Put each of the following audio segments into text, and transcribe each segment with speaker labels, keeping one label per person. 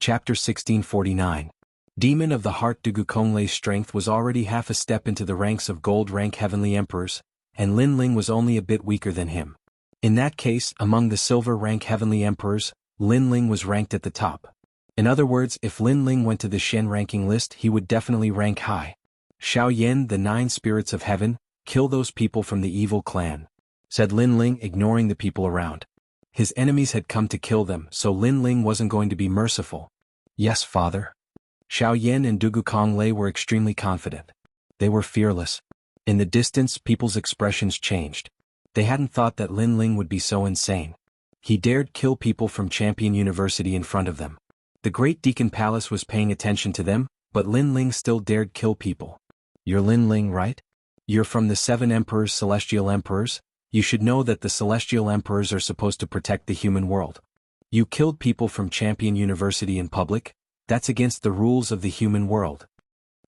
Speaker 1: Chapter 1649. Demon of the Heart. Dugu Konglei's strength was already half a step into the ranks of gold-rank heavenly emperors, and Lin Ling was only a bit weaker than him. In that case, among the silver-rank heavenly emperors, Lin Ling was ranked at the top. In other words, if Lin Ling went to the Shen ranking list, he would definitely rank high. Xiao Yan, the 9 spirits of heaven, kill those people from the evil clan, said Lin Ling, ignoring the people around. His enemies had come to kill them, so Lin Ling wasn't going to be merciful. Yes, father. Xiao Yan and Dugu Konglei were extremely confident. They were fearless. In the distance, people's expressions changed. They hadn't thought that Lin Ling would be so insane. He dared kill people from Champion University in front of them. The Great Deacon Palace was paying attention to them, but Lin Ling still dared kill people. You're Lin Ling, right? You're from the 7 Emperors, Celestial Emperors? You should know that the Celestial Emperors are supposed to protect the human world. You killed people from Champion University in public? That's against the rules of the human world,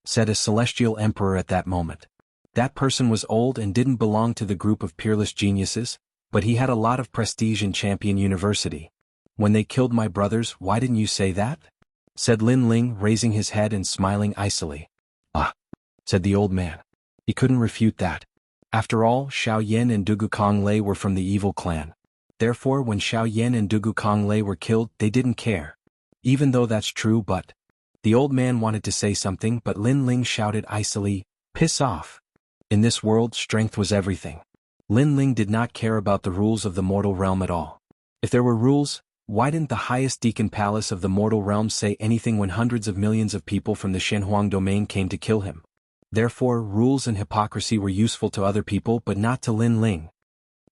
Speaker 1: said a Celestial Emperor at that moment. That person was old and didn't belong to the group of peerless geniuses, but he had a lot of prestige in Champion University. When they killed my brothers, why didn't you say that? Said Lin Ling, raising his head and smiling icily. Ah, said the old man. He couldn't refute that. After all, Xiao Yan and Dugu Konglei were from the evil clan. Therefore, when Xiao Yan and Dugu Konglei were killed, they didn't care. Even though that's true, but... The old man wanted to say something, but Lin Ling shouted icily, "Piss off." In this world, strength was everything. Lin Ling did not care about the rules of the mortal realm at all. If there were rules, why didn't the highest deacon palace of the mortal realm say anything when hundreds of millions of people from the Shenhuang domain came to kill him? Therefore, rules and hypocrisy were useful to other people but not to Lin Ling.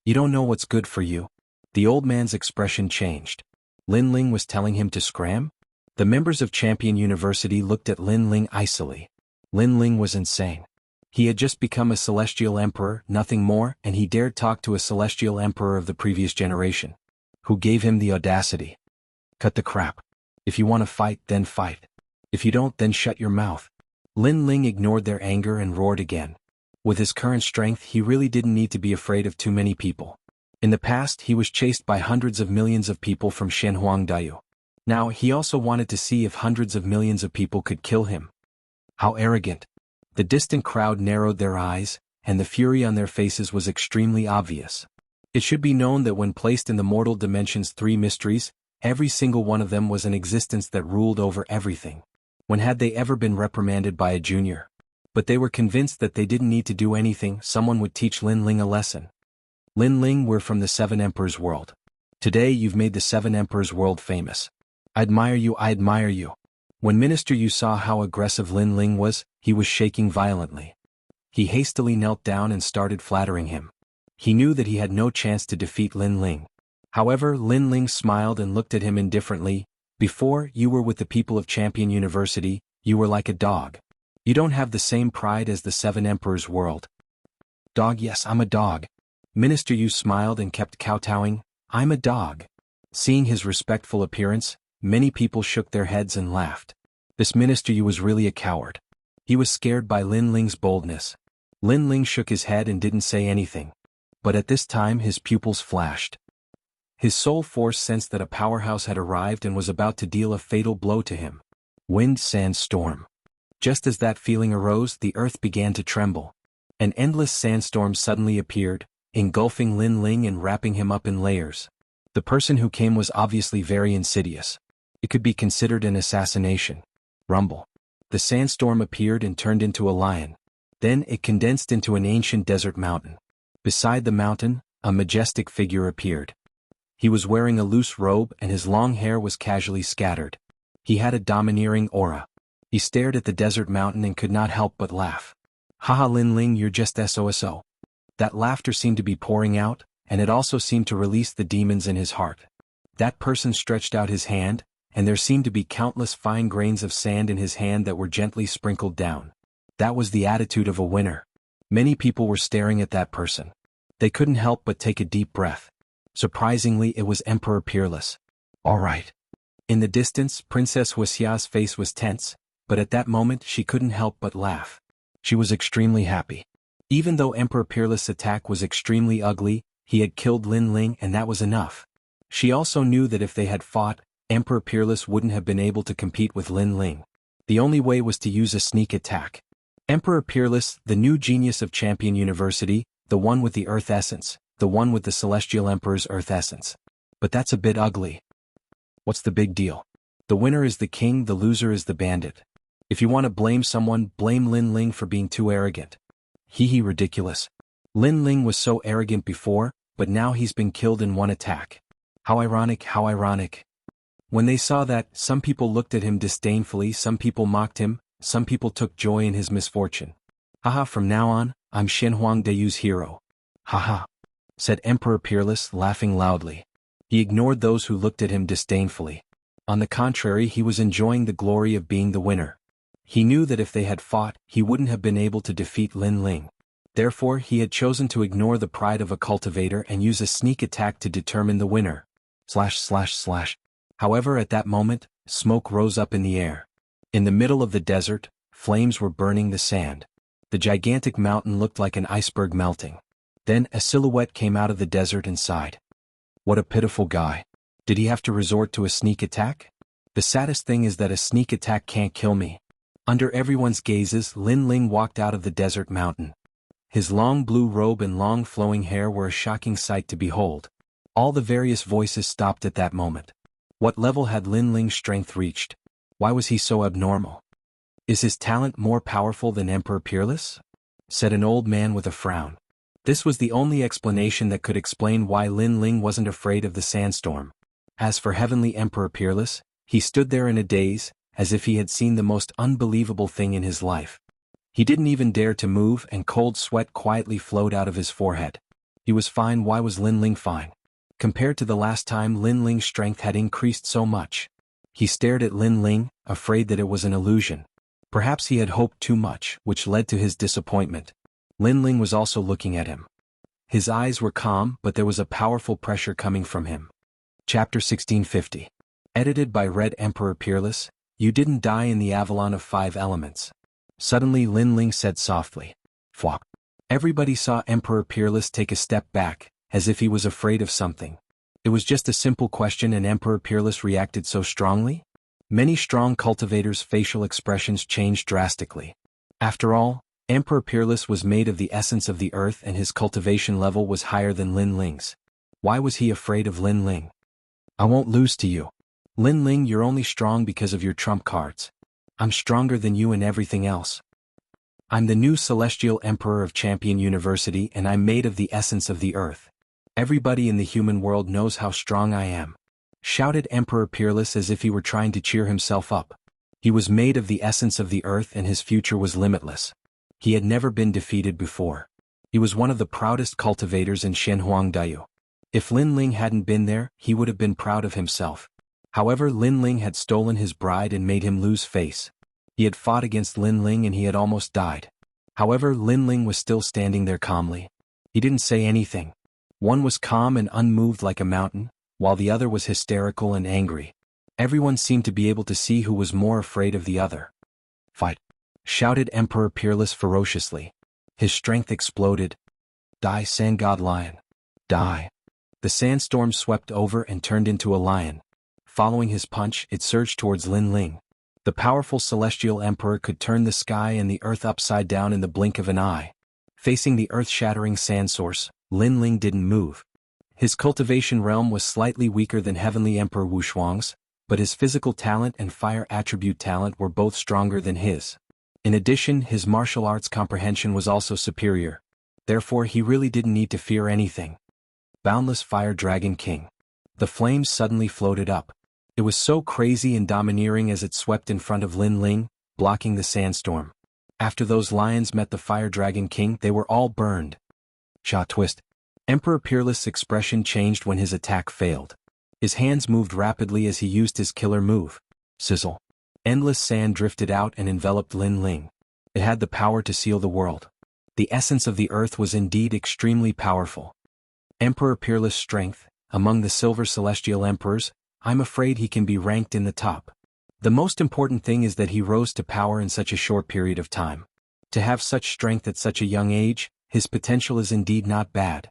Speaker 1: You don't know what's good for you. The old man's expression changed. Lin Ling was telling him to scram? The members of Champion University looked at Lin Ling icily. Lin Ling was insane. He had just become a Celestial Emperor, nothing more, and he dared talk to a Celestial Emperor of the previous generation. Who gave him the audacity? Cut the crap. If you want to fight, then fight. If you don't, then shut your mouth. Lin Ling ignored their anger and roared again. With his current strength, he really didn't need to be afraid of too many people. In the past, he was chased by hundreds of millions of people from Shenhuang Dayu. Now, he also wanted to see if hundreds of millions of people could kill him. How arrogant. The distant crowd narrowed their eyes, and the fury on their faces was extremely obvious. It should be known that when placed in the mortal dimension's 3 mysteries, every single one of them was an existence that ruled over everything. When had they ever been reprimanded by a junior? But they were convinced that they didn't need to do anything, someone would teach Lin Ling a lesson. Lin Ling, we're from the 7 Emperors world. Today you've made the 7 Emperors world famous. I admire you, I admire you. When Minister Yu saw how aggressive Lin Ling was, he was shaking violently. He hastily knelt down and started flattering him. He knew that he had no chance to defeat Lin Ling. However, Lin Ling smiled and looked at him indifferently. Before you were with the people of Champion University, you were like a dog. You don't have the same pride as the 7 Emperors world. Dog, yes, I'm a dog. Minister Yu smiled and kept kowtowing. I'm a dog. Seeing his respectful appearance, many people shook their heads and laughed. This Minister Yu was really a coward. He was scared by Lin Ling's boldness. Lin Ling shook his head and didn't say anything. But at this time his pupils flashed. His soul force sensed that a powerhouse had arrived and was about to deal a fatal blow to him. Wind, sand, storm. Just as that feeling arose, the earth began to tremble. An endless sandstorm suddenly appeared, engulfing Lin Ling and wrapping him up in layers. The person who came was obviously very insidious. It could be considered an assassination. Rumble. The sandstorm appeared and turned into a lion. Then it condensed into an ancient desert mountain. Beside the mountain, a majestic figure appeared. He was wearing a loose robe and his long hair was casually scattered. He had a domineering aura. He stared at the desert mountain and could not help but laugh. Haha, Lin Ling, you're just SOSO. That laughter seemed to be pouring out, and it also seemed to release the demons in his heart. That person stretched out his hand, and there seemed to be countless fine grains of sand in his hand that were gently sprinkled down. That was the attitude of a winner. Many people were staring at that person. They couldn't help but take a deep breath. Surprisingly, it was Emperor Peerless. All right. In the distance, Princess Wuxia's face was tense, but at that moment she couldn't help but laugh. She was extremely happy. Even though Emperor Peerless' attack was extremely ugly, he had killed Lin Ling and that was enough. She also knew that if they had fought, Emperor Peerless wouldn't have been able to compete with Lin Ling. The only way was to use a sneak attack. Emperor Peerless, the new genius of Champion University, the one with the Earth Essence, the one with the Celestial Emperor's Earth Essence. But that's a bit ugly. What's the big deal? The winner is the king, the loser is the bandit. If you want to blame someone, blame Lin Ling for being too arrogant. Hee ridiculous. Lin Ling was so arrogant before, but now he's been killed in one attack. How ironic, how ironic. When they saw that, some people looked at him disdainfully, some people mocked him, some people took joy in his misfortune. Haha, from now on, I'm Shenhuang Deyu's hero. Haha, said Emperor Peerless, laughing loudly. He ignored those who looked at him disdainfully. On the contrary, he was enjoying the glory of being the winner. He knew that if they had fought, he wouldn't have been able to defeat Lin Ling. Therefore, he had chosen to ignore the pride of a cultivator and use a sneak attack to determine the winner. However, at that moment, smoke rose up in the air. In the middle of the desert, flames were burning the sand. The gigantic mountain looked like an iceberg melting. Then a silhouette came out of the desert and sighed. What a pitiful guy. Did he have to resort to a sneak attack? The saddest thing is that a sneak attack can't kill me. Under everyone's gazes, Lin Ling walked out of the desert mountain. His long blue robe and long flowing hair were a shocking sight to behold. All the various voices stopped at that moment. What level had Lin Ling's strength reached? Why was he so abnormal? Is his talent more powerful than Emperor Peerless? Said an old man with a frown. This was the only explanation that could explain why Lin Ling wasn't afraid of the sandstorm. As for Heavenly Emperor Peerless, he stood there in a daze, as if he had seen the most unbelievable thing in his life. He didn't even dare to move, and cold sweat quietly flowed out of his forehead. He was fine. Why was Lin Ling fine? Compared to the last time, Lin Ling's strength had increased so much. He stared at Lin Ling, afraid that it was an illusion. Perhaps he had hoped too much, which led to his disappointment. Lin Ling was also looking at him. His eyes were calm, but there was a powerful pressure coming from him. Chapter 1650. Edited by Red Emperor Peerless. You didn't die in the Avalon of 5 elements. Suddenly Lin Ling said softly. Fwop. Everybody saw Emperor Peerless take a step back, as if he was afraid of something. It was just a simple question and Emperor Peerless reacted so strongly? Many strong cultivators' facial expressions changed drastically. After all, Emperor Peerless was made of the essence of the earth and his cultivation level was higher than Lin Ling's. Why was he afraid of Lin Ling? I won't lose to you. Lin Ling, you're only strong because of your trump cards. I'm stronger than you in everything else. I'm the new Celestial Emperor of Champion University and I'm made of the essence of the earth. Everybody in the human world knows how strong I am. Shouted Emperor Peerless as if he were trying to cheer himself up. He was made of the essence of the earth and his future was limitless. He had never been defeated before. He was one of the proudest cultivators in Shenhuang Dayu. If Lin Ling hadn't been there, he would have been proud of himself. However, Lin Ling had stolen his bride and made him lose face. He had fought against Lin Ling and he had almost died. However, Lin Ling was still standing there calmly. He didn't say anything. One was calm and unmoved like a mountain, while the other was hysterical and angry. Everyone seemed to be able to see who was more afraid of the other. Fight! Shouted Emperor Peerless ferociously. His strength exploded. Die, Sand God Lion. Die. The sandstorm swept over and turned into a lion. Following his punch, it surged towards Lin Ling. The powerful Celestial Emperor could turn the sky and the earth upside down in the blink of an eye. Facing the earth-shattering sand source, Lin Ling didn't move. His cultivation realm was slightly weaker than Heavenly Emperor Wushuang's, but his physical talent and fire attribute talent were both stronger than his. In addition, his martial arts comprehension was also superior. Therefore, he really didn't need to fear anything. Boundless Fire Dragon King. The flames suddenly floated up. It was so crazy and domineering as it swept in front of Lin Ling, blocking the sandstorm. After those lions met the Fire Dragon King, they were all burned. Cha twist. Emperor Peerless' expression changed when his attack failed. His hands moved rapidly as he used his killer move. Sizzle. Endless sand drifted out and enveloped Lin Ling. It had the power to seal the world. The essence of the earth was indeed extremely powerful. Emperor Peerless' strength, among the Silver Celestial Emperors, I'm afraid he can be ranked in the top. The most important thing is that he rose to power in such a short period of time. To have such strength at such a young age, his potential is indeed not bad.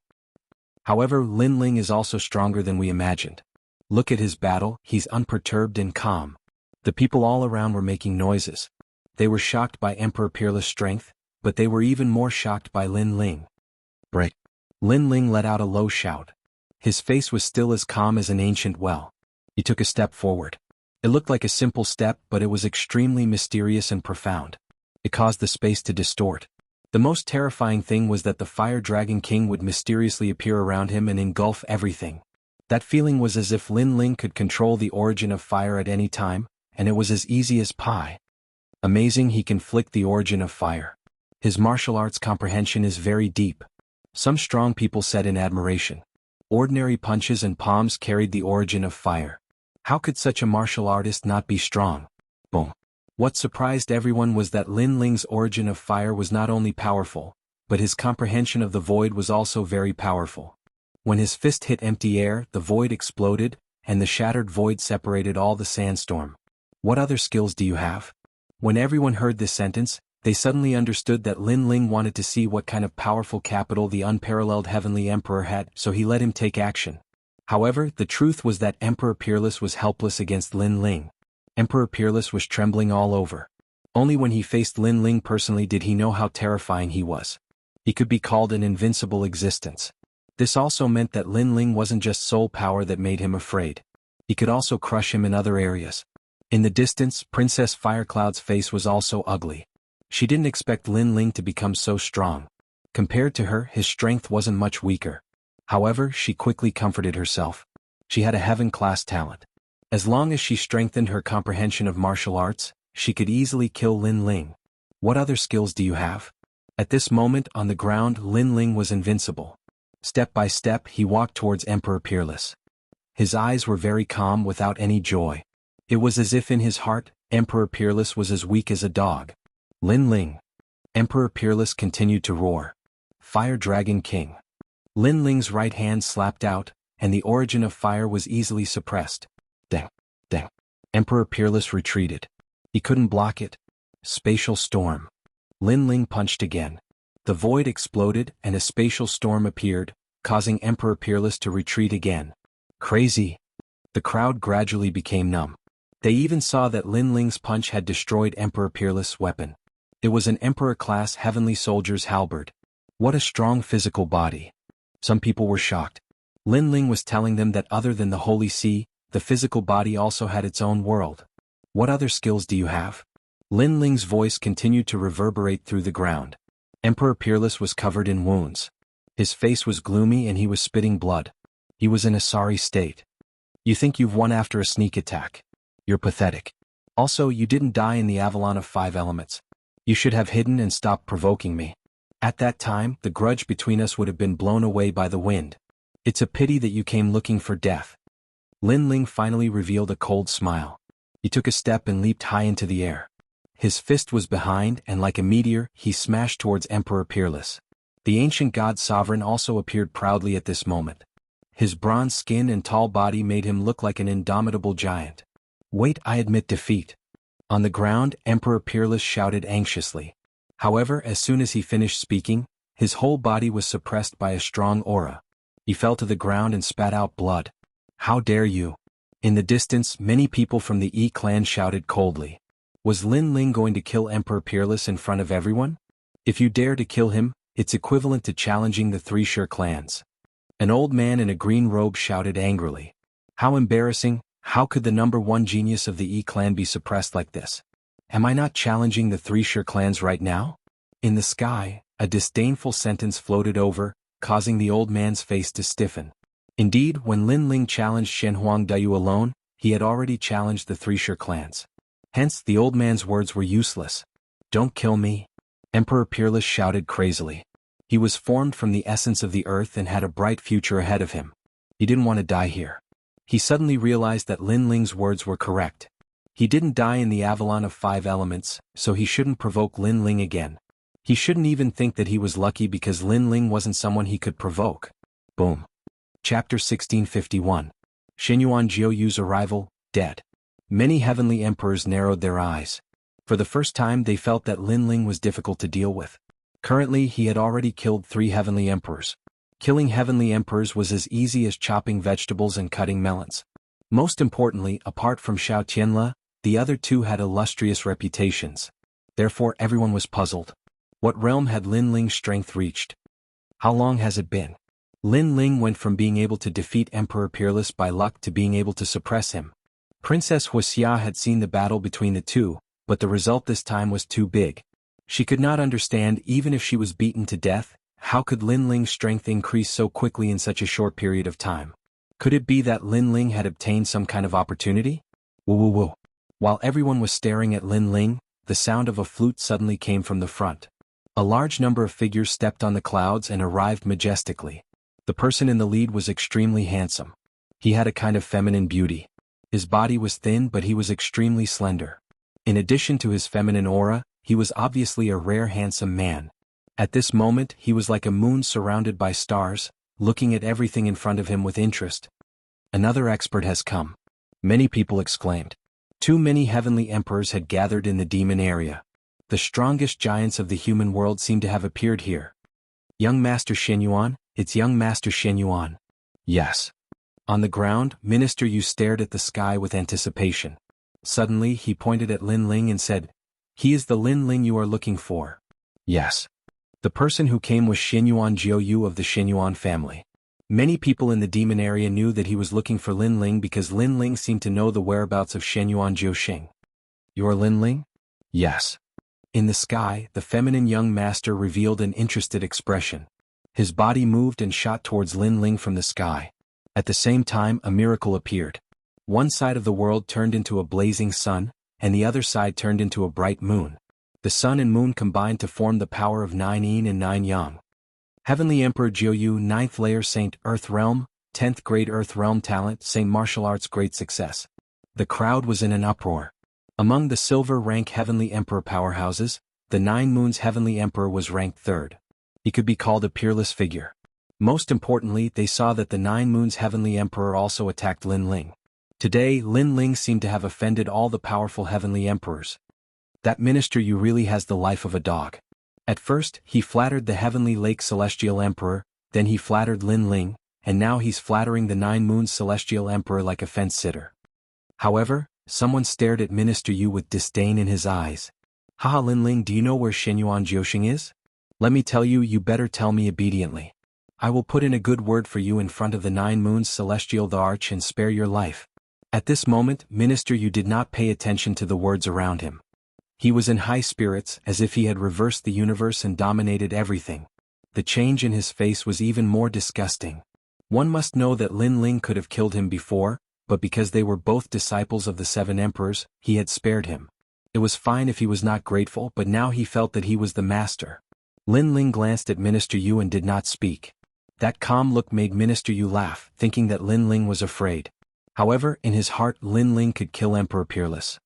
Speaker 1: However, Lin Ling is also stronger than we imagined. Look at his battle, he's unperturbed and calm. The people all around were making noises. They were shocked by Emperor Peerless' strength, but they were even more shocked by Lin Ling. Break. Lin Ling let out a low shout. His face was still as calm as an ancient well. He took a step forward. It looked like a simple step, but it was extremely mysterious and profound. It caused the space to distort. The most terrifying thing was that the Fire Dragon King would mysteriously appear around him and engulf everything. That feeling was as if Lin Ling could control the origin of fire at any time, and it was as easy as pie. Amazing, he can flick the origin of fire. His martial arts comprehension is very deep. Some strong people said in admiration. Ordinary punches and palms carried the origin of fire. How could such a martial artist not be strong? Boom. What surprised everyone was that Lin Ling's origin of fire was not only powerful, but his comprehension of the void was also very powerful. When his fist hit empty air, the void exploded, and the shattered void separated all the sandstorm. What other skills do you have? When everyone heard this sentence, they suddenly understood that Lin Ling wanted to see what kind of powerful capital the unparalleled Heavenly Emperor had, so he let him take action. However, the truth was that Emperor Peerless was helpless against Lin Ling. Emperor Peerless was trembling all over. Only when he faced Lin Ling personally did he know how terrifying he was. He could be called an invincible existence. This also meant that Lin Ling wasn't just soul power that made him afraid. He could also crush him in other areas. In the distance, Princess Firecloud's face was also ugly. She didn't expect Lin Ling to become so strong. Compared to her, his strength wasn't much weaker. However, she quickly comforted herself. She had a heaven-class talent. As long as she strengthened her comprehension of martial arts, she could easily kill Lin Ling. What other skills do you have? At this moment, on the ground, Lin Ling was invincible. Step by step, he walked towards Emperor Peerless. His eyes were very calm without any joy. It was as if in his heart, Emperor Peerless was as weak as a dog. Lin Ling. Emperor Peerless continued to roar. Fire Dragon King. Lin Ling's right hand slapped out, and the origin of fire was easily suppressed. Dang, dang. Emperor Peerless retreated. He couldn't block it. Spatial storm. Lin Ling punched again. The void exploded and a spatial storm appeared, causing Emperor Peerless to retreat again. Crazy. The crowd gradually became numb. They even saw that Lin Ling's punch had destroyed Emperor Peerless' weapon. It was an Emperor-class heavenly soldier's halberd. What a strong physical body. Some people were shocked. Lin Ling was telling them that other than the Holy Sea, the physical body also had its own world. What other skills do you have? Lin Ling's voice continued to reverberate through the ground. Emperor Peerless was covered in wounds. His face was gloomy and he was spitting blood. He was in a sorry state. You think you've won after a sneak attack? You're pathetic. Also, you didn't die in the Avalon of 5 elements. You should have hidden and stopped provoking me. At that time, the grudge between us would have been blown away by the wind. It's a pity that you came looking for death. Lin Ling finally revealed a cold smile. He took a step and leaped high into the air. His fist was behind and like a meteor, he smashed towards Emperor Peerless. The ancient god sovereign also appeared proudly at this moment. His bronze skin and tall body made him look like an indomitable giant. Wait, I admit defeat. On the ground, Emperor Peerless shouted anxiously. However, as soon as he finished speaking, his whole body was suppressed by a strong aura. He fell to the ground and spat out blood. How dare you? In the distance, many people from the Yi clan shouted coldly. Was Lin Ling going to kill Emperor Peerless in front of everyone? If you dare to kill him, it's equivalent to challenging the 3 Sure clans. An old man in a green robe shouted angrily. How embarrassing, how could the #1 genius of the Yi clan be suppressed like this? Am I not challenging the 3 Sure clans right now? In the sky, a disdainful sentence floated over, causing the old man's face to stiffen. Indeed, when Lin Ling challenged Shen Huangdayu alone, he had already challenged the 3 Sure clans. Hence, the old man's words were useless. Don't kill me. Emperor Peerless shouted crazily. He was formed from the essence of the earth and had a bright future ahead of him. He didn't want to die here. He suddenly realized that Lin Ling's words were correct. He didn't die in the Avalon of 5 elements, so he shouldn't provoke Lin Ling again. He shouldn't even think that he was lucky because Lin Ling wasn't someone he could provoke. Boom. Chapter 1651. Shenyuan Jiuyu's arrival, dead. Many heavenly emperors narrowed their eyes. For the first time they felt that Lin Ling was difficult to deal with. Currently he had already killed 3 heavenly emperors. Killing heavenly emperors was as easy as chopping vegetables and cutting melons. Most importantly, apart from Xiao Tianle, the other two had illustrious reputations. Therefore everyone was puzzled. What realm had Lin Ling's strength reached? How long has it been? Lin Ling went from being able to defeat Emperor Peerless by luck to being able to suppress him. Princess Wuxia had seen the battle between the two, but the result this time was too big. She could not understand. Even if she was beaten to death, how could Lin Ling's strength increase so quickly in such a short period of time? Could it be that Lin Ling had obtained some kind of opportunity? Woo woo woo. While everyone was staring at Lin Ling, the sound of a flute suddenly came from the front. A large number of figures stepped on the clouds and arrived majestically. The person in the lead was extremely handsome. He had a kind of feminine beauty. His body was thin, but he was extremely slender. In addition to his feminine aura, he was obviously a rare handsome man. At this moment he was like a moon surrounded by stars, looking at everything in front of him with interest. Another expert has come. Many people exclaimed. Too many heavenly emperors had gathered in the demon area. The strongest giants of the human world seemed to have appeared here. Young Master Xianyuan, it's young Master Xianyuan. Yes. On the ground, Minister Yu stared at the sky with anticipation. Suddenly he pointed at Lin Ling and said, "He is the Lin Ling you are looking for." Yes. The person who came was Xianyuan Jiu of the Xianyuan family. Many people in the demon area knew that he was looking for Lin Ling because Lin Ling seemed to know the whereabouts of Xianyuan Jiu. "You're Lin Ling?" "Yes." In the sky, the feminine young master revealed an interested expression. His body moved and shot towards Lin Ling from the sky. At the same time, a miracle appeared. One side of the world turned into a blazing sun, and the other side turned into a bright moon. The sun and moon combined to form the power of 9 yin and 9 yang. Heavenly Emperor Jianghu, 9th layer Saint Earth Realm, 10th grade Earth Realm talent, Saint Martial Arts great success. The crowd was in an uproar. Among the silver rank Heavenly Emperor powerhouses, the 9 Moons Heavenly Emperor was ranked 3rd. He could be called a peerless figure. Most importantly, they saw that the 9 Moons Heavenly Emperor also attacked Lin Ling. Today, Lin Ling seemed to have offended all the powerful Heavenly Emperors. That Minister Yu really has the life of a dog. At first, he flattered the Heavenly Lake Celestial Emperor, then he flattered Lin Ling, and now he's flattering the 9 Moons Celestial Emperor like a fence-sitter. However, someone stared at Minister Yu with disdain in his eyes. "Haha, Lin Ling, do you know where Xianyuan Jiuxing is? Let me tell you, you better tell me obediently. I will put in a good word for you in front of the 9 Moons Celestial the Arch and spare your life." At this moment, Minister Yu did not pay attention to the words around him. He was in high spirits, as if he had reversed the universe and dominated everything. The change in his face was even more disgusting. One must know that Lin Ling could have killed him before, but because they were both disciples of the 7 emperors, he had spared him. It was fine if he was not grateful, but now he felt that he was the master. Lin Ling glanced at Minister Yu and did not speak. That calm look made Minister Yu laugh, thinking that Lin Ling was afraid. However, in his heart Lin Ling could kill Emperor Peerless.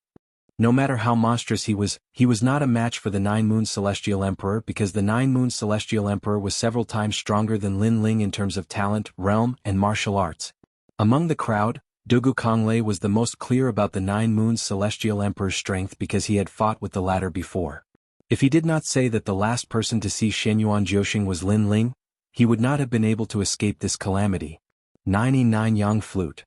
Speaker 1: No matter how monstrous he was not a match for the 9 Moons Celestial Emperor because the 9 Moons Celestial Emperor was several times stronger than Lin Ling in terms of talent, realm, and martial arts. Among the crowd, Dugu Konglei was the most clear about the 9 Moons Celestial Emperor's strength because he had fought with the latter before. If he did not say that the last person to see Xianyuan Jiuxing was Lin Ling, he would not have been able to escape this calamity. 99 Yang Flute.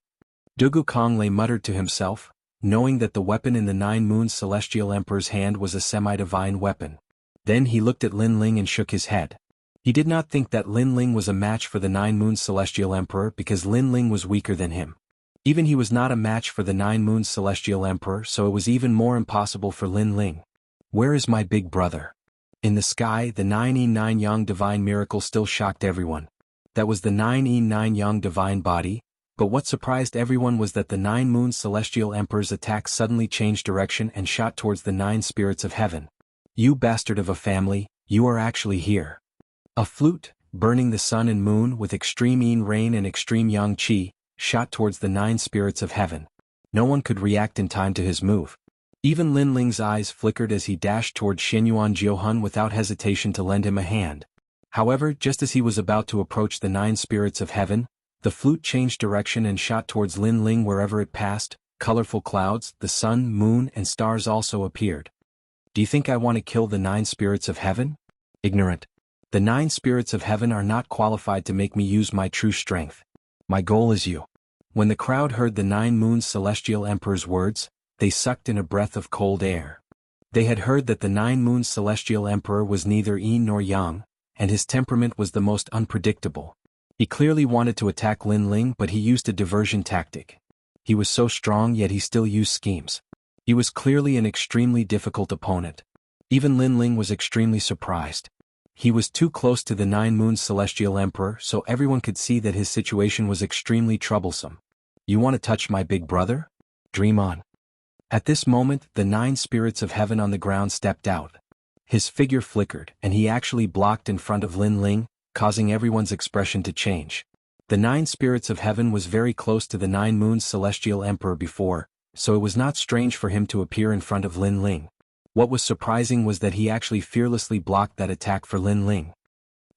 Speaker 1: Dugu Konglei muttered to himself, knowing that the weapon in the 9 Moons Celestial Emperor's hand was a semi-divine weapon. Then he looked at Lin Ling and shook his head. He did not think that Lin Ling was a match for the 9 Moons Celestial Emperor because Lin Ling was weaker than him. Even he was not a match for the 9 Moons Celestial Emperor, so it was even more impossible for Lin Ling. Where is my big brother? In the sky, the 9 Yang divine miracle still shocked everyone. That was the 9 Yang divine body, but what surprised everyone was that the 9 Moons Celestial Emperor's attack suddenly changed direction and shot towards the 9 spirits of heaven. You bastard of a family, you are actually here. A flute, burning the sun and moon with extreme yin rain and extreme yang qi, shot towards the 9 spirits of heaven. No one could react in time to his move. Even Lin Ling's eyes flickered as he dashed towards Xianyuan Jiuhun without hesitation to lend him a hand. However, just as he was about to approach the 9 spirits of heaven, the flute changed direction and shot towards Lin Ling wherever it passed. Colorful clouds, the sun, moon, and stars also appeared. Do you think I want to kill the 9 spirits of heaven? Ignorant. The 9 spirits of heaven are not qualified to make me use my true strength. My goal is you. When the crowd heard the 9 Moons Celestial Emperor's words, they sucked in a breath of cold air. They had heard that the 9 Moons Celestial Emperor was neither yin nor yang, and his temperament was the most unpredictable. He clearly wanted to attack Lin Ling, but he used a diversion tactic. He was so strong, yet he still used schemes. He was clearly an extremely difficult opponent. Even Lin Ling was extremely surprised. He was too close to the 9 Moons Celestial Emperor, so everyone could see that his situation was extremely troublesome. You want to touch my big brother? Dream on. At this moment, the 9 spirits of heaven on the ground stepped out. His figure flickered, and he actually blocked in front of Lin Ling, causing everyone's expression to change. The 9 spirits of heaven was very close to the 9 Moons Celestial Emperor before, so it was not strange for him to appear in front of Lin Ling. What was surprising was that he actually fearlessly blocked that attack for Lin Ling.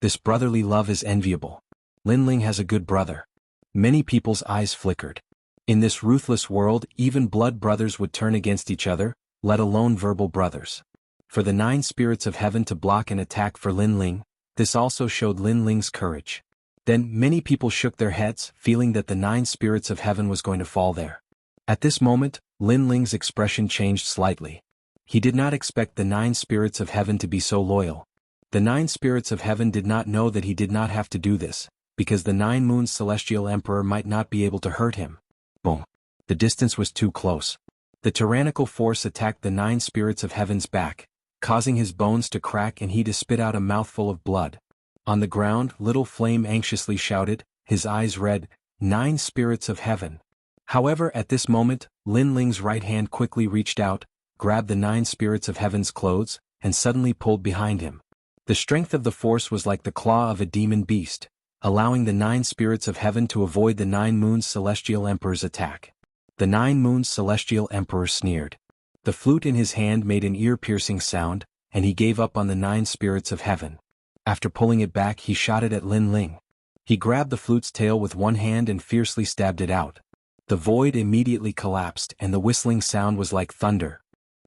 Speaker 1: This brotherly love is enviable. Lin Ling has a good brother. Many people's eyes flickered. In this ruthless world, even blood brothers would turn against each other, let alone verbal brothers. For the 9 spirits of heaven to block an attack for Lin Ling, this also showed Lin Ling's courage. Then many people shook their heads, feeling that the 9 spirits of heaven was going to fall there. At this moment, Lin Ling's expression changed slightly. He did not expect the 9 spirits of heaven to be so loyal. The 9 spirits of heaven did not know that he did not have to do this, because the 9 Moons Celestial Emperor might not be able to hurt him. Boom. The distance was too close. The tyrannical force attacked the 9 spirits of heaven's back, causing his bones to crack and he to spit out a mouthful of blood. On the ground, Little Flame anxiously shouted, his eyes red, 9 spirits of heaven. However, at this moment, Lin Ling's right hand quickly reached out, grabbed the 9 spirits of heaven's clothes, and suddenly pulled behind him. The strength of the force was like the claw of a demon beast, allowing the 9 spirits of heaven to avoid the 9 Moons Celestial Emperor's attack. The 9 Moons Celestial Emperor sneered. The flute in his hand made an ear-piercing sound, and he gave up on the 9 spirits of heaven. After pulling it back, he shot it at Lin Ling. He grabbed the flute's tail with one hand and fiercely stabbed it out. The void immediately collapsed, and the whistling sound was like thunder.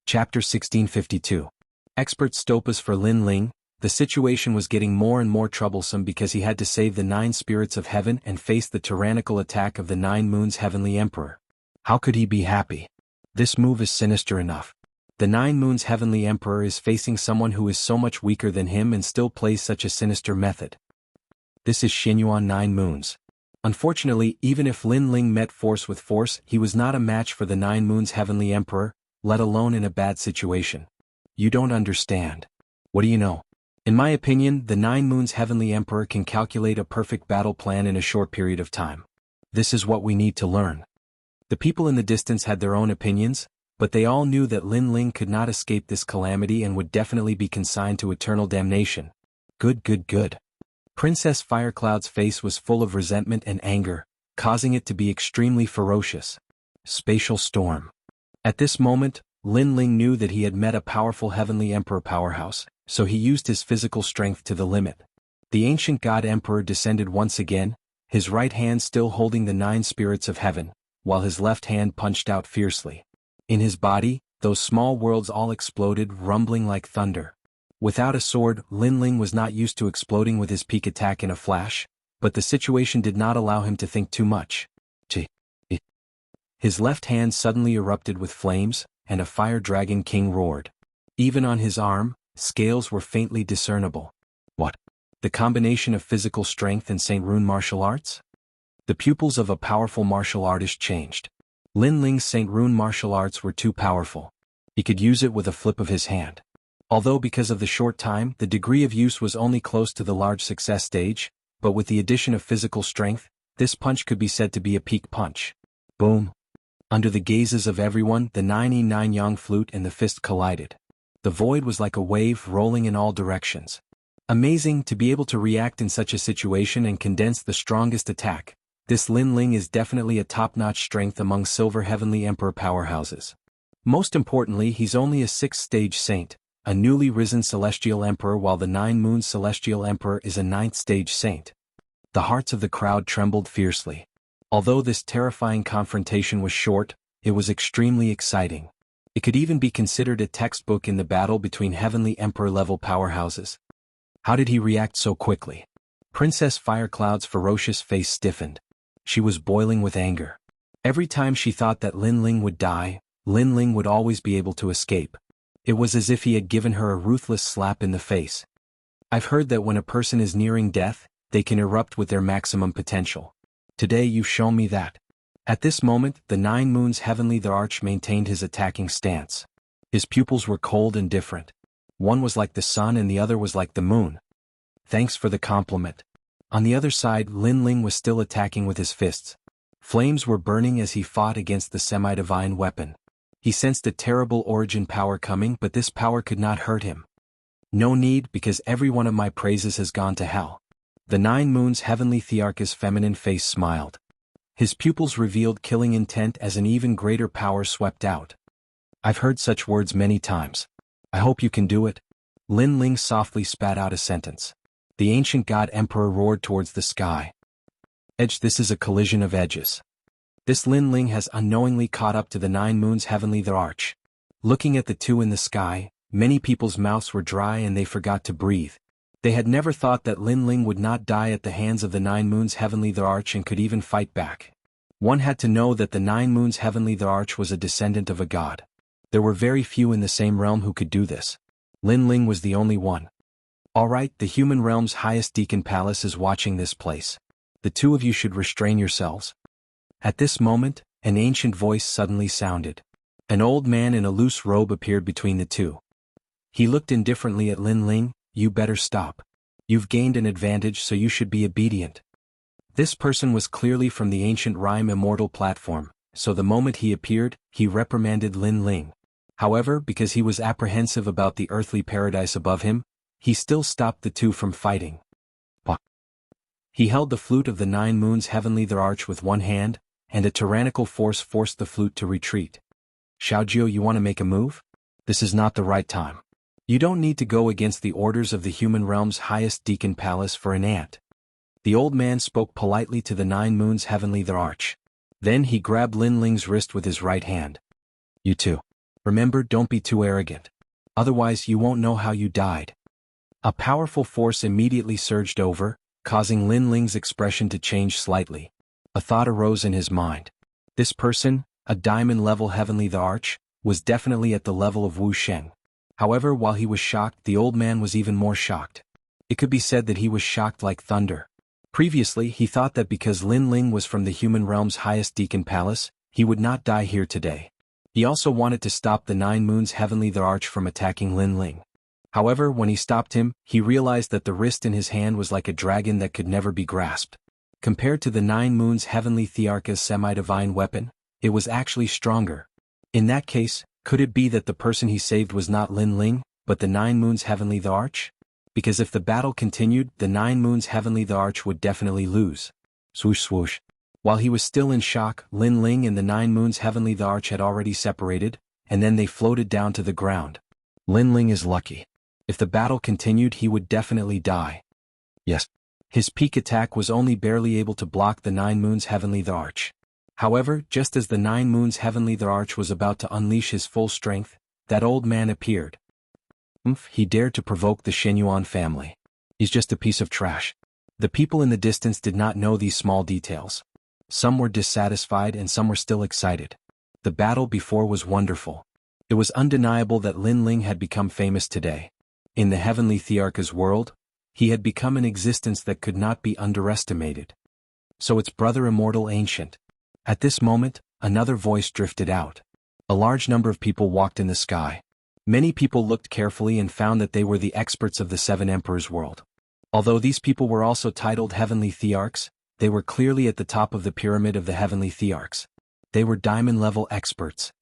Speaker 1: Chapter 1652. Expert Stopas for Lin Ling. The situation was getting more and more troublesome because he had to save the 9 spirits of heaven and face the tyrannical attack of the 9 Moons Heavenly Emperor. How could he be happy? This move is sinister enough. The 9 Moons Heavenly Emperor is facing someone who is so much weaker than him and still plays such a sinister method. This is Xianxia 9 Moons. Unfortunately, even if Lin Ling met force with force, he was not a match for the 9 Moons Heavenly Emperor, let alone in a bad situation. You don't understand. What do you know? In my opinion, the 9 Moons Heavenly Emperor can calculate a perfect battle plan in a short period of time. This is what we need to learn. The people in the distance had their own opinions, but they all knew that Lin Ling could not escape this calamity and would definitely be consigned to eternal damnation. Good. Princess Firecloud's face was full of resentment and anger, causing it to be extremely ferocious. Spatial storm. At this moment, Lin Ling knew that he had met a powerful Heavenly Emperor powerhouse, so he used his physical strength to the limit. The ancient God Emperor descended once again, his right hand still holding the 9 spirits of heaven, while his left hand punched out fiercely. In his body, those small worlds all exploded, rumbling like thunder. Without a sword, Lin Ling was not used to exploding with his peak attack in a flash, but the situation did not allow him to think too much. His left hand suddenly erupted with flames, and a fire dragon king roared. Even on his arm, scales were faintly discernible. What? The combination of physical strength and Saint Rune martial arts? The pupils of a powerful martial artist changed. Lin Ling's Saint Rune martial arts were too powerful. He could use it with a flip of his hand. Although because of the short time, the degree of use was only close to the large success stage, but with the addition of physical strength, this punch could be said to be a peak punch. Boom. Under the gazes of everyone, the 9E9 Yang flute and the fist collided. The void was like a wave rolling in all directions. Amazing to be able to react in such a situation and condense the strongest attack. This Lin Ling is definitely a top-notch strength among Silver Heavenly Emperor powerhouses. Most importantly, he's only a 6th-stage saint, a newly risen Celestial Emperor, while the 9 Moons Celestial Emperor is a 9th-stage saint. The hearts of the crowd trembled fiercely. Although this terrifying confrontation was short, it was extremely exciting. It could even be considered a textbook in the battle between Heavenly Emperor-level powerhouses. How did he react so quickly? Princess Firecloud's ferocious face stiffened. She was boiling with anger. Every time she thought that Lin Ling would die, Lin Ling would always be able to escape. It was as if he had given her a ruthless slap in the face. I've heard that when a person is nearing death, they can erupt with their maximum potential. Today you've shown me that. At this moment, the 9 moons heavenly the arch maintained his attacking stance. His pupils were cold and different. One was like the sun and the other was like the moon. Thanks for the compliment. On the other side, Lin Ling was still attacking with his fists. Flames were burning as he fought against the semi-divine weapon. He sensed a terrible origin power coming, but this power could not hurt him. No need, because every one of my praises has gone to hell. The 9 moons heavenly thearch's feminine face smiled. His pupils revealed killing intent as an even greater power swept out. I've heard such words many times. I hope you can do it. Lin Ling softly spat out a sentence. The ancient god emperor roared towards the sky. Edge, this is a collision of edges. This Lin Ling has unknowingly caught up to the 9 moons heavenly the arch. Looking at the two in the sky, many people's mouths were dry and they forgot to breathe. They had never thought that Lin Ling would not die at the hands of the 9 moons heavenly the arch and could even fight back. One had to know that the 9 moons heavenly the arch was a descendant of a god. There were very few in the same realm who could do this. Lin Ling was the only one. Alright, the human realm's highest deacon palace is watching this place. The two of you should restrain yourselves. At this moment, an ancient voice suddenly sounded. An old man in a loose robe appeared between the two. He looked indifferently at Lin Ling. You better stop. You've gained an advantage, so you should be obedient. This person was clearly from the ancient rhyme Immortal platform, so the moment he appeared, he reprimanded Lin Ling. However, because he was apprehensive about the earthly paradise above him, he still stopped the two from fighting. He held the flute of the 9 moons heavenly the arch with one hand, and a tyrannical force forced the flute to retreat. Xiaojiu, you want to make a move? This is not the right time. You don't need to go against the orders of the human realm's highest deacon palace for an ant. The old man spoke politely to the 9 moons heavenly the arch. Then he grabbed Lin Ling's wrist with his right hand. You two. Remember, don't be too arrogant. Otherwise you won't know how you died. A powerful force immediately surged over, causing Lin Ling's expression to change slightly. A thought arose in his mind. This person, a diamond-level heavenly the arch, was definitely at the level of Wuxia. However, while he was shocked, the old man was even more shocked. It could be said that he was shocked like thunder. Previously, he thought that because Lin Ling was from the human realm's highest deacon palace, he would not die here today. He also wanted to stop the 9 moons heavenly the arch from attacking Lin Ling. However, when he stopped him, he realized that the wrist in his hand was like a dragon that could never be grasped. Compared to the 9 moons heavenly thearch's semi-divine weapon, it was actually stronger. In that case, could it be that the person he saved was not Lin Ling, but the 9 moons heavenly the arch? Because if the battle continued, the 9 moons heavenly the arch would definitely lose. Swoosh swoosh. While he was still in shock, Lin Ling and the 9 moons heavenly the arch had already separated, and then they floated down to the ground. Lin Ling is lucky. If the battle continued, he would definitely die. Yes. His peak attack was only barely able to block the 9 moons heavenly the arch. However, just as the 9 moons heavenly the arch was about to unleash his full strength, that old man appeared. He dared to provoke the Xianyuan family. He's just a piece of trash. The people in the distance did not know these small details. Some were dissatisfied and some were still excited. The battle before was wonderful. It was undeniable that Lin Ling had become famous today. In the heavenly thearch's world, he had become an existence that could not be underestimated. So it's brother Immortal Ancient. At this moment, another voice drifted out. A large number of people walked in the sky. Many people looked carefully and found that they were the experts of the 7 Emperors world. Although these people were also titled Heavenly Thearchs, they were clearly at the top of the pyramid of the Heavenly Thearchs. They were diamond-level experts.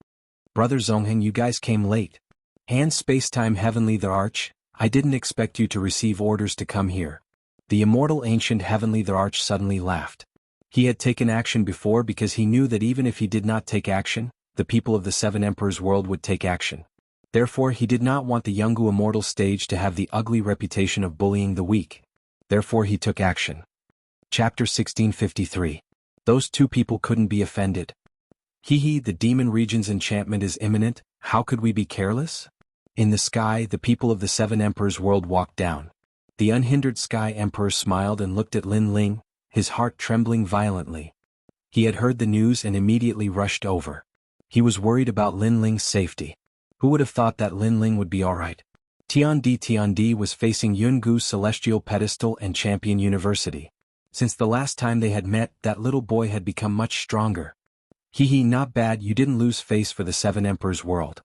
Speaker 1: Brother Zongheng, you guys came late. Hand Spacetime Heavenly the Arch, I didn't expect you to receive orders to come here. The Immortal Ancient Heavenly the Arch suddenly laughed. He had taken action before because he knew that even if he did not take action, the people of the 7 Emperors world would take action. Therefore, he did not want the Jianghu Immortal stage to have the ugly reputation of bullying the weak. Therefore, he took action. Chapter 1653. Those two people couldn't be offended. The demon region's enchantment is imminent, how could we be careless? In the sky, the people of the 7 Emperors world walked down. The unhindered Sky Emperor smiled and looked at Lin Ling, his heart trembling violently. He had heard the news and immediately rushed over. He was worried about Lin Ling's safety. Who would have thought that Lin Ling would be alright? Tiandi was facing Jianghu's Celestial Pedestal and Champion University. Since the last time they had met, that little boy had become much stronger. Hee, not bad, you didn't lose face for the Seven Emperors world,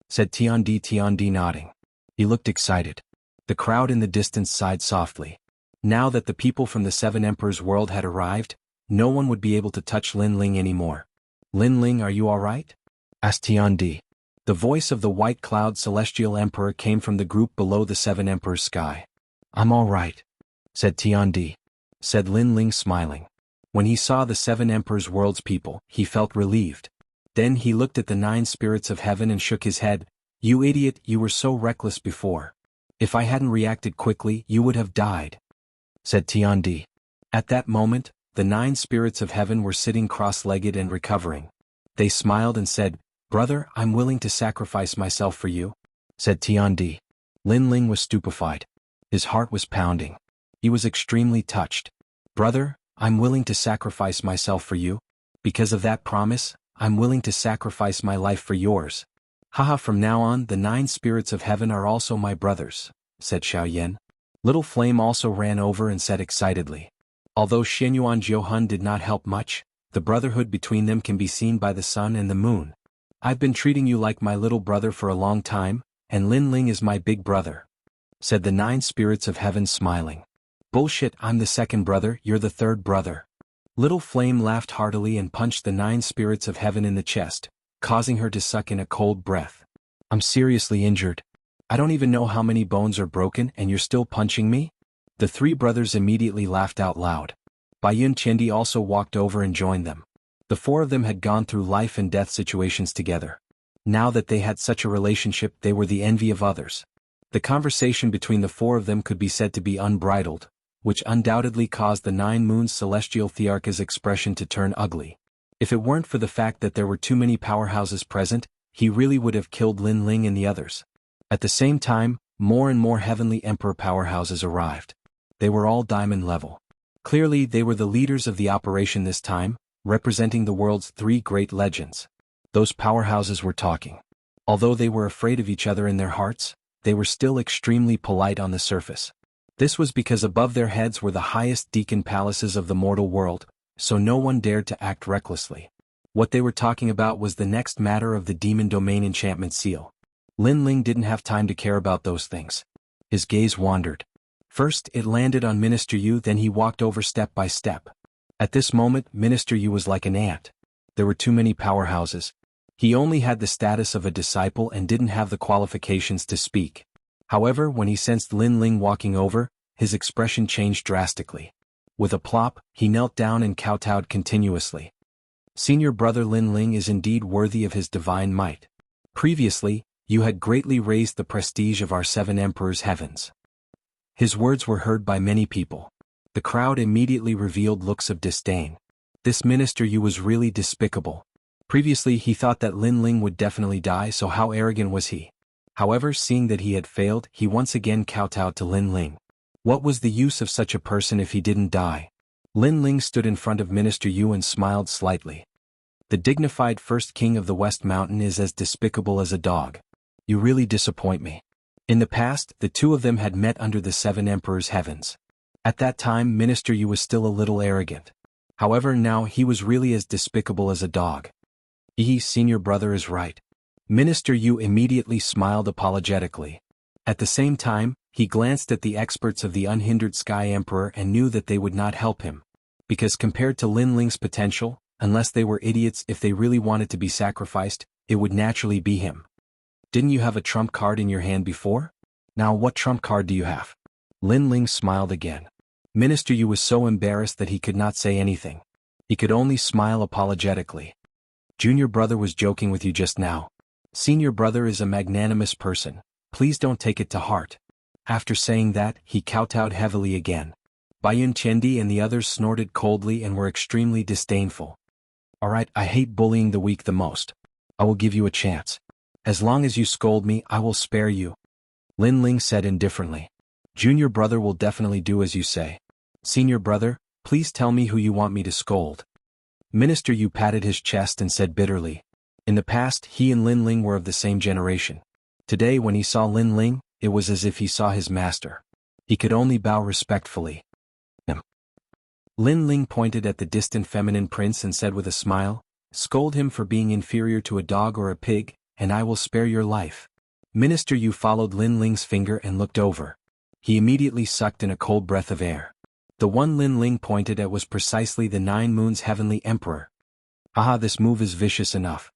Speaker 1: said Tiandi nodding. He looked excited. The crowd in the distance sighed softly. Now that the people from the Seven Emperors world had arrived, no one would be able to touch Lin Ling anymore. Lin Ling, are you alright? Asked Tiandi. The voice of the White Cloud Celestial Emperor came from the group below the Seven Emperors sky. I'm alright, said Tiandi. Said Lin Ling smiling. When he saw the Seven Emperors world's people, he felt relieved. Then he looked at the 9 spirits of heaven and shook his head. You idiot, you were so reckless before. If I hadn't reacted quickly, you would have died, said Tiandi. At that moment, the 9 spirits of heaven were sitting cross-legged and recovering. They smiled and said, Brother, I'm willing to sacrifice myself for you, said Tiandi. Lin Ling was stupefied. His heart was pounding. He was extremely touched. Brother, I'm willing to sacrifice myself for you. Because of that promise, I'm willing to sacrifice my life for yours. Haha, from now on the 9 spirits of heaven are also my brothers, said Xiaoyan. Little Flame also ran over and said excitedly. Although Xianyuan Jiuhun did not help much, the brotherhood between them can be seen by the sun and the moon. I've been treating you like my little brother for a long time, and Lin Ling is my big brother, said the 9 spirits of heaven smiling. Bullshit, I'm the second brother, you're the third brother. Little Flame laughed heartily and punched the 9 spirits of heaven in the chest, causing her to suck in a cold breath. I'm seriously injured. I don't even know how many bones are broken and you're still punching me? The 3 brothers immediately laughed out loud. Baiyun Qiandi also walked over and joined them. The 4 of them had gone through life and death situations together. Now that they had such a relationship, they were the envy of others. The conversation between the 4 of them could be said to be unbridled, which undoubtedly caused the 9 Moons Celestial Thearcha's expression to turn ugly. If it weren't for the fact that there were too many powerhouses present, he really would have killed Lin Ling and the others. At the same time, more and more Heavenly Emperor powerhouses arrived. They were all diamond level. Clearly they were the leaders of the operation this time, representing the world's 3 great legends. Those powerhouses were talking. Although they were afraid of each other in their hearts, they were still extremely polite on the surface. This was because above their heads were the highest deacon palaces of the mortal world, so no one dared to act recklessly. What they were talking about was the next matter of the Demon Domain enchantment seal. Lin Ling didn't have time to care about those things. His gaze wandered. First it landed on Minister Yu, then he walked over step by step. At this moment Minister Yu was like an ant. There were too many powerhouses. He only had the status of a disciple and didn't have the qualifications to speak. However, when he sensed Lin Ling walking over, his expression changed drastically. With a plop, he knelt down and kowtowed continuously. Senior brother Lin Ling is indeed worthy of his divine might. Previously, you had greatly raised the prestige of our 7 emperors' heavens. His words were heard by many people. The crowd immediately revealed looks of disdain. This Minister Yu was really despicable. Previously he thought that Lin Ling would definitely die, so how arrogant was he? However, seeing that he had failed, he once again kowtowed to Lin Ling. What was the use of such a person if he didn't die? Lin Ling stood in front of Minister Yu and smiled slightly. The dignified first king of the West Mountain is as despicable as a dog. You really disappoint me. In the past, the 2 of them had met under the 7 emperors' heavens. At that time Minister Yu was still a little arrogant. However, now he was really as despicable as a dog. Senior brother is right. Minister Yu immediately smiled apologetically. At the same time, he glanced at the experts of the unhindered Sky Emperor and knew that they would not help him. Because compared to Lin Ling's potential, unless they were idiots, if they really wanted to be sacrificed, it would naturally be him. Didn't you have a trump card in your hand before? Now what trump card do you have? Lin Ling smiled again. Minister Yu was so embarrassed that he could not say anything. He could only smile apologetically. Junior brother was joking with you just now. Senior brother is a magnanimous person. Please don't take it to heart. After saying that, he kowtowed heavily again. Baiyun Qiandi and the others snorted coldly and were extremely disdainful. Alright, I hate bullying the weak the most. I will give you a chance. As long as you scold me, I will spare you. Lin Ling said indifferently. Junior brother will definitely do as you say. Senior brother, please tell me who you want me to scold. Minister Yu patted his chest and said bitterly. In the past, he and Lin Ling were of the same generation. Today when he saw Lin Ling, it was as if he saw his master. He could only bow respectfully. Lin Ling pointed at the distant feminine prince and said with a smile, "Scold him for being inferior to a dog or a pig, and I will spare your life." Minister Yu followed Lin Ling's finger and looked over. He immediately sucked in a cold breath of air. The one Lin Ling pointed at was precisely the 9 Moons Heavenly Emperor. Aha, this move is vicious enough.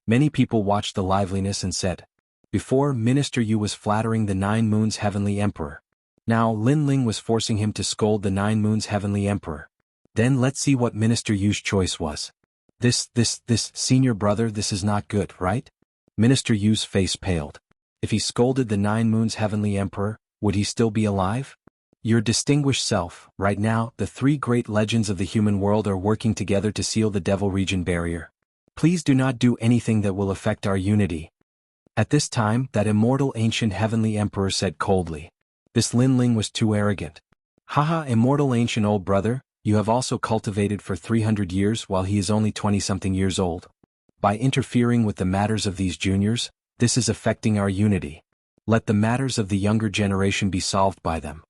Speaker 1: Many people watched the liveliness and said. Before, Minister Yu was flattering the 9 Moons Heavenly Emperor. Now Lin Ling was forcing him to scold the 9 Moons Heavenly Emperor. Then let's see what Minister Yu's choice was. This, senior brother, this is not good, right? Minister Yu's face paled. If he scolded the 9 Moons Heavenly Emperor, would he still be alive? Your distinguished self, right now, the 3 great legends of the human world are working together to seal the Devil Region barrier. Please do not do anything that will affect our unity. At this time, that immortal ancient heavenly emperor said coldly. This Lin Ling was too arrogant. Haha, immortal ancient old brother, you have also cultivated for 300 years while he is only 20-something years old. By interfering with the matters of these juniors, this is affecting our unity. Let the matters of the younger generation be solved by them.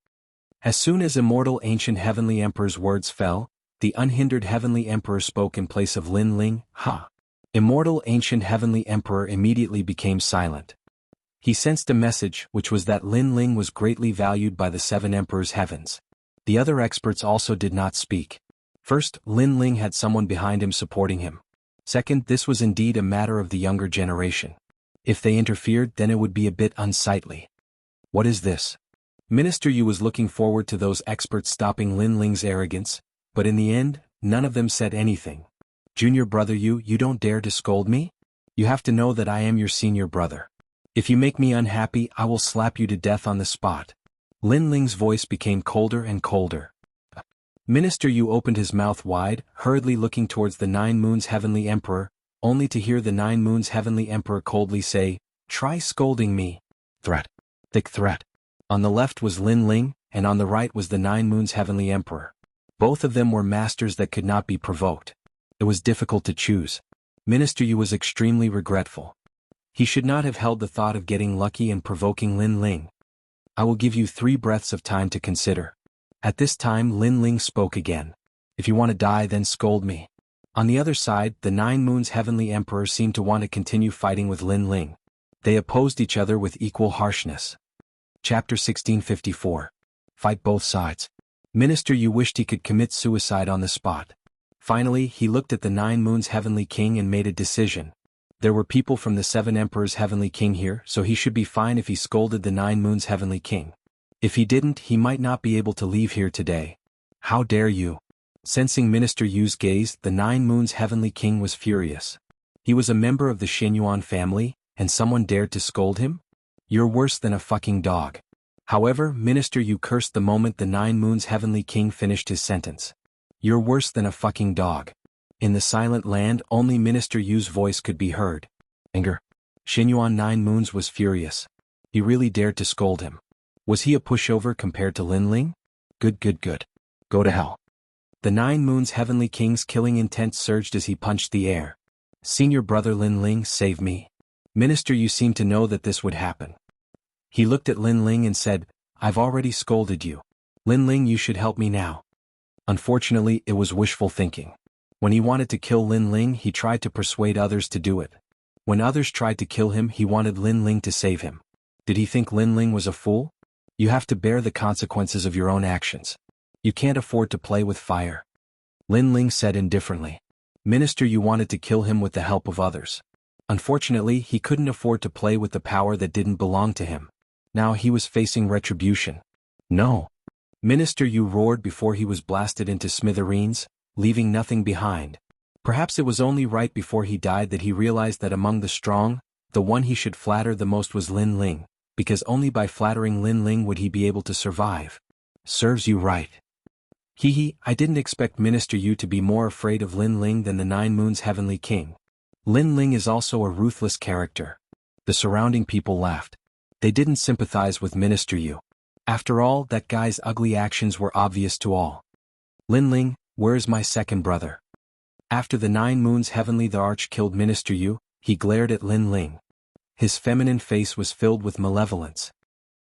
Speaker 1: As soon as immortal ancient heavenly emperor's words fell, the unhindered heavenly emperor spoke in place of Lin Ling. Immortal ancient heavenly emperor immediately became silent. He sensed a message, which was that Lin Ling was greatly valued by the 7 emperors' heavens. The other experts also did not speak. First, Lin Ling had someone behind him supporting him. Second, this was indeed a matter of the younger generation. If they interfered, then it would be a bit unsightly. What is this? Minister Yu was looking forward to those experts stopping Lin Ling's arrogance, but in the end, none of them said anything. Junior brother Yu, you don't dare to scold me? You have to know that I am your senior brother. If you make me unhappy, I will slap you to death on the spot. Lin Ling's voice became colder and colder. Minister Yu opened his mouth wide, hurriedly looking towards the 9 Moons Heavenly Emperor, only to hear the 9 Moons Heavenly Emperor coldly say, "Try scolding me." Threat. Thick threat. On the left was Lin Ling, and on the right was the 9 Moons Heavenly Emperor. Both of them were masters that could not be provoked. It was difficult to choose. Minister Yu was extremely regretful. He should not have held the thought of getting lucky and provoking Lin Ling. I will give you 3 breaths of time to consider. At this time Lin Ling spoke again. If you want to die, then scold me. On the other side, the 9 Moons Heavenly Emperor seemed to want to continue fighting with Lin Ling. They opposed each other with equal harshness. Chapter 1654. Fight both sides. Minister Yu wished he could commit suicide on the spot. Finally, he looked at the 9 Moons Heavenly King and made a decision. There were people from the 7 Emperors Heavenly King here, so he should be fine if he scolded the 9 Moons Heavenly King. If he didn't, he might not be able to leave here today. How dare you? Sensing Minister Yu's gaze, the 9 Moons Heavenly King was furious. He was a member of the Xianyuan family, and someone dared to scold him? You're worse than a fucking dog. However, Minister Yu cursed the moment the 9 Moons Heavenly King finished his sentence. You're worse than a fucking dog. In the silent land, only Minister Yu's voice could be heard. Anger. Xianyuan 9 Moons was furious. He really dared to scold him. Was he a pushover compared to Lin Ling? Good. Go to hell. The 9 Moons Heavenly King's killing intent surged as he punched the air. Senior brother Lin Ling, save me. Minister Yu seemed to know that this would happen. He looked at Lin Ling and said, I've already scolded you. Lin Ling, you should help me now. Unfortunately, it was wishful thinking. When he wanted to kill Lin Ling, he tried to persuade others to do it. When others tried to kill him, he wanted Lin Ling to save him. Did he think Lin Ling was a fool? You have to bear the consequences of your own actions. You can't afford to play with fire. Lin Ling said indifferently. Minister, you wanted to kill him with the help of others. Unfortunately, he couldn't afford to play with the power that didn't belong to him. Now he was facing retribution. No. Minister Yu roared before he was blasted into smithereens, leaving nothing behind. Perhaps it was only right before he died that he realized that among the strong, the one he should flatter the most was Lin Ling, because only by flattering Lin Ling would he be able to survive. Serves you right. I didn't expect Minister Yu to be more afraid of Lin Ling than the 9 Moons Heavenly King. Lin Ling is also a ruthless character. The surrounding people laughed. They didn't sympathize with Minister Yu. After all, that guy's ugly actions were obvious to all. Lin Ling, where is my second brother? After the 9 moons heavenly the arch killed Minister Yu, he glared at Lin Ling. His feminine face was filled with malevolence.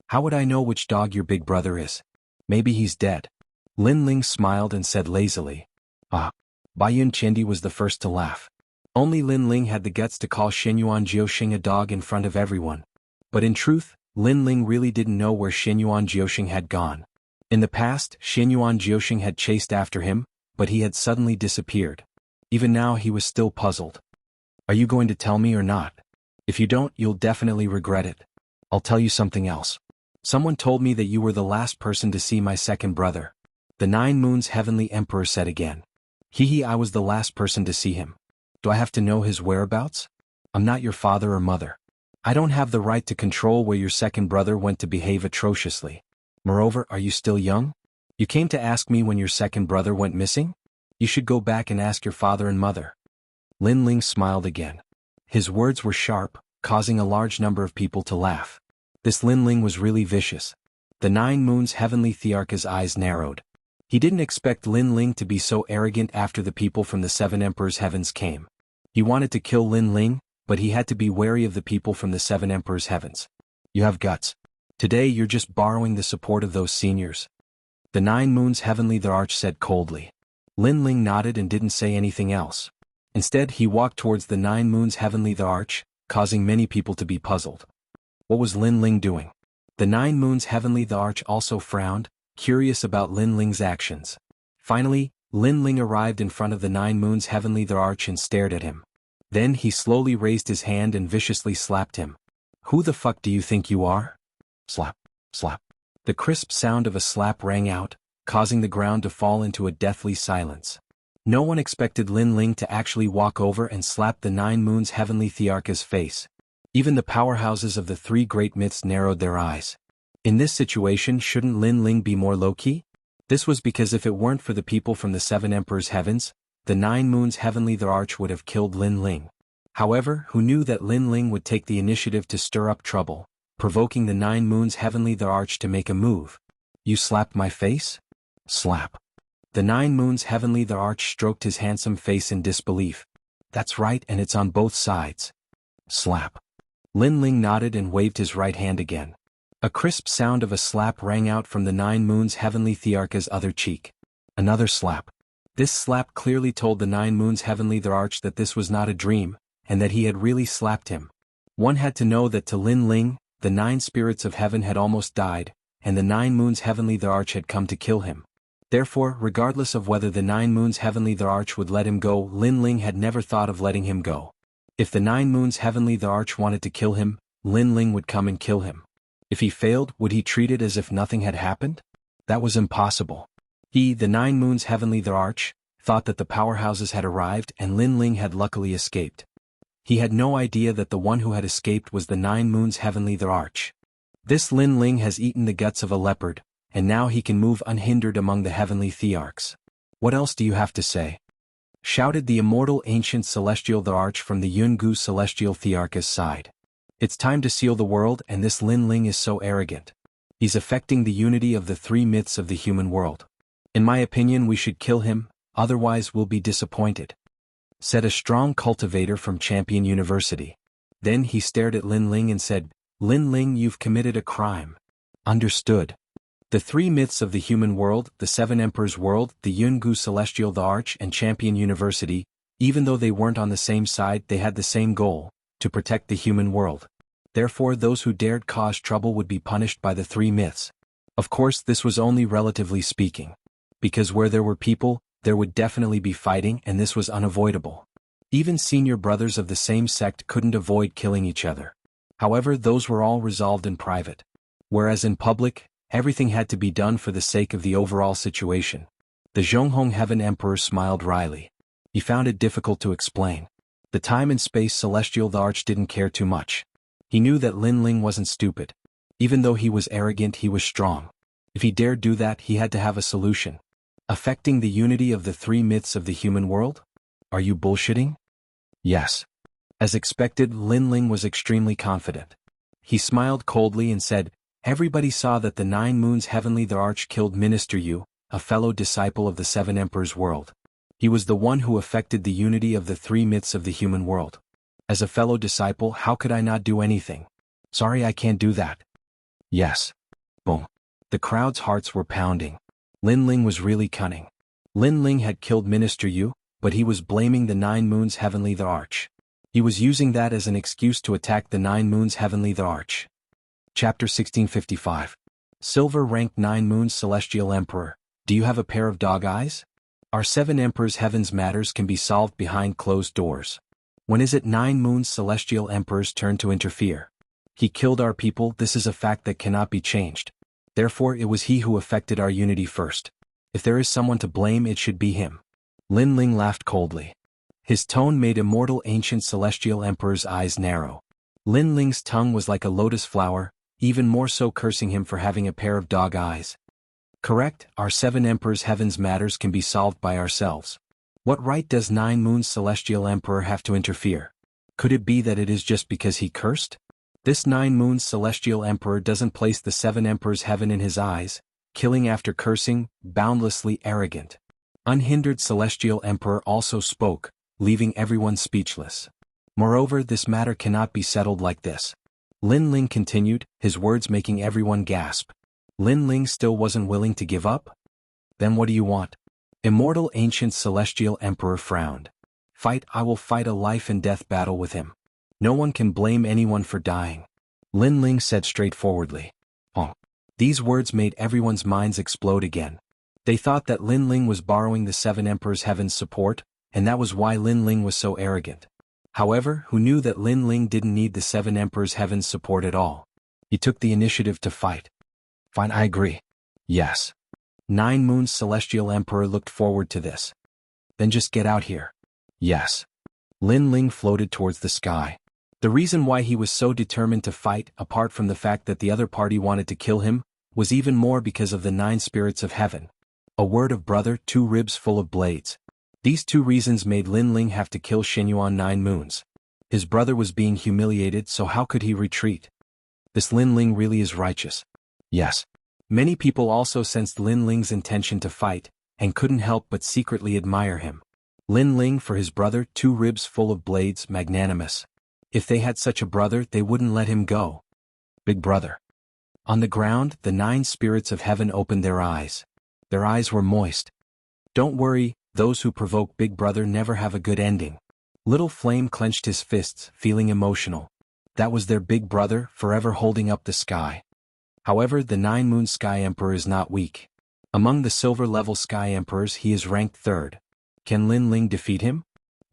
Speaker 1: How would I know which dog your big brother is? Maybe he's dead. Lin Ling smiled and said lazily. Ah. Baiyun Chendi was the first to laugh. Only Lin Ling had the guts to call Xinyuan Jiuxing a dog in front of everyone. But in truth, Lin Ling really didn't know where Xinyuan Jiuxing had gone. In the past, Xinyuan Jiuxing had chased after him, but he had suddenly disappeared. Even now he was still puzzled. Are you going to tell me or not? If you don't, you'll definitely regret it. I'll tell you something else. Someone told me that you were the last person to see my second brother. The 9 moons heavenly emperor said again. I was the last person to see him. Do I have to know his whereabouts? I'm not your father or mother. I don't have the right to control where your second brother went to behave atrociously. Moreover, are you still young? You came to ask me when your second brother went missing? You should go back and ask your father and mother. Lin Ling smiled again. His words were sharp, causing a large number of people to laugh. This Lin Ling was really vicious. The 9 moons heavenly Thearcha's eyes narrowed. He didn't expect Lin Ling to be so arrogant after the people from the 7 Emperors' heavens came. He wanted to kill Lin Ling, but he had to be wary of the people from the 7 Emperors' heavens. You have guts. Today you're just borrowing the support of those seniors. The 9 moons heavenly the arch said coldly. Lin Ling nodded and didn't say anything else. Instead he walked towards the 9 moons heavenly the arch, causing many people to be puzzled. What was Lin Ling doing? The 9 moons heavenly the arch also frowned, curious about Lin Ling's actions. Finally, Lin Ling arrived in front of the 9 moons heavenly the arch and stared at him. Then he slowly raised his hand and viciously slapped him. Who the fuck do you think you are? Slap, slap. The crisp sound of a slap rang out, causing the ground to fall into a deathly silence. No one expected Lin Ling to actually walk over and slap the 9 moons heavenly Thearcha's face. Even the powerhouses of the 3 great myths narrowed their eyes. In this situation, shouldn't Lin Ling be more low-key? This was because if it weren't for the people from the 7 Emperors' heavens, the 9 moons heavenly the arch would have killed Lin Ling. However, who knew that Lin Ling would take the initiative to stir up trouble, provoking the 9 moons heavenly the arch to make a move? You slapped my face? Slap. The 9 moons heavenly the arch stroked his handsome face in disbelief. That's right, and it's on both sides. Slap. Lin Ling nodded and waved his right hand again. A crisp sound of a slap rang out from the 9 moons heavenly Thearcha's other cheek. Another slap. This slap clearly told the 9 moons heavenly the arch that this was not a dream, and that he had really slapped him. One had to know that to Lin Ling, the 9 spirits of heaven had almost died, and the 9 moons heavenly the arch had come to kill him. Therefore, regardless of whether the 9 moons heavenly the arch would let him go, Lin Ling had never thought of letting him go. If the 9 moons heavenly the arch wanted to kill him, Lin Ling would come and kill him. If he failed, would he treat it as if nothing had happened? That was impossible. The 9 moons heavenly the arch, thought that the powerhouses had arrived and Lin Ling had luckily escaped. He had no idea that the one who had escaped was the 9 moons heavenly the arch. This Lin Ling has eaten the guts of a leopard, and now he can move unhindered among the heavenly Thearchs. What else do you have to say? Shouted the immortal ancient celestial the arch from the Jianghu celestial Thearch's side. It's time to seal the world, and this Lin Ling is so arrogant. He's affecting the unity of the 3 myths of the human world. In my opinion, we should kill him, otherwise we'll be disappointed. Said a strong cultivator from Champion University. Then he stared at Lin Ling and said, Lin Ling, you've committed a crime. Understood. The 3 myths of the human world, the 7 Emperors' world, the Jianghu celestial the arch and Champion University, even though they weren't on the same side, they had the same goal, to protect the human world. Therefore those who dared cause trouble would be punished by the 3 myths. Of course this was only relatively speaking. Because where there were people, there would definitely be fighting, and this was unavoidable. Even senior brothers of the same sect couldn't avoid killing each other. However, those were all resolved in private. Whereas in public, everything had to be done for the sake of the overall situation. The Zhonghong Heaven Emperor smiled wryly. He found it difficult to explain. The time and space celestial the arch didn't care too much. He knew that Lin Ling wasn't stupid. Even though he was arrogant, he was strong. If he dared do that, he had to have a solution. Affecting the unity of the 3 myths of the human world? Are you bullshitting? Yes. As expected, Lin Ling was extremely confident. He smiled coldly and said, everybody saw that the 9 moons heavenly the arch killed Minister Yu, a fellow disciple of the 7 Emperors' world. He was the one who affected the unity of the three myths of the human world. As a fellow disciple, how could I not do anything? Sorry, I can't do that. Yes. Boom. The crowd's hearts were pounding. Lin Ling was really cunning. Lin Ling had killed Minister Yu, but he was blaming the Nine Moons Heavenly the Arch. He was using that as an excuse to attack the Nine Moons Heavenly the Arch. Chapter 1655. Silver Ranked 9 Moons Celestial Emperor, do you have a pair of dog eyes? Our 7 Emperors Heaven's matters can be solved behind closed doors. When is it 9 Moons Celestial Emperor's turn to interfere? He killed our people, this is a fact that cannot be changed. Therefore it was he who affected our unity first. If there is someone to blame, it should be him. Lin Ling laughed coldly. His tone made Immortal Ancient Celestial Emperor's eyes narrow. Lin Ling's tongue was like a lotus flower, even more so, cursing him for having a pair of dog eyes. Correct, our 7 Emperors Heaven's matters can be solved by ourselves. What right does 9 Moons Celestial Emperor have to interfere? Could it be that it is just because he cursed? This 9 Moons Celestial Emperor doesn't place the 7 Emperors Heaven in his eyes, killing after cursing, boundlessly arrogant. Unhindered Celestial Emperor also spoke, leaving everyone speechless. Moreover, this matter cannot be settled like this. Lin Ling continued, his words making everyone gasp. Lin Ling still wasn't willing to give up? Then what do you want? Immortal Ancient Celestial Emperor frowned. Fight, I will fight a life and death battle with him. No one can blame anyone for dying. Lin Ling said straightforwardly. Oh. These words made everyone's minds explode again. They thought that Lin Ling was borrowing the 7 Emperors Heaven's support, and that was why Lin Ling was so arrogant. However, who knew that Lin Ling didn't need the 7 Emperors Heaven's support at all? He took the initiative to fight. Fine, I agree. Yes. 9 Moons Celestial Emperor looked forward to this. Then just get out here. Yes. Lin Ling floated towards the sky. The reason why he was so determined to fight, apart from the fact that the other party wanted to kill him, was even more because of the 9 spirits of heaven. A word of brother, 2 ribs full of blades. These 2 reasons made Lin Ling have to kill Xianyuan 9 moons. His brother was being humiliated, so how could he retreat? This Lin Ling really is righteous. Yes. Many people also sensed Lin Ling's intention to fight, and couldn't help but secretly admire him. Lin Ling for his brother, 2 ribs full of blades, magnanimous. If they had such a brother, they wouldn't let him go. Big brother. On the ground, the 9 spirits of heaven opened their eyes. Their eyes were moist. Don't worry, those who provoke Big Brother never have a good ending. Little Flame clenched his fists, feeling emotional. That was their Big Brother, forever holding up the sky. However, the 9 Moon Sky Emperor is not weak. Among the silver-level Sky Emperors he is ranked 3rd. Can Lin Ling defeat him?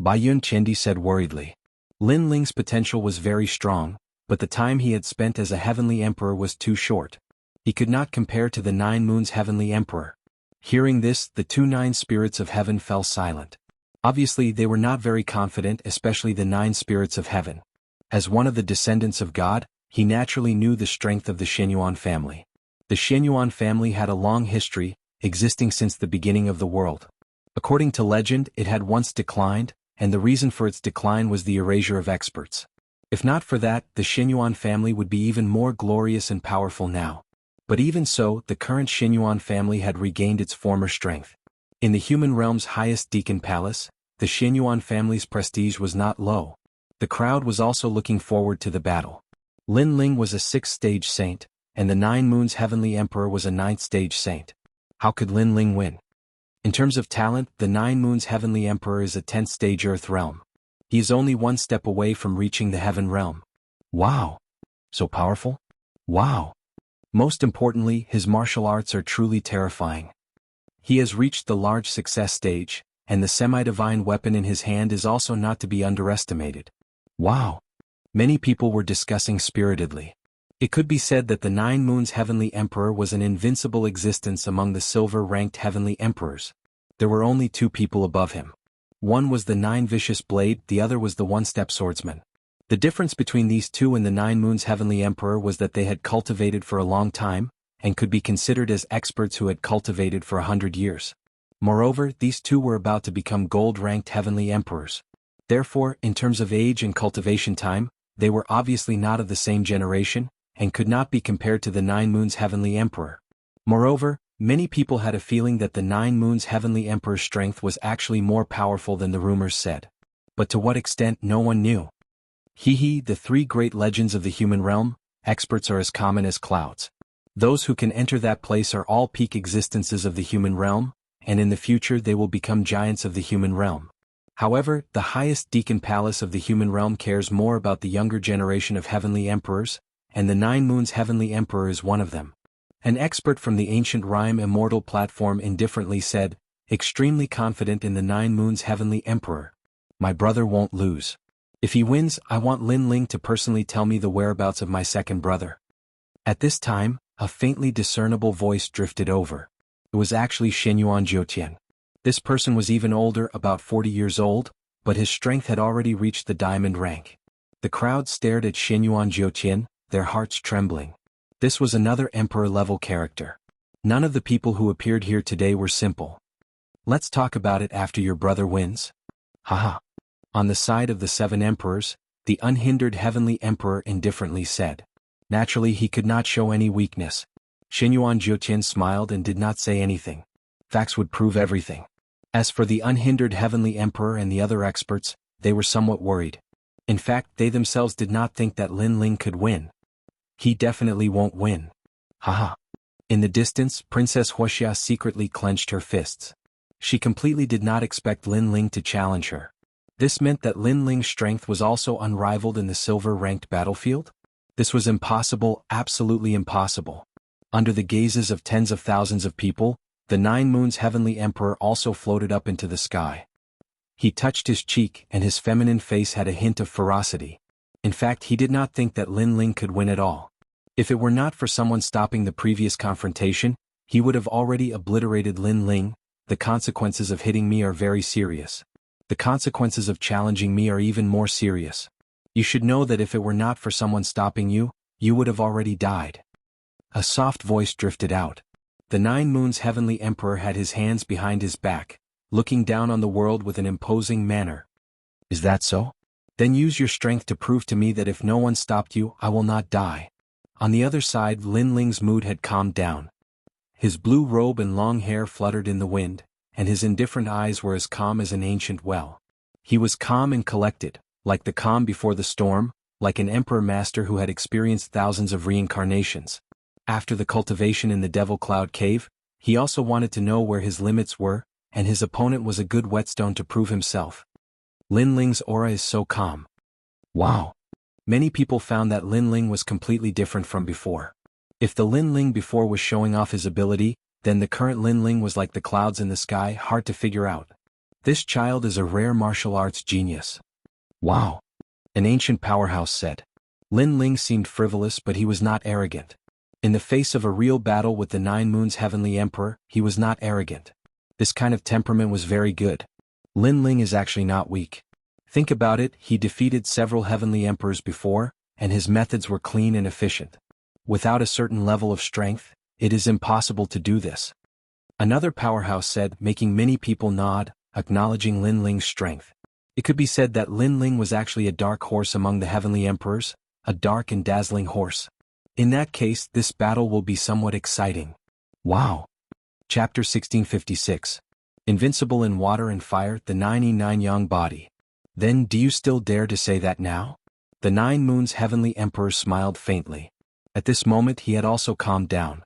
Speaker 1: Baiyun Chendi said worriedly. Lin Ling's potential was very strong, but the time he had spent as a heavenly emperor was too short. He could not compare to the 9 Moons Heavenly Emperor. Hearing this, the 2 9 spirits of heaven fell silent. Obviously they were not very confident, especially the 9 spirits of heaven. As one of the descendants of God, he naturally knew the strength of the Xianyuan family. The Xianyuan family had a long history, existing since the beginning of the world. According to legend, it had once declined, and the reason for its decline was the erasure of experts. If not for that, the Xianyuan family would be even more glorious and powerful now. But even so, the current Xianyuan family had regained its former strength. In the human realm's highest deacon palace, the Xianyuan family's prestige was not low. The crowd was also looking forward to the battle. Lin Ling was a 6th-stage saint, and the 9 Moons Heavenly Emperor was a 9th-stage saint. How could Lin Ling win? In terms of talent, the 9 Moons Heavenly Emperor is a 10th-stage Earth realm. He is only 1 step away from reaching the Heaven realm. Wow! So powerful? Wow! Most importantly, his martial arts are truly terrifying. He has reached the large success stage, and the semi-divine weapon in his hand is also not to be underestimated. Wow! Many people were discussing spiritedly. It could be said that the 9 Moons Heavenly Emperor was an invincible existence among the silver-ranked Heavenly Emperors. There were only 2 people above him. One was the 9 Vicious Blade, the other was the 1-step swordsman. The difference between these 2 and the 9 Moons Heavenly Emperor was that they had cultivated for a long time, and could be considered as experts who had cultivated for 100 years. Moreover, these 2 were about to become gold-ranked Heavenly Emperors. Therefore, in terms of age and cultivation time, they were obviously not of the same generation, and could not be compared to the 9 Moons Heavenly Emperor. Moreover, Many people had a feeling that the Nine Moons Heavenly Emperor's strength was actually more powerful than the rumors said. But to what extent no one knew. The three great legends of the human realm, experts are as common as clouds. Those who can enter that place are all peak existences of the human realm, and in the future they will become giants of the human realm. However, the highest Deacon Palace of the human realm cares more about the younger generation of heavenly emperors, and the Nine Moons Heavenly Emperor is one of them. An expert from the ancient rhyme Immortal platform indifferently said, extremely confident in the Nine Moons Heavenly Emperor. My brother won't lose. If he wins, I want Lin Ling to personally tell me the whereabouts of my second brother. At this time, a faintly discernible voice drifted over. It was actually Xianxia. This person was even older, about 40 years old, but his strength had already reached the diamond rank. The crowd stared at Xianxia, their hearts trembling. This was another emperor-level character. None of the people who appeared here today were simple. Let's talk about it after your brother wins. Haha. On the side of the seven emperors, the unhindered heavenly emperor indifferently said. Naturally he could not show any weakness. Xianxia smiled and did not say anything. Facts would prove everything. As for the unhindered heavenly emperor and the other experts, they were somewhat worried. In fact, they themselves did not think that Lin Ling could win. He definitely won't win. Haha. In the distance, Princess Wuxia secretly clenched her fists. She completely did not expect Lin Ling to challenge her. This meant that Lin Ling's strength was also unrivaled in the silver-ranked battlefield? This was impossible, absolutely impossible. Under the gazes of tens of thousands of people, the Nine Moons Heavenly Emperor also floated up into the sky. He touched his cheek and his feminine face had a hint of ferocity. In fact, he did not think that Lin Ling could win at all. If it were not for someone stopping the previous confrontation, he would have already obliterated Lin Ling. The consequences of hitting me are very serious. The consequences of challenging me are even more serious. You should know that if it were not for someone stopping you, you would have already died. A soft voice drifted out. The Nine Moons Heavenly Emperor had his hands behind his back, looking down on the world with an imposing manner. Is that so? Then use your strength to prove to me that if no one stopped you, I will not die. On the other side, Lin Ling's mood had calmed down. His blue robe and long hair fluttered in the wind, and his indifferent eyes were as calm as an ancient well. He was calm and collected, like the calm before the storm, like an emperor master who had experienced thousands of reincarnations. After the cultivation in the Devil Cloud Cave, he also wanted to know where his limits were, and his opponent was a good whetstone to prove himself. Lin Ling's aura is so calm. Wow. Many people found that Lin Ling was completely different from before. If the Lin Ling before was showing off his ability, then the current Lin Ling was like the clouds in the sky, hard to figure out. This child is a rare martial arts genius. Wow. An ancient powerhouse said. Lin Ling seemed frivolous, but he was not arrogant. In the face of a real battle with the Nine Moons Heavenly Emperor, he was not arrogant. This kind of temperament was very good. Lin Ling is actually not weak. Think about it, he defeated several heavenly emperors before, and his methods were clean and efficient. Without a certain level of strength, it is impossible to do this. Another powerhouse said, making many people nod, acknowledging Lin Ling's strength. It could be said that Lin Ling was actually a dark horse among the heavenly emperors, a dark and dazzling horse. In that case, this battle will be somewhat exciting. Wow. Chapter 1656. Invincible in water and fire, the 99 Yang body. Then do you still dare to say that now? The Nine Moons Heavenly Emperor smiled faintly. At this moment he had also calmed down.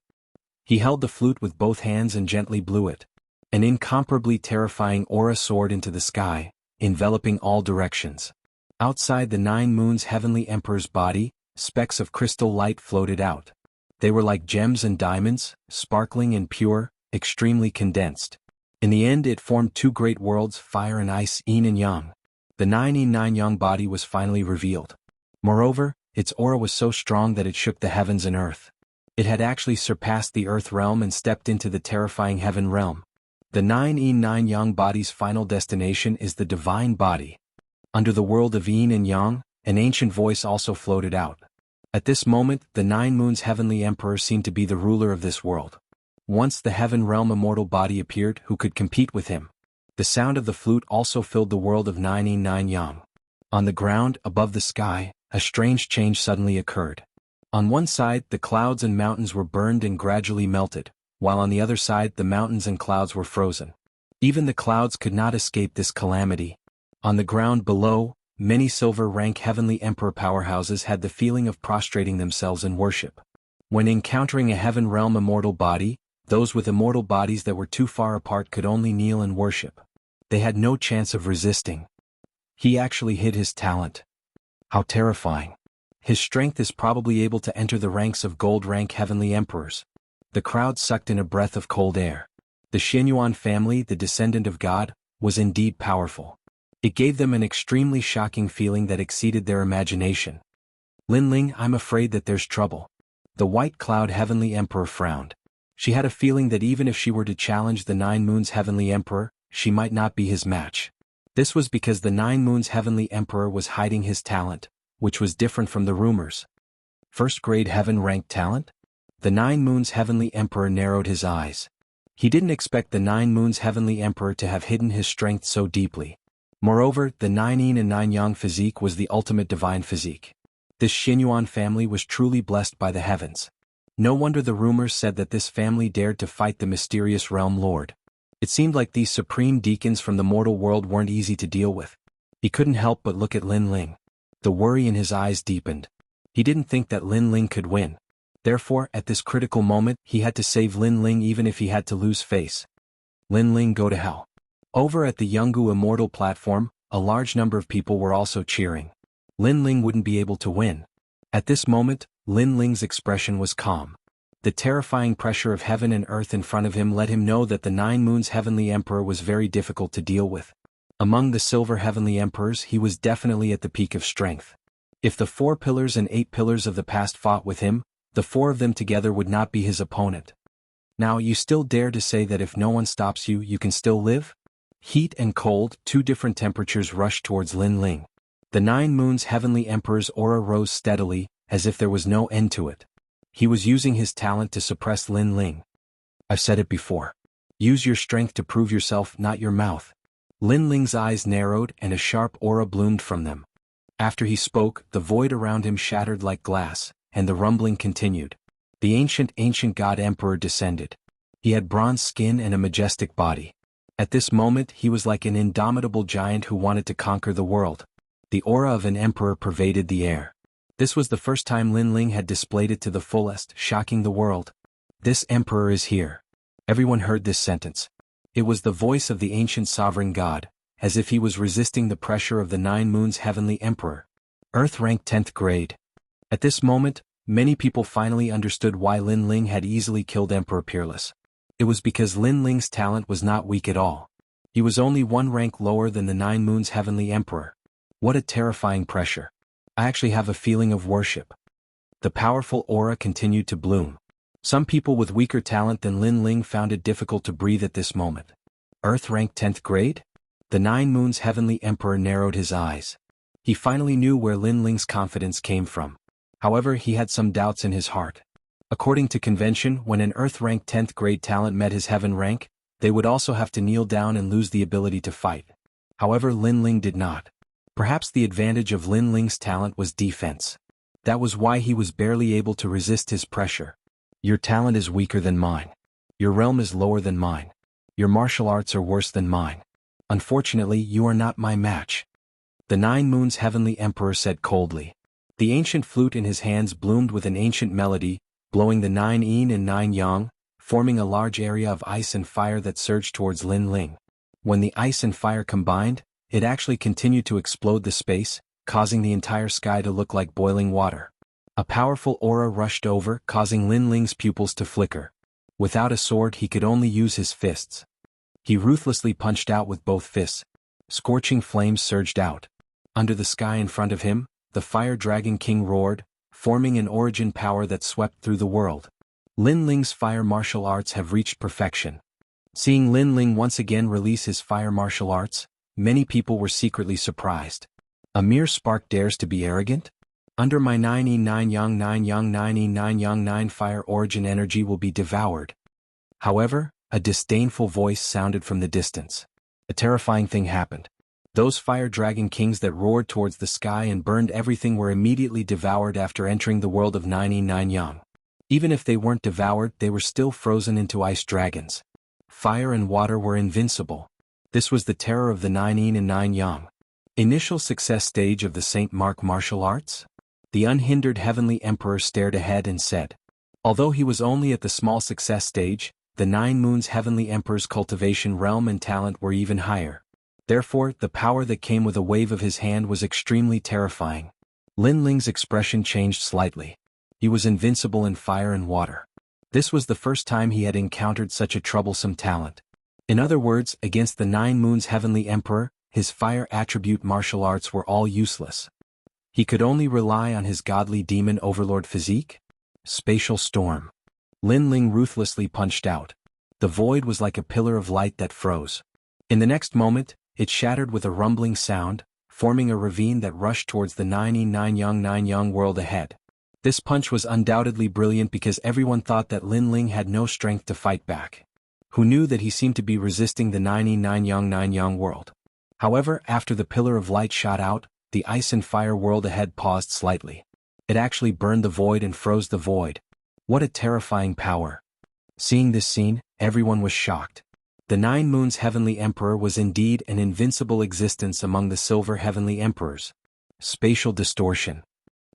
Speaker 1: He held the flute with both hands and gently blew it. An incomparably terrifying aura soared into the sky, enveloping all directions. Outside the Nine Moons Heavenly Emperor's body, specks of crystal light floated out. They were like gems and diamonds, sparkling and pure, extremely condensed. In the end it formed two great worlds, fire and ice, yin and yang. The 99 Yang body was finally revealed. Moreover, its aura was so strong that it shook the heavens and earth. It had actually surpassed the earth realm and stepped into the terrifying heaven realm. The 99 Yang body's final destination is the divine body. Under the world of yin and yang, an ancient voice also floated out. At this moment, the Nine Moons Heavenly Emperor seemed to be the ruler of this world. Once the heaven realm immortal body appeared, who could compete with him? The sound of the flute also filled the world of 99 Yang. On the ground, above the sky, a strange change suddenly occurred. On one side, the clouds and mountains were burned and gradually melted, while on the other side the mountains and clouds were frozen. Even the clouds could not escape this calamity. On the ground below, many silver-rank heavenly emperor powerhouses had the feeling of prostrating themselves in worship. When encountering a heaven realm immortal body, those with immortal bodies that were too far apart could only kneel and worship. They had no chance of resisting. He actually hid his talent. How terrifying. His strength is probably able to enter the ranks of gold-rank heavenly emperors. The crowd sucked in a breath of cold air. The Xianxia family, the descendant of God, was indeed powerful. It gave them an extremely shocking feeling that exceeded their imagination. Linling, I'm afraid that there's trouble. The White Cloud Heavenly Emperor frowned. She had a feeling that even if she were to challenge the Nine Moons Heavenly Emperor, she might not be his match. This was because the Nine Moons Heavenly Emperor was hiding his talent, which was different from the rumors. First-grade heaven-ranked talent? The Nine Moons Heavenly Emperor narrowed his eyes. He didn't expect the Nine Moons Heavenly Emperor to have hidden his strength so deeply. Moreover, the Nine Yin and Nine Yang physique was the ultimate divine physique. This Xianxia family was truly blessed by the heavens. No wonder the rumors said that this family dared to fight the mysterious realm lord. It seemed like these supreme deacons from the mortal world weren't easy to deal with. He couldn't help but look at Linling. The worry in his eyes deepened. He didn't think that Linling could win. Therefore, at this critical moment, he had to save Linling even if he had to lose face. Linling, go to hell. Over at the Jianghu Immortal platform, a large number of people were also cheering. Linling wouldn't be able to win. At this moment, Linling's expression was calm. The terrifying pressure of heaven and earth in front of him let him know that the Nine Moons Heavenly Emperor was very difficult to deal with. Among the Silver Heavenly Emperors, he was definitely at the peak of strength. If the 4 pillars and 8 pillars of the past fought with him, the 4 of them together would not be his opponent. Now you still dare to say that if no one stops you, you can still live? Heat and cold, 2 different temperatures rushed towards Linling. The Nine Moons Heavenly Emperor's aura rose steadily, as if there was no end to it. He was using his talent to suppress Linling. I've said it before. Use your strength to prove yourself, not your mouth. Linling's eyes narrowed and a sharp aura bloomed from them. After he spoke, the void around him shattered like glass, and the rumbling continued. The ancient God Emperor descended. He had bronze skin and a majestic body. At this moment he was like an indomitable giant who wanted to conquer the world. The aura of an emperor pervaded the air. This was the first time Linling had displayed it to the fullest, shocking the world. This emperor is here. Everyone heard this sentence. It was the voice of the ancient sovereign god, as if he was resisting the pressure of the Nine Moons Heavenly Emperor. Earth ranked 10th grade. At this moment, many people finally understood why Linling had easily killed Emperor Peerless. It was because Linling's talent was not weak at all. He was only 1 rank lower than the Nine Moons Heavenly Emperor. What a terrifying pressure. I actually have a feeling of worship. The powerful aura continued to bloom. Some people with weaker talent than Linling found it difficult to breathe at this moment. Earth ranked 10th grade? The Nine Moons Heavenly Emperor narrowed his eyes. He finally knew where Linling's confidence came from. However, he had some doubts in his heart. According to convention, when an Earth-ranked 10th grade talent met his heaven rank, they would also have to kneel down and lose the ability to fight. However, Linling did not. Perhaps the advantage of Linling's talent was defense. That was why he was barely able to resist his pressure. Your talent is weaker than mine. Your realm is lower than mine. Your martial arts are worse than mine. Unfortunately, you are not my match. The Nine Moons Heavenly Emperor said coldly. The ancient flute in his hands bloomed with an ancient melody, blowing the 9 yin and 9 yang, forming a large area of ice and fire that surged towards Linling. When the ice and fire combined, it actually continued to explode the space, causing the entire sky to look like boiling water. A powerful aura rushed over, causing Linling's pupils to flicker. Without a sword, he could only use his fists. He ruthlessly punched out with both fists. Scorching flames surged out. Under the sky in front of him, the Fire Dragon King roared, forming an origin power that swept through the world. Linling's fire martial arts have reached perfection. Seeing Linling once again release his fire martial arts, many people were secretly surprised. A mere spark dares to be arrogant? Under my 9 9 yang 9 yang 9 9 yang 9 fire origin energy will be devoured. However, a disdainful voice sounded from the distance. A terrifying thing happened. Those fire dragon kings that roared towards the sky and burned everything were immediately devoured after entering the world of 9 yang. Even if they weren't devoured, they were still frozen into ice dragons. Fire and water were invincible. This was the terror of the 9 yin and 9 yang. Initial success stage of the Saint Mark martial arts? The unhindered heavenly emperor stared ahead and said. Although he was only at the small success stage, the 9 moons heavenly emperor's cultivation realm and talent were even higher. Therefore, the power that came with a wave of his hand was extremely terrifying. Lin Ling's expression changed slightly. He was invincible in fire and water. This was the first time he had encountered such a troublesome talent. In other words, against the 9 moons heavenly emperor, his fire attribute martial arts were all useless. He could only rely on his godly demon overlord physique? Spatial storm. Lin Ling ruthlessly punched out. The void was like a pillar of light that froze. In the next moment, it shattered with a rumbling sound, forming a ravine that rushed towards the 9 yin 9 yang world ahead. This punch was undoubtedly brilliant because everyone thought that Lin Ling had no strength to fight back. Who knew that he seemed to be resisting the 9 yin 9 yang world? However, after the pillar of light shot out, the ice and fire world ahead paused slightly. It actually burned the void and froze the void. What a terrifying power. Seeing this scene, everyone was shocked. The 9 moons heavenly emperor was indeed an invincible existence among the silver heavenly emperors. Spatial distortion.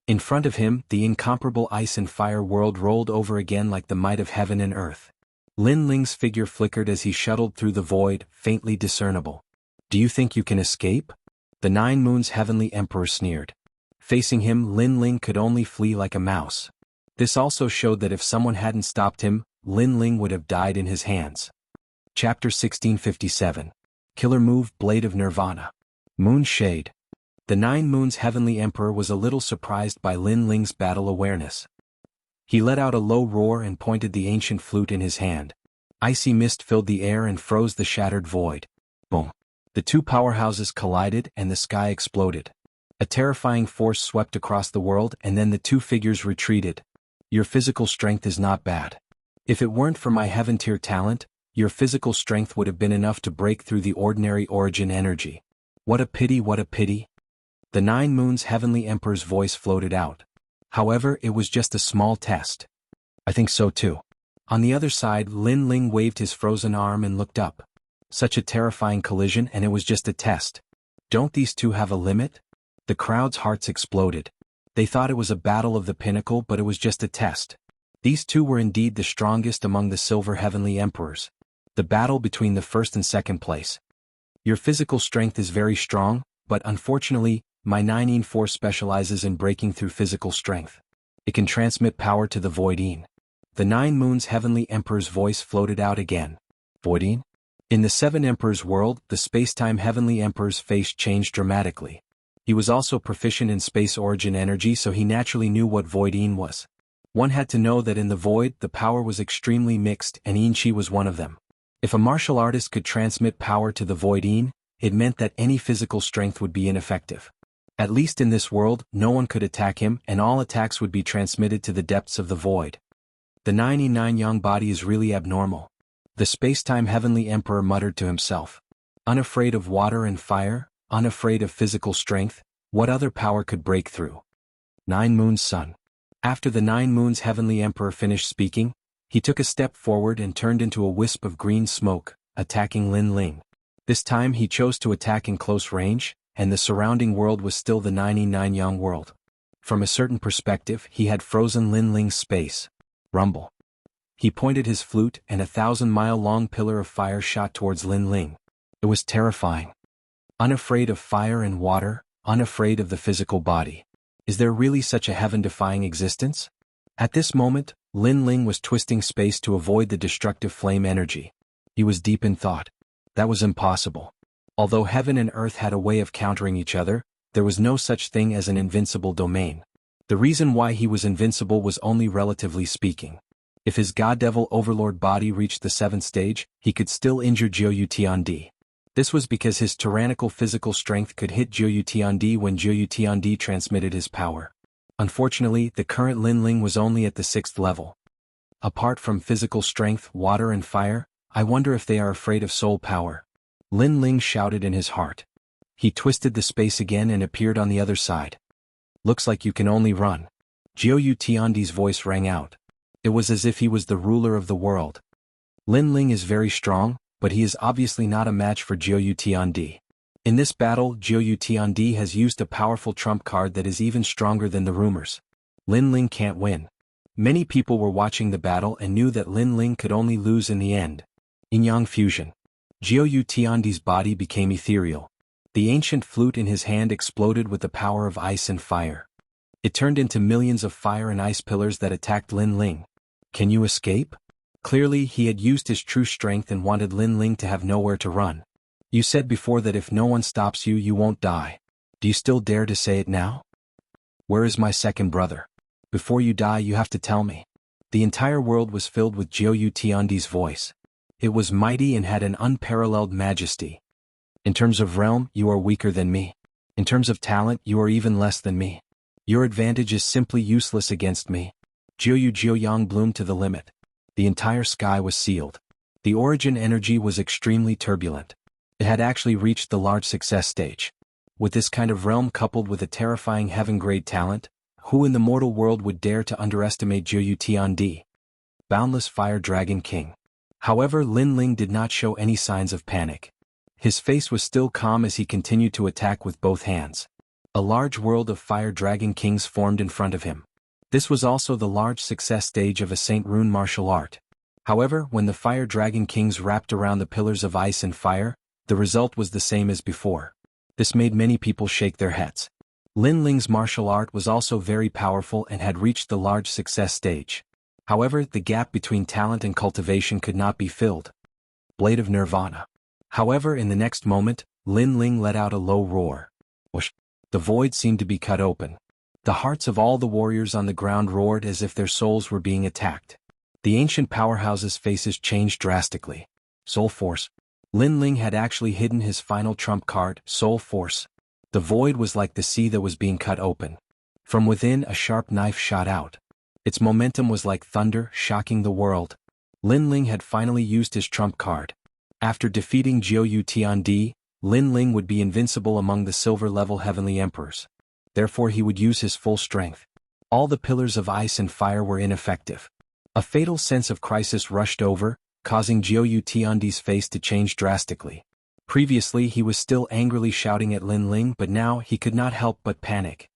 Speaker 1: In front of him, the incomparable ice and fire world rolled over again like the might of heaven and earth. Lin Ling's figure flickered as he shuttled through the void, faintly discernible. Do you think you can escape? The 9 moons heavenly emperor sneered. Facing him, Lin Ling could only flee like a mouse. This also showed that if someone hadn't stopped him, Lin Ling would have died in his hands. Chapter 1657. Killer Move Blade of Nirvana. Moon Shade. The 9 moons heavenly emperor was a little surprised by Lin Ling's battle awareness. He let out a low roar and pointed the ancient flute in his hand. Icy mist filled the air and froze the shattered void. Boom. The two powerhouses collided and the sky exploded. A terrifying force swept across the world and then the two figures retreated. Your physical strength is not bad. If it weren't for my heaven tier talent, your physical strength would have been enough to break through the ordinary origin energy. What a pity, what a pity. The 9 moons heavenly emperor's voice floated out. However, it was just a small test. I think so too. On the other side, Lin Ling waved his frozen arm and looked up. Such a terrifying collision, and it was just a test. Don't these two have a limit? The crowd's hearts exploded. They thought it was a battle of the pinnacle, but it was just a test. These two were indeed the strongest among the silver heavenly emperors. The battle between the first and second place. Your physical strength is very strong, but unfortunately, my 9 yin force specializes in breaking through physical strength. It can transmit power to the void yin. The 9 moons heavenly emperor's voice floated out again. Void yin? In the 7 emperors world, the space-time heavenly emperor's face changed dramatically. He was also proficient in space origin energy, so he naturally knew what void yin was. One had to know that in the void, the power was extremely mixed, and yin chi was one of them. If a martial artist could transmit power to the void yin, it meant that any physical strength would be ineffective. At least in this world, no one could attack him, and all attacks would be transmitted to the depths of the void. The 9 yin 9 yang body is really abnormal. The space-time heavenly emperor muttered to himself. Unafraid of water and fire, unafraid of physical strength, what other power could break through? 9 moons sun. After the 9 moons heavenly emperor finished speaking, he took a step forward and turned into a wisp of green smoke, attacking Lin Ling. This time he chose to attack in close range, and the surrounding world was still the 9 yin 9 yang world. From a certain perspective, he had frozen Lin Ling's space. Rumble. He pointed his flute and a 1,000-mile-long pillar of fire shot towards Lin Ling. It was terrifying. Unafraid of fire and water, unafraid of the physical body. Is there really such a heaven-defying existence? At this moment, Lin Ling was twisting space to avoid the destructive flame energy. He was deep in thought. That was impossible. Although heaven and earth had a way of countering each other, there was no such thing as an invincible domain. The reason why he was invincible was only relatively speaking. If his god-devil overlord body reached the 7th stage, he could still injure Jianghu Tiandi. This was because his tyrannical physical strength could hit Jianghu Tiandi when Jianghu Tiandi transmitted his power. Unfortunately, the current Lin Ling was only at the 6th level. Apart from physical strength, water and fire, I wonder if they are afraid of soul power. Lin Ling shouted in his heart. He twisted the space again and appeared on the other side. Looks like you can only run. Jianghu Tiandi's voice rang out. It was as if he was the ruler of the world. Lin Ling is very strong, but he is obviously not a match for Jiu Tiandi. In this battle, Jiu Tiandi has used a powerful trump card that is even stronger than the rumors. Lin Ling can't win. Many people were watching the battle and knew that Lin Ling could only lose in the end. Yin-Yang fusion. Jiu Tiandi's body became ethereal. The ancient flute in his hand exploded with the power of ice and fire. It turned into millions of fire and ice pillars that attacked Lin Ling. Can you escape? Clearly he had used his true strength and wanted Lin Ling to have nowhere to run. You said before that if no one stops you, you won't die. Do you still dare to say it now? Where is my second brother? Before you die you have to tell me. The entire world was filled with Jiu Tiandi's voice. It was mighty and had an unparalleled majesty. In terms of realm, you are weaker than me. In terms of talent, you are even less than me. Your advantage is simply useless against me. Jiuyang bloomed to the limit. The entire sky was sealed. The origin energy was extremely turbulent. It had actually reached the large success stage. With this kind of realm coupled with a terrifying heaven-grade talent, who in the mortal world would dare to underestimate Jiu Tiandi? Boundless Fire Dragon King. However, Lin Ling did not show any signs of panic. His face was still calm as he continued to attack with both hands. A large world of Fire Dragon Kings formed in front of him. This was also the large success stage of a Saint Rune martial art. However, when the Fire Dragon Kings wrapped around the pillars of ice and fire, the result was the same as before. This made many people shake their heads. Lin Ling's martial art was also very powerful and had reached the large success stage. However, the gap between talent and cultivation could not be filled. Blade of Nirvana. However, in the next moment, Lin Ling let out a low roar. Whoosh! The void seemed to be cut open. The hearts of all the warriors on the ground roared as if their souls were being attacked. The ancient powerhouses' faces changed drastically. Soul Force. Lin Ling had actually hidden his final trump card, Soul Force. The void was like the sea that was being cut open. From within, a sharp knife shot out. Its momentum was like thunder, shocking the world. Lin Ling had finally used his trump card. After defeating Jiu Tiandi, Lin Ling would be invincible among the silver-level heavenly emperors. Therefore he would use his full strength. All the pillars of ice and fire were ineffective. A fatal sense of crisis rushed over, causing Jiu Tiandi's face to change drastically. Previously he was still angrily shouting at Lin Ling, but now he could not help but panic.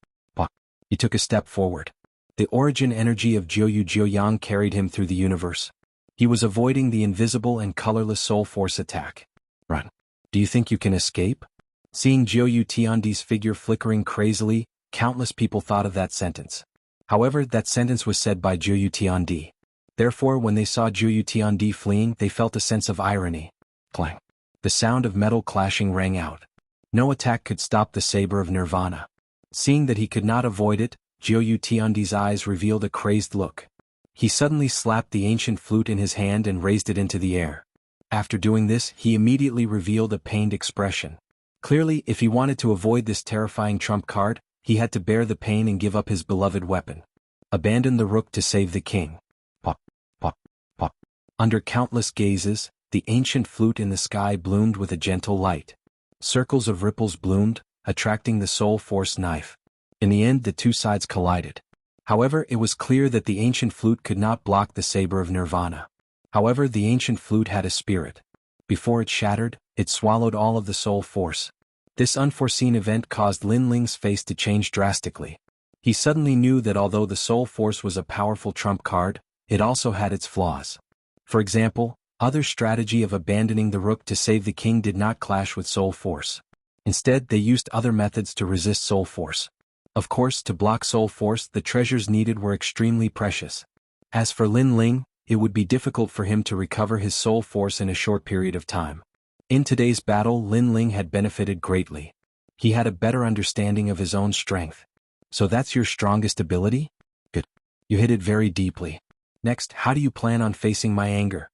Speaker 1: He took a step forward. The origin energy of Jiuyang carried him through the universe. He was avoiding the invisible and colorless soul force attack. Run. Do you think you can escape? Seeing Jiu Tiandi's figure flickering crazily, countless people thought of that sentence. However, that sentence was said by Jiu Tiandi. Therefore, when they saw Jiu Tiandi fleeing, they felt a sense of irony. Clang. The sound of metal clashing rang out. No attack could stop the saber of Nirvana. Seeing that he could not avoid it, Jiu Tiandi's eyes revealed a crazed look. He suddenly slapped the ancient flute in his hand and raised it into the air. After doing this, he immediately revealed a pained expression. Clearly, if he wanted to avoid this terrifying trump card, he had to bear the pain and give up his beloved weapon. Abandon the rook to save the king. Pop, pop, pop. Under countless gazes, the ancient flute in the sky bloomed with a gentle light. Circles of ripples bloomed, attracting the soul force knife. In the end, the two sides collided. However, it was clear that the ancient flute could not block the saber of Nirvana. However, the ancient flute had a spirit. Before it shattered, it swallowed all of the soul force. This unforeseen event caused Lin Ling's face to change drastically. He suddenly knew that although the soul force was a powerful trump card, it also had its flaws. For example, others' strategy of abandoning the rook to save the king did not clash with soul force. Instead, they used other methods to resist soul force. Of course, to block soul force, the treasures needed were extremely precious. As for Lin Ling, it would be difficult for him to recover his soul force in a short period of time. In today's battle, Lin Ling had benefited greatly. He had a better understanding of his own strength. So that's your strongest ability? Good. You hit it very deeply. Next, how do you plan on facing my anger?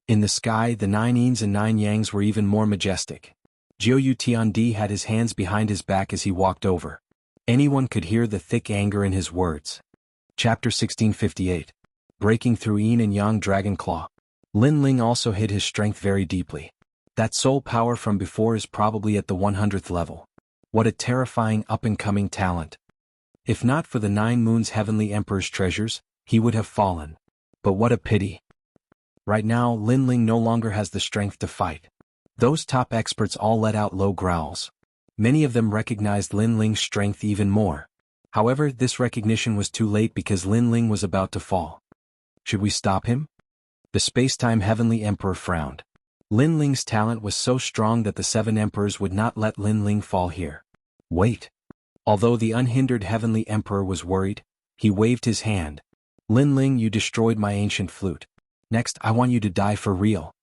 Speaker 1: In the sky, the 9 yins and 9 yangs were even more majestic. Jiu Tiandi had his hands behind his back as he walked over. Anyone could hear the thick anger in his words. Chapter 1658. Breaking through Yin and Yang Dragon Claw. Lin Ling also hid his strength very deeply. That soul power from before is probably at the 100th level. What a terrifying up-and-coming talent. If not for the 9 Moons Heavenly Emperor's treasures, he would have fallen. But what a pity. Right now, Lin Ling no longer has the strength to fight. Those top experts all let out low growls. Many of them recognized Lin Ling's strength even more. However, this recognition was too late because Lin Ling was about to fall. Should we stop him? The space-time Heavenly Emperor frowned. Lin Ling's talent was so strong that the 7 emperors would not let Lin Ling fall here. Wait. Although the unhindered Heavenly Emperor was worried, he waved his hand. Lin Ling, you destroyed my ancient flute. Next, I want you to die for real.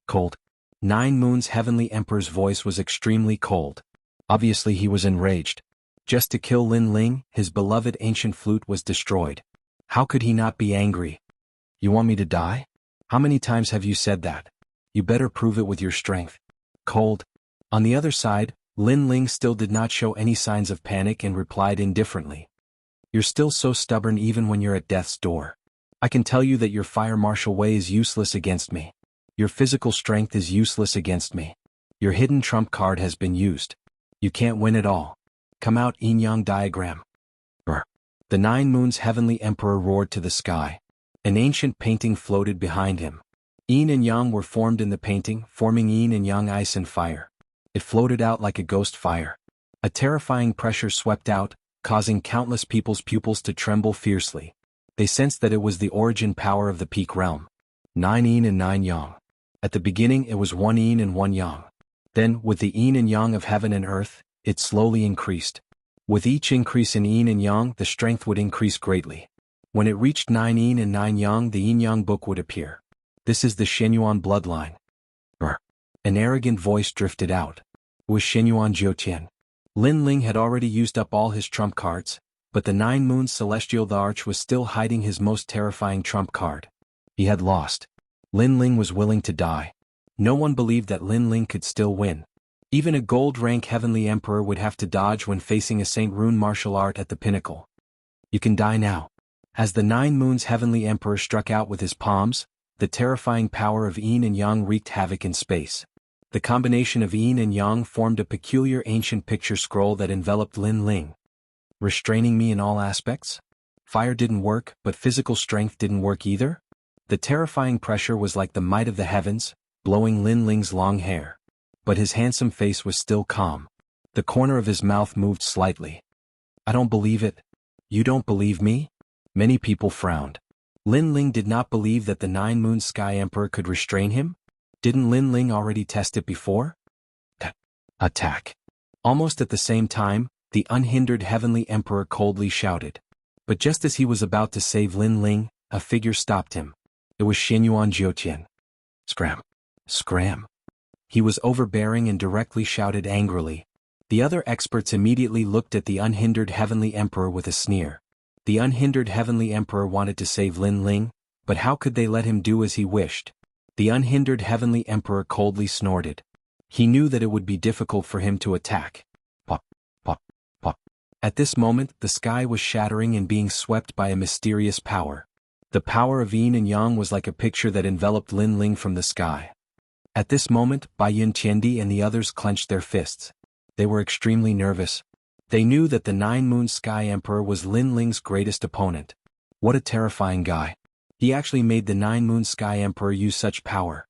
Speaker 1: Cold. 9 Moons Heavenly Emperor's voice was extremely cold. Obviously he was enraged. Just to kill Lin Ling, his beloved ancient flute was destroyed. How could he not be angry? You want me to die? How many times have you said that? You better prove it with your strength. Cold. On the other side, Lin Ling still did not show any signs of panic and replied indifferently. You're still so stubborn even when you're at death's door. I can tell you that your fire martial way is useless against me. Your physical strength is useless against me. Your hidden trump card has been used. You can't win at all. Come out, yin-yang diagram. Brr. The 9 Moons Heavenly Emperor roared to the sky. An ancient painting floated behind him. Yin and Yang were formed in the painting, forming Yin and Yang ice and fire. It floated out like a ghost fire. A terrifying pressure swept out, causing countless people's pupils to tremble fiercely. They sensed that it was the origin power of the peak realm. 9 Yin and 9 Yang. At the beginning it was 1 Yin and 1 Yang. Then, with the Yin and Yang of heaven and earth, it slowly increased. With each increase in Yin and Yang, the strength would increase greatly. When it reached 9 Yin and 9 Yang, the Yin-Yang book would appear. This is the Shenyuan bloodline. Brr. An arrogant voice drifted out. It was Shenyuan Jiutian. Lin Ling had already used up all his trump cards, but the 9 Moons Celestial the Arch was still hiding his most terrifying trump card. He had lost. Lin Ling was willing to die. No one believed that Lin Ling could still win. Even a gold-rank Heavenly Emperor would have to dodge when facing a Saint Rune martial art at the pinnacle. You can die now. As the 9 Moons Heavenly Emperor struck out with his palms, the terrifying power of Yin and Yang wreaked havoc in space. The combination of Yin and Yang formed a peculiar ancient picture scroll that enveloped Lin Ling. Restraining me in all aspects? Fire didn't work, but physical strength didn't work either? The terrifying pressure was like the might of the heavens, blowing Lin Ling's long hair. But his handsome face was still calm. The corner of his mouth moved slightly. I don't believe it. You don't believe me? Many people frowned. Lin Ling did not believe that the 9 Moon Sky Emperor could restrain him? Didn't Lin Ling already test it before? Attack. Almost at the same time, the unhindered Heavenly Emperor coldly shouted. But just as he was about to save Lin Ling, a figure stopped him. It was Shenyuan Jiutian. Scram. Scram. He was overbearing and directly shouted angrily. The other experts immediately looked at the unhindered Heavenly Emperor with a sneer. The unhindered Heavenly Emperor wanted to save Lin Ling, but how could they let him do as he wished? The unhindered Heavenly Emperor coldly snorted. He knew that it would be difficult for him to attack. Pop, pop, pop. At this moment, the sky was shattering and being swept by a mysterious power. The power of Yin and Yang was like a picture that enveloped Lin Ling from the sky. At this moment, Bai Yin Tiandi and the others clenched their fists. They were extremely nervous. They knew that the 9 Moon Sky Emperor was Lin Ling's greatest opponent. What a terrifying guy. He actually made the 9 Moon Sky Emperor use such power.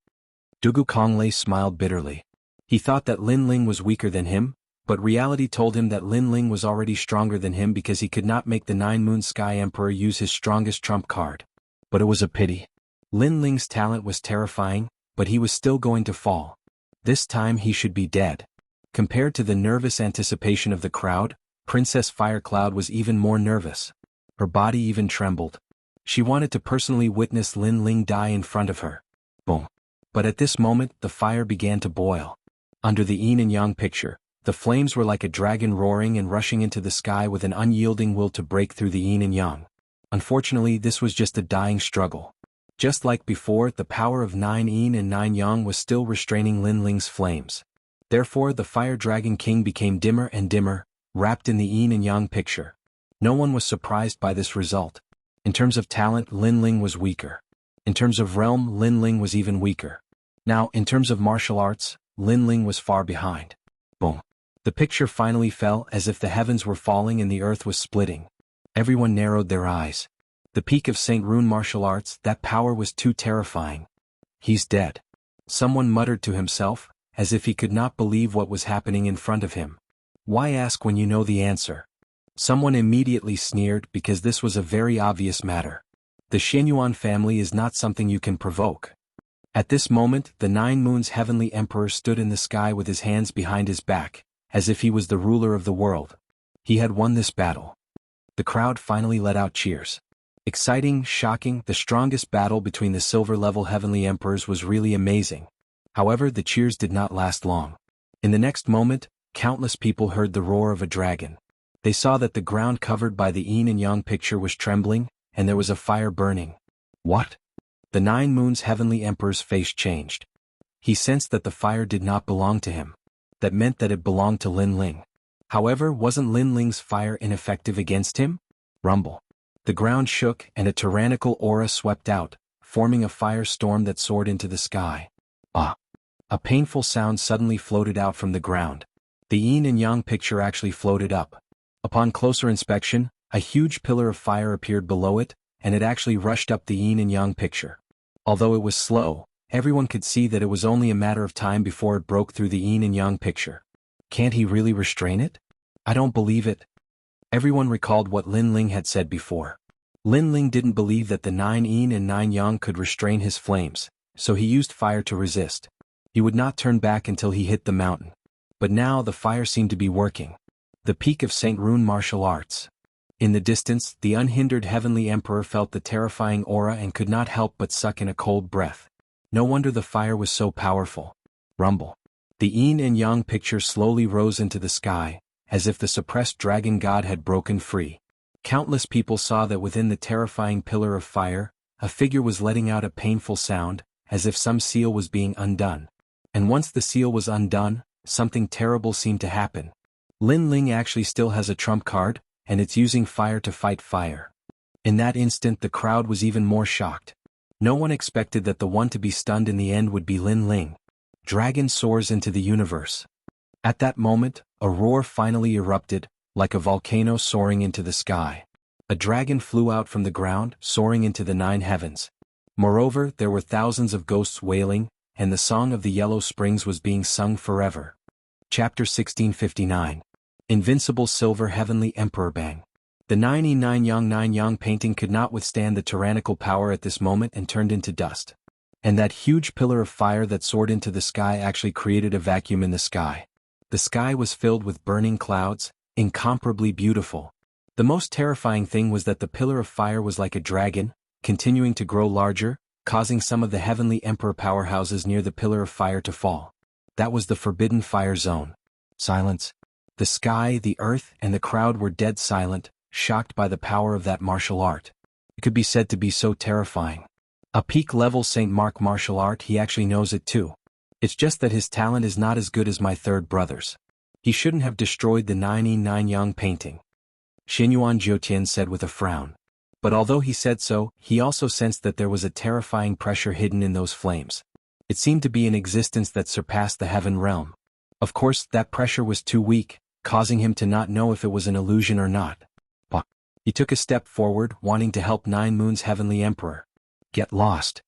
Speaker 1: Dugu Konglei smiled bitterly. He thought that Lin Ling was weaker than him, but reality told him that Lin Ling was already stronger than him because he could not make the 9 Moon Sky Emperor use his strongest trump card. But it was a pity. Lin Ling's talent was terrifying, but he was still going to fall. This time he should be dead. Compared to the nervous anticipation of the crowd, Princess Firecloud was even more nervous. Her body even trembled. She wanted to personally witness Lin Ling die in front of her. Boom. But at this moment, the fire began to boil. Under the Yin and Yang picture, the flames were like a dragon roaring and rushing into the sky with an unyielding will to break through the Yin and Yang. Unfortunately, this was just a dying struggle. Just like before, the power of 9 Yin and 9 Yang was still restraining Lin Ling's flames. Therefore, the Fire Dragon King became dimmer and dimmer, wrapped in the Yin and Yang picture. No one was surprised by this result. In terms of talent, Lin Ling was weaker. In terms of realm, Lin Ling was even weaker. Now, in terms of martial arts, Lin Ling was far behind. Boom. The picture finally fell as if the heavens were falling and the earth was splitting. Everyone narrowed their eyes. The peak of St. Rune martial arts, that power was too terrifying. He's dead. Someone muttered to himself, as if he could not believe what was happening in front of him. Why ask when you know the answer? Someone immediately sneered because this was a very obvious matter. The Xianyuan family is not something you can provoke. At this moment, the 9 Moons Heavenly Emperor stood in the sky with his hands behind his back, as if he was the ruler of the world. He had won this battle. The crowd finally let out cheers. Exciting, shocking, the strongest battle between the silver-level Heavenly Emperors was really amazing. However, the cheers did not last long. In the next moment, countless people heard the roar of a dragon. They saw that the ground covered by the yin and yang picture was trembling, and there was a fire burning. What? The 9 Moons Heavenly Emperor's face changed. He sensed that the fire did not belong to him. That meant that it belonged to Lin Ling. However, wasn't Lin Ling's fire ineffective against him? Rumble. The ground shook and a tyrannical aura swept out, forming a firestorm that soared into the sky. Ah! A painful sound suddenly floated out from the ground. The yin and yang picture actually floated up. Upon closer inspection, a huge pillar of fire appeared below it, and it actually rushed up the yin and yang picture. Although it was slow, everyone could see that it was only a matter of time before it broke through the yin and yang picture. Can't he really restrain it? I don't believe it. Everyone recalled what Lin Ling had said before. Lin Ling didn't believe that the 9 yin and 9 yang could restrain his flames, so he used fire to resist. He would not turn back until he hit the mountain. But now the fire seemed to be working. The peak of St. Rune martial arts. In the distance, the unhindered Heavenly Emperor felt the terrifying aura and could not help but suck in a cold breath. No wonder the fire was so powerful. Rumble. The yin and yang picture slowly rose into the sky, as if the suppressed dragon god had broken free. Countless people saw that within the terrifying pillar of fire, a figure was letting out a painful sound, as if some seal was being undone. And once the seal was undone, something terrible seemed to happen. Lin Ling actually still has a trump card, and it's using fire to fight fire. In that instant the crowd was even more shocked. No one expected that the one to be stunned in the end would be Lin Ling. Dragon soars into the universe. At that moment, a roar finally erupted, like a volcano soaring into the sky. A dragon flew out from the ground, soaring into the 9 heavens. Moreover, there were thousands of ghosts wailing, and the song of the Yellow Springs was being sung forever. Chapter 1659. Invincible Silver Heavenly Emperor Bang. The 9 Yang painting could not withstand the tyrannical power at this moment and turned into dust. And that huge pillar of fire that soared into the sky actually created a vacuum in the sky. The sky was filled with burning clouds, incomparably beautiful. The most terrifying thing was that the pillar of fire was like a dragon, continuing to grow larger, causing some of the Heavenly Emperor powerhouses near the pillar of fire to fall. That was the forbidden fire zone. Silence. The sky, the earth, and the crowd were dead silent, shocked by the power of that martial art. It could be said to be so terrifying. A peak-level St. Mark martial art, he actually knows it too. It's just that his talent is not as good as my third brother's. He shouldn't have destroyed the 9 Yang painting. Xianyuan Jiutian said with a frown. But although he said so, he also sensed that there was a terrifying pressure hidden in those flames. It seemed to be an existence that surpassed the heaven realm. Of course, that pressure was too weak, causing him to not know if it was an illusion or not. He took a step forward, wanting to help 9 Moons Heavenly Emperor. Get lost.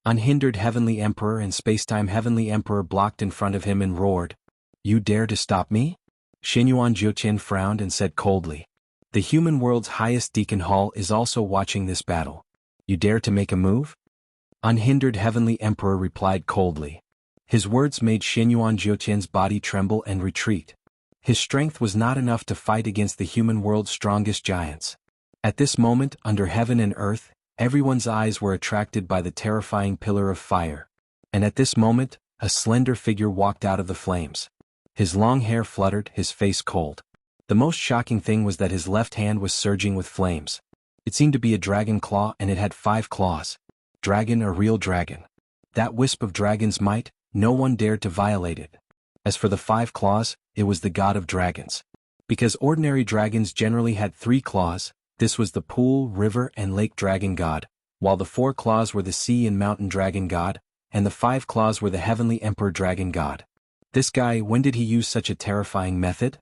Speaker 1: Unhindered Heavenly Emperor and Spacetime Heavenly Emperor blocked in front of him and roared. You dare to stop me? Xianyuan Jiutian frowned and said coldly. The human world's highest Deacon Hall is also watching this battle. You dare to make a move? Unhindered Heavenly Emperor replied coldly. His words made Xianyuan Jiutian's body tremble and retreat. His strength was not enough to fight against the human world's strongest giants. At this moment, under heaven and earth, everyone's eyes were attracted by the terrifying pillar of fire. And at this moment, a slender figure walked out of the flames. His long hair fluttered, his face cold. The most shocking thing was that his left hand was surging with flames. It seemed to be a dragon claw and it had 5 claws. Dragon, a real dragon. That wisp of dragon's might, no one dared to violate it. As for the 5 claws, it was the god of dragons. Because ordinary dragons generally had 3 claws, this was the pool, river, and lake dragon god, while the 4 claws were the sea and mountain dragon god, and the 5 claws were the heavenly emperor dragon god. This guy, when did he use such a terrifying method?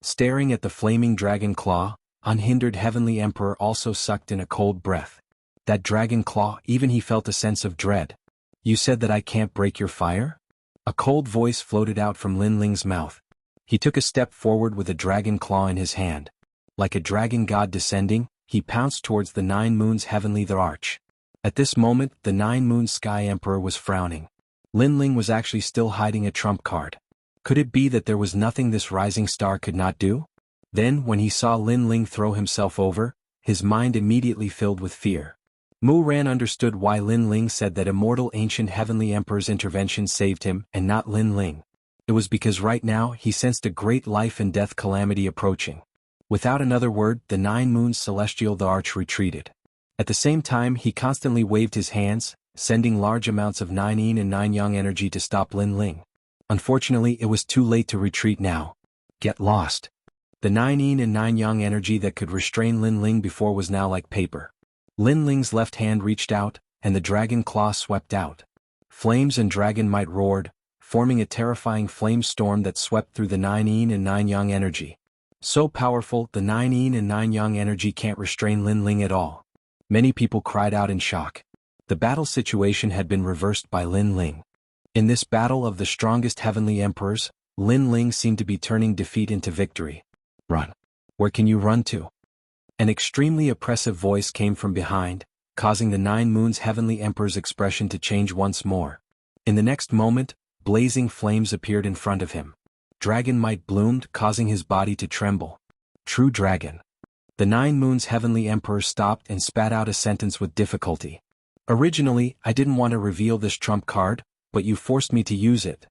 Speaker 1: Staring at the flaming dragon claw, unhindered heavenly emperor also sucked in a cold breath. That dragon claw, even he felt a sense of dread. You said that I can't break your fire? A cold voice floated out from Lin Ling's mouth. He took a step forward with a dragon claw in his hand. Like a dragon god descending, he pounced towards the Nine Moons heavenly the arch. At this moment, the Nine Moons Sky Emperor was frowning. Lin Ling was actually still hiding a trump card. Could it be that there was nothing this rising star could not do? Then, when he saw Lin Ling throw himself over, his mind immediately filled with fear. Mu Ran understood why Lin Ling said that Immortal Ancient Heavenly Emperor's intervention saved him and not Lin Ling. It was because right now he sensed a great life and death calamity approaching. Without another word, the Nine Moons Celestial the Arch retreated. At the same time, he constantly waved his hands, sending large amounts of Nine Yin and Nine Yang energy to stop Lin Ling. Unfortunately, it was too late to retreat now. Get lost. The Nine Yin and Nine Yang energy that could restrain Lin Ling before was now like paper. Lin Ling's left hand reached out, and the dragon claw swept out. Flames and dragon might roared, forming a terrifying flame storm that swept through the Nine Yin and Nine Yang energy. So powerful, the Nine Yin and Nine Yang energy can't restrain Lin Ling at all. Many people cried out in shock. The battle situation had been reversed by Lin Ling. In this battle of the strongest heavenly emperors, Lin Ling seemed to be turning defeat into victory. Run. Where can you run to? An extremely oppressive voice came from behind, causing the Nine Moons Heavenly Emperor's expression to change once more. In the next moment, blazing flames appeared in front of him. Dragon might bloomed, causing his body to tremble. True dragon. The Nine Moons Heavenly Emperor stopped and spat out a sentence with difficulty. Originally, I didn't want to reveal this trump card, but you forced me to use it.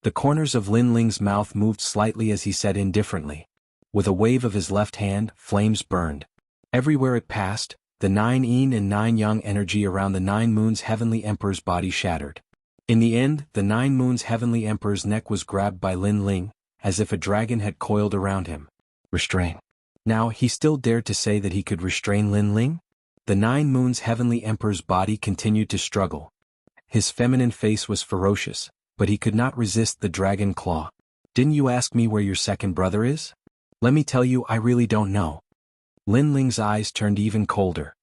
Speaker 1: The corners of Lin Ling's mouth moved slightly as he said indifferently. With a wave of his left hand, flames burned. Everywhere it passed, the Nine Yin and Nine Yang energy around the Nine Moons Heavenly Emperor's body shattered. In the end, the Nine Moons Heavenly Emperor's neck was grabbed by Lin Ling, as if a dragon had coiled around him. Restrain. Now, he still dared to say that he could restrain Lin Ling? The Nine Moons Heavenly Emperor's body continued to struggle. His feminine face was ferocious, but he could not resist the dragon claw. Didn't you ask me where your second brother is? Let me tell you, I really don't know. Lin Ling's eyes turned even colder.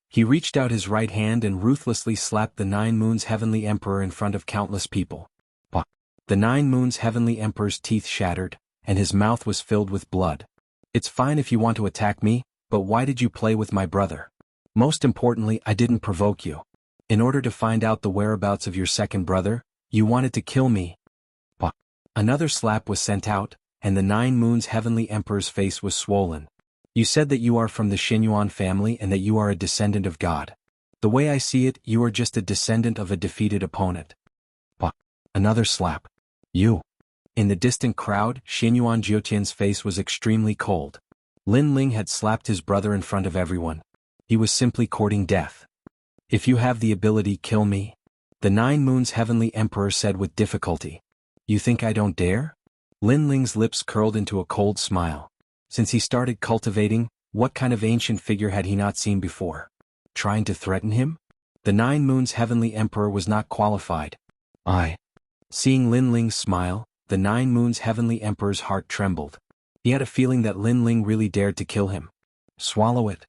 Speaker 1: He reached out his right hand and ruthlessly slapped the Nine Moons Heavenly Emperor in front of countless people. Bah! The Nine Moons Heavenly Emperor's teeth shattered, and his mouth was filled with blood. It's fine if you want to attack me, but why did you play with my brother? Most importantly, I didn't provoke you. In order to find out the whereabouts of your second brother, you wanted to kill me. Bah! Another slap was sent out, and the Nine Moons Heavenly Emperor's face was swollen. You said that you are from the Xianyuan family and that you are a descendant of God. The way I see it, you are just a descendant of a defeated opponent. Bah! Another slap. You. In the distant crowd, Xianyuan Jiutian's face was extremely cold. Lin Ling had slapped his brother in front of everyone. He was simply courting death. If you have the ability, kill me. The Nine Moons Heavenly Emperor said with difficulty. You think I don't dare? Lin Ling's lips curled into a cold smile. Since he started cultivating, what kind of ancient figure had he not seen before? Trying to threaten him? The Nine Moons Heavenly Emperor was not qualified. Seeing Lin Ling's smile, the Nine Moons Heavenly Emperor's heart trembled. He had a feeling that Lin Ling really dared to kill him. Swallow it.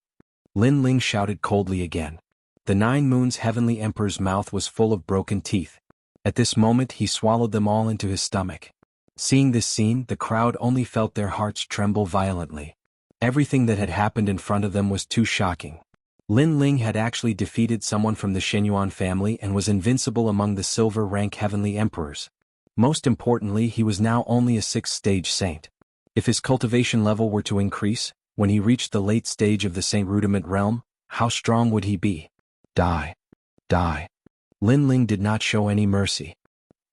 Speaker 1: Lin Ling shouted coldly again. The Nine Moons Heavenly Emperor's mouth was full of broken teeth. At this moment he swallowed them all into his stomach. Seeing this scene, the crowd only felt their hearts tremble violently. Everything that had happened in front of them was too shocking. Lin Ling had actually defeated someone from the Xianyuan family and was invincible among the silver rank heavenly emperors. Most importantly, he was now only a 6th stage saint. If his cultivation level were to increase, when he reached the late stage of the Saint Rudiment realm, how strong would he be? Die. Die. Lin Ling did not show any mercy.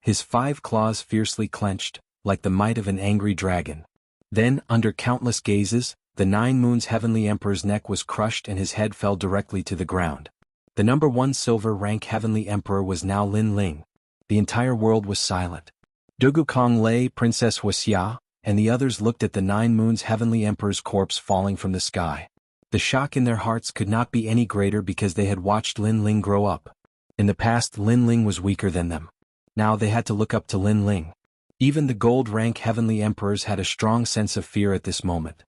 Speaker 1: His 5 claws fiercely clenched, like the might of an angry dragon. Then, under countless gazes, the Nine Moons Heavenly Emperor's neck was crushed and his head fell directly to the ground. The number 1 silver rank Heavenly Emperor was now Lin Ling. The entire world was silent. Dugu Kong Lei, Princess Wuxia, and the others looked at the Nine Moons Heavenly Emperor's corpse falling from the sky. The shock in their hearts could not be any greater because they had watched Lin Ling grow up. In the past, Lin Ling was weaker than them. Now they had to look up to Lin Ling. Even the gold rank Heavenly Emperors had a strong sense of fear at this moment.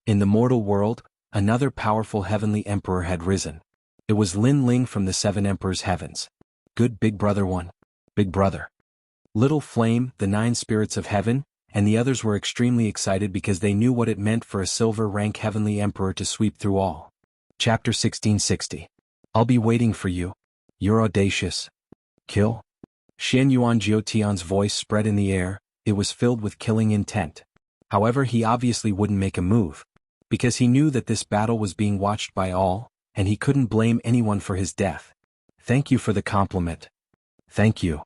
Speaker 1: In the mortal world, another powerful heavenly emperor had risen. It was Lin Ling from the Seven Emperors' Heavens. Good big brother one. Big brother. Little Flame, the 9 spirits of heaven, and the others were extremely excited because they knew what it meant for a silver-rank heavenly emperor to sweep through all. Chapter 1660. I'll be waiting for you. You're audacious. Kill? Xian Yuan Jiutian's voice spread in the air. It was filled with killing intent. However, he obviously wouldn't make a move, because he knew that this battle was being watched by all, and he couldn't blame anyone for his death. Thank you for the compliment. Thank you.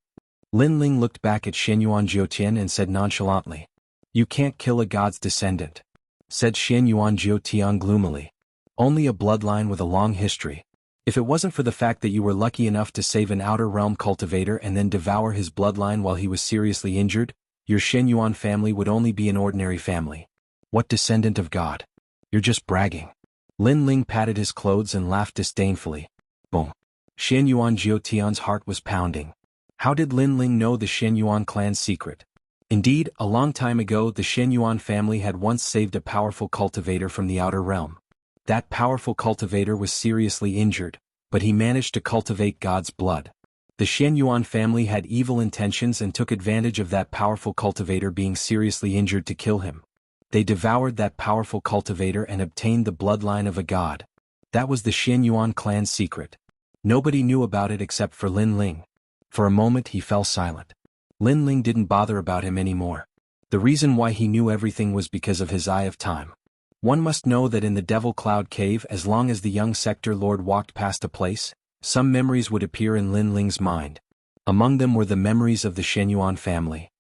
Speaker 1: Lin Ling looked back at Xian Yuan Jiutian and said nonchalantly. You can't kill a god's descendant, said Xian Yuan Jiutian gloomily. Only a bloodline with a long history. If it wasn't for the fact that you were lucky enough to save an outer realm cultivator and then devour his bloodline while he was seriously injured, your Xian Yuan family would only be an ordinary family. What descendant of God? You're just bragging. Lin Ling patted his clothes and laughed disdainfully. Boom. Xian Yuan Jiutian's heart was pounding. How did Lin Ling know the Xian Yuan clan's secret? Indeed, a long time ago the Xian Yuan family had once saved a powerful cultivator from the outer realm. That powerful cultivator was seriously injured, but he managed to cultivate God's blood. The Xian Yuan family had evil intentions and took advantage of that powerful cultivator being seriously injured to kill him. They devoured that powerful cultivator and obtained the bloodline of a god. That was the Xian Yuan clan's secret. Nobody knew about it except for Lin Ling. For a moment he fell silent. Lin Ling didn't bother about him anymore. The reason why he knew everything was because of his Eye of Time. One must know that in the Devil Cloud Cave, as long as the young Sector Lord walked past a place, some memories would appear in Lin Ling's mind. Among them were the memories of the Xian Yuan family.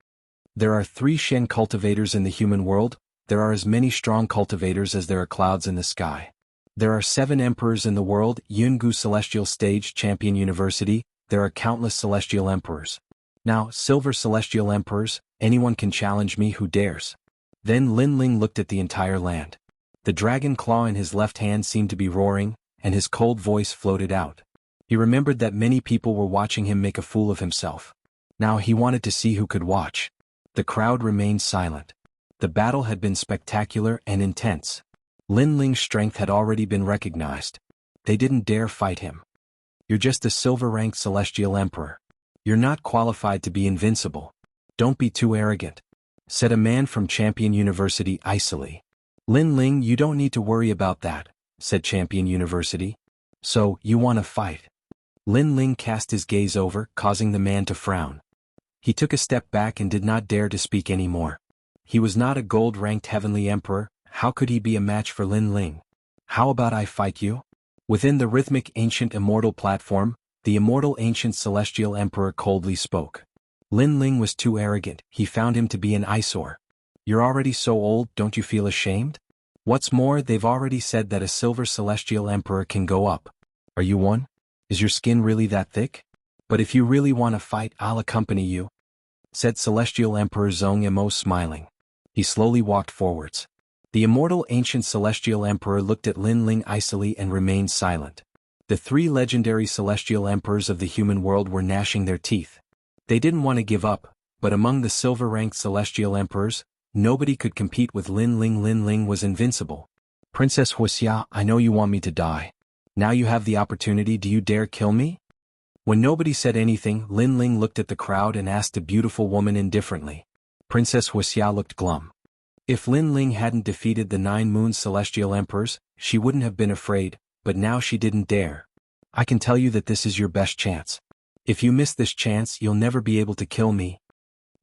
Speaker 1: There are 3 Shen cultivators in the human world. There are as many strong cultivators as there are clouds in the sky. There are 7 emperors in the world, Jianghu Celestial Stage Champion University. There are countless celestial emperors. Now, silver celestial emperors, anyone can challenge me who dares. Then Lin Ling looked at the entire land. The dragon claw in his left hand seemed to be roaring, and his cold voice floated out. He remembered that many people were watching him make a fool of himself. Now he wanted to see who could watch. The crowd remained silent. The battle had been spectacular and intense. Lin Ling's strength had already been recognized. They didn't dare fight him. You're just a silver-ranked celestial emperor. You're not qualified to be invincible. Don't be too arrogant, said a man from Champion University icily. Lin Ling, you don't need to worry about that, said Champion University. So, you want to fight? Lin Ling cast his gaze over, causing the man to frown. He took a step back and did not dare to speak anymore. He was not a gold-ranked heavenly emperor. How could he be a match for Lin Ling? How about I fight you? Within the rhythmic ancient immortal platform, the immortal ancient celestial emperor coldly spoke. Lin Ling was too arrogant. He found him to be an eyesore. You're already so old, don't you feel ashamed? What's more, they've already said that a silver celestial emperor can go up. Are you one? Is your skin really that thick? But if you really want to fight, I'll accompany you, said celestial emperor Zhong Yimo smiling. He slowly walked forwards. The immortal ancient celestial emperor looked at Lin Ling icily and remained silent. The 3 legendary celestial emperors of the human world were gnashing their teeth. They didn't want to give up, but among the silver-ranked celestial emperors, nobody could compete with Lin Ling. Lin Ling was invincible. Princess Wuxia, I know you want me to die. Now you have the opportunity. Do you dare kill me? When nobody said anything, Lin Ling looked at the crowd and asked a beautiful woman indifferently. Princess Wuxia looked glum. If Lin Ling hadn't defeated the 9 moons celestial emperors, she wouldn't have been afraid, but now she didn't dare. I can tell you that this is your best chance. If you miss this chance, you'll never be able to kill me,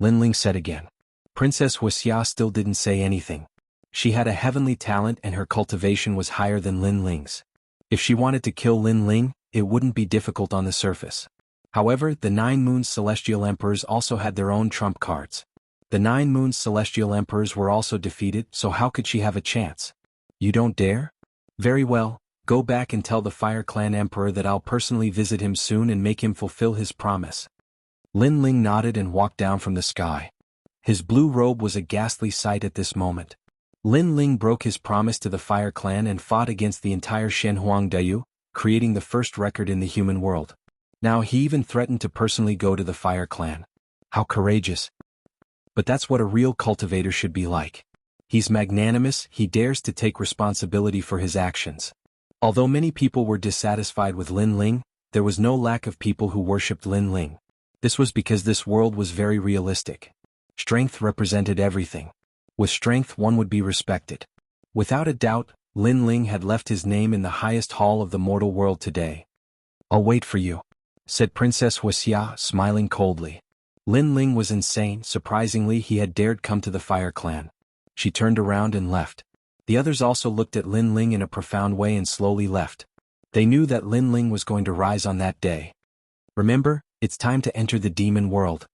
Speaker 1: Lin Ling said again. Princess Wuxia still didn't say anything. She had a heavenly talent and her cultivation was higher than Lin Ling's. If she wanted to kill Lin Ling, it wouldn't be difficult on the surface. However, the 9 moons celestial emperors also had their own trump cards. The 9 moons celestial emperors were also defeated, so how could she have a chance? You don't dare? Very well, go back and tell the Fire Clan Emperor that I'll personally visit him soon and make him fulfill his promise. Lin Ling nodded and walked down from the sky. His blue robe was a ghastly sight at this moment. Lin Ling broke his promise to the Fire Clan and fought against the entire Shenhuang Dayu, creating the first record in the human world. Now he even threatened to personally go to the Fire Clan. How courageous! But that's what a real cultivator should be like. He's magnanimous, he dares to take responsibility for his actions. Although many people were dissatisfied with Lin Ling, there was no lack of people who worshipped Lin Ling. This was because this world was very realistic. Strength represented everything. With strength one would be respected. Without a doubt, Lin Ling had left his name in the highest hall of the mortal world today. "I'll wait for you," said Princess Wuxia, smiling coldly. Lin Ling was insane. Surprisingly, he had dared come to the Fire Clan. She turned around and left. The others also looked at Lin Ling in a profound way and slowly left. They knew that Lin Ling was going to rise on that day. "Remember, it's time to enter the demon world."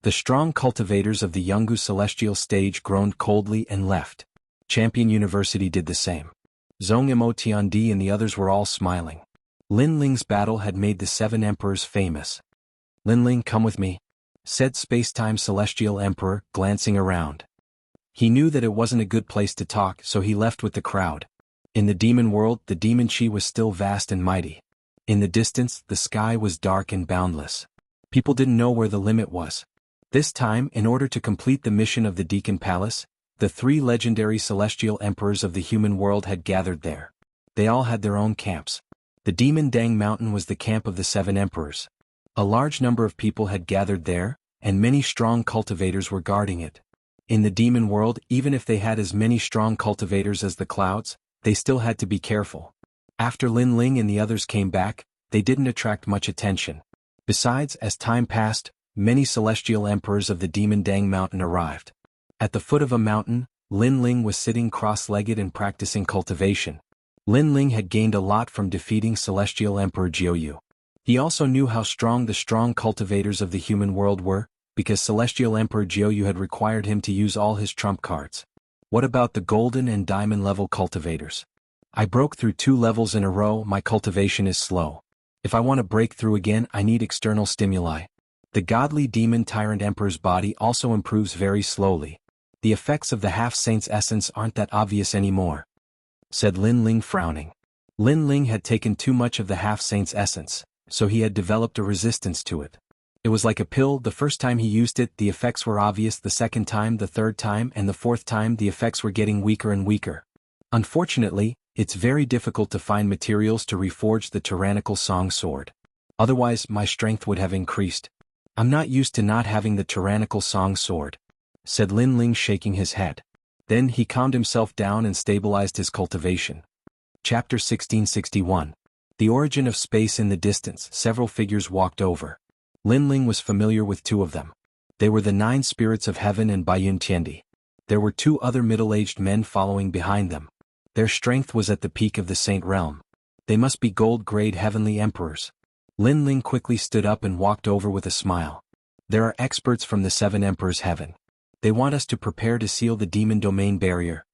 Speaker 1: The strong cultivators of the Jianghu celestial stage groaned coldly and left. Champion University did the same. Zhong Emotiandi and the others were all smiling. Lin Ling's battle had made the 7 emperors famous. "Lin Ling, come with me," said Spacetime Celestial Emperor, glancing around. He knew that it wasn't a good place to talk, so he left with the crowd. In the demon world, the demon chi was still vast and mighty. In the distance, the sky was dark and boundless. People didn't know where the limit was. This time, in order to complete the mission of the Deacon Palace, the 3 legendary celestial emperors of the human world had gathered there. They all had their own camps. The Demon Dang Mountain was the camp of the 7 emperors. A large number of people had gathered there, and many strong cultivators were guarding it. In the demon world, even if they had as many strong cultivators as the clouds, they still had to be careful. After Lin Ling and the others came back, they didn't attract much attention. Besides, as time passed, many celestial emperors of the Demon Dang Mountain arrived. At the foot of a mountain, Lin Ling was sitting cross-legged and practicing cultivation. Lin Ling had gained a lot from defeating Celestial Emperor Jianghu. He also knew how strong the strong cultivators of the human world were, because Celestial Emperor Jianghu had required him to use all his trump cards. What about the golden and diamond level cultivators? "I broke through 2 levels in a row, my cultivation is slow. If I want to break through again, I need external stimuli." The godly demon tyrant emperor's body also improves very slowly. The effects of the half-saint's essence aren't that obvious anymore, said Lin Ling, frowning. Lin Ling had taken too much of the half-saint's essence, so he had developed a resistance to it. It was like a pill. The first time he used it, the effects were obvious. The second time, the third time, and the fourth time, the effects were getting weaker and weaker. Unfortunately, it's very difficult to find materials to reforge the tyrannical song sword. Otherwise, my strength would have increased. I'm not used to not having the tyrannical song sword, said Lin Ling, shaking his head. Then he calmed himself down and stabilized his cultivation. Chapter 1661. The origin of space. In the distance, several figures walked over. Lin Ling was familiar with 2 of them. They were the 9 spirits of heaven and Baiyun Tiandi. There were 2 other middle-aged men following behind them. Their strength was at the peak of the saint realm. They must be gold-grade heavenly emperors. Lin Ling quickly stood up and walked over with a smile. There are experts from the 7 emperors' heaven. They want us to prepare to seal the demon domain barrier.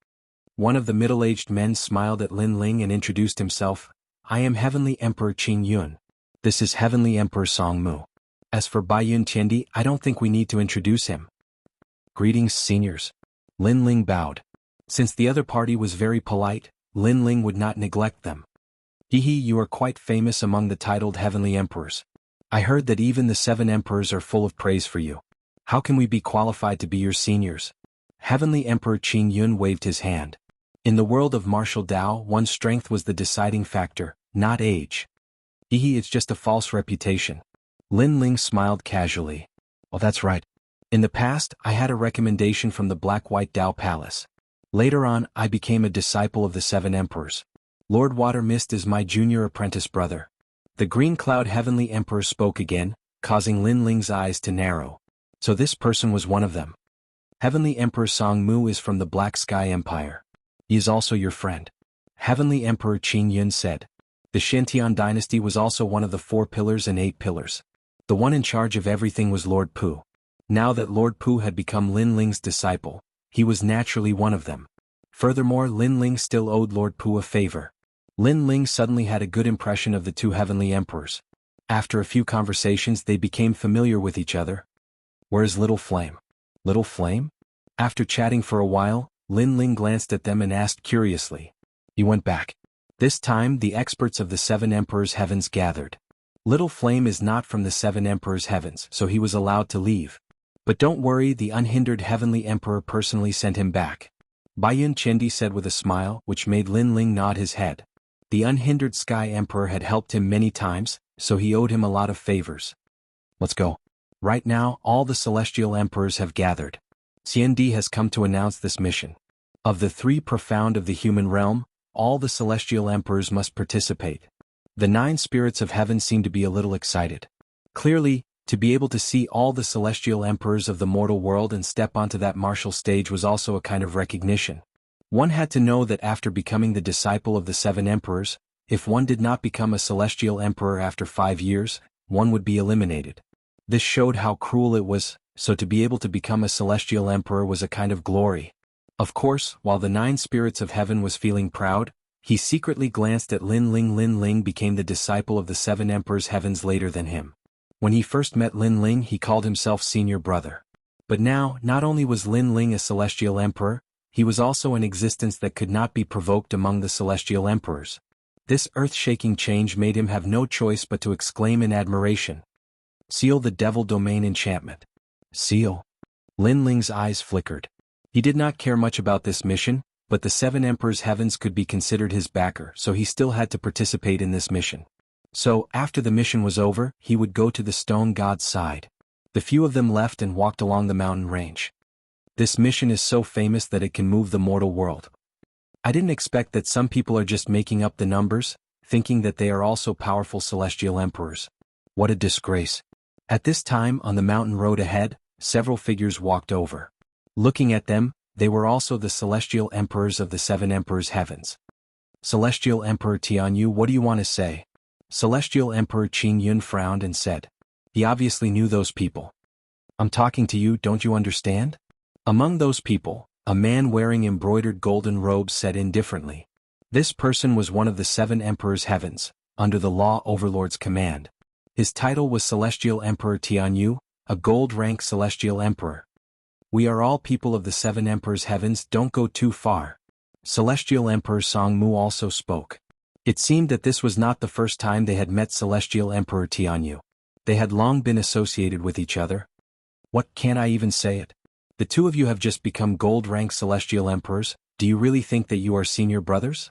Speaker 1: One of the middle-aged men smiled at Lin Ling and introduced himself. I am Heavenly Emperor Qing Yun. This is Heavenly Emperor Song Mu. As for Baiyun Tiandi, I don't think we need to introduce him. Greetings, seniors. Lin Ling bowed. Since the other party was very polite, Lin Ling would not neglect them. Hehe, you are quite famous among the titled heavenly emperors. I heard that even the 7 emperors are full of praise for you. How can we be qualified to be your seniors? Heavenly Emperor Qing Yun waved his hand. In the world of martial Tao, one's strength was the deciding factor, not age. Hehe, it's just a false reputation. Lin Ling smiled casually. Oh, that's right. In the past, I had a recommendation from the Black-White Tao Palace. Later on, I became a disciple of the 7 emperors. Lord Water Mist is my junior apprentice brother. The Green Cloud Heavenly Emperor spoke again, causing Lin Ling's eyes to narrow. So this person was one of them. Heavenly Emperor Song Mu is from the Black Sky Empire. He is also your friend. Heavenly Emperor Qing Yun said. The Xianxia dynasty was also one of the 4 pillars and 8 pillars. The one in charge of everything was Lord Pu. Now that Lord Pu had become Lin Ling's disciple, he was naturally one of them. Furthermore, Lin Ling still owed Lord Pu a favor. Lin Ling suddenly had a good impression of the 2 heavenly emperors. After a few conversations, they became familiar with each other. Where's Little Flame? Little Flame? After chatting for a while, Lin Ling glanced at them and asked curiously. He went back. This time, the experts of the 7 emperors' heavens gathered. Little Flame is not from the 7 emperors' heavens, so he was allowed to leave. But don't worry, the unhindered heavenly emperor personally sent him back. Baiyun Chendi said with a smile which made Lin Ling nod his head. The unhindered Sky Emperor had helped him many times, so he owed him a lot of favors. Let's go. Right now, all the Celestial Emperors have gathered. Xiandi has come to announce this mission. Of the three profound of the human realm, all the Celestial Emperors must participate. The 9 spirits of heaven seem to be a little excited. Clearly, to be able to see all the Celestial Emperors of the mortal world and step onto that martial stage was also a kind of recognition. One had to know that after becoming the disciple of the 7 Emperors, if one did not become a Celestial Emperor after 5 years, one would be eliminated. This showed how cruel it was, so to be able to become a Celestial Emperor was a kind of glory. Of course, while the 9 spirits of heaven was feeling proud, he secretly glanced at Lin Ling. Lin Ling became the disciple of the 7 Emperors heavens later than him. When he first met Lin Ling, he called himself senior brother. But now, not only was Lin Ling a Celestial Emperor, he was also an existence that could not be provoked among the Celestial Emperors. This earth-shaking change made him have no choice but to exclaim in admiration. Seal the Devil Domain enchantment. Seal. Lin Ling's eyes flickered. He did not care much about this mission, but the 7 Emperors heavens could be considered his backer, so he still had to participate in this mission. So, after the mission was over, he would go to the stone god's side. The few of them left and walked along the mountain range. This mission is so famous that it can move the mortal world. I didn't expect that some people are just making up the numbers, thinking that they are also powerful Celestial Emperors. What a disgrace. At this time, on the mountain road ahead, several figures walked over. Looking at them, they were also the Celestial Emperors of the 7 Emperors heavens. Celestial Emperor Tianyu, what do you want to say? Celestial Emperor Qing Yun frowned and said. He obviously knew those people. I'm talking to you, don't you understand? Among those people, a man wearing embroidered golden robes said indifferently. This person was one of the 7 Emperors heavens, under the Law Overlord's command. His title was Celestial Emperor Tianyu, a gold-rank Celestial Emperor. We are all people of the 7 Emperors heavens, don't go too far. Celestial Emperor Songmu also spoke. It seemed that this was not the first time they had met Celestial Emperor Tianyu. They had long been associated with each other. What, can't I even say it? The two of you have just become gold-rank Celestial Emperors, do you really think that you are senior brothers?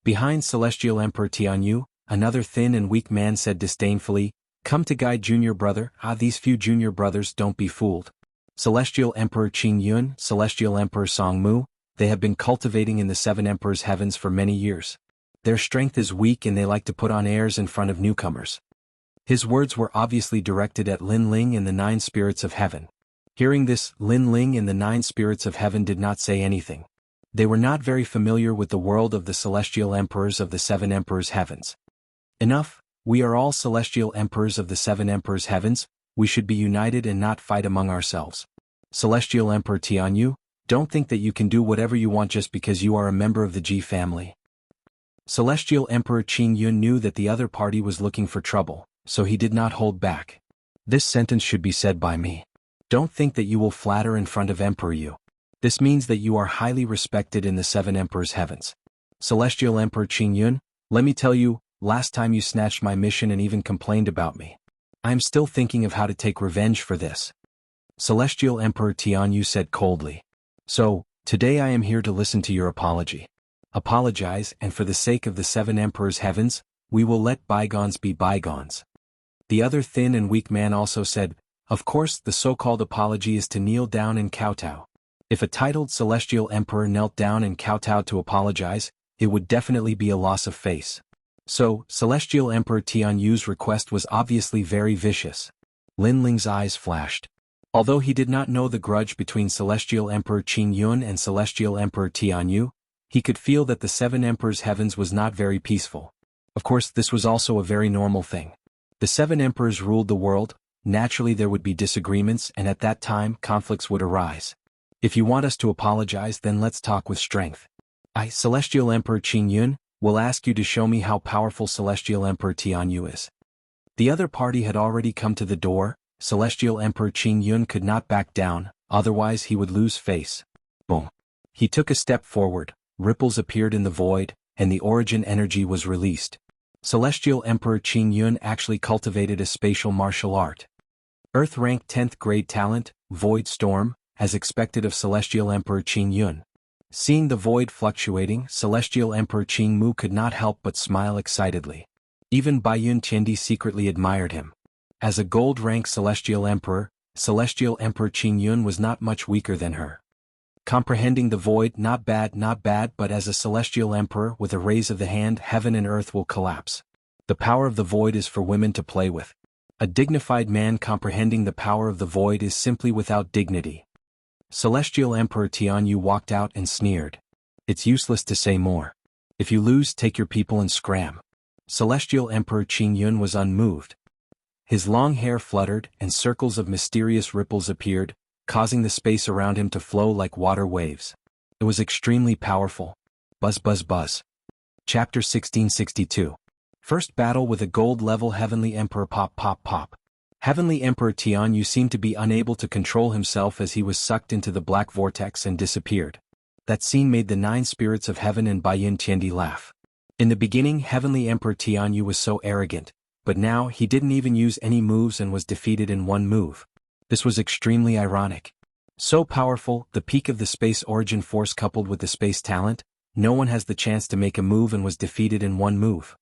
Speaker 1: Behind Celestial Emperor Tianyu, another thin and weak man said disdainfully, come to guide junior brother, these few junior brothers, don't be fooled. Celestial Emperor Qing Yun, Celestial Emperor Songmu, they have been cultivating in the 7 Emperors heavens for many years. Their strength is weak and they like to put on airs in front of newcomers. His words were obviously directed at Lin Ling and the 9 spirits of heaven. Hearing this, Lin Ling and the 9 spirits of heaven did not say anything. They were not very familiar with the world of the Celestial Emperors of the 7 Emperors heavens. Enough, we are all Celestial Emperors of the 7 Emperors heavens, we should be united and not fight among ourselves. Celestial Emperor Tianyu, don't think that you can do whatever you want just because you are a member of the Ji family. Celestial Emperor Qing Yun knew that the other party was looking for trouble, so he did not hold back. This sentence should be said by me. Don't think that you will flatter in front of Emperor Yu. This means that you are highly respected in the 7 Emperors heavens. Celestial Emperor Qing Yun, let me tell you, last time you snatched my mission and even complained about me. I am still thinking of how to take revenge for this. Celestial Emperor Tianyu said coldly. So, today I am here to listen to your apology. Apologize, and for the sake of the 7 Emperors heavens, we will let bygones be bygones. The other thin and weak man also said, of course, the so-called apology is to kneel down and kowtow. If a titled Celestial Emperor knelt down and kowtowed to apologize, it would definitely be a loss of face. So, Celestial Emperor Tianyu's request was obviously very vicious. Lin Ling's eyes flashed. Although he did not know the grudge between Celestial Emperor Qing Yun and Celestial Emperor Tianyu, he could feel that the 7 Emperors heavens was not very peaceful. Of course, this was also a very normal thing. The 7 Emperors ruled the world, naturally there would be disagreements and at that time conflicts would arise. If you want us to apologize, then let's talk with strength. I, Celestial Emperor Qing Yun, will ask you to show me how powerful Celestial Emperor Tianyu is. The other party had already come to the door. Celestial Emperor Qing Yun could not back down, otherwise he would lose face. Boom. He took a step forward, ripples appeared in the void, and the origin energy was released. Celestial Emperor Qing Yun actually cultivated a spatial martial art. Earth rank 10th grade talent, Void Storm, as expected of Celestial Emperor Qing Yun. Seeing the void fluctuating, Celestial Emperor Qingmu could not help but smile excitedly. Even Baiyun Tiandi secretly admired him. As a gold-rank Celestial Emperor Qingyun was not much weaker than her. Comprehending the void, not bad, but as a Celestial Emperor with a raise of the hand, heaven and earth will collapse. The power of the void is for women to play with. A dignified man comprehending the power of the void is simply without dignity. Celestial Emperor Tianyu walked out and sneered. It's useless to say more. If you lose, take your people and scram. Celestial Emperor Qingyun was unmoved. His long hair fluttered and circles of mysterious ripples appeared, causing the space around him to flow like water waves. It was extremely powerful. Buzz buzz buzz. Chapter 1662. First battle with a gold-level Heavenly Emperor. Pop pop pop. Heavenly Emperor Tianyu seemed to be unable to control himself as he was sucked into the black vortex and disappeared. That scene made the 9 spirits of heaven and Baiyun Tiandi laugh. In the beginning, Heavenly Emperor Tianyu was so arrogant, but now he didn't even use any moves and was defeated in one move. This was extremely ironic. So powerful, the peak of the space origin force coupled with the space talent, no one has the chance to make a move and was defeated in one move.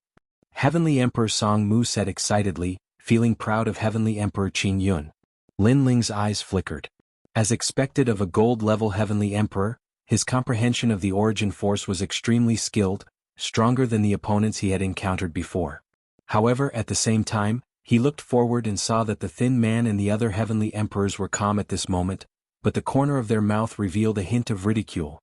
Speaker 1: Heavenly Emperor Song Mu said excitedly, feeling proud of Heavenly Emperor Qingyun. Lin Ling's eyes flickered. As expected of a gold-level Heavenly Emperor, his comprehension of the origin force was extremely skilled, stronger than the opponents he had encountered before. However, at the same time, he looked forward and saw that the thin man and the other Heavenly Emperors were calm at this moment, but the corner of their mouth revealed a hint of ridicule.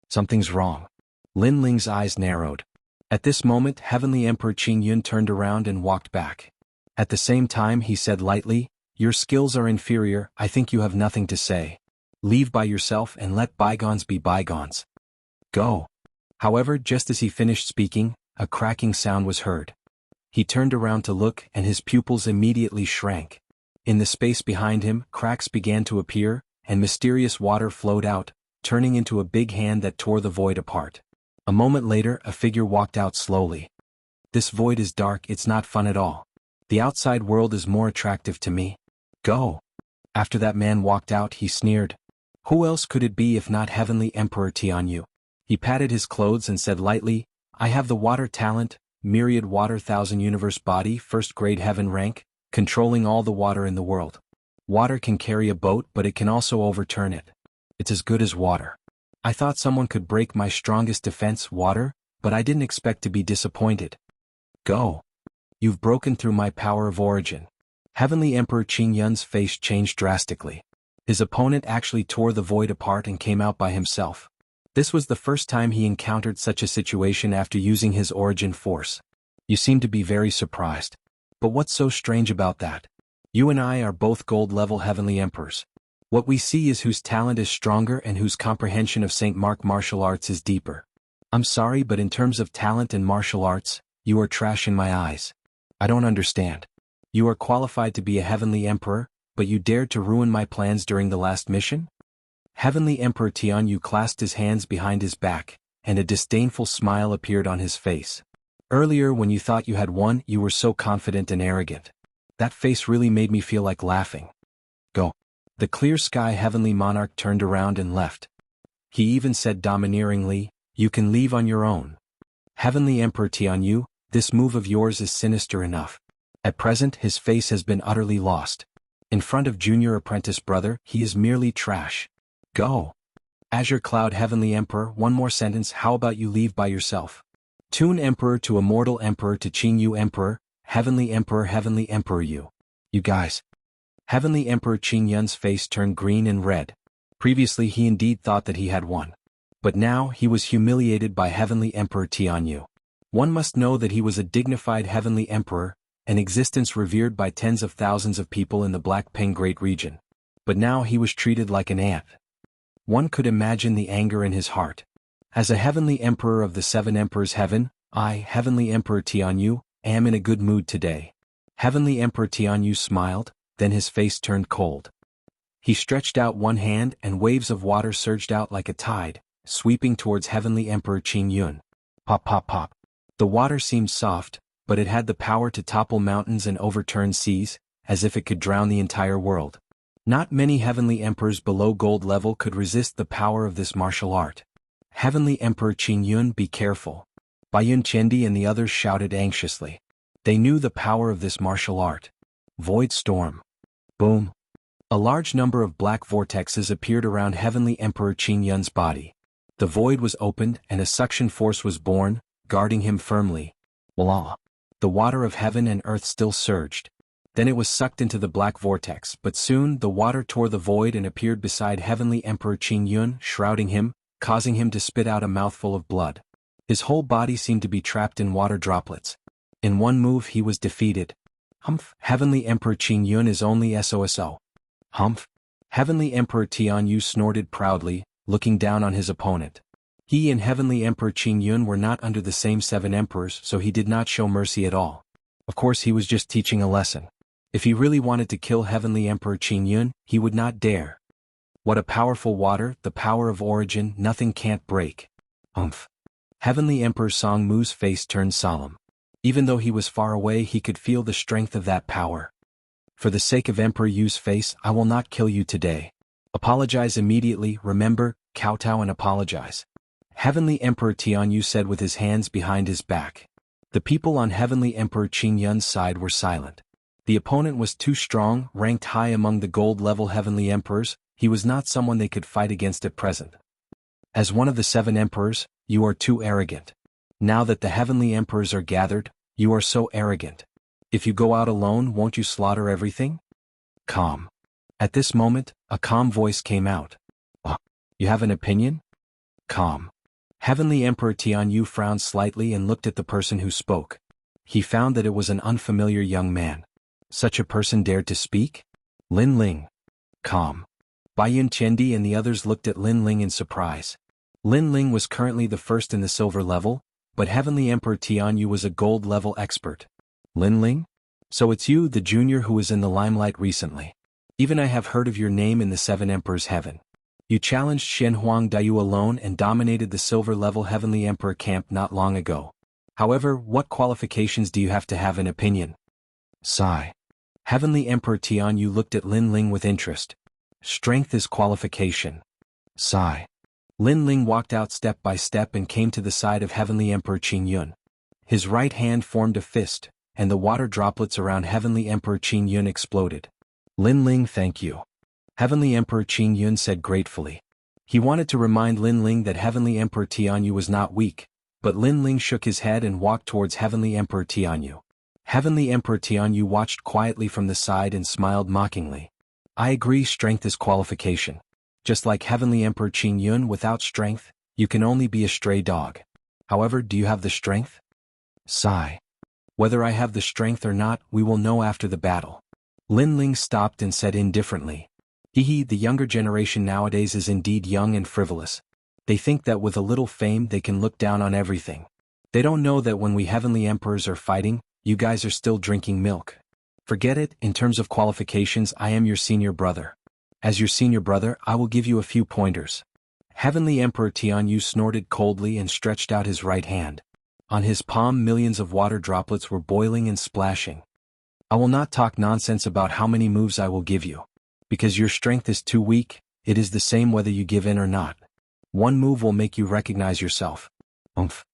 Speaker 1: Something's wrong. Lin Ling's eyes narrowed. At this moment, Heavenly Emperor Qingyun turned around and walked back. At the same time, he said lightly, "Your skills are inferior, I think you have nothing to say. Leave by yourself and let bygones be bygones. Go." However, just as he finished speaking, a cracking sound was heard. He turned around to look and his pupils immediately shrank. In the space behind him, cracks began to appear, and mysterious water flowed out, turning into a big hand that tore the void apart. A moment later, a figure walked out slowly. "This void is dark, it's not fun at all. The outside world is more attractive to me. Go." After that man walked out, he sneered. Who else could it be if not Heavenly Emperor Tianyu? He patted his clothes and said lightly, "I have the water talent, myriad water, 1,000 universe body, 1st grade heaven rank, controlling all the water in the world. Water can carry a boat, but it can also overturn it. It's as good as water. I thought someone could break my strongest defense, water, but I didn't expect to be disappointed. Go. You've broken through my power of origin." Heavenly Emperor Qingyun's face changed drastically. His opponent actually tore the void apart and came out by himself. This was the first time he encountered such a situation after using his origin force. "You seem to be very surprised. But what's so strange about that? You and I are both gold-level Heavenly Emperors. What we see is whose talent is stronger and whose comprehension of St. Mark martial arts is deeper. I'm sorry, but in terms of talent and martial arts, you are trash in my eyes. I don't understand. You are qualified to be a Heavenly Emperor, but you dared to ruin my plans during the last mission?" Heavenly Emperor Tianyu clasped his hands behind his back, and a disdainful smile appeared on his face. "Earlier when you thought you had won, you were so confident and arrogant. That face really made me feel like laughing. Go." The clear sky Heavenly Monarch turned around and left. He even said domineeringly, "You can leave on your own. Heavenly Emperor Tianyu, this move of yours is sinister enough." At present his face has been utterly lost. In front of junior apprentice brother, he is merely trash. Go. Azure Cloud Heavenly Emperor, one more sentence, how about you leave by yourself? Toon Emperor to Immortal Emperor to Qingyu Emperor, Heavenly Emperor you. You guys. Heavenly Emperor Qingyun's face turned green and red. Previously he indeed thought that he had won. But now he was humiliated by Heavenly Emperor Tianyu. One must know that he was a dignified Heavenly Emperor, an existence revered by tens of thousands of people in the Black Peng Great region. But now he was treated like an ant. One could imagine the anger in his heart. As a Heavenly Emperor of the 7 Emperors Heaven, I, Heavenly Emperor Tianyu, am in a good mood today. Heavenly Emperor Tianyu smiled, then his face turned cold. He stretched out one hand and waves of water surged out like a tide, sweeping towards Heavenly Emperor Qingyun. Pop pop pop. The water seemed soft, but it had the power to topple mountains and overturn seas, as if it could drown the entire world. Not many Heavenly Emperors below gold level could resist the power of this martial art. Heavenly Emperor Qingyun, be careful. Baiyun Chendi and the others shouted anxiously. They knew the power of this martial art. Void storm. Boom. A large number of black vortexes appeared around Heavenly Emperor Qingyun's body. The void was opened and a suction force was born, guarding him firmly. Blah. The water of heaven and earth still surged. Then it was sucked into the black vortex, but soon the water tore the void and appeared beside Heavenly Emperor Qingyun, shrouding him, causing him to spit out a mouthful of blood. His whole body seemed to be trapped in water droplets. In one move he was defeated. Humph. Heavenly Emperor Qingyun is only SOSO. Humph. Heavenly Emperor Tianyu snorted proudly, looking down on his opponent. He and Heavenly Emperor Qingyun were not under the same 7 emperors, so he did not show mercy at all. Of course he was just teaching a lesson. If he really wanted to kill Heavenly Emperor Qingyun, he would not dare. What a powerful water, the power of origin, nothing can't break. Umph. Heavenly Emperor Songmu's face turned solemn. Even though he was far away, he could feel the strength of that power. For the sake of Emperor Yu's face, I will not kill you today. Apologize immediately, remember, kowtow and apologize. Heavenly Emperor Tianyu said with his hands behind his back. The people on Heavenly Emperor Qingyun's side were silent. The opponent was too strong, ranked high among the gold-level Heavenly Emperors. He was not someone they could fight against at present. As one of the 7 emperors, you are too arrogant. Now that the Heavenly Emperors are gathered, you are so arrogant. If you go out alone, won't you slaughter everything? Calm. At this moment, a calm voice came out. You have an opinion? Calm. Heavenly Emperor Tianyu frowned slightly and looked at the person who spoke. He found that it was an unfamiliar young man. Such a person dared to speak? Lin Ling. Calm. Baiyun Chendi and the others looked at Lin Ling in surprise. Lin Ling was currently the first in the silver level, but Heavenly Emperor Tianyu was a gold level expert. Lin Ling? So it's you, the junior who was in the limelight recently. Even I have heard of your name in the 7 Emperors' heaven. You challenged Shenhuang Dayu alone and dominated the silver level Heavenly Emperor camp not long ago. However, what qualifications do you have to have an opinion? Sigh. Heavenly Emperor Tianyu looked at Lin Ling with interest. Strength is qualification. Sigh. Lin Ling walked out step by step and came to the side of Heavenly Emperor Qingyun. His right hand formed a fist, and the water droplets around Heavenly Emperor Qingyun exploded. Lin Ling, thank you. Heavenly Emperor Qingyun said gratefully. He wanted to remind Lin Ling that Heavenly Emperor Tianyu was not weak, but Lin Ling shook his head and walked towards Heavenly Emperor Tianyu. Heavenly Emperor Tianyu watched quietly from the side and smiled mockingly. I agree, strength is qualification. Just like Heavenly Emperor Qingyun, without strength, you can only be a stray dog. However, do you have the strength? Sigh. Whether I have the strength or not, we will know after the battle. Lin Ling stopped and said indifferently. The younger generation nowadays is indeed young and frivolous. They think that with a little fame they can look down on everything. They don't know that when we Heavenly Emperors are fighting, you guys are still drinking milk. Forget it, in terms of qualifications I am your senior brother. As your senior brother, I will give you a few pointers. Heavenly Emperor Tianyu snorted coldly and stretched out his right hand. On his palm millions of water droplets were boiling and splashing. I will not talk nonsense about how many moves I will give you. Because your strength is too weak, it is the same whether you give in or not. One move will make you recognize yourself. Umph.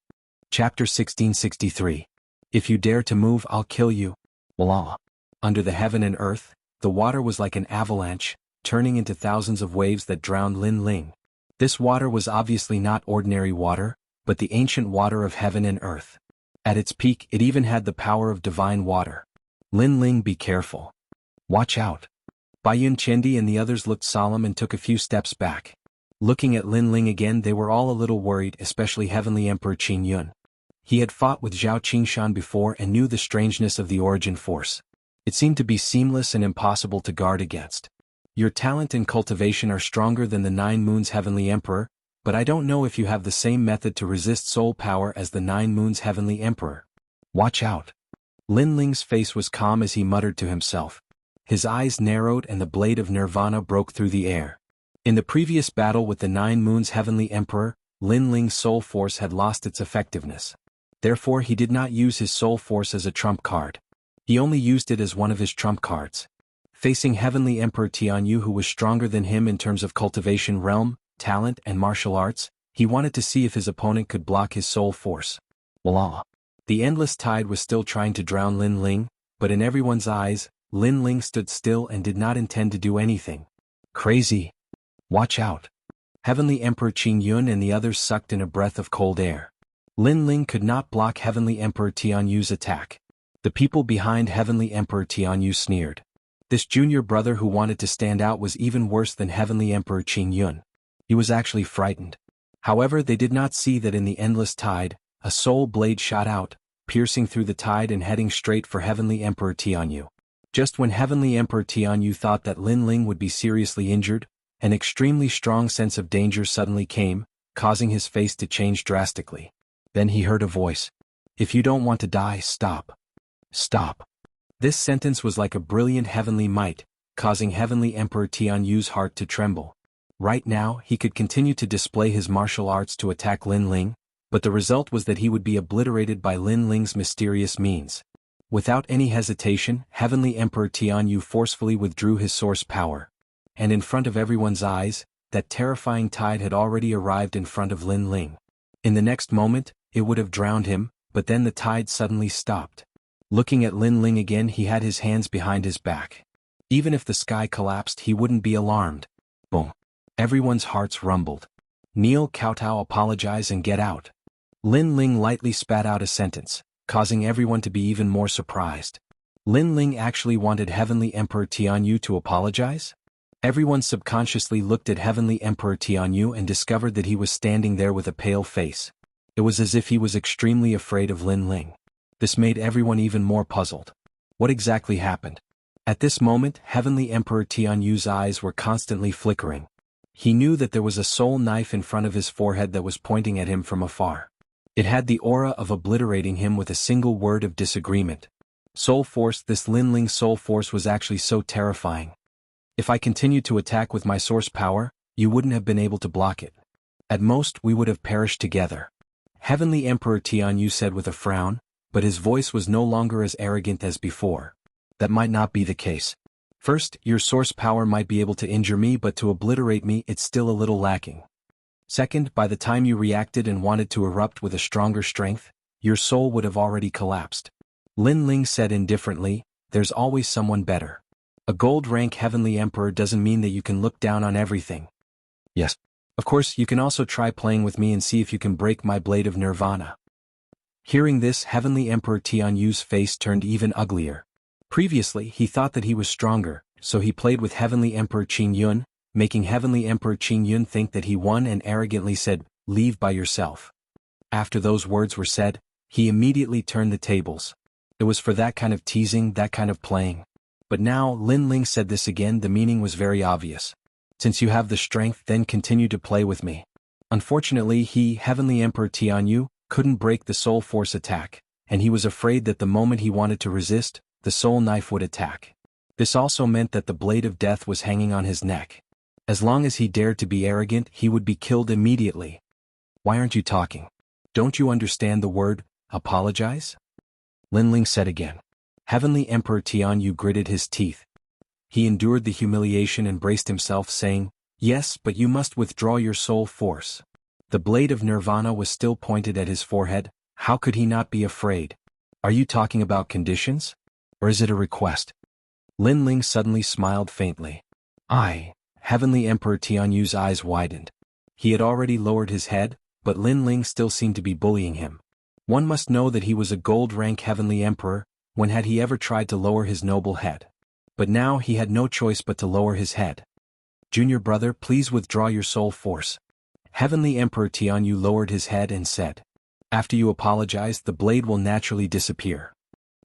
Speaker 1: Chapter 1663. If you dare to move, I'll kill you. Blah. Under the heaven and earth, the water was like an avalanche, turning into thousands of waves that drowned Lin Ling. This water was obviously not ordinary water, but the ancient water of heaven and earth. At its peak, it even had the power of divine water. Lin Ling, be careful. Watch out. Baiyun Chendi and the others looked solemn and took a few steps back. Looking at Lin Ling again, they were all a little worried, especially Heavenly Emperor Qingyun. He had fought with Zhao Qingshan before and knew the strangeness of the origin force. It seemed to be seamless and impossible to guard against. Your talent and cultivation are stronger than the 9 Moons Heavenly Emperor, but I don't know if you have the same method to resist soul power as the 9 Moons Heavenly Emperor. Watch out. Lin Ling's face was calm as he muttered to himself. His eyes narrowed and the blade of Nirvana broke through the air. In the previous battle with the 9 Moons Heavenly Emperor, Lin Ling's soul force had lost its effectiveness. Therefore he did not use his soul force as a trump card. He only used it as one of his trump cards. Facing Heavenly Emperor Tianyu, who was stronger than him in terms of cultivation realm, talent and martial arts, He wanted to see if his opponent could block his soul force. Blah. The endless tide was still trying to drown Lin Ling, but in everyone's eyes, Lin Ling stood still and did not intend to do anything. Crazy. Watch out. Heavenly Emperor Qing Yun and the others sucked in a breath of cold air. Lin Ling could not block Heavenly Emperor Tianyu's attack. The people behind Heavenly Emperor Tianyu sneered. This junior brother who wanted to stand out was even worse than Heavenly Emperor Qing Yun. He was actually frightened. However, they did not see that in the endless tide, a soul blade shot out, piercing through the tide and heading straight for Heavenly Emperor Tianyu. Just when Heavenly Emperor Tianyu thought that Lin Ling would be seriously injured, an extremely strong sense of danger suddenly came, causing his face to change drastically. Then he heard a voice. If you don't want to die, stop. Stop. This sentence was like a brilliant heavenly might, causing Heavenly Emperor Tianyu's heart to tremble. Right now, he could continue to display his martial arts to attack Lin Ling, but the result was that he would be obliterated by Lin Ling's mysterious means. Without any hesitation, Heavenly Emperor Tianyu forcefully withdrew his source power. And in front of everyone's eyes, that terrifying tide had already arrived in front of Lin Ling. In the next moment, it would have drowned him, but then the tide suddenly stopped. Looking at Lin Ling again, he had his hands behind his back. Even if the sky collapsed, he wouldn't be alarmed. Boom. Everyone's hearts rumbled. Kneel, kowtow, apologize and get out. Lin Ling lightly spat out a sentence, causing everyone to be even more surprised. Lin Ling actually wanted Heavenly Emperor Tianyu to apologize? Everyone subconsciously looked at Heavenly Emperor Tianyu and discovered that he was standing there with a pale face. It was as if he was extremely afraid of Lin Ling. This made everyone even more puzzled. What exactly happened? At this moment, Heavenly Emperor Tianyu's eyes were constantly flickering. He knew that there was a soul knife in front of his forehead that was pointing at him from afar. It had the aura of obliterating him with a single word of disagreement. Soul force. This Lin Ling soul force was actually so terrifying. If I continued to attack with my source power, you wouldn't have been able to block it. At most, we would have perished together. Heavenly Emperor Tianyu said with a frown, but his voice was no longer as arrogant as before. That might not be the case. First, your source power might be able to injure me, but to obliterate me it's still a little lacking. Second, by the time you reacted and wanted to erupt with a stronger strength, your soul would have already collapsed. Lin Ling said indifferently, there's always someone better. A gold rank Heavenly Emperor doesn't mean that you can look down on everything. Yes. Of course, you can also try playing with me and see if you can break my blade of nirvana. Hearing this, Heavenly Emperor Tianyu's face turned even uglier. Previously, he thought that he was stronger, so he played with Heavenly Emperor Qing Yun, making Heavenly Emperor Qing Yun think that he won and arrogantly said, leave by yourself. After those words were said, he immediately turned the tables. It was for that kind of teasing, that kind of playing. But now, Lin Ling said this again, the meaning was very obvious. Since you have the strength, then continue to play with me. Unfortunately, Heavenly Emperor Tianyu, couldn't break the soul force attack, and he was afraid that the moment he wanted to resist, the soul knife would attack. This also meant that the blade of death was hanging on his neck. As long as he dared to be arrogant, he would be killed immediately. Why aren't you talking? Don't you understand the word, apologize? Lin Ling said again. Heavenly Emperor Tianyu gritted his teeth. He endured the humiliation and braced himself, saying, yes, but you must withdraw your soul force. The blade of nirvana was still pointed at his forehead. How could he not be afraid? Are you talking about conditions? Or is it a request? Lin Ling suddenly smiled faintly. Heavenly Emperor Tianyu's eyes widened. He had already lowered his head, but Lin Ling still seemed to be bullying him. One must know that he was a gold rank Heavenly Emperor. When had he ever tried to lower his noble head? But now he had no choice but to lower his head. Junior brother, please withdraw your soul force. Heavenly Emperor Tianyu lowered his head and said. After you apologize, the blade will naturally disappear.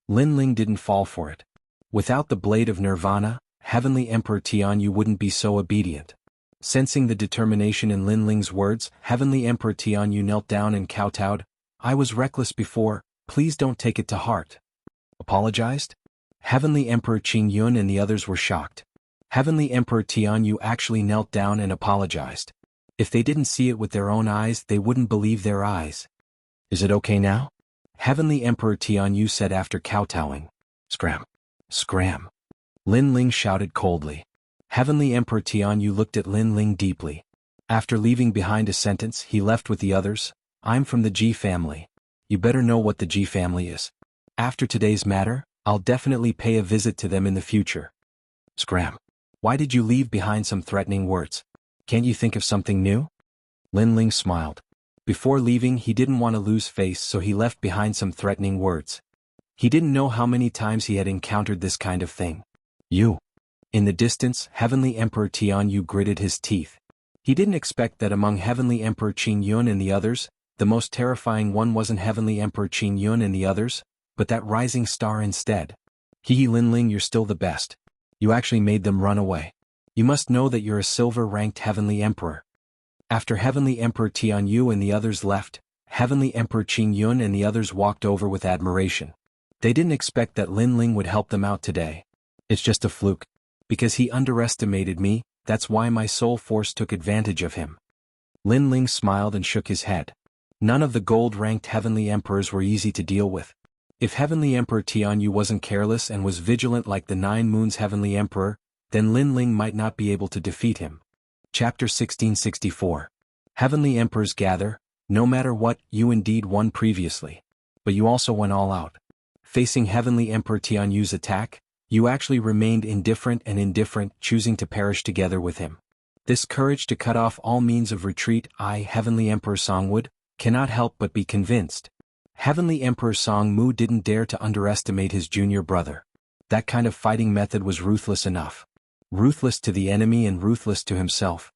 Speaker 1: Lin Ling didn't fall for it. Without the blade of nirvana, Heavenly Emperor Tianyu wouldn't be so obedient. Sensing the determination in Lin Ling's words, Heavenly Emperor Tianyu knelt down and kowtowed. I was reckless before, please don't take it to heart. Apologized? Heavenly Emperor Qing Yun and the others were shocked. Heavenly Emperor Tianyu actually knelt down and apologized. If they didn't see it with their own eyes, they wouldn't believe their eyes. Is it okay now? Heavenly Emperor Tianyu said after kowtowing. Scram. Scram. Lin Ling shouted coldly. Heavenly Emperor Tianyu looked at Lin Ling deeply. After leaving behind a sentence, he left with the others. I'm from the Ji family. You better know what the Ji family is. After today's matter, I'll definitely pay a visit to them in the future. Scram. Why did you leave behind some threatening words? Can't you think of something new? Lin Ling smiled. Before leaving, he didn't want to lose face, so he left behind some threatening words. He didn't know how many times he had encountered this kind of thing. You. In the distance, Heavenly Emperor Tianyu gritted his teeth. He didn't expect that among Heavenly Emperor Qing Yun and the others, the most terrifying one wasn't Heavenly Emperor Qing Yun and the others, but that rising star instead. Hee Lin Ling, you're still the best. You actually made them run away. You must know that you're a silver-ranked Heavenly Emperor. After Heavenly Emperor Tianyu and the others left, Heavenly Emperor Qing Yun and the others walked over with admiration. They didn't expect that Lin Ling would help them out today. It's just a fluke. Because he underestimated me, that's why my soul force took advantage of him. Lin Ling smiled and shook his head. None of the gold-ranked Heavenly Emperors were easy to deal with. If Heavenly Emperor Tianyu wasn't careless and was vigilant like the 9 Moons Heavenly Emperor, then Lin Ling might not be able to defeat him. Chapter 1664. Heavenly Emperors gather. No matter what, you indeed won previously. But you also went all out. Facing Heavenly Emperor Tianyu's attack, you actually remained indifferent, choosing to perish together with him. This courage to cut off all means of retreat, I, Heavenly Emperor Songwood, cannot help but be convinced. Heavenly Emperor Songmu didn't dare to underestimate his junior brother. That kind of fighting method was ruthless enough. Ruthless to the enemy and ruthless to himself.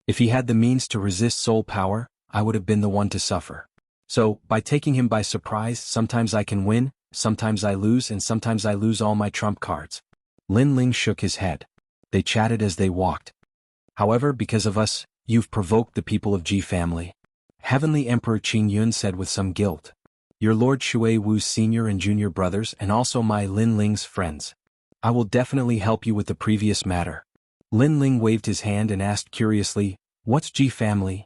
Speaker 1: If he had the means to resist soul power, I would have been the one to suffer. So, by taking him by surprise, sometimes I can win, sometimes I lose, and sometimes I lose all my trump cards. Lin Ling shook his head. They chatted as they walked. However, because of us, you've provoked the people of Ji family. Heavenly Emperor Qing Yun said with some guilt. Your Lord Shui Wu's senior and junior brothers and also my Lin Ling's friends. I will definitely help you with the previous matter. Lin Ling waved his hand and asked curiously, what's Ji family?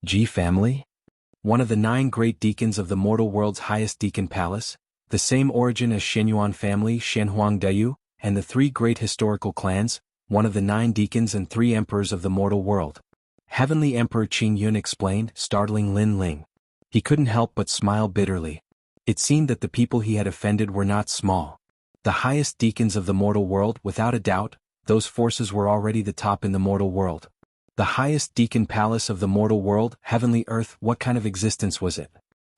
Speaker 1: Ji family? One of the 9 great deacons of the mortal world's highest deacon palace, the same origin as Shenyuan family Shenhuangdayu, and the 3 great historical clans, one of the 9 deacons and 3 emperors of the mortal world. Heavenly Emperor Qing Yun explained, startling Lin Ling. He couldn't help but smile bitterly. It seemed that the people he had offended were not small. The highest deacons of the mortal world, without a doubt, those forces were already the top in the mortal world. The highest deacon palace of the mortal world, heavenly earth, what kind of existence was it?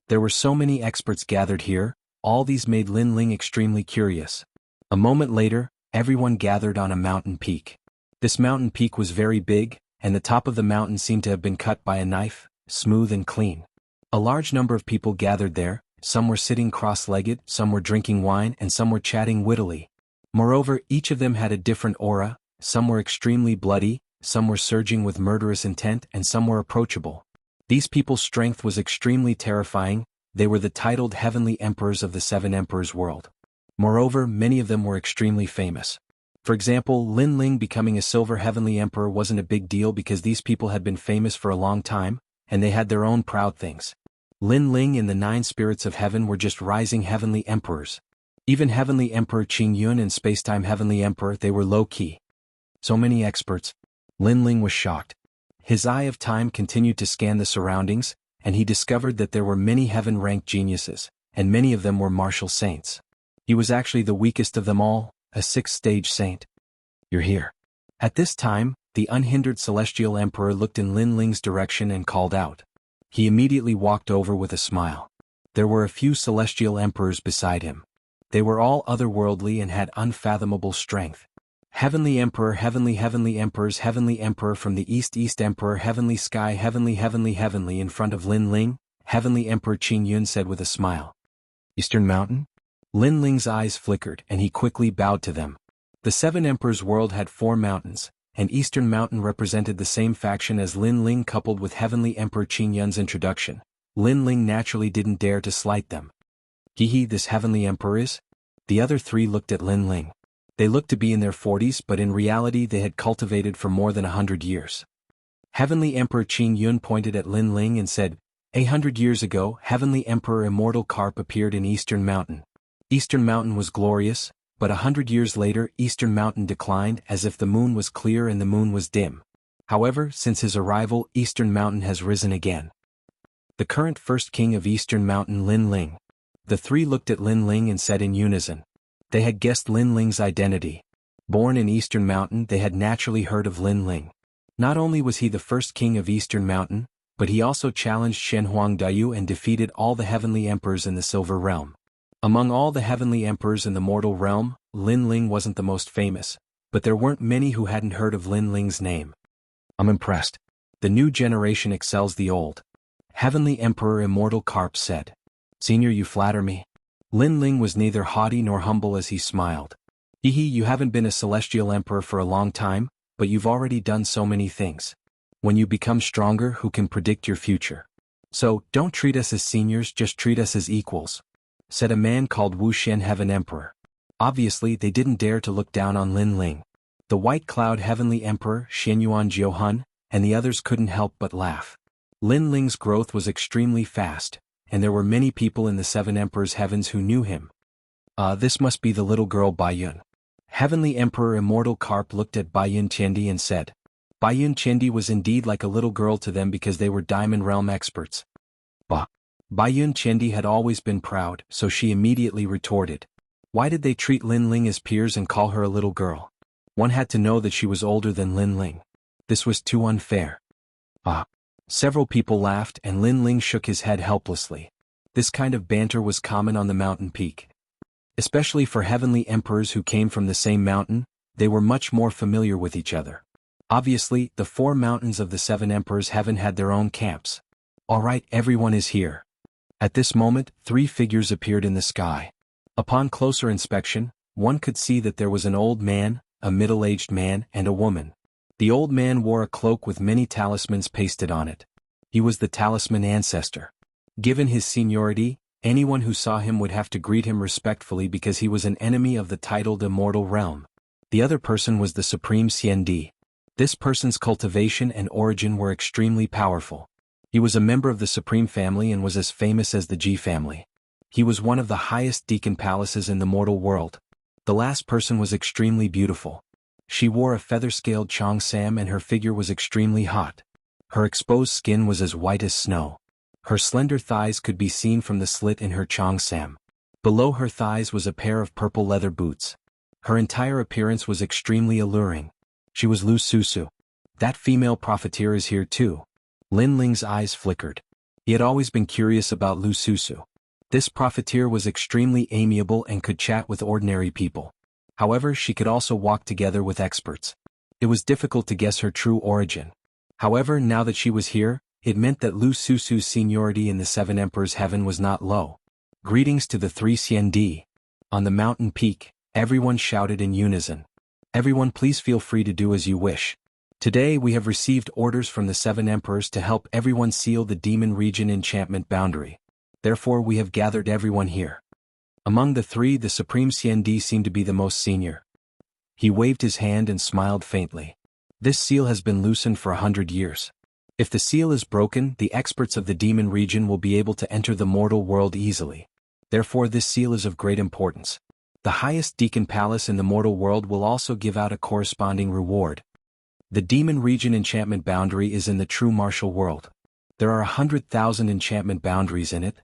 Speaker 1: There were so many experts gathered here, all these made Lin Ling extremely curious. A moment later, everyone gathered on a mountain peak. This mountain peak was very big, and the top of the mountain seemed to have been cut by a knife, smooth and clean. A large number of people gathered there, some were sitting cross-legged, some were drinking wine, and some were chatting wittily. Moreover, each of them had a different aura, some were extremely bloody, some were surging with murderous intent, and some were approachable. These people's strength was extremely terrifying, they were the titled Heavenly Emperors of the 7 Emperors world. Moreover, many of them were extremely famous. For example, Lin Ling becoming a Silver Heavenly Emperor wasn't a big deal because these people had been famous for a long time, and they had their own proud things. Lin Ling and the 9 spirits of heaven were just rising Heavenly Emperors. Even Heavenly Emperor Qing Yun and Spacetime Heavenly Emperor, they were low-key. So many experts. Lin Ling was shocked. His eye of time continued to scan the surroundings, and he discovered that there were many heaven-ranked geniuses, and many of them were martial saints. He was actually the weakest of them all, a 6th-stage saint. You're here. At this time, the unhindered Celestial Emperor looked in Lin Ling's direction and called out. He immediately walked over with a smile. There were a few Celestial Emperors beside him. They were all otherworldly and had unfathomable strength. Heavenly Emperor, Heavenly Emperors, Heavenly Emperor from the East, East Emperor, Heavenly Sky, Heavenly in front of Lin Ling, Heavenly Emperor Qing Yun said with a smile. Eastern Mountain? Lin Ling's eyes flickered and he quickly bowed to them. The 7 Emperors' world had 4 mountains, and Eastern Mountain represented the same faction as Lin Ling coupled with Heavenly Emperor Qing Yun's introduction. Lin Ling naturally didn't dare to slight them. Hee, this Heavenly Emperor is? The other 3 looked at Lin Ling. They looked to be in their 40s, but in reality they had cultivated for more than 100 years. Heavenly Emperor Qing Yun pointed at Lin Ling and said, 100 years ago, Heavenly Emperor Immortal Carp appeared in Eastern Mountain. Eastern Mountain was glorious, but 100 years later Eastern Mountain declined as if the moon was clear and the moon was dim. However, since his arrival, Eastern Mountain has risen again. The current first king of Eastern Mountain, Lin Ling. The three looked at Lin Ling and said in unison. They had guessed Lin Ling's identity. Born in Eastern Mountain, they had naturally heard of Lin Ling. Not only was he the first king of Eastern Mountain, but he also challenged Shen Huangdiyu and defeated all the heavenly emperors in the Silver Realm. Among all the heavenly emperors in the mortal realm, Lin Ling wasn't the most famous, but there weren't many who hadn't heard of Lin Ling's name. I'm impressed. The new generation excels the old. Heavenly Emperor Immortal Carp said. Senior, you flatter me. Lin Ling was neither haughty nor humble as he smiled. Hehe, you haven't been a celestial emperor for a long time, but you've already done so many things. When you become stronger, who can predict your future? So, don't treat us as seniors, just treat us as equals, said a man called Wuxia, Heaven Emperor. Obviously, they didn't dare to look down on Lin Ling. The White Cloud Heavenly Emperor, Xianyuan Jiuhun, and the others couldn't help but laugh. Lin Ling's growth was extremely fast, and there were many people in the Seven Emperors' heavens who knew him. This must be the little girl Baiyun. Heavenly Emperor Immortal Carp looked at Baiyun Qiandi and said. Baiyun Qiandi was indeed like a little girl to them because they were Diamond Realm experts. Baiyun Qiandi had always been proud, so she immediately retorted. Why did they treat Lin Ling as peers and call her a little girl? One had to know that she was older than Lin Ling. This was too unfair. Several people laughed and Lin Ling shook his head helplessly. This kind of banter was common on the mountain peak. Especially for heavenly emperors who came from the same mountain, they were much more familiar with each other. Obviously, the four mountains of the seven emperors' heaven had their own camps. Alright, everyone is here. At this moment, three figures appeared in the sky. Upon closer inspection, one could see that there was an old man, a middle-aged man, and a woman. The old man wore a cloak with many talismans pasted on it. He was the talisman ancestor. Given his seniority, anyone who saw him would have to greet him respectfully because he was an enemy of the titled Immortal Realm. The other person was the Supreme Xiandi. This person's cultivation and origin were extremely powerful. He was a member of the Supreme Family and was as famous as the Ji family. He was one of the highest deacon palaces in the mortal world. The last person was extremely beautiful. She wore a feather-scaled cheongsam and her figure was extremely hot. Her exposed skin was as white as snow. Her slender thighs could be seen from the slit in her cheongsam. Below her thighs was a pair of purple leather boots. Her entire appearance was extremely alluring. She was Lu Susu. That female profiteer is here too. Lin Ling's eyes flickered. He had always been curious about Lu Susu. This profiteer was extremely amiable and could chat with ordinary people. However, she could also walk together with experts. It was difficult to guess her true origin. However, now that she was here, it meant that Lu Susu's seniority in the Seven Emperors' heaven was not low. Greetings to the three Xiandi. On the mountain peak, everyone shouted in unison. Everyone, please feel free to do as you wish. Today we have received orders from the Seven Emperors to help everyone seal the Demon Region enchantment boundary. Therefore we have gathered everyone here. Among the three, the Supreme Xiandi seemed to be the most senior. He waved his hand and smiled faintly. This seal has been loosened for 100 years. If the seal is broken, the experts of the Demon Region will be able to enter the mortal world easily. Therefore this seal is of great importance. The highest Deacon Palace in the mortal world will also give out a corresponding reward. The Demon Region enchantment boundary is in the true martial world. There are 100,000 enchantment boundaries in it.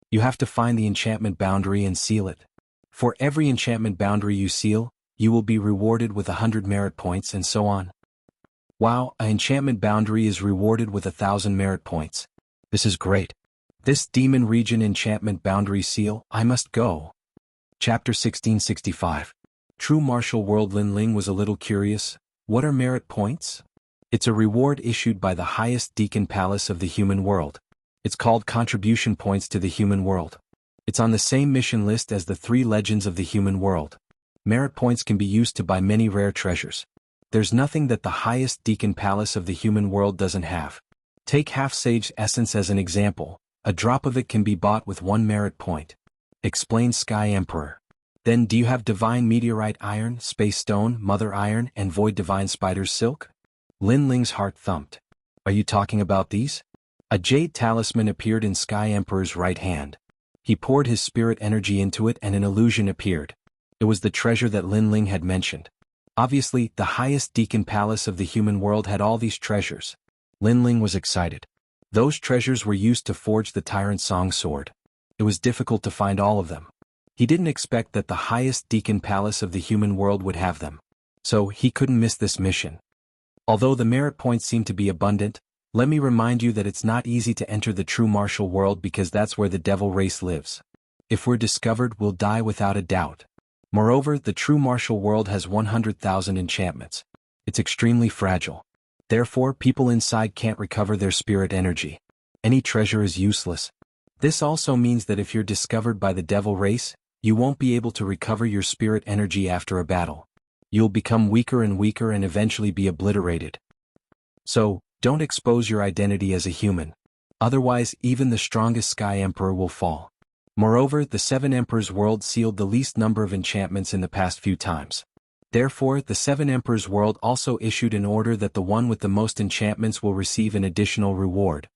Speaker 1: You have to find the enchantment boundary and seal it. For every enchantment boundary you seal, you will be rewarded with 100 merit points and so on. Wow, an enchantment boundary is rewarded with 1,000 merit points. This is great. This Demon Region enchantment boundary seal, I must go. Chapter 1665. True martial world. Lin Ling was a little curious. What are merit points? It's a reward issued by the highest Deacon Palace of the human world. It's called contribution points to the human world. It's on the same mission list as the three legends of the human world. Merit points can be used to buy many rare treasures. There's nothing that the highest Deacon Palace of the human world doesn't have. Take half-sage essence as an example. A drop of it can be bought with 1 merit point. Explained Sky Emperor. Then do you have divine meteorite iron, space stone, mother iron, and void divine spider's silk? Lin Ling's heart thumped. Are you talking about these? A jade talisman appeared in Sky Emperor's right hand. He poured his spirit energy into it and an illusion appeared. It was the treasure that Lin Ling had mentioned. Obviously, the highest deacon palace of the human world had all these treasures. Linling was excited. Those treasures were used to forge the Tyrant Song sword. It was difficult to find all of them. He didn't expect that the highest deacon palace of the human world would have them. So, he couldn't miss this mission. Although the merit points seem to be abundant, let me remind you that it's not easy to enter the true martial world because that's where the devil race lives. If we're discovered, we'll die without a doubt. Moreover, the true martial world has 100,000 enchantments. It's extremely fragile. Therefore, people inside can't recover their spirit energy. Any treasure is useless. This also means that if you're discovered by the devil race, you won't be able to recover your spirit energy after a battle. You'll become weaker and weaker and eventually be obliterated. So, don't expose your identity as a human. Otherwise, even the strongest Sky Emperor will fall. Moreover, the Seven Emperors world sealed the least number of enchantments in the past few times. Therefore, the Seven Emperors world also issued an order that the one with the most enchantments will receive an additional reward.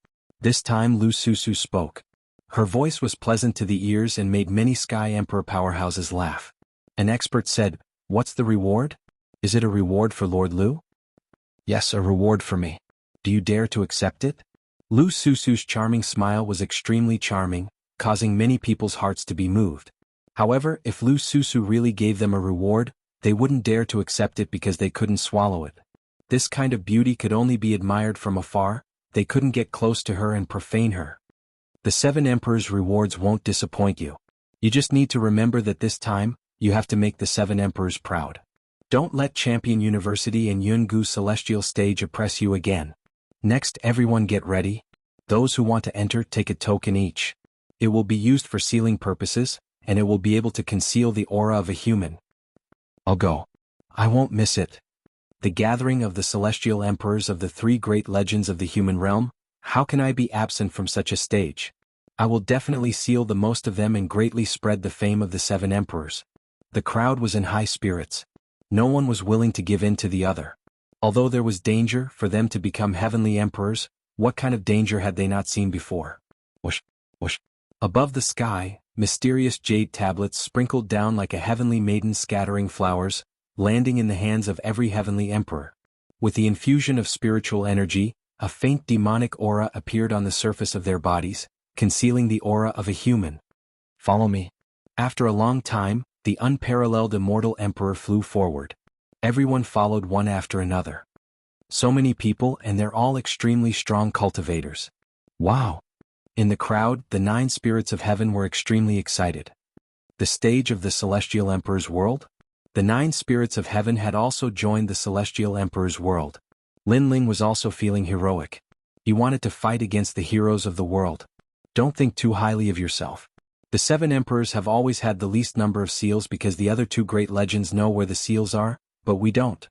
Speaker 1: This time Lu Susu spoke. Her voice was pleasant to the ears and made many Sky Emperor powerhouses laugh. An expert said, "What's the reward? Is it a reward for Lord Lu?" "Yes, a reward for me. Do you dare to accept it?" Lu Susu's charming smile was extremely charming, causing many people's hearts to be moved. However, if Lu Susu really gave them a reward, they wouldn't dare to accept it because they couldn't swallow it. This kind of beauty could only be admired from afar. They couldn't get close to her and profane her. The Seven Emperors' rewards won't disappoint you. You just need to remember that this time, you have to make the Seven Emperors proud. Don't let Champion University and Jianghu Celestial Stage oppress you again. Next, everyone get ready. Those who want to enter take a token each. It will be used for sealing purposes, and it will be able to conceal the aura of a human. I'll go. I won't miss it. The gathering of the Celestial Emperors of the three great legends of the human realm, how can I be absent from such a stage? I will definitely seal the most of them and greatly spread the fame of the Seven Emperors. The crowd was in high spirits. No one was willing to give in to the other. Although there was danger for them to become heavenly emperors, what kind of danger had they not seen before? Whoosh, whoosh. Above the sky, mysterious jade tablets sprinkled down like a heavenly maiden scattering flowers, landing in the hands of every heavenly emperor. With the infusion of spiritual energy, a faint demonic aura appeared on the surface of their bodies, concealing the aura of a human. Follow me. After a long time, the unparalleled Immortal Emperor flew forward. Everyone followed one after another. So many people, and they're all extremely strong cultivators. Wow! In the crowd, the 9 spirits of heaven were extremely excited. The stage of the Celestial Emperor's world? The 9 spirits of heaven had also joined the Celestial Emperor's world. Linling was also feeling heroic. He wanted to fight against the heroes of the world. Don't think too highly of yourself. The 7 emperors have always had the least number of seals because the other 2 great legends know where the seals are, but we don't.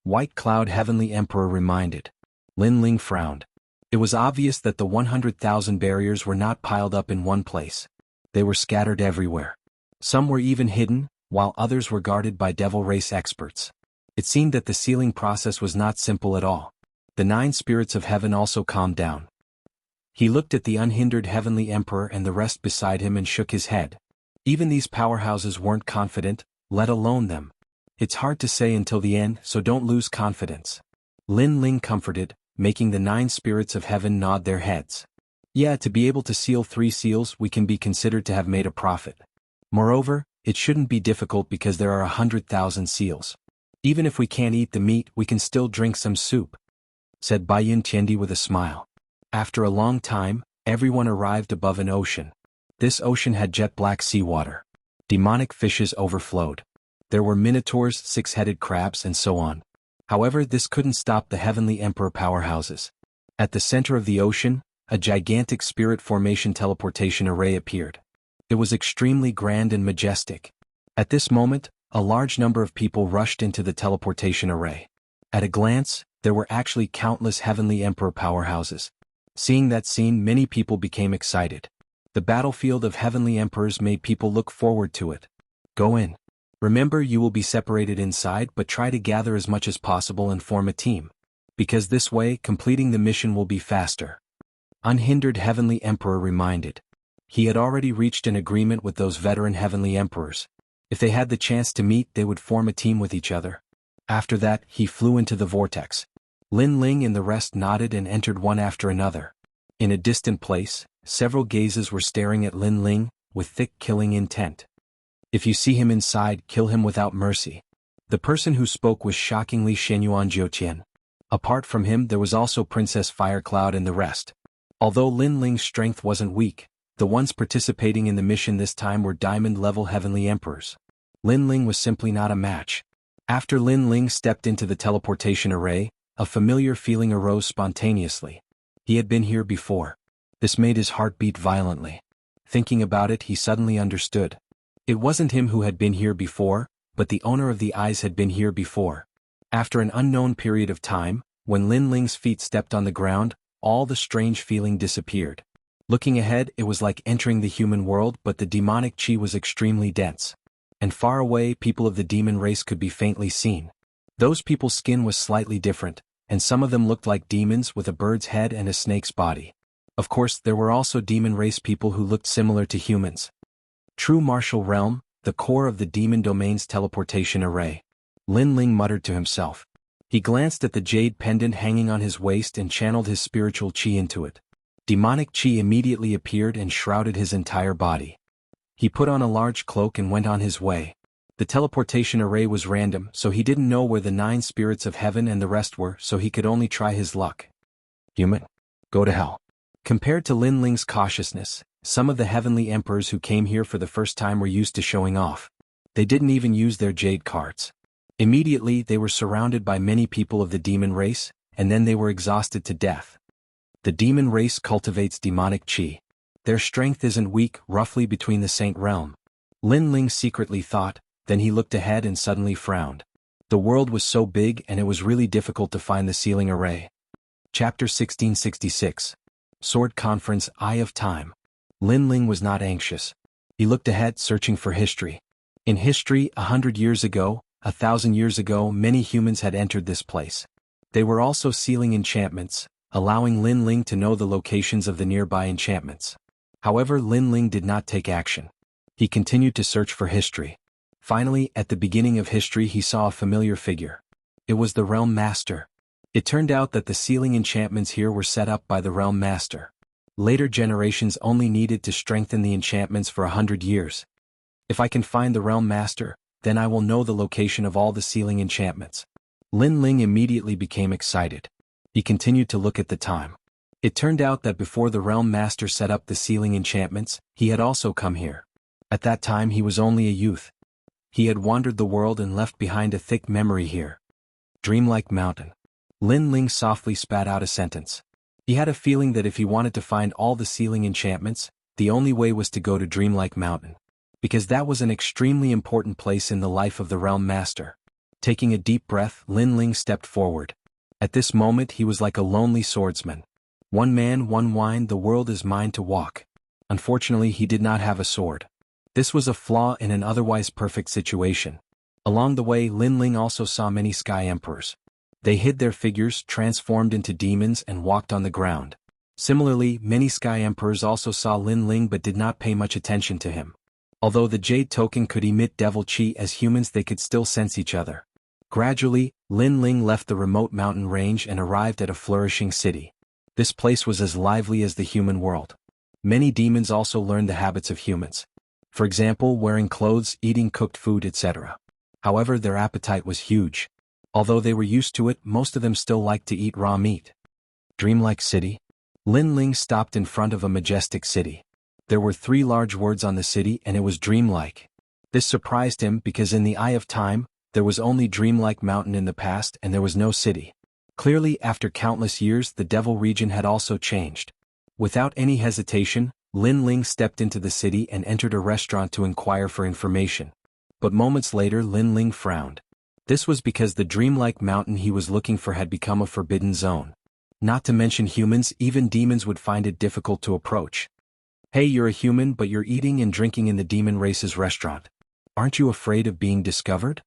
Speaker 1: White Cloud Heavenly Emperor reminded. Linling frowned. It was obvious that the 100,000 barriers were not piled up in one place. They were scattered everywhere. Some were even hidden, while others were guarded by devil race experts. It seemed that the sealing process was not simple at all. The 9 spirits of heaven also calmed down. He looked at the unhindered heavenly emperor and the rest beside him and shook his head. Even these powerhouses weren't confident, let alone them. It's hard to say until the end, so don't lose confidence. Linling comforted, making the 9 spirits of heaven nod their heads. Yeah, to be able to seal 3 seals, we can be considered to have made a profit. Moreover, it shouldn't be difficult because there are 100,000 seals. Even if we can't eat the meat, we can still drink some soup, said Baiyun Tiendi with a smile. After a long time, everyone arrived above an ocean. This ocean had jet-black seawater. Demonic fishes overflowed. There were minotaurs, 6-headed crabs, and so on. However, this couldn't stop the heavenly emperor powerhouses. At the center of the ocean, a gigantic spirit formation teleportation array appeared. It was extremely grand and majestic. At this moment, a large number of people rushed into the teleportation array. At a glance, there were actually countless heavenly emperor powerhouses. Seeing that scene, many people became excited. The battlefield of heavenly emperors made people look forward to it. Go in. Remember, you will be separated inside, but try to gather as much as possible and form a team. Because this way, completing the mission will be faster. Unhindered heavenly emperor reminded. He had already reached an agreement with those veteran heavenly emperors. If they had the chance to meet, they would form a team with each other. After that, he flew into the vortex. Lin Ling and the rest nodded and entered one after another. In a distant place, several gazes were staring at Lin Ling, with thick killing intent. If you see him inside, kill him without mercy. The person who spoke was shockingly Shenyuan Jiuqian. Apart from him there was also Princess Firecloud and the rest. Although Lin Ling's strength wasn't weak, the ones participating in the mission this time were diamond-level heavenly emperors. Lin Ling was simply not a match. After Lin Ling stepped into the teleportation array, a familiar feeling arose spontaneously. He had been here before. This made his heart beat violently. Thinking about it, he suddenly understood. It wasn't him who had been here before, but the owner of the eyes had been here before. After an unknown period of time, when Lin Ling's feet stepped on the ground, all the strange feeling disappeared. Looking ahead, it was like entering the human world, but the demonic chi was extremely dense. And far away, people of the demon race could be faintly seen. Those people's skin was slightly different, and some of them looked like demons with a bird's head and a snake's body. Of course, there were also demon race people who looked similar to humans. True martial realm, the core of the demon domain's teleportation array. Lin Ling muttered to himself. He glanced at the jade pendant hanging on his waist and channeled his spiritual chi into it. Demonic chi immediately appeared and shrouded his entire body. He put on a large cloak and went on his way. The teleportation array was random, so he didn't know where the 9 spirits of heaven and the rest were, so he could only try his luck. Human. Go to hell. Compared to Lin Ling's cautiousness, some of the heavenly emperors who came here for the first time were used to showing off. They didn't even use their jade cards. Immediately they were surrounded by many people of the demon race, and then they were exhausted to death. The demon race cultivates demonic chi. Their strength isn't weak, roughly between the saint realm. Lin Ling secretly thought, then he looked ahead and suddenly frowned. The world was so big and it was really difficult to find the sealing array. Chapter 1666. Sword Conference, Eye of Time. Lin Ling was not anxious. He looked ahead, searching for history. In history, 100 years ago, 1,000 years ago, many humans had entered this place. They were also sealing enchantments, allowing Lin Ling to know the locations of the nearby enchantments. However, Lin Ling did not take action. He continued to search for history. Finally, at the beginning of history, he saw a familiar figure. It was the Realm Master. It turned out that the sealing enchantments here were set up by the Realm Master. Later generations only needed to strengthen the enchantments for 100 years. If I can find the Realm Master, then I will know the location of all the sealing enchantments. Lin Ling immediately became excited. He continued to look at the time. It turned out that before the Realm Master set up the sealing enchantments, he had also come here. At that time he was only a youth. He had wandered the world and left behind a thick memory here. Dreamlike Mountain. Lin Ling softly spat out a sentence. He had a feeling that if he wanted to find all the sealing enchantments, the only way was to go to Dreamlike Mountain. Because that was an extremely important place in the life of the Realm Master. Taking a deep breath, Lin Ling stepped forward. At this moment he was like a lonely swordsman. One man, one wine, the world is mine to walk. Unfortunately he did not have a sword. This was a flaw in an otherwise perfect situation. Along the way, Lin Ling also saw many sky emperors. They hid their figures, transformed into demons, and walked on the ground. Similarly, many sky emperors also saw Lin Ling but did not pay much attention to him. Although the jade token could emit devil chi as humans, they could still sense each other. Gradually, Lin Ling left the remote mountain range and arrived at a flourishing city. This place was as lively as the human world. Many demons also learned the habits of humans. For example, wearing clothes, eating cooked food, etc. However, their appetite was huge. Although they were used to it, most of them still liked to eat raw meat. Dreamlike City. Lin Ling stopped in front of a majestic city. There were 3 large words on the city and it was dreamlike. This surprised him because in the Eye of Time, there was only Dreamlike Mountain in the past and there was no city. Clearly, after countless years, the Devil region had also changed. Without any hesitation, Lin Ling stepped into the city and entered a restaurant to inquire for information. But moments later, Lin Ling frowned. This was because the dreamlike mountain he was looking for had become a forbidden zone. Not to mention humans, even demons would find it difficult to approach. Hey, you're a human but you're eating and drinking in the demon race's restaurant. Aren't you afraid of being discovered?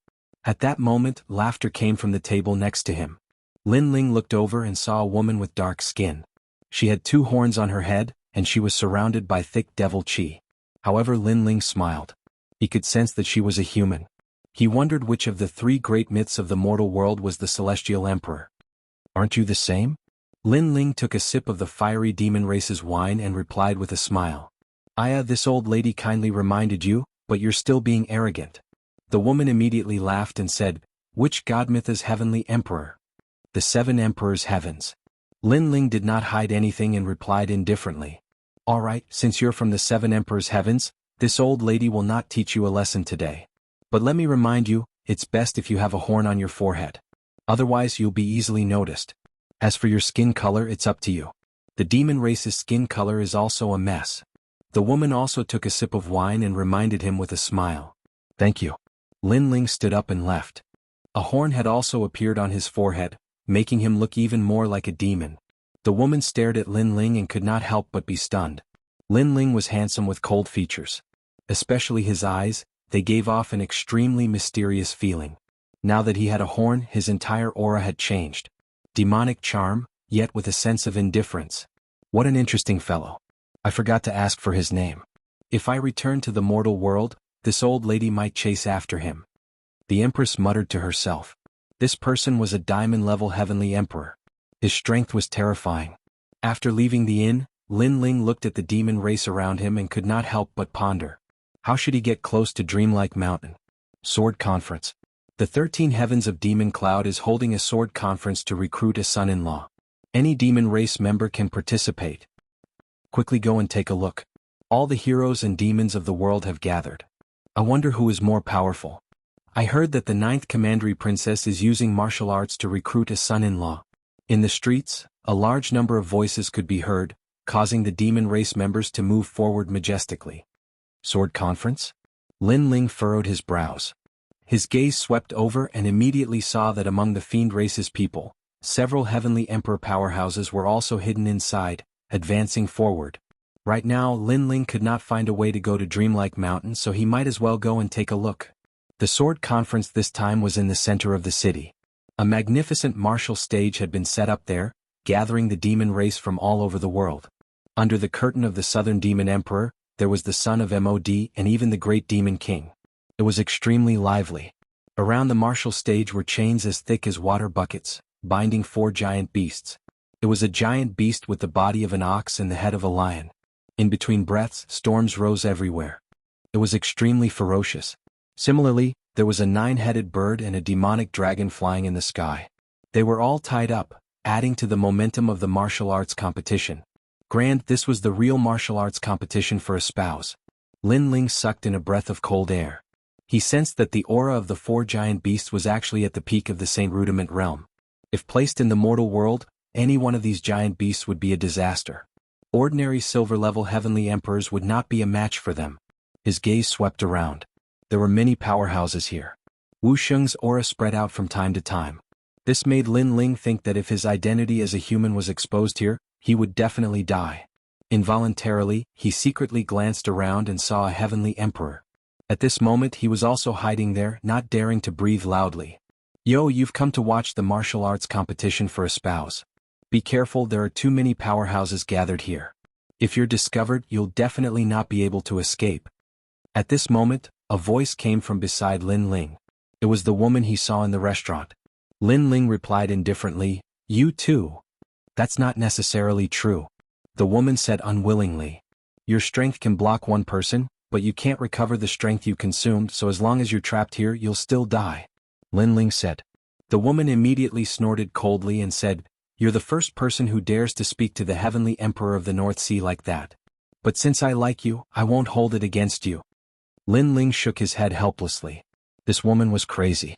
Speaker 1: At that moment, laughter came from the table next to him. Lin Ling looked over and saw a woman with dark skin. She had 2 horns on her head, and she was surrounded by thick devil chi. However, Lin Ling smiled. He could sense that she was a human. He wondered which of the three great myths of the mortal world was the celestial emperor. Aren't you the same? Lin Ling took a sip of the fiery demon race's wine and replied with a smile. This old lady kindly reminded you, but you're still being arrogant. The woman immediately laughed and said, which god myth is heavenly emperor? The seven emperors' heavens. Lin Ling did not hide anything and replied indifferently. All right, since you're from the seven emperors' heavens, this old lady will not teach you a lesson today. But let me remind you, it's best if you have a horn on your forehead. Otherwise you'll be easily noticed. As for your skin color, it's up to you. The demon race's skin color is also a mess. The woman also took a sip of wine and reminded him with a smile. Thank you. Lin Ling stood up and left. A horn had also appeared on his forehead, making him look even more like a demon. The woman stared at Lin Ling and could not help but be stunned. Lin Ling was handsome with cold features. Especially his eyes, they gave off an extremely mysterious feeling. Now that he had a horn, his entire aura had changed. Demonic charm, yet with a sense of indifference. What an interesting fellow. I forgot to ask for his name. If I return to the mortal world, this old lady might chase after him. The Empress muttered to herself. This person was a diamond-level heavenly emperor. His strength was terrifying. After leaving the inn, Lin Ling looked at the demon race around him and could not help but ponder. How should he get close to Dreamlike Mountain? Sword Conference. The 13 Heavens of Demon Cloud is holding a sword conference to recruit a son-in-law. Any demon race member can participate. Quickly go and take a look. All the heroes and demons of the world have gathered. I wonder who is more powerful. I heard that the 9th Commandery Princess is using martial arts to recruit a son-in-law. In the streets, a large number of voices could be heard, causing the demon race members to move forward majestically. Sword Conference? Lin Ling furrowed his brows. His gaze swept over and immediately saw that among the fiend race's people, several heavenly emperor powerhouses were also hidden inside, advancing forward. Right now Lin Ling could not find a way to go to Dreamlike Mountain, so he might as well go and take a look. The sword conference this time was in the center of the city. A magnificent martial stage had been set up there, gathering the demon race from all over the world. Under the curtain of the Southern Demon Emperor, there was the son of Mod and even the Great Demon King. It was extremely lively. Around the martial stage were chains as thick as water buckets, binding 4 giant beasts. It was a giant beast with the body of an ox and the head of a lion. In between breaths, storms rose everywhere. It was extremely ferocious. Similarly, there was a 9-headed bird and a demonic dragon flying in the sky. They were all tied up, adding to the momentum of the martial arts competition. Grand, this was the real martial arts competition for a spouse. Lin Ling sucked in a breath of cold air. He sensed that the aura of the 4 giant beasts was actually at the peak of the Saint Rudiment realm. If placed in the mortal world, any one of these giant beasts would be a disaster. Ordinary silver-level heavenly emperors would not be a match for them. His gaze swept around. There were many powerhouses here. Wuxia's aura spread out from time to time. This made Lin Ling think that if his identity as a human was exposed here, he would definitely die. Involuntarily, he secretly glanced around and saw a heavenly emperor. At this moment he was also hiding there, not daring to breathe loudly. Yo, you've come to watch the martial arts competition for a spouse. Be careful, there are too many powerhouses gathered here. If you're discovered, you'll definitely not be able to escape. At this moment, a voice came from beside Lin Ling. It was the woman he saw in the restaurant. Lin Ling replied indifferently, "You too." "That's not necessarily true," the woman said unwillingly. "Your strength can block one person, but you can't recover the strength you consumed, so as long as you're trapped here you'll still die," Lin Ling said. The woman immediately snorted coldly and said, "You're the first person who dares to speak to the heavenly emperor of the North Sea like that. But since I like you, I won't hold it against you." Lin Ling shook his head helplessly. This woman was crazy.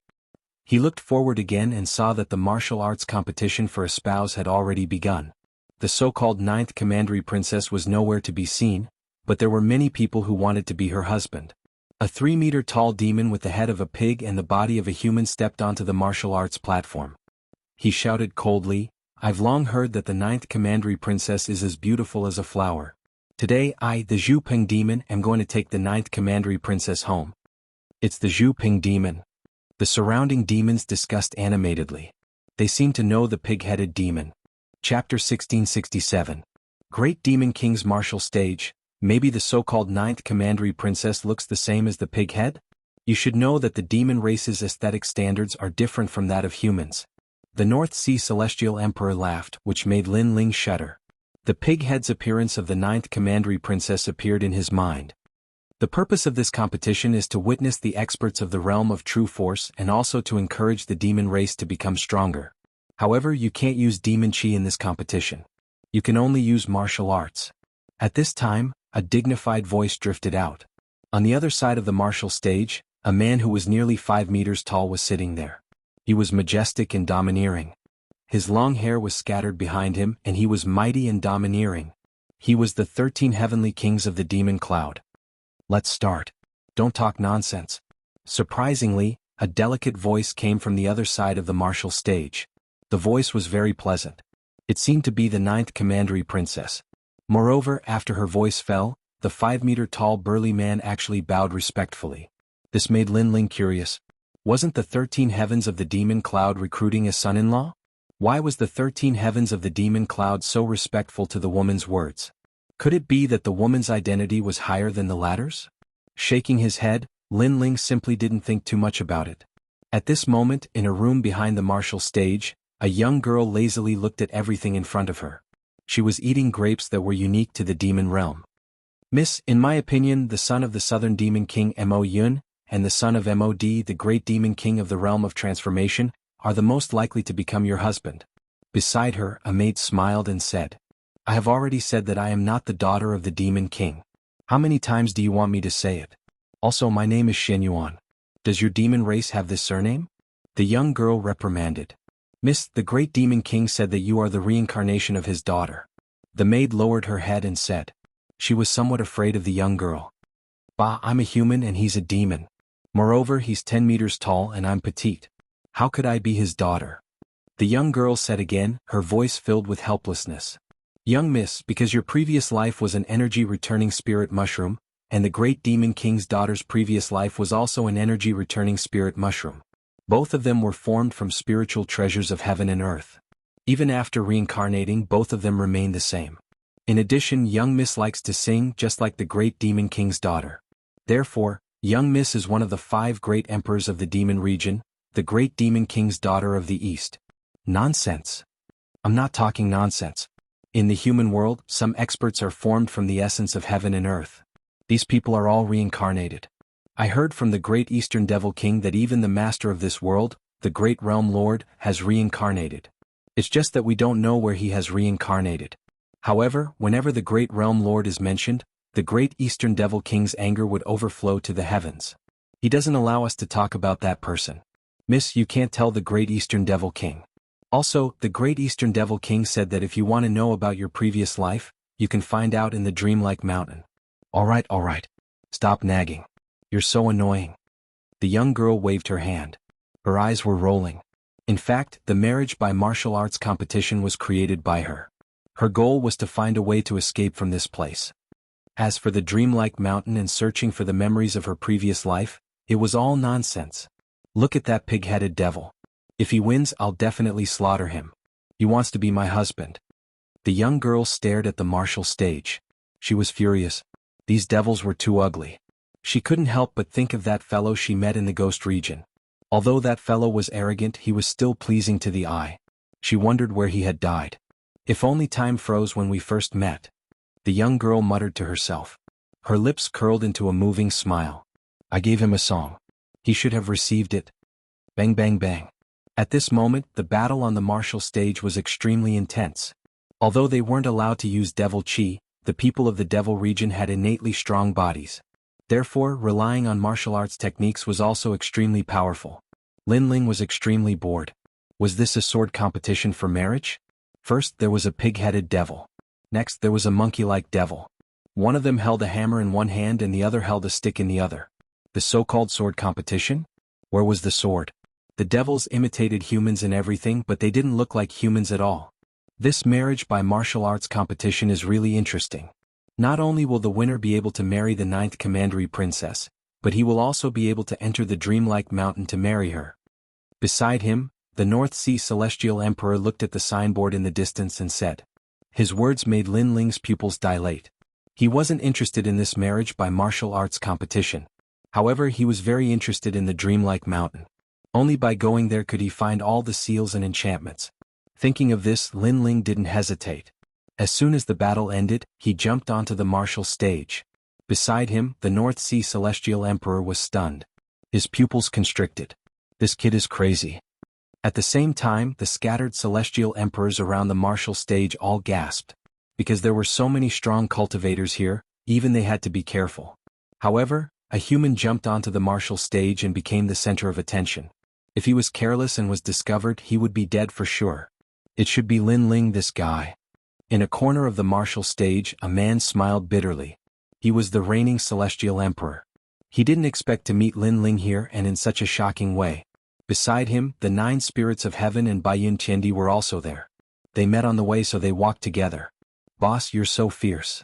Speaker 1: He looked forward again and saw that the martial arts competition for a spouse had already begun. The so-called 9th Commandery Princess was nowhere to be seen, but there were many people who wanted to be her husband. A 3-meter-tall demon with the head of a pig and the body of a human stepped onto the martial arts platform. He shouted coldly, "I've long heard that the 9th Commandery Princess is as beautiful as a flower. Today I, the Zhu Ping demon, am going to take the 9th Commandery Princess home." "It's the Zhu Ping demon." The surrounding demons discussed animatedly. They seemed to know the pig-headed demon. Chapter 1667. Great Demon King's martial stage. Maybe the so-called 9th Commandery Princess looks the same as the pig head? You should know that the demon race's aesthetic standards are different from that of humans. The North Sea Celestial Emperor laughed, which made Lin Ling shudder. The pig-head's appearance of the 9th Commandery Princess appeared in his mind. The purpose of this competition is to witness the experts of the realm of true force and also to encourage the demon race to become stronger. However, you can't use demon chi in this competition. You can only use martial arts. At this time, a dignified voice drifted out. On the other side of the martial stage, a man who was nearly 5 meters tall was sitting there. He was majestic and domineering. His long hair was scattered behind him and he was mighty and domineering. He was the 13 heavenly kings of the demon cloud. Let's start. Don't talk nonsense. Surprisingly, a delicate voice came from the other side of the martial stage. The voice was very pleasant. It seemed to be the 9th Commandery Princess. Moreover, after her voice fell, the 5-meter-tall burly man actually bowed respectfully. This made Lin Ling curious. Wasn't the 13 heavens of the demon cloud recruiting a son-in-law? Why was the 13 heavens of the demon cloud so respectful to the woman's words? Could it be that the woman's identity was higher than the latter's? Shaking his head, Lin Ling simply didn't think too much about it. At this moment, in a room behind the martial stage, a young girl lazily looked at everything in front of her. She was eating grapes that were unique to the demon realm. Miss, in my opinion, the son of the southern demon king Mo Yun, and the son of Mod, the great demon king of the realm of transformation, are the most likely to become your husband. Beside her, a maid smiled and said, I have already said that I am not the daughter of the demon king. How many times do you want me to say it? Also, my name is Xianxia. Does your demon race have this surname? The young girl reprimanded. Miss, the great demon king said that you are the reincarnation of his daughter. The maid lowered her head and said. She was somewhat afraid of the young girl. Bah, I'm a human and he's a demon. Moreover, he's 10 meters tall and I'm petite. How could I be his daughter? The young girl said again, her voice filled with helplessness. Young miss, because your previous life was an energy-returning spirit mushroom, and the great demon king's daughter's previous life was also an energy-returning spirit mushroom. Both of them were formed from spiritual treasures of heaven and earth. Even after reincarnating, both of them remain the same. In addition, young miss likes to sing just like the great demon king's daughter. Therefore, young miss is one of the 5 great emperors of the demon region, the great demon king's daughter of the east. Nonsense. I'm not talking nonsense. In the human world, some experts are formed from the essence of heaven and earth. These people are all reincarnated. I heard from the great Eastern Devil King that even the master of this world, the great Realm Lord, has reincarnated. It's just that we don't know where he has reincarnated. However, whenever the great Realm Lord is mentioned, the great Eastern Devil King's anger would overflow to the heavens. He doesn't allow us to talk about that person. Miss, you can't tell the great Eastern Devil King. Also, the great Eastern Devil King said that if you want to know about your previous life, you can find out in the Dreamlike Mountain. Alright. Stop nagging. You're so annoying. The young girl waved her hand. Her eyes were rolling. In fact, the marriage by martial arts competition was created by her. Her goal was to find a way to escape from this place. As for the Dreamlike Mountain and searching for the memories of her previous life, it was all nonsense. Look at that pig-headed devil. If he wins, I'll definitely slaughter him. He wants to be my husband. The young girl stared at the martial stage. She was furious. These devils were too ugly. She couldn't help but think of that fellow she met in the ghost region. Although that fellow was arrogant, he was still pleasing to the eye. She wondered where he had died. If only time froze when we first met. The young girl muttered to herself. Her lips curled into a moving smile. I gave him a song. He should have received it. Bang bang bang. At this moment, the battle on the martial stage was extremely intense. Although they weren't allowed to use devil chi, the people of the devil region had innately strong bodies. Therefore, relying on martial arts techniques was also extremely powerful. Lin Ling was extremely bored. Was this a sword competition for marriage? First, there was a pig-headed devil. Next, there was a monkey-like devil. One of them held a hammer in one hand and the other held a stick in the other. The so-called sword competition? Where was the sword? The devils imitated humans in everything, but they didn't look like humans at all. This marriage by martial arts competition is really interesting. Not only will the winner be able to marry the 9th Commandery Princess, but he will also be able to enter the Dreamlike Mountain to marry her. Beside him, the North Sea Celestial Emperor looked at the signboard in the distance and said. His words made Lin Ling's pupils dilate. He wasn't interested in this marriage by martial arts competition. However, he was very interested in the dreamlike mountain. Only by going there could he find all the seals and enchantments. Thinking of this, Lin Ling didn't hesitate. As soon as the battle ended, he jumped onto the martial stage. Beside him, the North Sea Celestial Emperor was stunned. His pupils constricted. This kid is crazy. At the same time, the scattered celestial emperors around the martial stage all gasped. Because there were so many strong cultivators here, even they had to be careful. However, a human jumped onto the martial stage and became the center of attention. If he was careless and was discovered, he would be dead for sure. It should be Lin Ling, this guy. In a corner of the martial stage, a man smiled bitterly. He was the reigning celestial emperor. He didn't expect to meet Lin Ling here and in such a shocking way. Beside him, the 9 spirits of heaven and Baiyun Qiandi were also there. They met on the way, so they walked together. Boss, you're so fierce.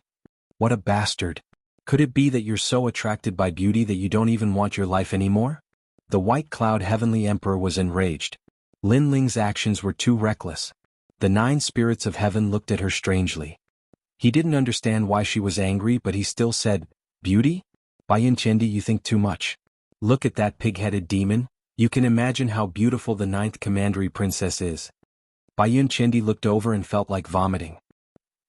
Speaker 1: What a bastard. Could it be that you're so attracted by beauty that you don't even want your life anymore? The White Cloud Heavenly Emperor was enraged. Lin Ling's actions were too reckless. The 9 spirits of heaven looked at her strangely. He didn't understand why she was angry, but he still said, "Beauty? Baiyun Qiandi, you think too much. Look at that pig-headed demon. You can imagine how beautiful the 9th commandery princess is." Baiyun Qiandi looked over and felt like vomiting.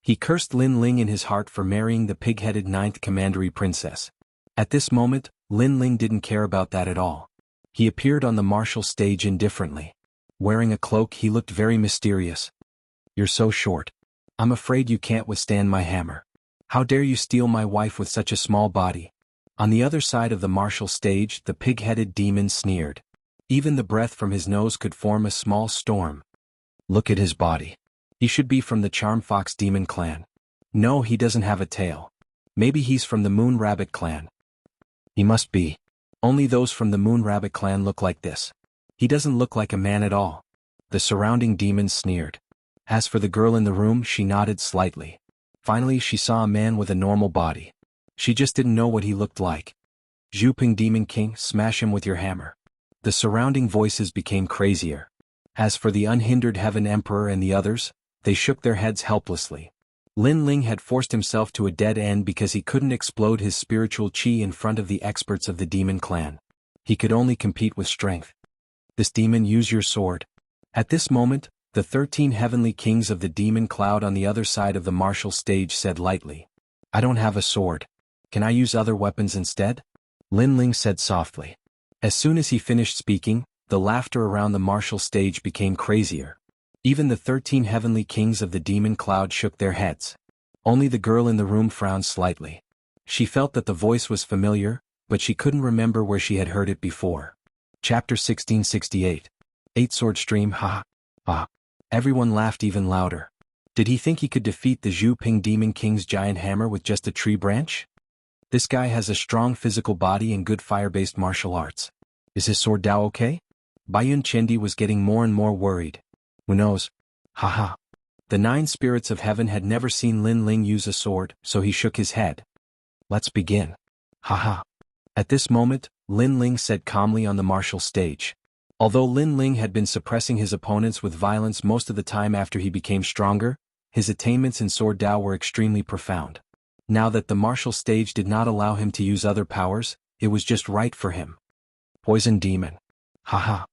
Speaker 1: He cursed Lin Ling in his heart for marrying the pig-headed 9th commandery princess. At this moment, Lin Ling didn't care about that at all. He appeared on the martial stage indifferently. Wearing a cloak, he looked very mysterious. "You're so short. I'm afraid you can't withstand my hammer. How dare you steal my wife with such a small body?" On the other side of the martial stage, the pig-headed demon sneered. Even the breath from his nose could form a small storm. "Look at his body. He should be from the Charm Fox Demon clan. No, he doesn't have a tail. Maybe he's from the Moon Rabbit clan. He must be. Only those from the Moon Rabbit clan look like this. He doesn't look like a man at all." The surrounding demons sneered. As for the girl in the room, she nodded slightly. Finally, she saw a man with a normal body. She just didn't know what he looked like. "Zhu Ping Demon King, smash him with your hammer." The surrounding voices became crazier. As for the unhindered Heaven Emperor and the others, they shook their heads helplessly. Lin Ling had forced himself to a dead end because he couldn't explode his spiritual qi in front of the experts of the demon clan. He could only compete with strength. "This demon, use your sword." At this moment, the 13 heavenly kings of the demon cloud on the other side of the martial stage said lightly, "I don't have a sword. Can I use other weapons instead?" Lin Ling said softly. As soon as he finished speaking, the laughter around the martial stage became crazier. Even the 13 heavenly kings of the demon cloud shook their heads. Only the girl in the room frowned slightly. She felt that the voice was familiar, but she couldn't remember where she had heard it before. Chapter 1668. 8-sword stream, ha ha. Everyone laughed even louder. Did he think he could defeat the Zhu Ping Demon King's giant hammer with just a tree branch? This guy has a strong physical body and good fire-based martial arts. Is his sword Dao okay? Baiyun Qiandi was getting more and more worried. Who knows? Haha. The 9 spirits of heaven had never seen Lin Ling use a sword, so he shook his head. "Let's begin." Haha. At this moment, Lin Ling said calmly on the martial stage. Although Lin Ling had been suppressing his opponents with violence most of the time after he became stronger, his attainments in sword Dao were extremely profound. Now that the martial stage did not allow him to use other powers, it was just right for him. "Poison demon." Haha.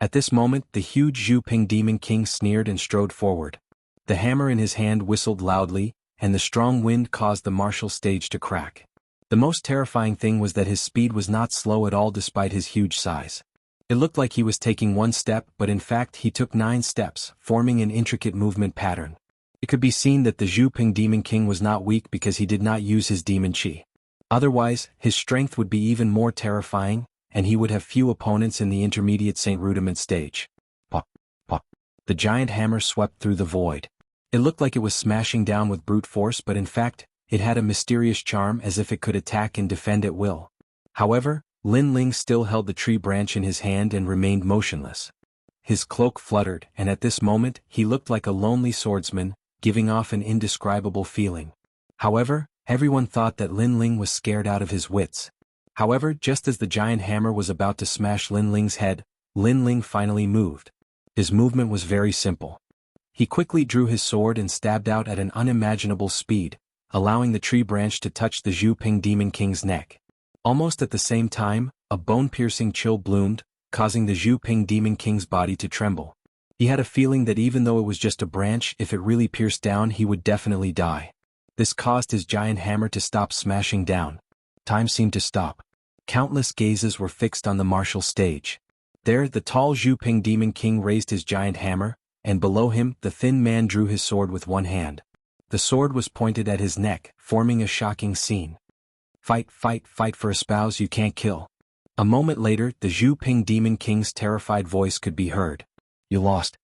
Speaker 1: At this moment, the huge Zhu Ping Demon King sneered and strode forward. The hammer in his hand whistled loudly, and the strong wind caused the martial stage to crack. The most terrifying thing was that his speed was not slow at all despite his huge size. It looked like he was taking 1 step, but in fact he took 9 steps, forming an intricate movement pattern. It could be seen that the Zhu Ping Demon King was not weak because he did not use his demon qi. Otherwise, his strength would be even more terrifying, and he would have few opponents in the intermediate Saint Rudiment stage. Pop, pop. The giant hammer swept through the void. It looked like it was smashing down with brute force, but in fact, it had a mysterious charm as if it could attack and defend at will. However, Lin Ling still held the tree branch in his hand and remained motionless. His cloak fluttered, and at this moment, he looked like a lonely swordsman, giving off an indescribable feeling. However, everyone thought that Lin Ling was scared out of his wits. However, just as the giant hammer was about to smash Lin Ling's head, Lin Ling finally moved. His movement was very simple. He quickly drew his sword and stabbed out at an unimaginable speed, allowing the tree branch to touch the Zhu Ping Demon King's neck. Almost at the same time, a bone-piercing chill bloomed, causing the Zhu Ping Demon King's body to tremble. He had a feeling that even though it was just a branch, if it really pierced down he would definitely die. This caused his giant hammer to stop smashing down. Time seemed to stop. Countless gazes were fixed on the martial stage. There, the tall Zhu Ping Demon King raised his giant hammer, and below him, the thin man drew his sword with one hand. The sword was pointed at his neck, forming a shocking scene. Fight, fight, fight for a spouse you can't kill. A moment later, the Zhu Ping Demon King's terrified voice could be heard. You lost.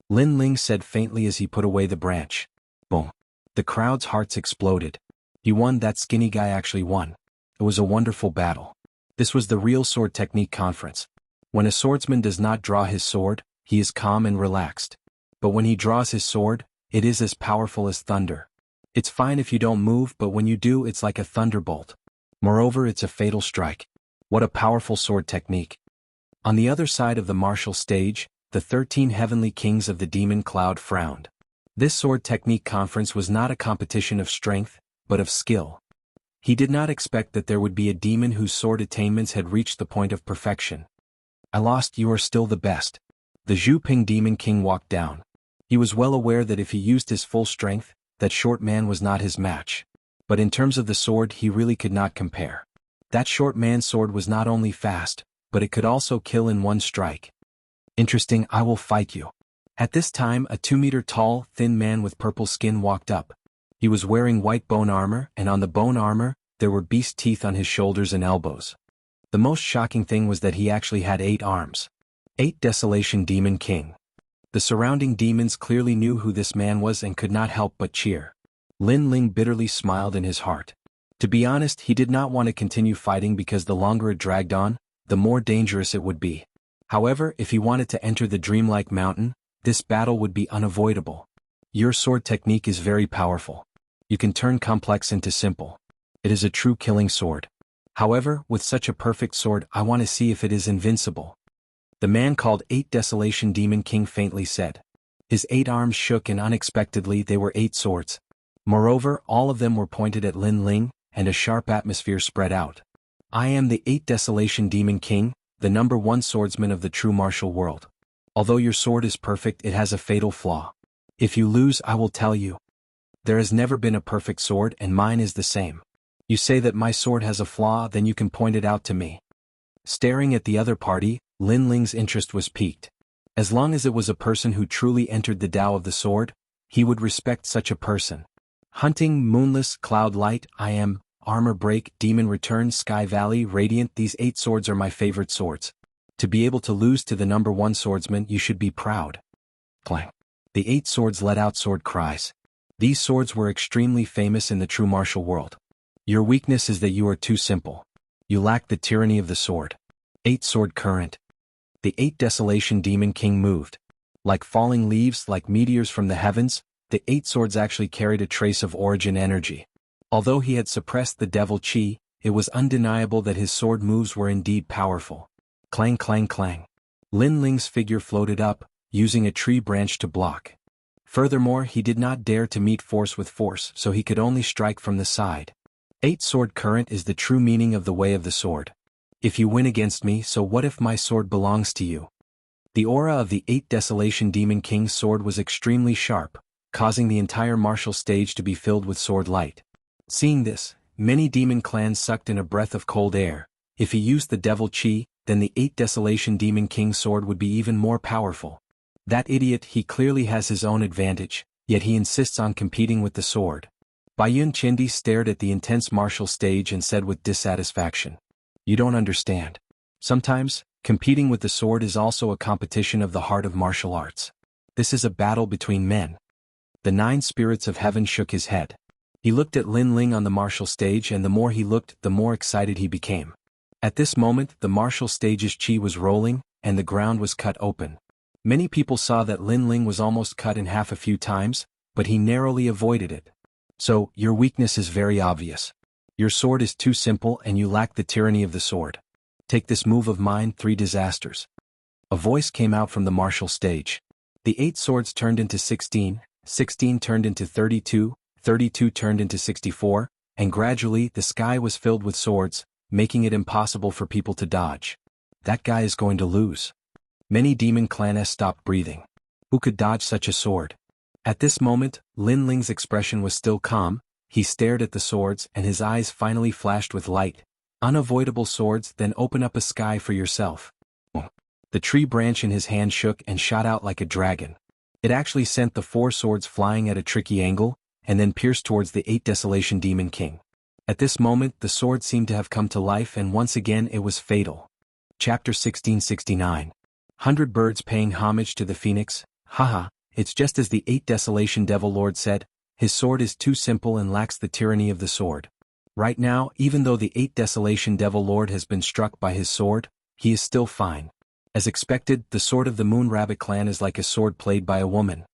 Speaker 1: Lin Ling said faintly as he put away the branch. Boom. The crowd's hearts exploded. He won. That skinny guy actually won. It was a wonderful battle. This was the real sword technique conference. When a swordsman does not draw his sword, he is calm and relaxed. But when he draws his sword, it is as powerful as thunder. It's fine if you don't move, but when you do, it's like a thunderbolt. Moreover, it's a fatal strike. What a powerful sword technique. On the other side of the martial stage, the 13 heavenly kings of the demon cloud frowned. This sword technique conference was not a competition of strength, but of skill. He did not expect that there would be a demon whose sword attainments had reached the point of perfection. I lost. You are still the best. The Zhu Ping Demon King walked down. He was well aware that if he used his full strength, that short man was not his match. But in terms of the sword, he really could not compare. That short man's sword was not only fast, but it could also kill in one strike. Interesting, I will fight you. At this time, a 2-meter-tall, thin man with purple skin walked up. He was wearing white bone armor, and on the bone armor, there were beast teeth on his shoulders and elbows. The most shocking thing was that he actually had 8 arms. 8 Desolation Demon King. The surrounding demons clearly knew who this man was and could not help but cheer. Lin Ling bitterly smiled in his heart. To be honest, he did not want to continue fighting because the longer it dragged on, the more dangerous it would be. However, if he wanted to enter the dreamlike mountain, this battle would be unavoidable. Your sword technique is very powerful. You can turn complex into simple. It is a true killing sword. However, with such a perfect sword, I want to see if it is invincible. The man called 8 Desolation Demon King faintly said. His 8 arms shook and unexpectedly they were 8 swords. Moreover, all of them were pointed at Lin Ling, and a sharp atmosphere spread out. I am the 8 Desolation Demon King, the #1 swordsman of the true martial world. Although your sword is perfect, it has a fatal flaw. If you lose, I will tell you. There has never been a perfect sword, and mine is the same. You say that my sword has a flaw, then you can point it out to me. Staring at the other party, Lin Ling's interest was piqued. As long as it was a person who truly entered the Tao of the sword, he would respect such a person. Hunting, Moonless, Cloud Light, I Am, Armor Break, Demon Return, Sky Valley, Radiant, these 8 swords are my favorite swords. To be able to lose to the #1 swordsman, you should be proud. Clang. The 8 swords let out sword cries. These swords were extremely famous in the true martial world. Your weakness is that you are too simple. You lack the tyranny of the sword. 8 sword current. The 8 Desolation Demon King moved. Like falling leaves, like meteors from the heavens, the 8 swords actually carried a trace of origin energy. Although he had suppressed the devil chi, it was undeniable that his sword moves were indeed powerful. Clang clang clang. Lin Ling's figure floated up, using a tree branch to block. Furthermore, he did not dare to meet force with force, so he could only strike from the side. 8 sword current is the true meaning of the way of the sword. If you win against me, so what if my sword belongs to you? The aura of the 8 Desolation Demon King's sword was extremely sharp, causing the entire martial stage to be filled with sword light. Seeing this, many demon clans sucked in a breath of cold air. If he used the devil chi, then the 8 Desolation Demon King's sword would be even more powerful. That idiot, he clearly has his own advantage, yet he insists on competing with the sword. Baiyun Qindi stared at the intense martial stage and said with dissatisfaction. You don't understand. Sometimes, competing with the sword is also a competition of the heart of martial arts. This is a battle between men. The 9 spirits of heaven shook his head. He looked at Lin Ling on the martial stage, and the more he looked, the more excited he became. At this moment, the martial stage's chi was rolling, and the ground was cut open. Many people saw that Lin Ling was almost cut in half a few times, but he narrowly avoided it. So, your weakness is very obvious. Your sword is too simple and you lack the tyranny of the sword. Take this move of mine, 3 disasters. A voice came out from the martial stage. The 8 swords turned into 16, 16 turned into 32, 32 turned into 64, and gradually the sky was filled with swords, making it impossible for people to dodge. That guy is going to lose. Many demon clans stopped breathing. Who could dodge such a sword? At this moment, Lin Ling's expression was still calm. He stared at the swords and his eyes finally flashed with light. Unavoidable swords, then open up a sky for yourself. The tree branch in his hand shook and shot out like a dragon. It actually sent the 4 swords flying at a tricky angle, and then pierced towards the 8 Desolation Demon King. At this moment the sword seemed to have come to life and once again it was fatal. Chapter 1669. 100 Birds Paying Homage to the Phoenix. Haha, it's just as the 8 Desolation Devil Lord said, his sword is too simple and lacks the tyranny of the sword. Right now, even though the 8 Desolation Devil Lord has been struck by his sword, he is still fine. As expected, the sword of the Moon Rabbit clan is like a sword played by a woman.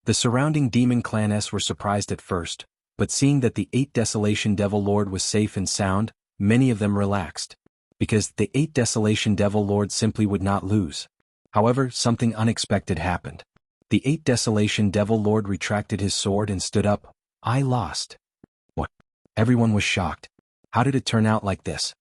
Speaker 1: The surrounding demon clans were surprised at first, but seeing that the 8 Desolation Devil Lord was safe and sound, many of them relaxed. Because the 8 Desolation Devil Lord simply would not lose. However, something unexpected happened. The 8 Desolation Devil Lord retracted his sword and stood up. I lost. What? Everyone was shocked. How did it turn out like this?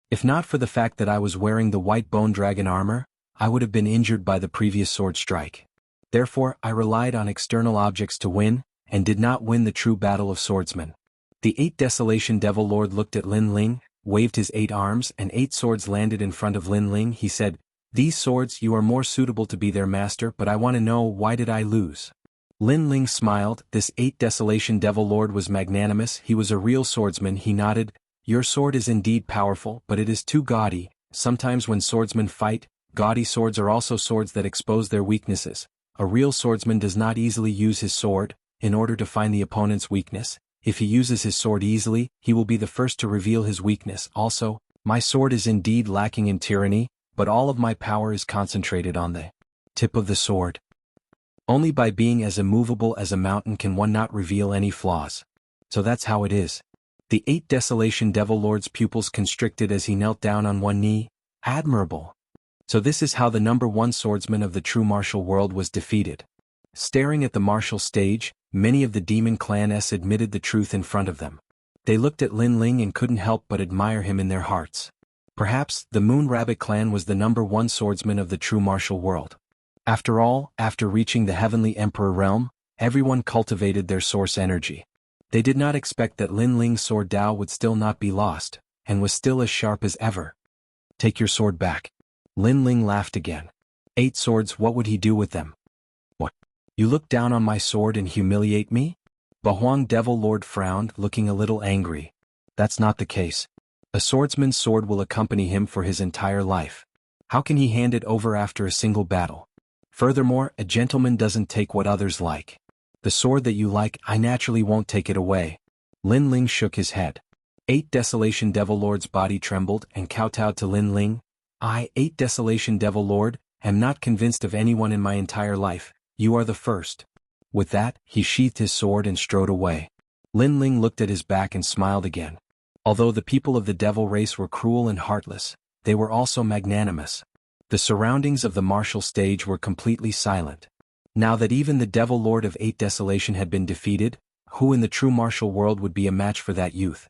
Speaker 1: If not for the fact that I was wearing the white bone dragon armor, I would have been injured by the previous sword strike. Therefore, I relied on external objects to win, and did not win the true battle of swordsmen. The 8 Desolation Devil Lord looked at Lin Ling, waved his 8 arms and 8 swords landed in front of Lin Ling. He said, "These swords, you are more suitable to be their master, but I want to know, why did I lose?" Lin Ling smiled. This 8 Desolation Devil Lord was magnanimous. He was a real swordsman. He nodded. "Your sword is indeed powerful, but it is too gaudy. Sometimes when swordsmen fight, gaudy swords are also swords that expose their weaknesses. A real swordsman does not easily use his sword. In order to find the opponent's weakness, if he uses his sword easily, he will be the first to reveal his weakness. Also, my sword is indeed lacking in tyranny, but all of my power is concentrated on the tip of the sword. Only by being as immovable as a mountain can one not reveal any flaws. So that's how it is." The 8 Desolation Devil Lord's pupils constricted as he knelt down on one knee. Admirable. So this is how the number 1 swordsman of the true martial world was defeated. Staring at the martial stage, many of the demon clans admitted the truth in front of them. They looked at Lin Ling and couldn't help but admire him in their hearts. Perhaps, the Moon Rabbit clan was the number 1 swordsman of the true martial world. After all, after reaching the Heavenly Emperor realm, everyone cultivated their source energy. They did not expect that Lin Ling's sword Dao would still not be lost, and was still as sharp as ever. "Take your sword back." Lin Ling laughed again. 8 swords, what would he do with them? "What? You look down on my sword and humiliate me?" Bahuang Devil Lord frowned, looking a little angry. "That's not the case. A swordsman's sword will accompany him for his entire life. How can he hand it over after a single battle? Furthermore, a gentleman doesn't take what others like. The sword that you like, I naturally won't take it away." Lin Ling shook his head. 8 Desolation Devil Lord's body trembled and kowtowed to Lin Ling. "I, 8 Desolation Devil Lord, am not convinced of anyone in my entire life. You are the first." With that, he sheathed his sword and strode away. Lin Ling looked at his back and smiled again. Although the people of the devil race were cruel and heartless, they were also magnanimous. The surroundings of the martial stage were completely silent. Now that even the Devil Lord of 8 Desolation had been defeated, who in the true martial world would be a match for that youth?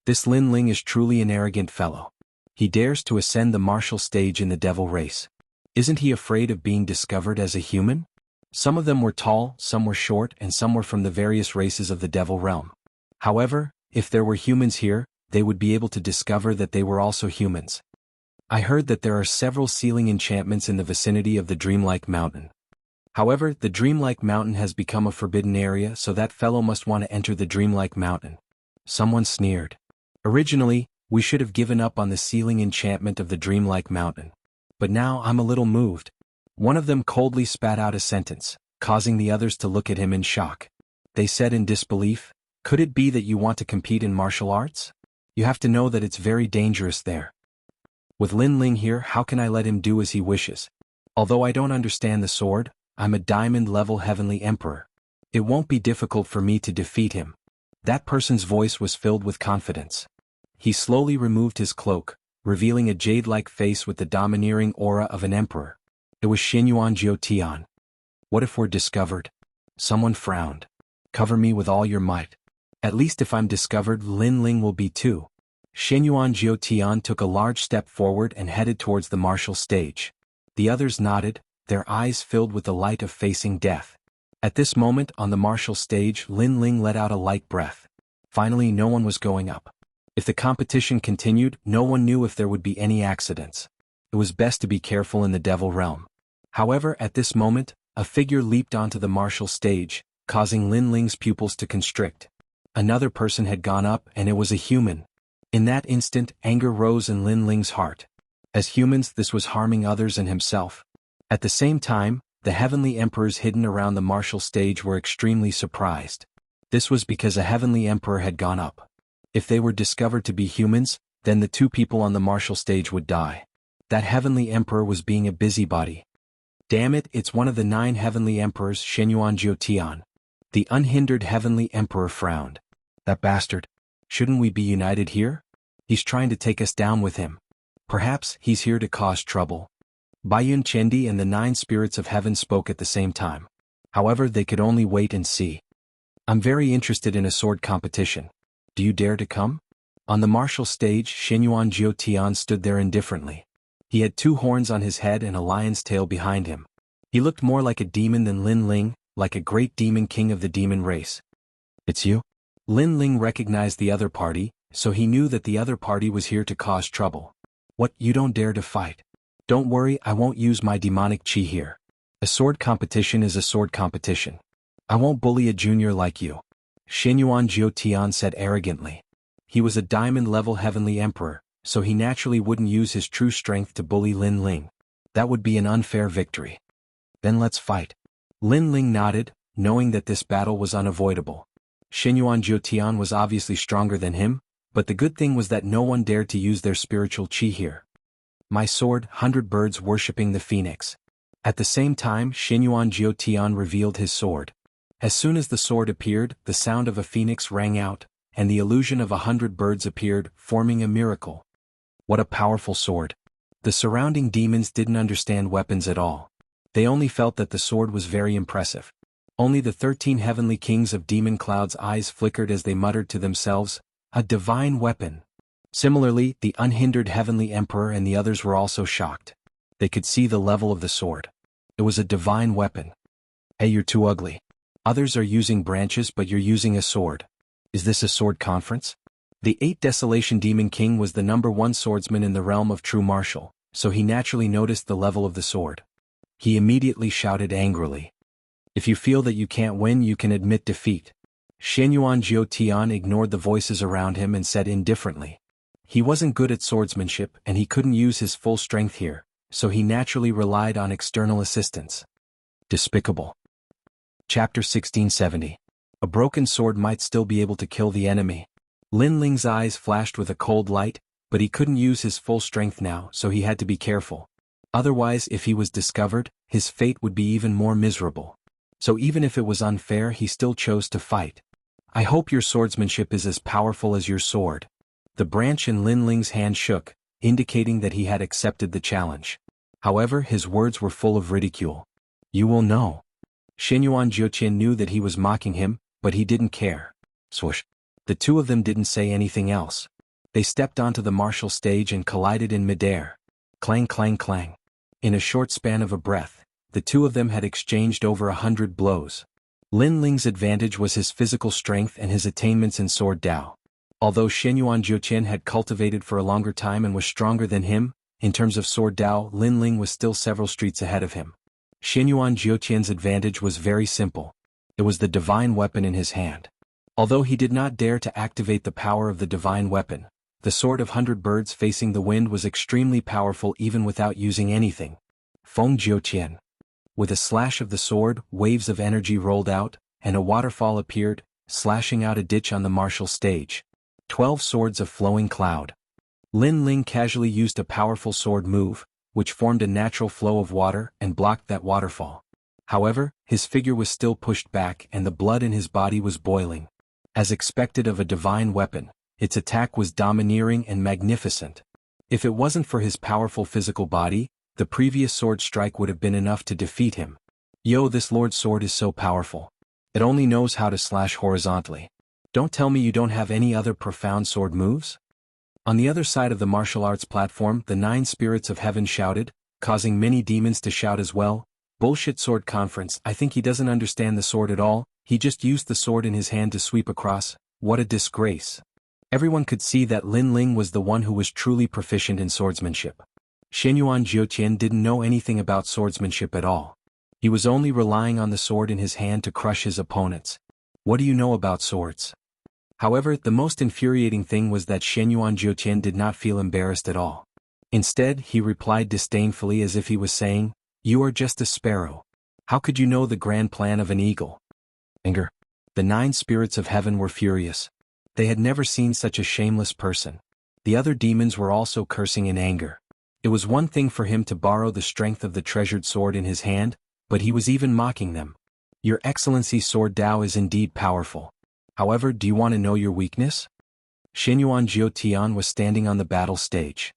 Speaker 1: This Lin Ling is truly an arrogant fellow. He dares to ascend the martial stage in the devil race. Isn't he afraid of being discovered as a human? Some of them were tall, some were short, and some were from the various races of the devil realm. However, if there were humans here, they would be able to discover that they were also humans. I heard that there are several sealing enchantments in the vicinity of the Dreamlike Mountain. However, the Dreamlike Mountain has become a forbidden area, so that fellow must want to enter the Dreamlike Mountain. Someone sneered. Originally, we should have given up on the sealing enchantment of the Dreamlike Mountain. But now I'm a little moved. One of them coldly spat out a sentence, causing the others to look at him in shock. They said in disbelief, "Could it be that you want to compete in martial arts? You have to know that it's very dangerous there. With Lin Ling here, how can I let him do as he wishes? Although I don't understand the sword, I'm a diamond-level Heavenly Emperor. It won't be difficult for me to defeat him." That person's voice was filled with confidence. He slowly removed his cloak, revealing a jade-like face with the domineering aura of an emperor. It was Xinyuan Jiutian. "What if we're discovered?" Someone frowned. "Cover me with all your might. At least if I'm discovered, Lin Ling will be too." Shenyuan Jiutian took a large step forward and headed towards the martial stage. The others nodded, their eyes filled with the light of facing death. At this moment on the martial stage, Lin Ling let out a light breath. Finally, no one was going up. If the competition continued, no one knew if there would be any accidents. It was best to be careful in the devil realm. However, at this moment, a figure leaped onto the martial stage, causing Lin Ling's pupils to constrict. Another person had gone up, and it was a human. In that instant, anger rose in Lin Ling's heart. As humans, this was harming others and himself. At the same time, the heavenly emperors hidden around the martial stage were extremely surprised. This was because a heavenly emperor had gone up. If they were discovered to be humans, then the two people on the martial stage would die. That heavenly emperor was being a busybody. Damn it, it's one of the 9 heavenly emperors, Shenyuan Jiutian. The unhindered heavenly emperor frowned. That bastard. Shouldn't we be united here? He's trying to take us down with him. Perhaps he's here to cause trouble. Baiyun Chendi and the 9 spirits of heaven spoke at the same time. However, they could only wait and see. I'm very interested in a sword competition. Do you dare to come? On the martial stage, Shenyuan Jiutian stood there indifferently. He had 2 horns on his head and a lion's tail behind him. He looked more like a demon than Lin Ling, like a great demon king of the demon race. It's you? Lin Ling recognized the other party, so he knew that the other party was here to cause trouble. What, you don't dare to fight? Don't worry, I won't use my demonic chi here. A sword competition is a sword competition. I won't bully a junior like you. Shenyuan Jiutian said arrogantly. He was a diamond-level heavenly emperor, so he naturally wouldn't use his true strength to bully Lin Ling. That would be an unfair victory. Then let's fight. Lin Ling nodded, knowing that this battle was unavoidable. Shenyuan Jiutian was obviously stronger than him, but the good thing was that no one dared to use their spiritual chi here. My sword, 100 birds worshipping the phoenix. At the same time, Shenyuan Jiutian revealed his sword. As soon as the sword appeared, the sound of a phoenix rang out, and the illusion of 100 birds appeared, forming a miracle. What a powerful sword. The surrounding demons didn't understand weapons at all. They only felt that the sword was very impressive. Only the 13 heavenly kings of demon clouds' eyes flickered as they muttered to themselves, a divine weapon. Similarly, the unhindered heavenly emperor and the others were also shocked. They could see the level of the sword. It was a divine weapon. Hey, you're too ugly. Others are using branches, but you're using a sword. Is this a sword conference? The 8 Desolation Demon King was the #1 swordsman in the realm of true martial, so he naturally noticed the level of the sword. He immediately shouted angrily. If you feel that you can't win, you can admit defeat. Shenyuan Jiutian ignored the voices around him and said indifferently. He wasn't good at swordsmanship and he couldn't use his full strength here, so he naturally relied on external assistance. Despicable. Chapter 1670. A broken sword might still be able to kill the enemy. Lin Ling's eyes flashed with a cold light, but he couldn't use his full strength now, so he had to be careful. Otherwise, if he was discovered, his fate would be even more miserable. So even if it was unfair, he still chose to fight. I hope your swordsmanship is as powerful as your sword. The branch in Lin Ling's hand shook, indicating that he had accepted the challenge. However, his words were full of ridicule. You will know. Shenyuan Jiutian knew that he was mocking him, but he didn't care. Swoosh. The two of them didn't say anything else. They stepped onto the martial stage and collided in midair. Clang clang clang. In a short span of a breath, the two of them had exchanged over 100 blows. Lin Ling's advantage was his physical strength and his attainments in sword Dao. Although Shenyuan Jiutian had cultivated for a longer time and was stronger than him, in terms of sword Dao, Lin Ling was still several streets ahead of him. Shenyuan Jiutian's advantage was very simple. It was the divine weapon in his hand. Although he did not dare to activate the power of the divine weapon, the sword of 100 birds facing the wind was extremely powerful even without using anything. Feng Jiutian. With a slash of the sword, waves of energy rolled out, and a waterfall appeared, slashing out a ditch on the martial stage. 12 swords of flowing cloud. Lin Ling casually used a powerful sword move, which formed a natural flow of water and blocked that waterfall. However, his figure was still pushed back and the blood in his body was boiling. As expected of a divine weapon, its attack was domineering and magnificent. If it wasn't for his powerful physical body, the previous sword strike would have been enough to defeat him. Yo, this Lord's sword is so powerful. It only knows how to slash horizontally. Don't tell me you don't have any other profound sword moves? On the other side of the martial arts platform, the 9 spirits of heaven shouted, causing many demons to shout as well. Bullshit sword conference. I think he doesn't understand the sword at all, he just used the sword in his hand to sweep across. What a disgrace. Everyone could see that Lin Ling was the one who was truly proficient in swordsmanship. Shenyuan Jiutian didn't know anything about swordsmanship at all. He was only relying on the sword in his hand to crush his opponents. What do you know about swords? However, the most infuriating thing was that Shenyuan Jiutian did not feel embarrassed at all. Instead, he replied disdainfully as if he was saying, "You are just a sparrow. How could you know the grand plan of an eagle?" Anger. The 9 spirits of heaven were furious. They had never seen such a shameless person. The other demons were also cursing in anger. It was one thing for him to borrow the strength of the treasured sword in his hand, but he was even mocking them. Your Excellency's sword Dao is indeed powerful. However, do you want to know your weakness? Shenyuan Jiutian was standing on the battle stage.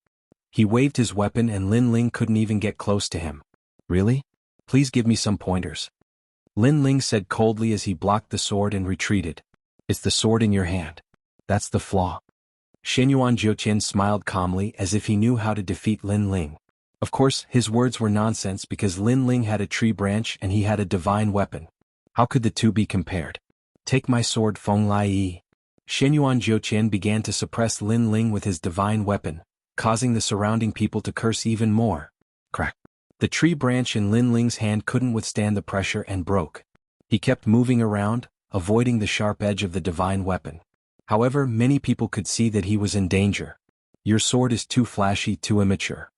Speaker 1: He waved his weapon and Lin Ling couldn't even get close to him. Really? Please give me some pointers. Lin Ling said coldly as he blocked the sword and retreated. It's the sword in your hand. That's the flaw. Shenyuan Jiutian smiled calmly as if he knew how to defeat Lin Ling. Of course, his words were nonsense because Lin Ling had a tree branch and he had a divine weapon. How could the two be compared? Take my sword Feng Lai Yi. Shenyuan Jiutian began to suppress Lin Ling with his divine weapon, causing the surrounding people to curse even more. Crack. The tree branch in Lin Ling's hand couldn't withstand the pressure and broke. He kept moving around, avoiding the sharp edge of the divine weapon. However, many people could see that he was in danger. Your sword is too flashy, too immature.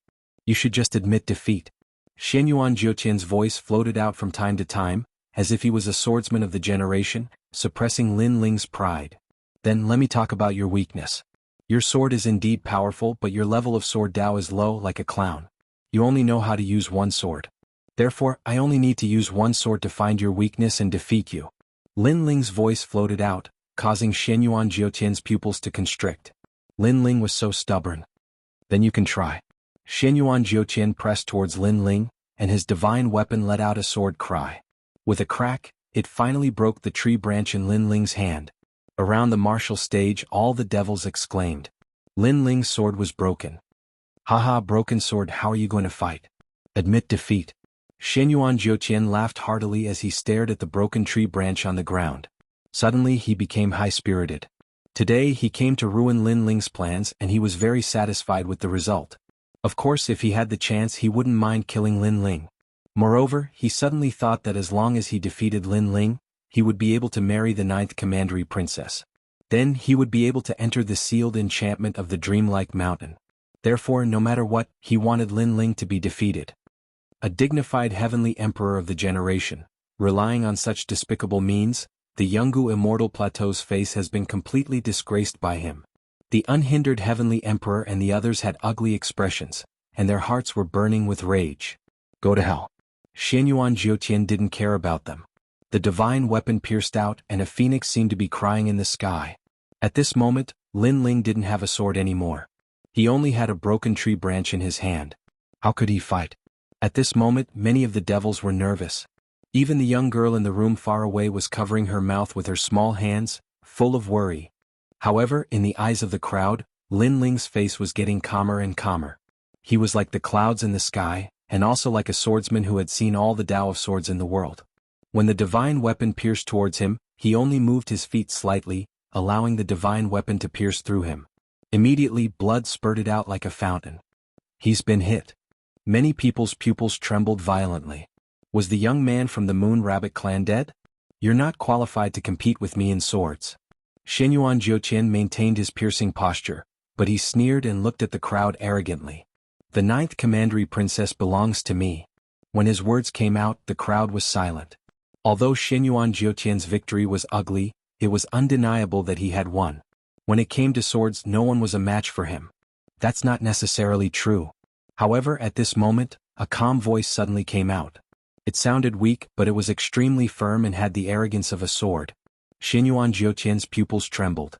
Speaker 1: You should just admit defeat. Shenyuan Jiutian's voice floated out from time to time, as if he was a swordsman of the generation, suppressing Lin Ling's pride. Then let me talk about your weakness. Your sword is indeed powerful, but your level of sword Dao is low like a clown. You only know how to use one sword. Therefore, I only need to use one sword to find your weakness and defeat you. Lin Ling's voice floated out, causing Shenyuan Jiutian's pupils to constrict. Lin Ling was so stubborn. Then you can try. Shenyuan Jiutian pressed towards Lin Ling, and his divine weapon let out a sword cry. With a crack, it finally broke the tree branch in Lin Ling's hand. Around the martial stage, all the devils exclaimed. Lin Ling's sword was broken. Haha, broken sword, how are you going to fight? Admit defeat. Shenyuan Jiutian laughed heartily as he stared at the broken tree branch on the ground. Suddenly he became high-spirited. Today he came to ruin Lin Ling's plans and he was very satisfied with the result. Of course, if he had the chance he wouldn't mind killing Lin Ling. Moreover, he suddenly thought that as long as he defeated Lin Ling, he would be able to marry the 9th Commandery Princess. Then he would be able to enter the sealed enchantment of the dreamlike mountain. Therefore, no matter what, he wanted Lin Ling to be defeated. A dignified heavenly emperor of the generation, relying on such despicable means, the Jianghu Immortal Plateau's face has been completely disgraced by him. The unhindered heavenly emperor and the others had ugly expressions, and their hearts were burning with rage. Go to hell. Shenyuan Jiutian didn't care about them. The divine weapon pierced out and a phoenix seemed to be crying in the sky. At this moment, Lin Ling didn't have a sword anymore. He only had a broken tree branch in his hand. How could he fight? At this moment, many of the devils were nervous. Even the young girl in the room far away was covering her mouth with her small hands, full of worry. However, in the eyes of the crowd, Lin Ling's face was getting calmer and calmer. He was like the clouds in the sky, and also like a swordsman who had seen all the Tao of swords in the world. When the divine weapon pierced towards him, he only moved his feet slightly, allowing the divine weapon to pierce through him. Immediately, blood spurted out like a fountain. He's been hit. Many people's pupils trembled violently. Was the young man from the Moon Rabbit clan dead? You're not qualified to compete with me in swords. Shenyuan Jiutian maintained his piercing posture, but he sneered and looked at the crowd arrogantly. The 9th Commandery Princess belongs to me. When his words came out, the crowd was silent. Although Shenyuan Jiutian's victory was ugly, it was undeniable that he had won. When it came to swords, no one was a match for him. That's not necessarily true. However, at this moment, a calm voice suddenly came out. It sounded weak, but it was extremely firm and had the arrogance of a sword. Shenyuan Jiutian's pupils trembled.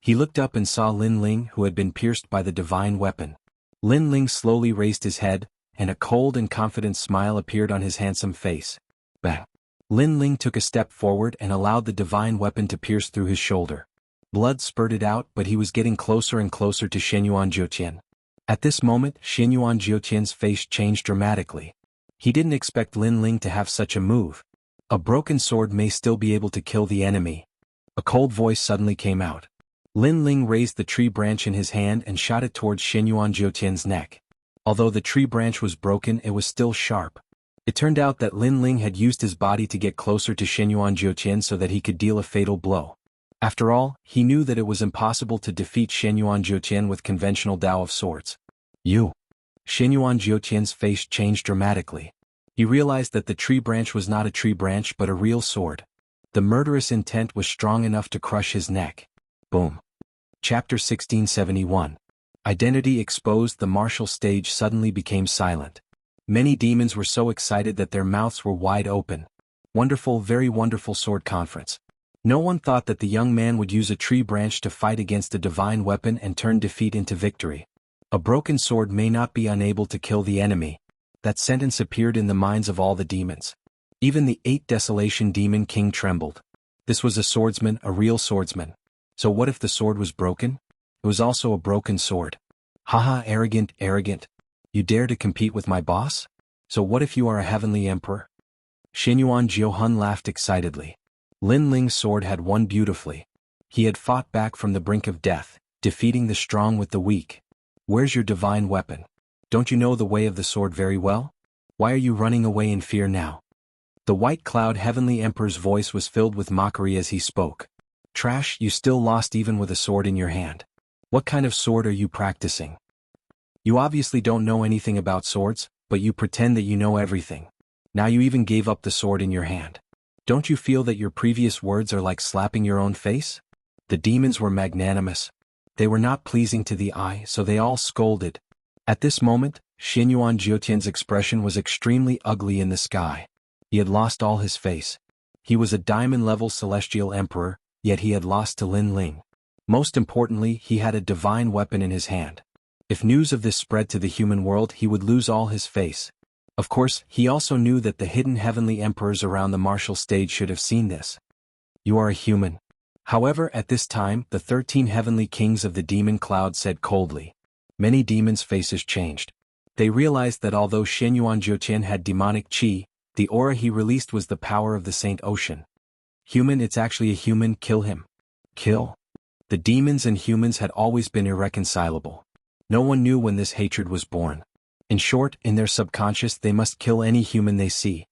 Speaker 1: He looked up and saw Lin Ling, who had been pierced by the divine weapon. Lin Ling slowly raised his head, and a cold and confident smile appeared on his handsome face. Bang! Lin Ling took a step forward and allowed the divine weapon to pierce through his shoulder. Blood spurted out, but he was getting closer and closer to Xianyuan Jiutian. At this moment, Xianyuan Jiutian's face changed dramatically. He didn't expect Lin Ling to have such a move. A broken sword may still be able to kill the enemy. A cold voice suddenly came out. Lin Ling raised the tree branch in his hand and shot it towards Xianyuan Jiutian's neck. Although the tree branch was broken, it was still sharp. It turned out that Lin Ling had used his body to get closer to Xianyuan Jiutian so that he could deal a fatal blow. After all, he knew that it was impossible to defeat Xianyuan Jiutian with conventional Dao of Swords. You! Xianyuan Jiutian's face changed dramatically. He realized that the tree branch was not a tree branch but a real sword. The murderous intent was strong enough to crush his neck. Boom. Chapter 1671. Identity exposed. The martial stage suddenly became silent. Many demons were so excited that their mouths were wide open. Wonderful, very wonderful sword conference. No one thought that the young man would use a tree branch to fight against a divine weapon and turn defeat into victory. A broken sword may not be unable to kill the enemy. That sentence appeared in the minds of all the demons. Even the 8 Desolation Demon King trembled. This was a swordsman, a real swordsman. So what if the sword was broken? It was also a broken sword. Haha, arrogant, arrogant. You dare to compete with my boss? So what if you are a heavenly emperor? Xianyuan Jiuhun laughed excitedly. Lin Ling's sword had won beautifully. He had fought back from the brink of death, defeating the strong with the weak. Where's your divine weapon? Don't you know the way of the sword very well? Why are you running away in fear now? The White Cloud Heavenly Emperor's voice was filled with mockery as he spoke. Trash, you still lost even with a sword in your hand. What kind of sword are you practicing? You obviously don't know anything about swords, but you pretend that you know everything. Now you even gave up the sword in your hand. Don't you feel that your previous words are like slapping your own face? The demons were magnanimous. They were not pleasing to the eye, so they all scolded. At this moment, Xianyuan Jiutian's expression was extremely ugly in the sky. He had lost all his face. He was a diamond-level celestial emperor, yet he had lost to Lin Ling. Most importantly, he had a divine weapon in his hand. If news of this spread to the human world, he would lose all his face. Of course, he also knew that the hidden heavenly emperors around the martial stage should have seen this. You are a human. However, at this time, the 13 heavenly kings of the demon cloud said coldly. Many demons' faces changed. They realized that although Xianyuan Jiutian had demonic qi, the aura he released was the power of the Saint Ocean. Human, it's actually a human, kill him. Kill? The demons and humans had always been irreconcilable. No one knew when this hatred was born. In short, in their subconscious they must kill any human they see.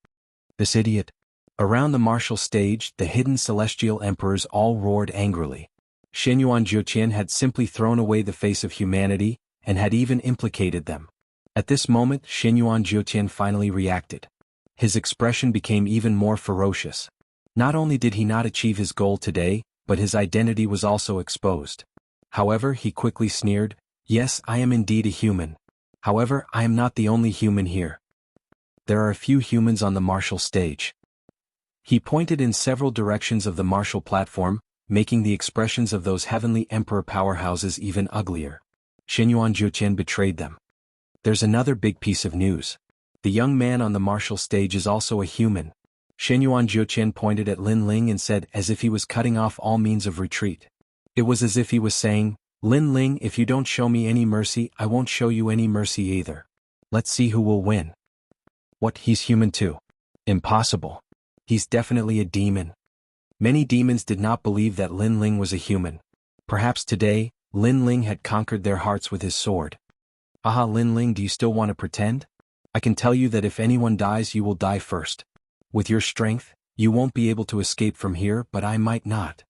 Speaker 1: This idiot. Around the martial stage, the hidden celestial emperors all roared angrily. Xianyuan Jiutian had simply thrown away the face of humanity, and had even implicated them. At this moment, Xianyuan Jiutian finally reacted. His expression became even more ferocious. Not only did he not achieve his goal today, but his identity was also exposed. However, he quickly sneered, "Yes, I am indeed a human. However, I am not the only human here. There are a few humans on the martial stage." He pointed in several directions of the martial platform, making the expressions of those heavenly emperor powerhouses even uglier. Xianyuan Jiutian betrayed them. There's another big piece of news. The young man on the martial stage is also a human. Xianyuan Jiutian pointed at Lin Ling and said as if he was cutting off all means of retreat. It was as if he was saying, "Lin Ling, if you don't show me any mercy, I won't show you any mercy either. Let's see who will win." What, he's human too? Impossible. He's definitely a demon. Many demons did not believe that Lin Ling was a human. Perhaps today, Lin Ling had conquered their hearts with his sword. Aha, Lin Ling, do you still want to pretend? I can tell you that if anyone dies, you will die first. With your strength, you won't be able to escape from here, but I might not.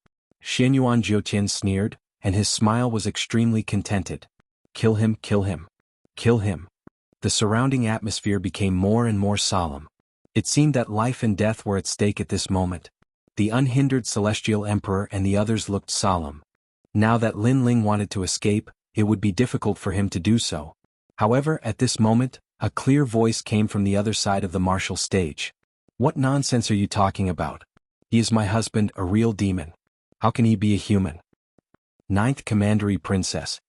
Speaker 1: Xianyuan Jiutian sneered, and his smile was extremely contented. Kill him, kill him. Kill him. The surrounding atmosphere became more and more solemn. It seemed that life and death were at stake at this moment. The unhindered celestial emperor and the others looked solemn. Now that Lin Ling wanted to escape, it would be difficult for him to do so. However, at this moment, a clear voice came from the other side of the martial stage. What nonsense are you talking about? He is my husband, a real demon. How can he be a human? Ninth Commandery Princess.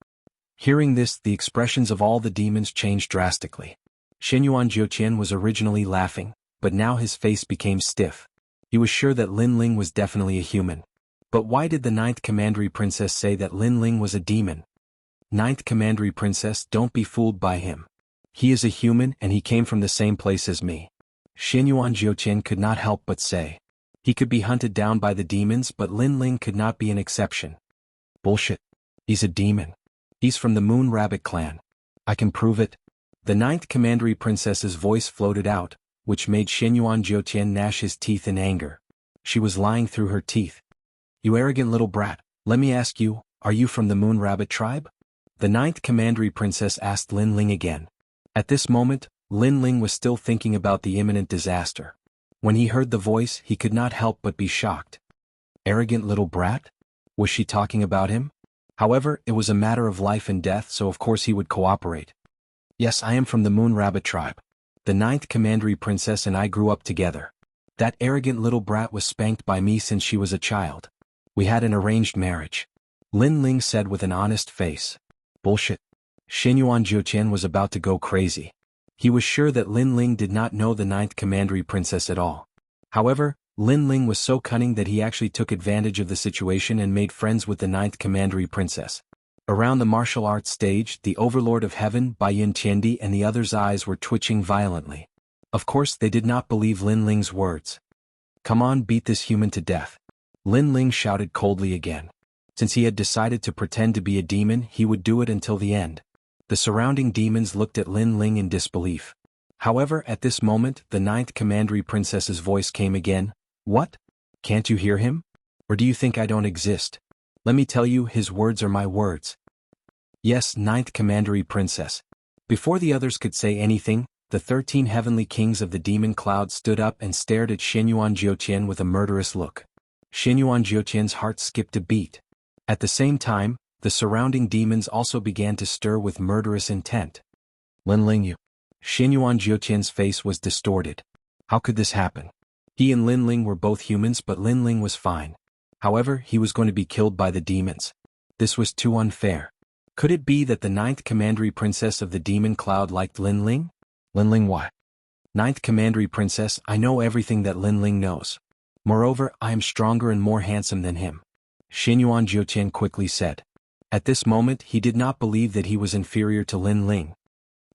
Speaker 1: Hearing this, the expressions of all the demons changed drastically. Xianyuan Jiutian was originally laughing, but now his face became stiff. He was sure that Lin Ling was definitely a human. But why did the ninth commandery princess say that Lin Ling was a demon? Ninth commandery princess, don't be fooled by him. He is a human and he came from the same place as me. Xianyuan Jiuqian could not help but say. He could be hunted down by the demons, but Lin Ling could not be an exception. Bullshit. He's a demon. He's from the Moon Rabbit clan. I can prove it. The ninth commandery princess's voice floated out, which made Xianyuan Jiuqian gnash his teeth in anger. She was lying through her teeth. You arrogant little brat, let me ask you, are you from the Moon Rabbit tribe? The ninth commandery princess asked Lin Ling again. At this moment, Lin Ling was still thinking about the imminent disaster. When he heard the voice, he could not help but be shocked. Arrogant little brat? Was she talking about him? However, it was a matter of life and death, so of course he would cooperate. Yes, I am from the Moon Rabbit tribe. The ninth commandery princess and I grew up together. That arrogant little brat was spanked by me since she was a child. We had an arranged marriage. Lin Ling said with an honest face. Bullshit. Xianyuan Jiuqian was about to go crazy. He was sure that Lin Ling did not know the ninth commandery princess at all. However, Lin Ling was so cunning that he actually took advantage of the situation and made friends with the ninth commandery princess. Around the martial arts stage, the overlord of heaven, Baiyin Tiandi, and the others' eyes were twitching violently. Of course, they did not believe Lin Ling's words. Come on, beat this human to death. Lin Ling shouted coldly again. Since he had decided to pretend to be a demon, he would do it until the end. The surrounding demons looked at Lin Ling in disbelief. However, at this moment, the ninth commandery princess's voice came again. What? Can't you hear him? Or do you think I don't exist? Let me tell you, his words are my words. Yes, ninth commandery princess. Before the others could say anything, the 13 heavenly kings of the demon cloud stood up and stared at Xianyuan Jiuqian with a murderous look. Xianyuan Jiuqian's heart skipped a beat. At the same time, the surrounding demons also began to stir with murderous intent. Lin Ling, you. Xianyuan Jiuqian's face was distorted. How could this happen? He and Lin Ling were both humans, but Lin Ling was fine. However, he was going to be killed by the demons. This was too unfair. Could it be that the ninth commandery princess of the demon cloud liked Lin Ling? Lin Ling what? Ninth commandery princess, I know everything that Lin Ling knows. Moreover, I am stronger and more handsome than him. Xianyuan Jiuqian quickly said. At this moment, he did not believe that he was inferior to Lin Ling.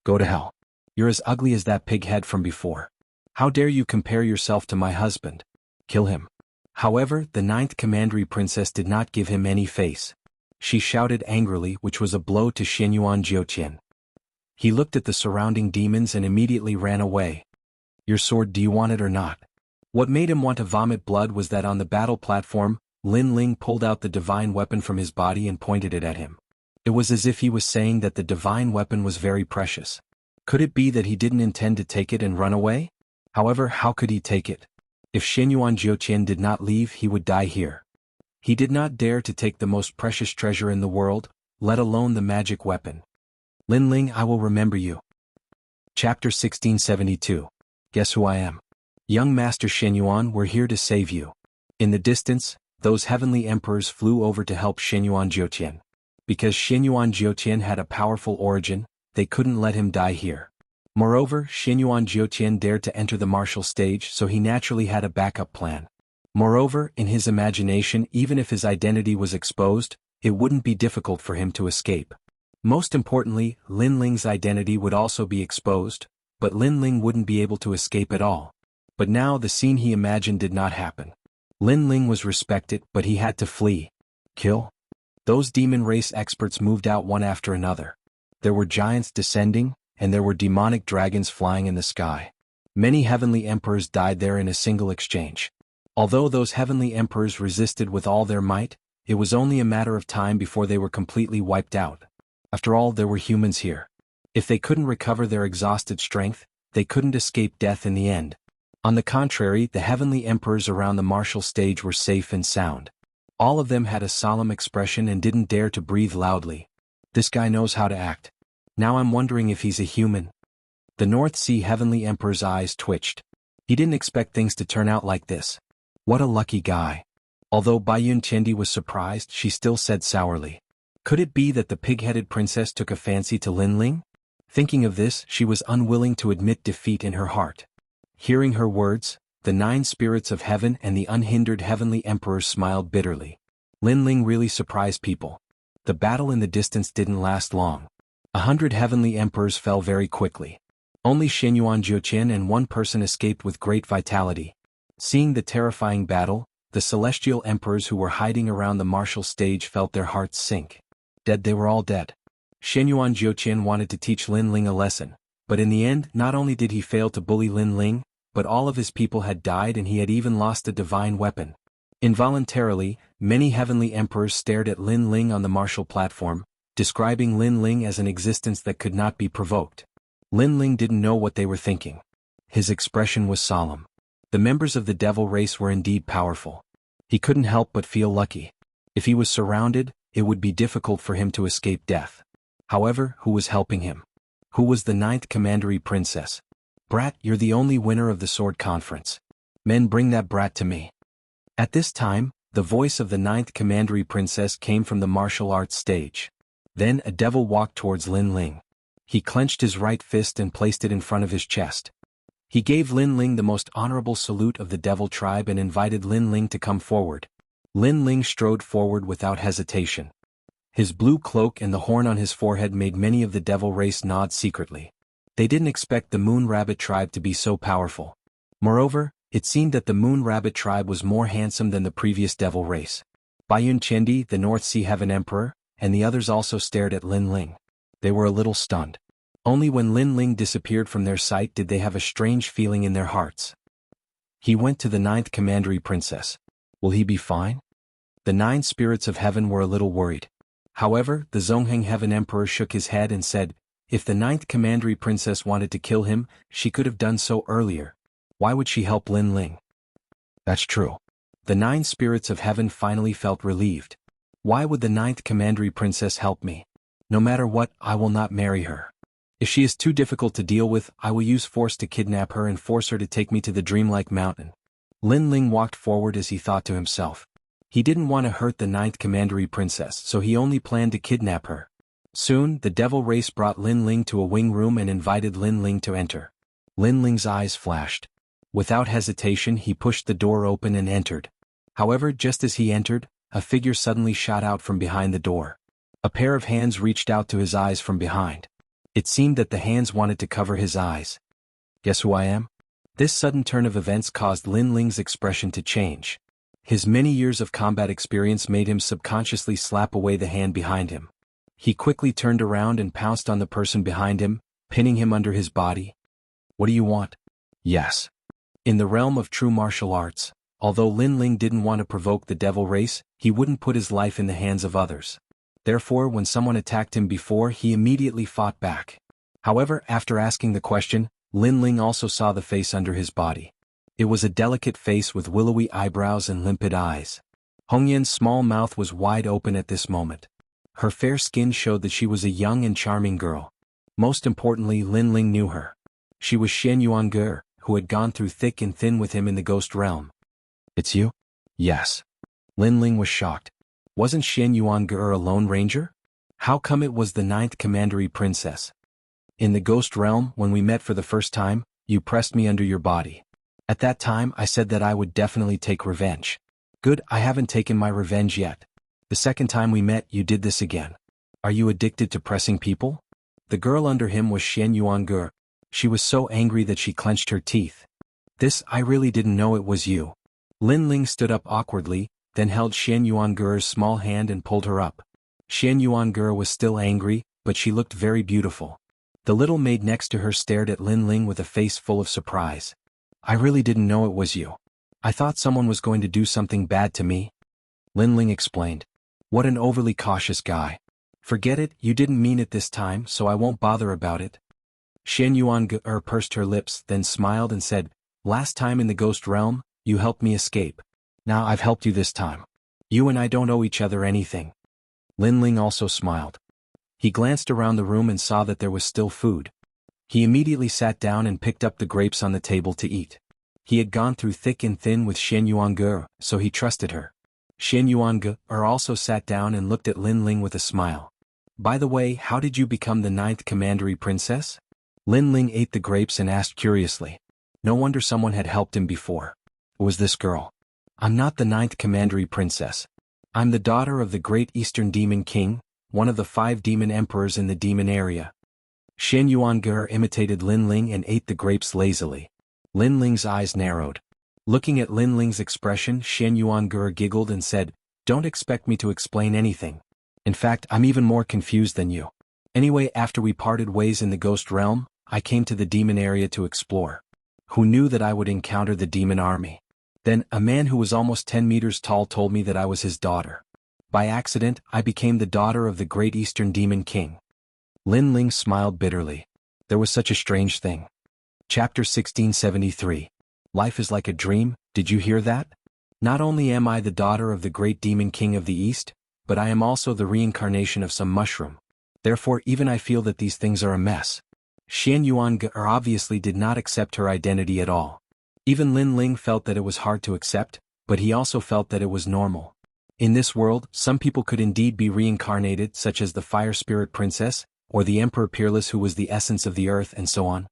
Speaker 1: Go to hell. You're as ugly as that pig head from before. How dare you compare yourself to my husband? Kill him. However, the ninth commandery princess did not give him any face. She shouted angrily, which was a blow to Xianyuan Jiuqian. He looked at the surrounding demons and immediately ran away. Your sword, do you want it or not? What made him want to vomit blood was that on the battle platform, Lin Ling pulled out the divine weapon from his body and pointed it at him. It was as if he was saying that the divine weapon was very precious. Could it be that he didn't intend to take it and run away? However, how could he take it? If Xianyuan Jiuqian did not leave, he would die here. He did not dare to take the most precious treasure in the world, let alone the magic weapon. Lin Ling, I will remember you. Chapter 1672. Guess who I am? Young Master Xianyuan, we're here to save you. In the distance, those heavenly emperors flew over to help Xianyuan Jiuqian. Because Xianyuan Jiuqian had a powerful origin, they couldn't let him die here. Moreover, Xianyuan Jiuqian dared to enter the martial stage, so he naturally had a backup plan. Moreover, in his imagination, even if his identity was exposed, it wouldn't be difficult for him to escape. Most importantly, Lin Ling's identity would also be exposed, but Lin Ling wouldn't be able to escape at all. But now the scene he imagined did not happen. Lin Ling was respected, but he had to flee. Kill? Those demon race experts moved out one after another. There were giants descending, and there were demonic dragons flying in the sky. Many heavenly emperors died there in a single exchange. Although those heavenly emperors resisted with all their might, it was only a matter of time before they were completely wiped out. After all, there were humans here. If they couldn't recover their exhausted strength, they couldn't escape death in the end. On the contrary, the heavenly emperors around the martial stage were safe and sound. All of them had a solemn expression and didn't dare to breathe loudly. This guy knows how to act. Now I'm wondering if he's a human. The North Sea heavenly emperor's eyes twitched. He didn't expect things to turn out like this. What a lucky guy. Although Baiyin Tiandi was surprised, she still said sourly. Could it be that the pig-headed princess took a fancy to Lin Ling? Thinking of this, she was unwilling to admit defeat in her heart. Hearing her words, the 9 spirits of heaven and the unhindered heavenly emperor smiled bitterly. Lin Ling really surprised people. The battle in the distance didn't last long. 100 heavenly emperors fell very quickly. Only Xianyuan Jiuqian and one person escaped with great vitality. Seeing the terrifying battle, the celestial emperors who were hiding around the martial stage felt their hearts sink. Dead, they were all dead. Xianyuan Jiuqian wanted to teach Lin Ling a lesson, but in the end not only did he fail to bully Lin Ling, but all of his people had died and he had even lost a divine weapon. Involuntarily, many heavenly emperors stared at Lin Ling on the martial platform, describing Lin Ling as an existence that could not be provoked. Lin Ling didn't know what they were thinking. His expression was solemn. The members of the devil race were indeed powerful. He couldn't help but feel lucky. If he was surrounded, it would be difficult for him to escape death. However, who was helping him? Who was the 9th Commandery Princess? Brat, you're the only winner of the sword conference. Men, bring that brat to me. At this time, the voice of the 9th Commandery Princess came from the martial arts stage. Then a devil walked towards Lin Ling. He clenched his right fist and placed it in front of his chest. He gave Lin Ling the most honorable salute of the devil tribe and invited Lin Ling to come forward. Lin Ling strode forward without hesitation. His blue cloak and the horn on his forehead made many of the devil race nod secretly. They didn't expect the Moon Rabbit tribe to be so powerful. Moreover, it seemed that the Moon Rabbit tribe was more handsome than the previous devil race. Baiyun Chendi, the North Sea Heaven Emperor, and the others also stared at Lin Ling. They were a little stunned. Only when Lin Ling disappeared from their sight did they have a strange feeling in their hearts. He went to the 9th Commandery Princess. Will he be fine? The 9 spirits of heaven were a little worried. However, the Zongheng Heaven Emperor shook his head and said, if the 9th Commandery Princess wanted to kill him, she could have done so earlier. Why would she help Lin Ling? That's true. The 9 spirits of heaven finally felt relieved. Why would the 9th Commandery Princess help me? No matter what, I will not marry her. If she is too difficult to deal with, I will use force to kidnap her and force her to take me to the Dreamlike Mountain. Lin Ling walked forward as he thought to himself. He didn't want to hurt the 9th Commandery Princess, so he only planned to kidnap her. Soon, the devil race brought Lin Ling to a wing room and invited Lin Ling to enter. Lin Ling's eyes flashed. Without hesitation, he pushed the door open and entered. However, just as he entered, a figure suddenly shot out from behind the door. A pair of hands reached out to his eyes from behind. It seemed that the hands wanted to cover his eyes. Guess who I am? This sudden turn of events caused Lin Ling's expression to change. His many years of combat experience made him subconsciously slap away the hand behind him. He quickly turned around and pounced on the person behind him, pinning him under his body. What do you want? Yes. In the realm of true martial arts, although Lin Ling didn't want to provoke the devil race, he wouldn't put his life in the hands of others. Therefore, when someone attacked him before, he immediately fought back. However, after asking the question, Lin Ling also saw the face under his body. It was a delicate face with willowy eyebrows and limpid eyes. Hongyan's small mouth was wide open at this moment. Her fair skin showed that she was a young and charming girl. Most importantly, Lin Ling knew her. She was Xianyuan, who had gone through thick and thin with him in the ghost realm. It's you? Yes. Lin Ling was shocked. Wasn't Xianyuan a lone ranger? How come it was the 9th Commandery Princess? In the ghost realm, when we met for the first time, you pressed me under your body. At that time, I said that I would definitely take revenge. Good, I haven't taken my revenge yet. The second time we met, you did this again. Are you addicted to pressing people? The girl under him was Xianyuan. She was so angry that she clenched her teeth. This, I really didn't know it was you. Lin Ling stood up awkwardly, then held Xianyuan's small hand and pulled her up. Xianyuan was still angry, but she looked very beautiful. The little maid next to her stared at Lin Ling with a face full of surprise. I really didn't know it was you. I thought someone was going to do something bad to me. Lin Ling explained. What an overly cautious guy. Forget it, you didn't mean it this time, so I won't bother about it. Xianyuan pursed her lips, then smiled and said, last time in the ghost realm, you helped me escape. Now I've helped you this time. You and I don't owe each other anything. Lin Ling also smiled. He glanced around the room and saw that there was still food. He immediately sat down and picked up the grapes on the table to eat. He had gone through thick and thin with Xianyuan, so he trusted her. Xianyuan also sat down and looked at Lin Ling with a smile. By the way, how did you become the 9th Commandery Princess? Lin Ling ate the grapes and asked curiously. No wonder someone had helped him before. It was this girl. I'm not the 9th Commandery Princess. I'm the daughter of the great Eastern Demon King, one of the 5 demon emperors in the demon area. Xianxia imitated Lin Ling and ate the grapes lazily. Lin Ling's eyes narrowed. Looking at Lin Ling's expression, Xianxia giggled and said, "Don't expect me to explain anything. In fact, I'm even more confused than you. Anyway, after we parted ways in the ghost realm, I came to the demon area to explore. Who knew that I would encounter the demon army? Then, a man who was almost 10 meters tall told me that I was his daughter. By accident, I became the daughter of the great Eastern Demon King." Lin Ling smiled bitterly. There was such a strange thing. Chapter 1673. Life is like a dream, did you hear that? Not only am I the daughter of the great Demon King of the East, but I am also the reincarnation of some mushroom. Therefore even I feel that these things are a mess. Xianxia obviously did not accept her identity at all. Even Lin Ling felt that it was hard to accept, but he also felt that it was normal. In this world, some people could indeed be reincarnated, such as the Fire Spirit Princess, or the Emperor Peerless who was the essence of the earth, and so on.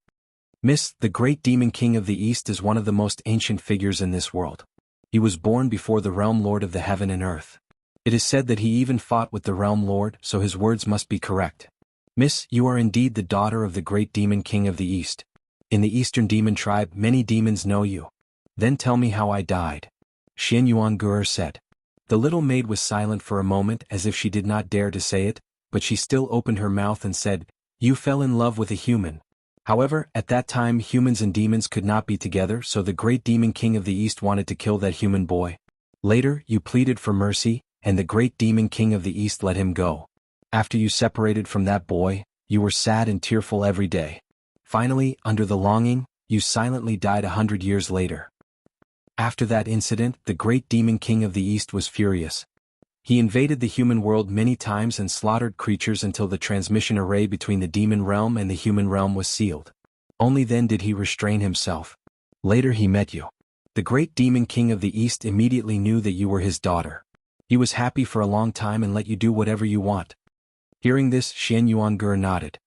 Speaker 1: Miss, the great Demon King of the East is one of the most ancient figures in this world. He was born before the Realm Lord of the Heaven and Earth. It is said that he even fought with the Realm Lord, so his words must be correct. Miss, you are indeed the daughter of the great Demon King of the East. In the Eastern Demon tribe, many demons know you. Then tell me how I died. Xianxia said. The little maid was silent for a moment as if she did not dare to say it, but she still opened her mouth and said, "You fell in love with a human." However, at that time humans and demons could not be together, so the great Demon King of the East wanted to kill that human boy. Later, you pleaded for mercy, and the great Demon King of the East let him go. After you separated from that boy, you were sad and tearful every day. Finally, under the longing, you silently died 100 years later. After that incident, the great Demon King of the East was furious. He invaded the human world many times and slaughtered creatures until the transmission array between the demon realm and the human realm was sealed. Only then did he restrain himself. Later he met you. The great Demon King of the East immediately knew that you were his daughter. He was happy for a long time and let you do whatever you want. Hearing this, Xianxia nodded.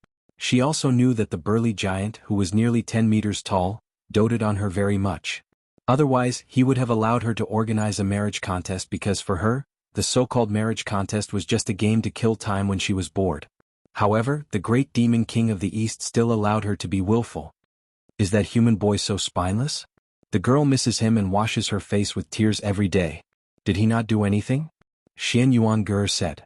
Speaker 1: She also knew that the burly giant, who was nearly 10 meters tall, doted on her very much. Otherwise, he would have allowed her to organize a marriage contest because for her, the so-called marriage contest was just a game to kill time when she was bored. However, the great Demon King of the East still allowed her to be willful. Is that human boy so spineless? The girl misses him and washes her face with tears every day. Did he not do anything? Xianxia said.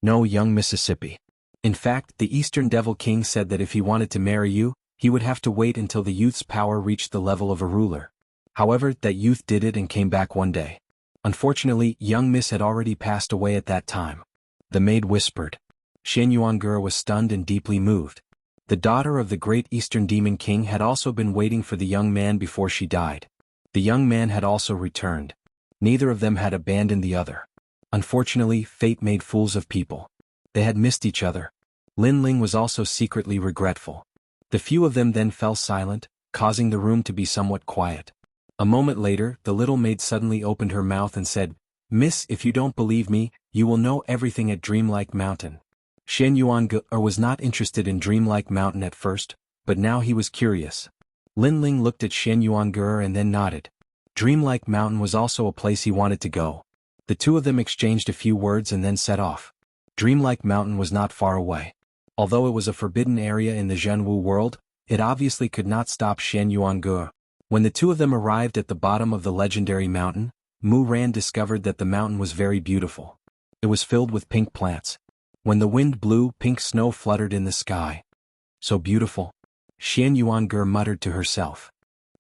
Speaker 1: No, young Mississippi. In fact, the Eastern Devil King said that if he wanted to marry you, he would have to wait until the youth's power reached the level of a ruler. However, that youth did it and came back one day. Unfortunately, young Miss had already passed away at that time. The maid whispered. Xianxia was stunned and deeply moved. The daughter of the great Eastern Demon King had also been waiting for the young man before she died. The young man had also returned. Neither of them had abandoned the other. Unfortunately, fate made fools of people. They had missed each other. Lin Ling was also secretly regretful. The few of them then fell silent, causing the room to be somewhat quiet. A moment later, the little maid suddenly opened her mouth and said, "Miss, if you don't believe me, you will know everything at Dreamlike Mountain." Xianxia was not interested in Dreamlike Mountain at first, but now he was curious. Lin Ling looked at Xianxia and then nodded. Dreamlike Mountain was also a place he wanted to go. The two of them exchanged a few words and then set off. Dreamlike Mountain was not far away. Although it was a forbidden area in the Jianghu world, it obviously could not stop Xianxia. When the two of them arrived at the bottom of the legendary mountain, Mu Ran discovered that the mountain was very beautiful. It was filled with pink plants. When the wind blew, pink snow fluttered in the sky. So beautiful. Xianxia muttered to herself.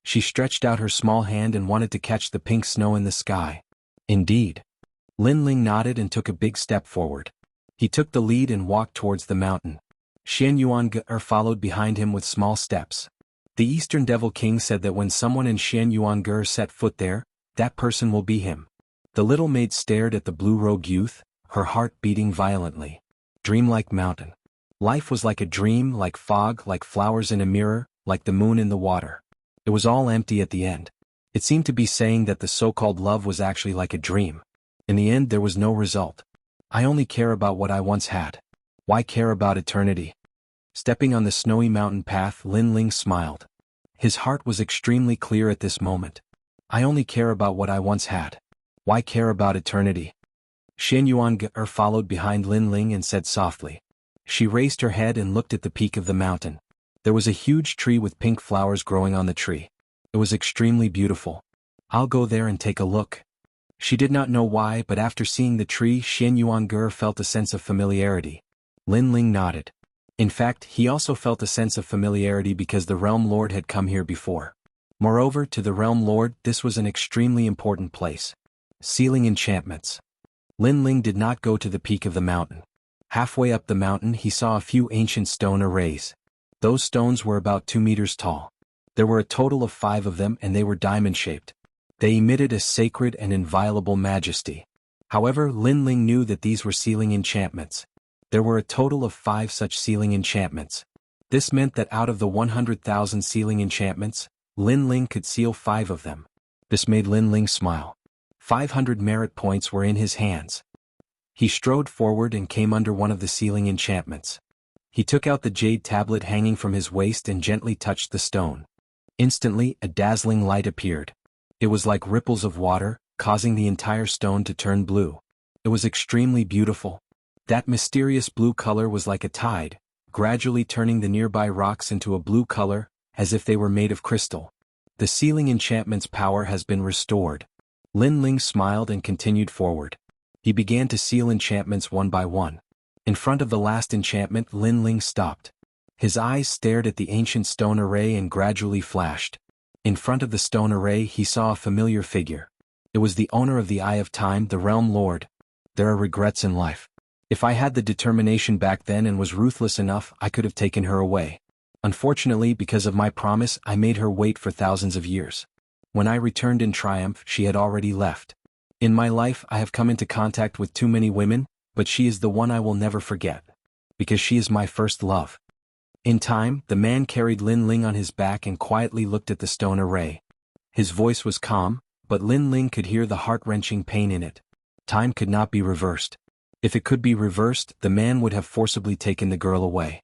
Speaker 1: She stretched out her small hand and wanted to catch the pink snow in the sky. Indeed. Lin Ling nodded and took a big step forward. He took the lead and walked towards the mountain. Xianxia followed behind him with small steps. The Eastern Devil King said that when someone in Xianxia set foot there, that person will be him. The little maid stared at the blue-robed youth, her heart beating violently. Dreamlike Mountain. Life was like a dream, like fog, like flowers in a mirror, like the moon in the water. It was all empty at the end. It seemed to be saying that the so-called love was actually like a dream. In the end there was no result. I only care about what I once had. Why care about eternity? Stepping on the snowy mountain path, Lin Ling smiled. His heart was extremely clear at this moment. I only care about what I once had. Why care about eternity? Xianxia followed behind Lin Ling and said softly. She raised her head and looked at the peak of the mountain. There was a huge tree with pink flowers growing on the tree. It was extremely beautiful. I'll go there and take a look. She did not know why, but after seeing the tree, Xianxia felt a sense of familiarity. Lin Ling nodded. In fact, he also felt a sense of familiarity because the Realm Lord had come here before. Moreover, to the Realm Lord, this was an extremely important place. Sealing enchantments. Lin Ling did not go to the peak of the mountain. Halfway up the mountain he saw a few ancient stone arrays. Those stones were about 2 meters tall. There were a total of 5 of them and they were diamond-shaped. They emitted a sacred and inviolable majesty. However, Lin Ling knew that these were sealing enchantments. There were a total of 5 such sealing enchantments. This meant that out of the 100,000 sealing enchantments, Lin Ling could seal 5 of them. This made Lin Ling smile. 500 merit points were in his hands. He strode forward and came under one of the sealing enchantments. He took out the jade tablet hanging from his waist and gently touched the stone. Instantly, a dazzling light appeared. It was like ripples of water, causing the entire stone to turn blue. It was extremely beautiful. That mysterious blue color was like a tide, gradually turning the nearby rocks into a blue color, as if they were made of crystal. The sealing enchantment's power has been restored. Lin Ling smiled and continued forward. He began to seal enchantments one by one. In front of the last enchantment, Lin Ling stopped. His eyes stared at the ancient stone array and gradually flashed. In front of the stone array he saw a familiar figure. It was the owner of the Eye of Time, the Realm Lord. There are regrets in life. If I had the determination back then and was ruthless enough, I could have taken her away. Unfortunately, because of my promise, I made her wait for thousands of years. When I returned in triumph, she had already left. In my life I have come into contact with too many women, but she is the one I will never forget. Because she is my first love. In time, the man carried Lin Ling on his back and quietly looked at the stone array. His voice was calm, but Lin Ling could hear the heart-wrenching pain in it. Time could not be reversed. If it could be reversed, the man would have forcibly taken the girl away.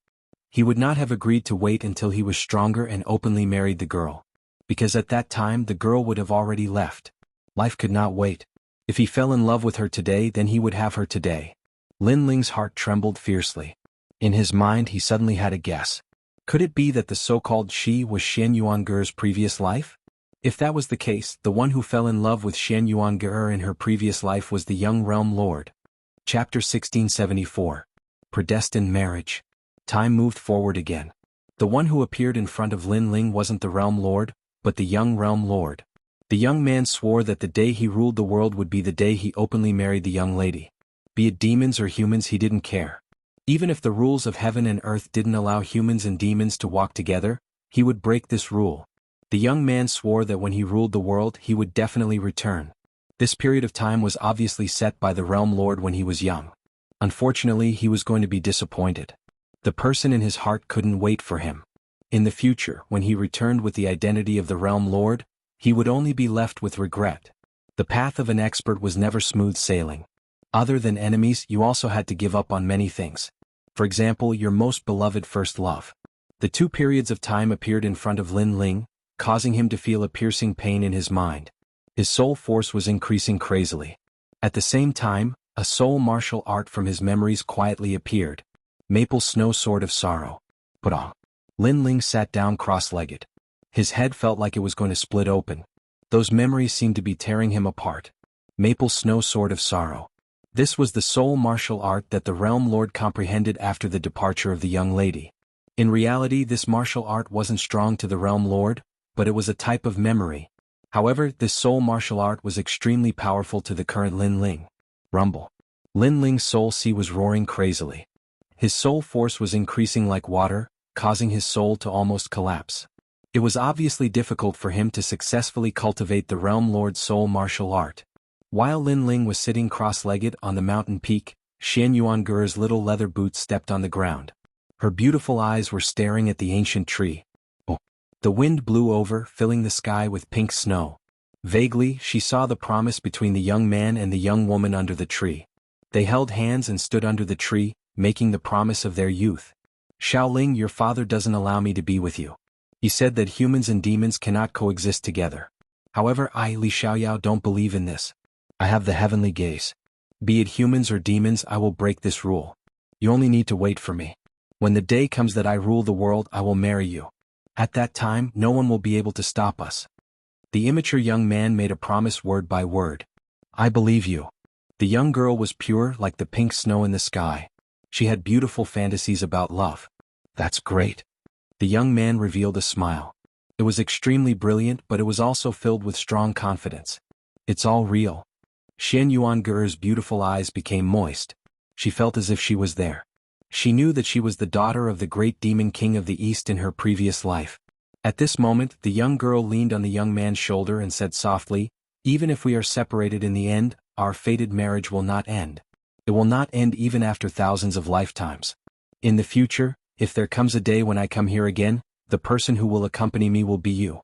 Speaker 1: He would not have agreed to wait until he was stronger and openly married the girl. Because at that time the girl would have already left. Life could not wait. If he fell in love with her today, then he would have her today. Lin Ling's heart trembled fiercely. In his mind he suddenly had a guess. Could it be that the so-called she was Xianxia's previous life? If that was the case, the one who fell in love with Xianxia in her previous life was the young Realm Lord. Chapter 1674. Predestined Marriage. Time moved forward again. The one who appeared in front of Lin Ling wasn't the Realm Lord, but the young Realm Lord. The young man swore that the day he ruled the world would be the day he openly married the young lady. Be it demons or humans, he didn't care. Even if the rules of heaven and earth didn't allow humans and demons to walk together, he would break this rule. The young man swore that when he ruled the world he would definitely return. This period of time was obviously set by the Realm Lord when he was young. Unfortunately, he was going to be disappointed. The person in his heart couldn't wait for him. In the future, when he returned with the identity of the Realm Lord, he would only be left with regret. The path of an expert was never smooth sailing. Other than enemies, you also had to give up on many things. For example, your most beloved first love. The 2 periods of time appeared in front of Lin Ling, causing him to feel a piercing pain in his mind. His soul force was increasing crazily. At the same time, a soul martial art from his memories quietly appeared. Maple Snow Sword of Sorrow. But Lin Ling sat down cross-legged. His head felt like it was going to split open. Those memories seemed to be tearing him apart. Maple Snow Sword of Sorrow. This was the soul martial art that the Realm Lord comprehended after the departure of the young lady. In reality, this martial art wasn't strong to the Realm Lord, but it was a type of memory. However, this soul martial art was extremely powerful to the current Lin Ling. Rumble. Lin Ling's soul sea was roaring crazily. His soul force was increasing like water, causing his soul to almost collapse. It was obviously difficult for him to successfully cultivate the Realm Lord's soul martial art. While Lin Ling was sitting cross-legged on the mountain peak, Xianxia's little leather boots stepped on the ground. Her beautiful eyes were staring at the ancient tree. Oh. The wind blew over, filling the sky with pink snow. Vaguely, she saw the promise between the young man and the young woman under the tree. They held hands and stood under the tree, making the promise of their youth. Xiaoling, your father doesn't allow me to be with you. He said that humans and demons cannot coexist together. However, I, Li Xiaoyao, don't believe in this. I have the heavenly gaze. Be it humans or demons, I will break this rule. You only need to wait for me. When the day comes that I rule the world, I will marry you. At that time, no one will be able to stop us." The immature young man made a promise word by word. "I believe you." The young girl was pure like the pink snow in the sky. She had beautiful fantasies about love. "That's great." The young man revealed a smile. It was extremely brilliant, but it was also filled with strong confidence. "It's all real." Xianxia's beautiful eyes became moist. She felt as if she was there. She knew that she was the daughter of the great demon king of the East in her previous life. At this moment, the young girl leaned on the young man's shoulder and said softly, "Even if we are separated in the end, our fated marriage will not end. It will not end even after thousands of lifetimes. In the future, if there comes a day when I come here again, the person who will accompany me will be you.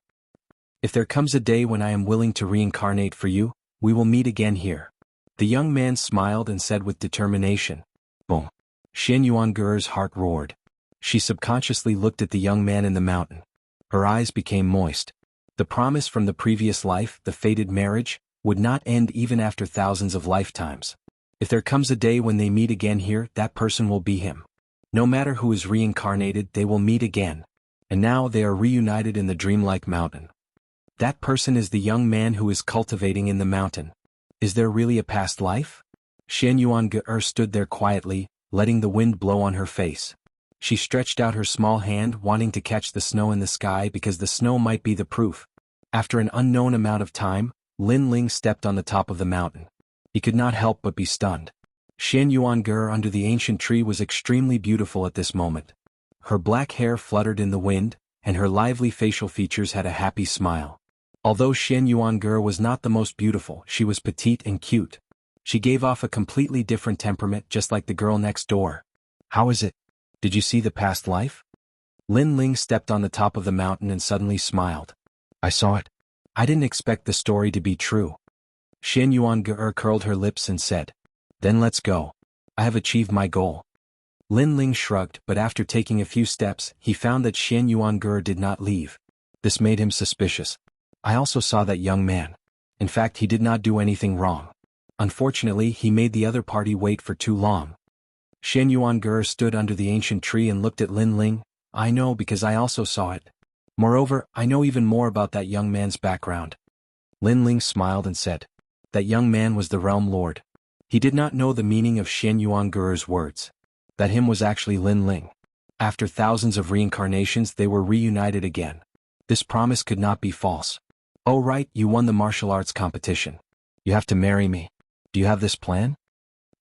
Speaker 1: If there comes a day when I am willing to reincarnate for you, we will meet again here." The young man smiled and said with determination. Boom. Xianxia's heart roared. She subconsciously looked at the young man in the mountain. Her eyes became moist. The promise from the previous life, the fated marriage, would not end even after thousands of lifetimes. If there comes a day when they meet again here, that person will be him. No matter who is reincarnated, they will meet again. And now they are reunited in the dreamlike mountain. That person is the young man who is cultivating in the mountain. Is there really a past life? Xianxia stood there quietly, letting the wind blow on her face. She stretched out her small hand, wanting to catch the snow in the sky because the snow might be the proof. After an unknown amount of time, Ling stepped on the top of the mountain. He could not help but be stunned. Xianxia under the ancient tree was extremely beautiful at this moment. Her black hair fluttered in the wind, and her lively facial features had a happy smile. Although Xianxia was not the most beautiful, she was petite and cute. She gave off a completely different temperament, just like the girl next door. "How is it? Did you see the past life?" Ling stepped on the top of the mountain and suddenly smiled. "I saw it. I didn't expect the story to be true." Xianxia curled her lips and said, "Then let's go. I have achieved my goal." Ling shrugged, but after taking a few steps, he found that Xianxia did not leave. This made him suspicious. "I also saw that young man. In fact, he did not do anything wrong. Unfortunately, he made the other party wait for too long." Xianxia stood under the ancient tree and looked at Ling. "I know because I also saw it. Moreover, I know even more about that young man's background." Ling smiled and said, "That young man was the realm lord." He did not know the meaning of Xianxia's words. That him was actually Ling. After thousands of reincarnations, they were reunited again. This promise could not be false. "Oh right, you won the martial arts competition. You have to marry me. Do you have this plan?"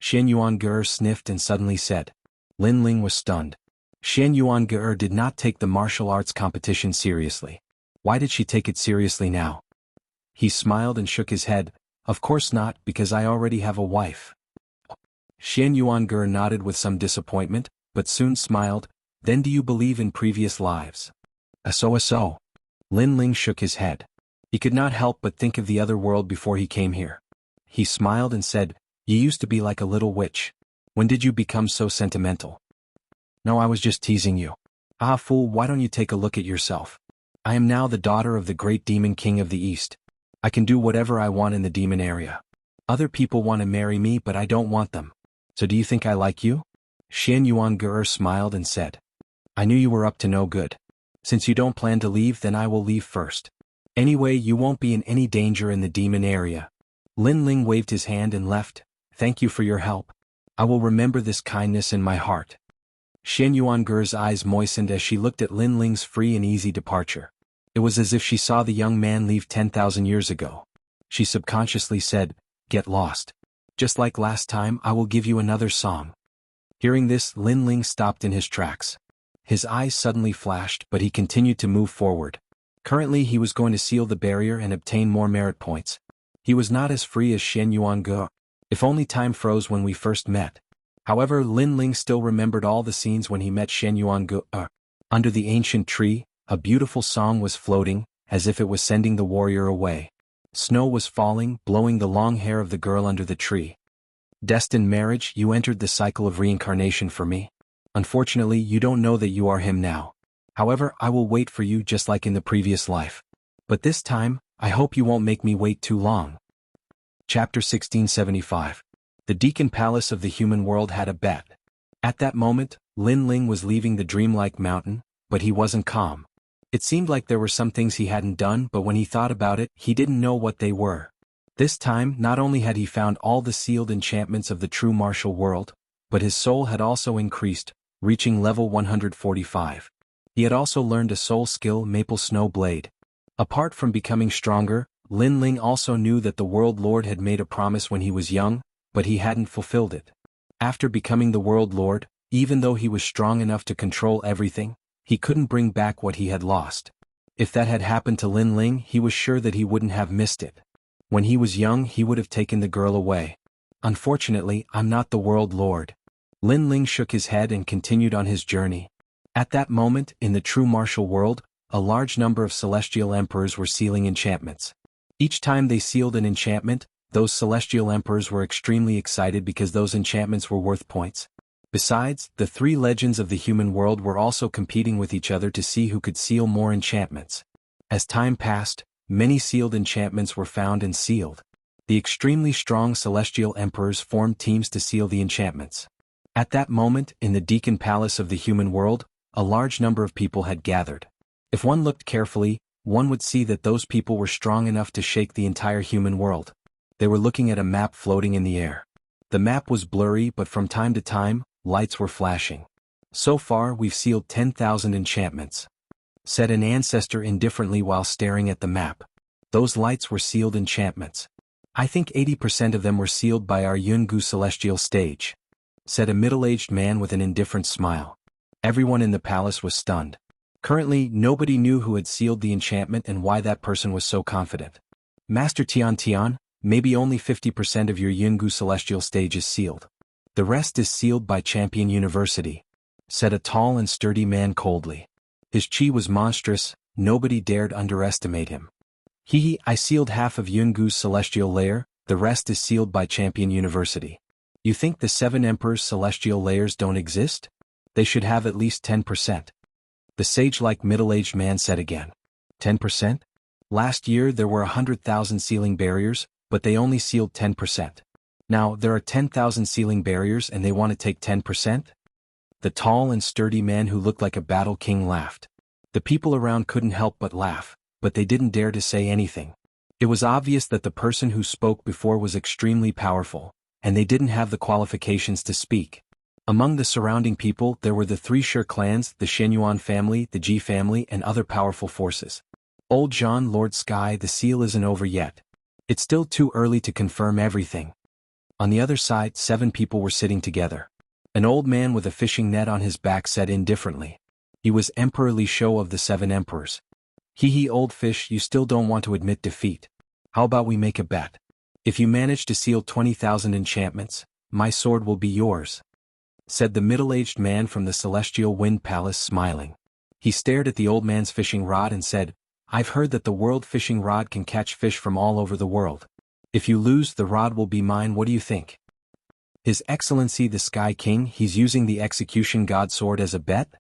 Speaker 1: Xianxia sniffed and suddenly said. Ling was stunned. Xianxia did not take the martial arts competition seriously. Why did she take it seriously now? He smiled and shook his head. "Of course not, because I already have a wife." Xianxia nodded with some disappointment, but soon smiled. "Then do you believe in previous lives?" So. Ling shook his head. He could not help but think of the other world before he came here. He smiled and said, "You used to be like a little witch. When did you become so sentimental?" "No, I was just teasing you." "Ah fool, why don't you take a look at yourself? I am now the daughter of the great demon king of the East. I can do whatever I want in the demon area. Other people want to marry me, but I don't want them. So do you think I like you?" Xianxia smiled and said, "I knew you were up to no good. Since you don't plan to leave, then I will leave first. Anyway, you won't be in any danger in the demon area." Ling waved his hand and left. "Thank you for your help. I will remember this kindness in my heart." Xianxia's eyes moistened as she looked at Ling's free and easy departure. It was as if she saw the young man leave 10,000 years ago. She subconsciously said, "Get lost. Just like last time, I will give you another song." Hearing this, Ling stopped in his tracks. His eyes suddenly flashed, but he continued to move forward. Currently he was going to seal the barrier and obtain more merit points. He was not as free as Xianxia. If only time froze when we first met. However, Ling still remembered all the scenes when he met Xianxia. Under the ancient tree, a beautiful song was floating, as if it was sending the warrior away. Snow was falling, blowing the long hair of the girl under the tree. "Destined marriage, you entered the cycle of reincarnation for me. Unfortunately, you don't know that you are him now. However, I will wait for you just like in the previous life. But this time, I hope you won't make me wait too long." Chapter 1675. The Deacon Palace of the human world had a bet. At that moment, Lin Ling was leaving the dreamlike mountain, but he wasn't calm. It seemed like there were some things he hadn't done, but when he thought about it, he didn't know what they were. This time, not only had he found all the sealed enchantments of the true martial world, but his soul had also increased, reaching level 145. He had also learned a soul skill, Maple Snow Blade. Apart from becoming stronger, Lin Ling also knew that the World Lord had made a promise when he was young, but he hadn't fulfilled it. After becoming the World Lord, even though he was strong enough to control everything, he couldn't bring back what he had lost. If that had happened to Lin Ling, he was sure that he wouldn't have missed it. When he was young, he would have taken the girl away. Unfortunately, I'm not the World Lord. Lin Ling shook his head and continued on his journey. At that moment, in the true martial world, a large number of celestial emperors were sealing enchantments. Each time they sealed an enchantment, those celestial emperors were extremely excited because those enchantments were worth points. Besides, the three legends of the human world were also competing with each other to see who could seal more enchantments. As time passed, many sealed enchantments were found and sealed. The extremely strong celestial emperors formed teams to seal the enchantments. At that moment, in the Deacon Palace of the human world, a large number of people had gathered. If one looked carefully, one would see that those people were strong enough to shake the entire human world. They were looking at a map floating in the air. The map was blurry, but from time to time, lights were flashing. So far, we've sealed 10,000 enchantments, said an ancestor indifferently while staring at the map. Those lights were sealed enchantments. I think 80% of them were sealed by our Jianghu celestial stage, said a middle-aged man with an indifferent smile. Everyone in the palace was stunned. Currently, nobody knew who had sealed the enchantment and why that person was so confident. Master Tian, maybe only 50% of your Jianghu celestial stage is sealed. The rest is sealed by Champion University, said a tall and sturdy man coldly. His chi was monstrous, nobody dared underestimate him. I sealed half of Jianghu's celestial layer, the rest is sealed by Champion University. You think the 7 emperors' celestial layers don't exist? They should have at least 10%. The sage-like middle-aged man said again. 10%? Last year there were 100,000 sealing barriers, but they only sealed 10%. Now there are 10,000 sealing barriers and they want to take 10%? The tall and sturdy man who looked like a battle king laughed. The people around couldn't help but laugh, but they didn't dare to say anything. It was obvious that the person who spoke before was extremely powerful, and they didn't have the qualifications to speak. Among the surrounding people there were the 3 Shi clans, the Shenyuan family, the Ji family, and other powerful forces. Old John, Lord Sky, the seal isn't over yet. It's still too early to confirm everything. On the other side, 7 people were sitting together. An old man with a fishing net on his back said indifferently. He was Emperor Li Shou of the 7 emperors. Old fish, you still don't want to admit defeat. How about we make a bet? If you manage to seal 20,000 enchantments, my sword will be yours, said the middle-aged man from the Celestial Wind Palace, smiling. He stared at the old man's fishing rod and said, I've heard that the world fishing rod can catch fish from all over the world. If you lose, the rod will be mine. What do you think? His Excellency the Sky King, he's using the Execution God sword as a bet?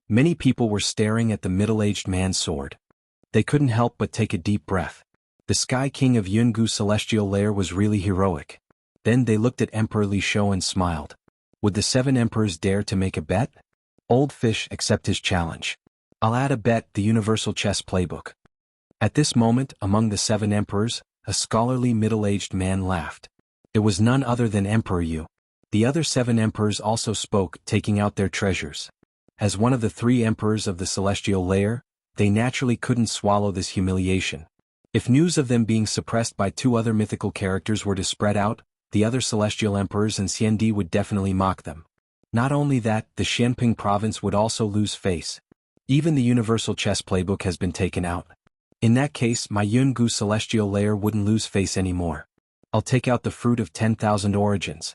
Speaker 1: Many people were staring at the middle-aged man's sword. They couldn't help but take a deep breath. The Sky King of Jianghu celestial lair was really heroic. Then they looked at Emperor Li Shou and smiled. Would the 7 emperors dare to make a bet? Old fish, accept his challenge. I'll add a bet, the Universal Chess Playbook. At this moment, among the 7 emperors, a scholarly middle-aged man laughed. It was none other than Emperor Yu. The other 7 emperors also spoke, taking out their treasures. As one of the 3 emperors of the celestial layer, they naturally couldn't swallow this humiliation. If news of them being suppressed by 2 other mythical characters were to spread out, the other celestial emperors and Xiandi would definitely mock them. Not only that, the Xianping province would also lose face. Even the Universal Chess Playbook has been taken out. In that case, my Jianghu celestial layer wouldn't lose face anymore. I'll take out the fruit of 10,000 origins.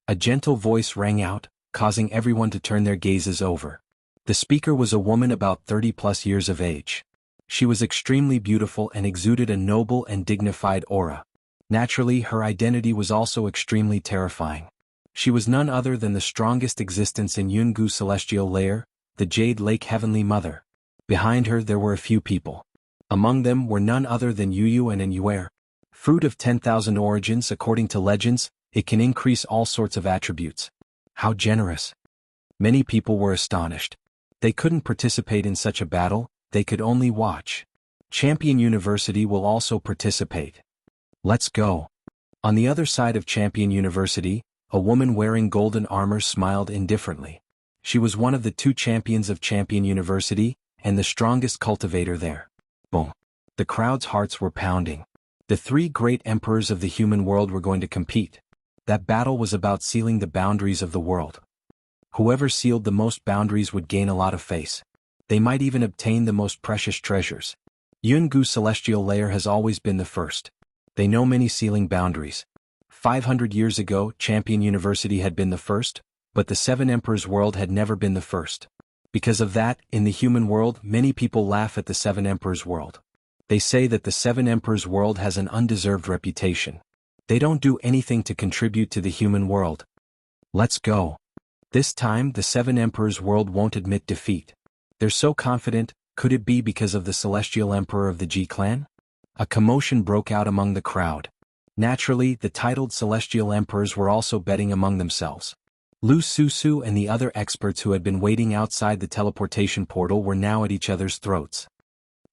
Speaker 1: A gentle voice rang out, causing everyone to turn their gazes over. The speaker was a woman about 30+ years of age. She was extremely beautiful and exuded a noble and dignified aura. Naturally, her identity was also extremely terrifying. She was none other than the strongest existence in Jianghu celestial layer, the Jade Lake Heavenly Mother. Behind her there were a few people. Among them were none other than Yu and Yuer. Fruit of 10,000 origins. According to legends, It can increase all sorts of attributes. How generous. Many people were astonished. They couldn't participate in such a battle, they could only watch. Champion University will also participate. Let's go. On the other side of Champion University, a woman wearing golden armor smiled indifferently. She was one of the 2 champions of Champion University, and the strongest cultivator there. Boom. The crowd's hearts were pounding. The 3 great emperors of the human world were going to compete. That battle was about sealing the boundaries of the world. Whoever sealed the most boundaries would gain a lot of face. They might even obtain the most precious treasures. Jianghu's celestial layer has always been the first. They know many sealing boundaries. 500 years ago, Champion University had been the first, but the 7 Emperors' world had never been the first. Because of that, in the human world, many people laugh at the 7 Emperors' world. They say that the 7 Emperors' world has an undeserved reputation. They don't do anything to contribute to the human world. Let's go. This time, the 7 Emperors' world won't admit defeat. They're so confident. Could it be because of the Celestial Emperor of the Ji clan? A commotion broke out among the crowd. Naturally, the titled Celestial Emperors were also betting among themselves. Lu Susu and the other experts who had been waiting outside the teleportation portal were now at each other's throats.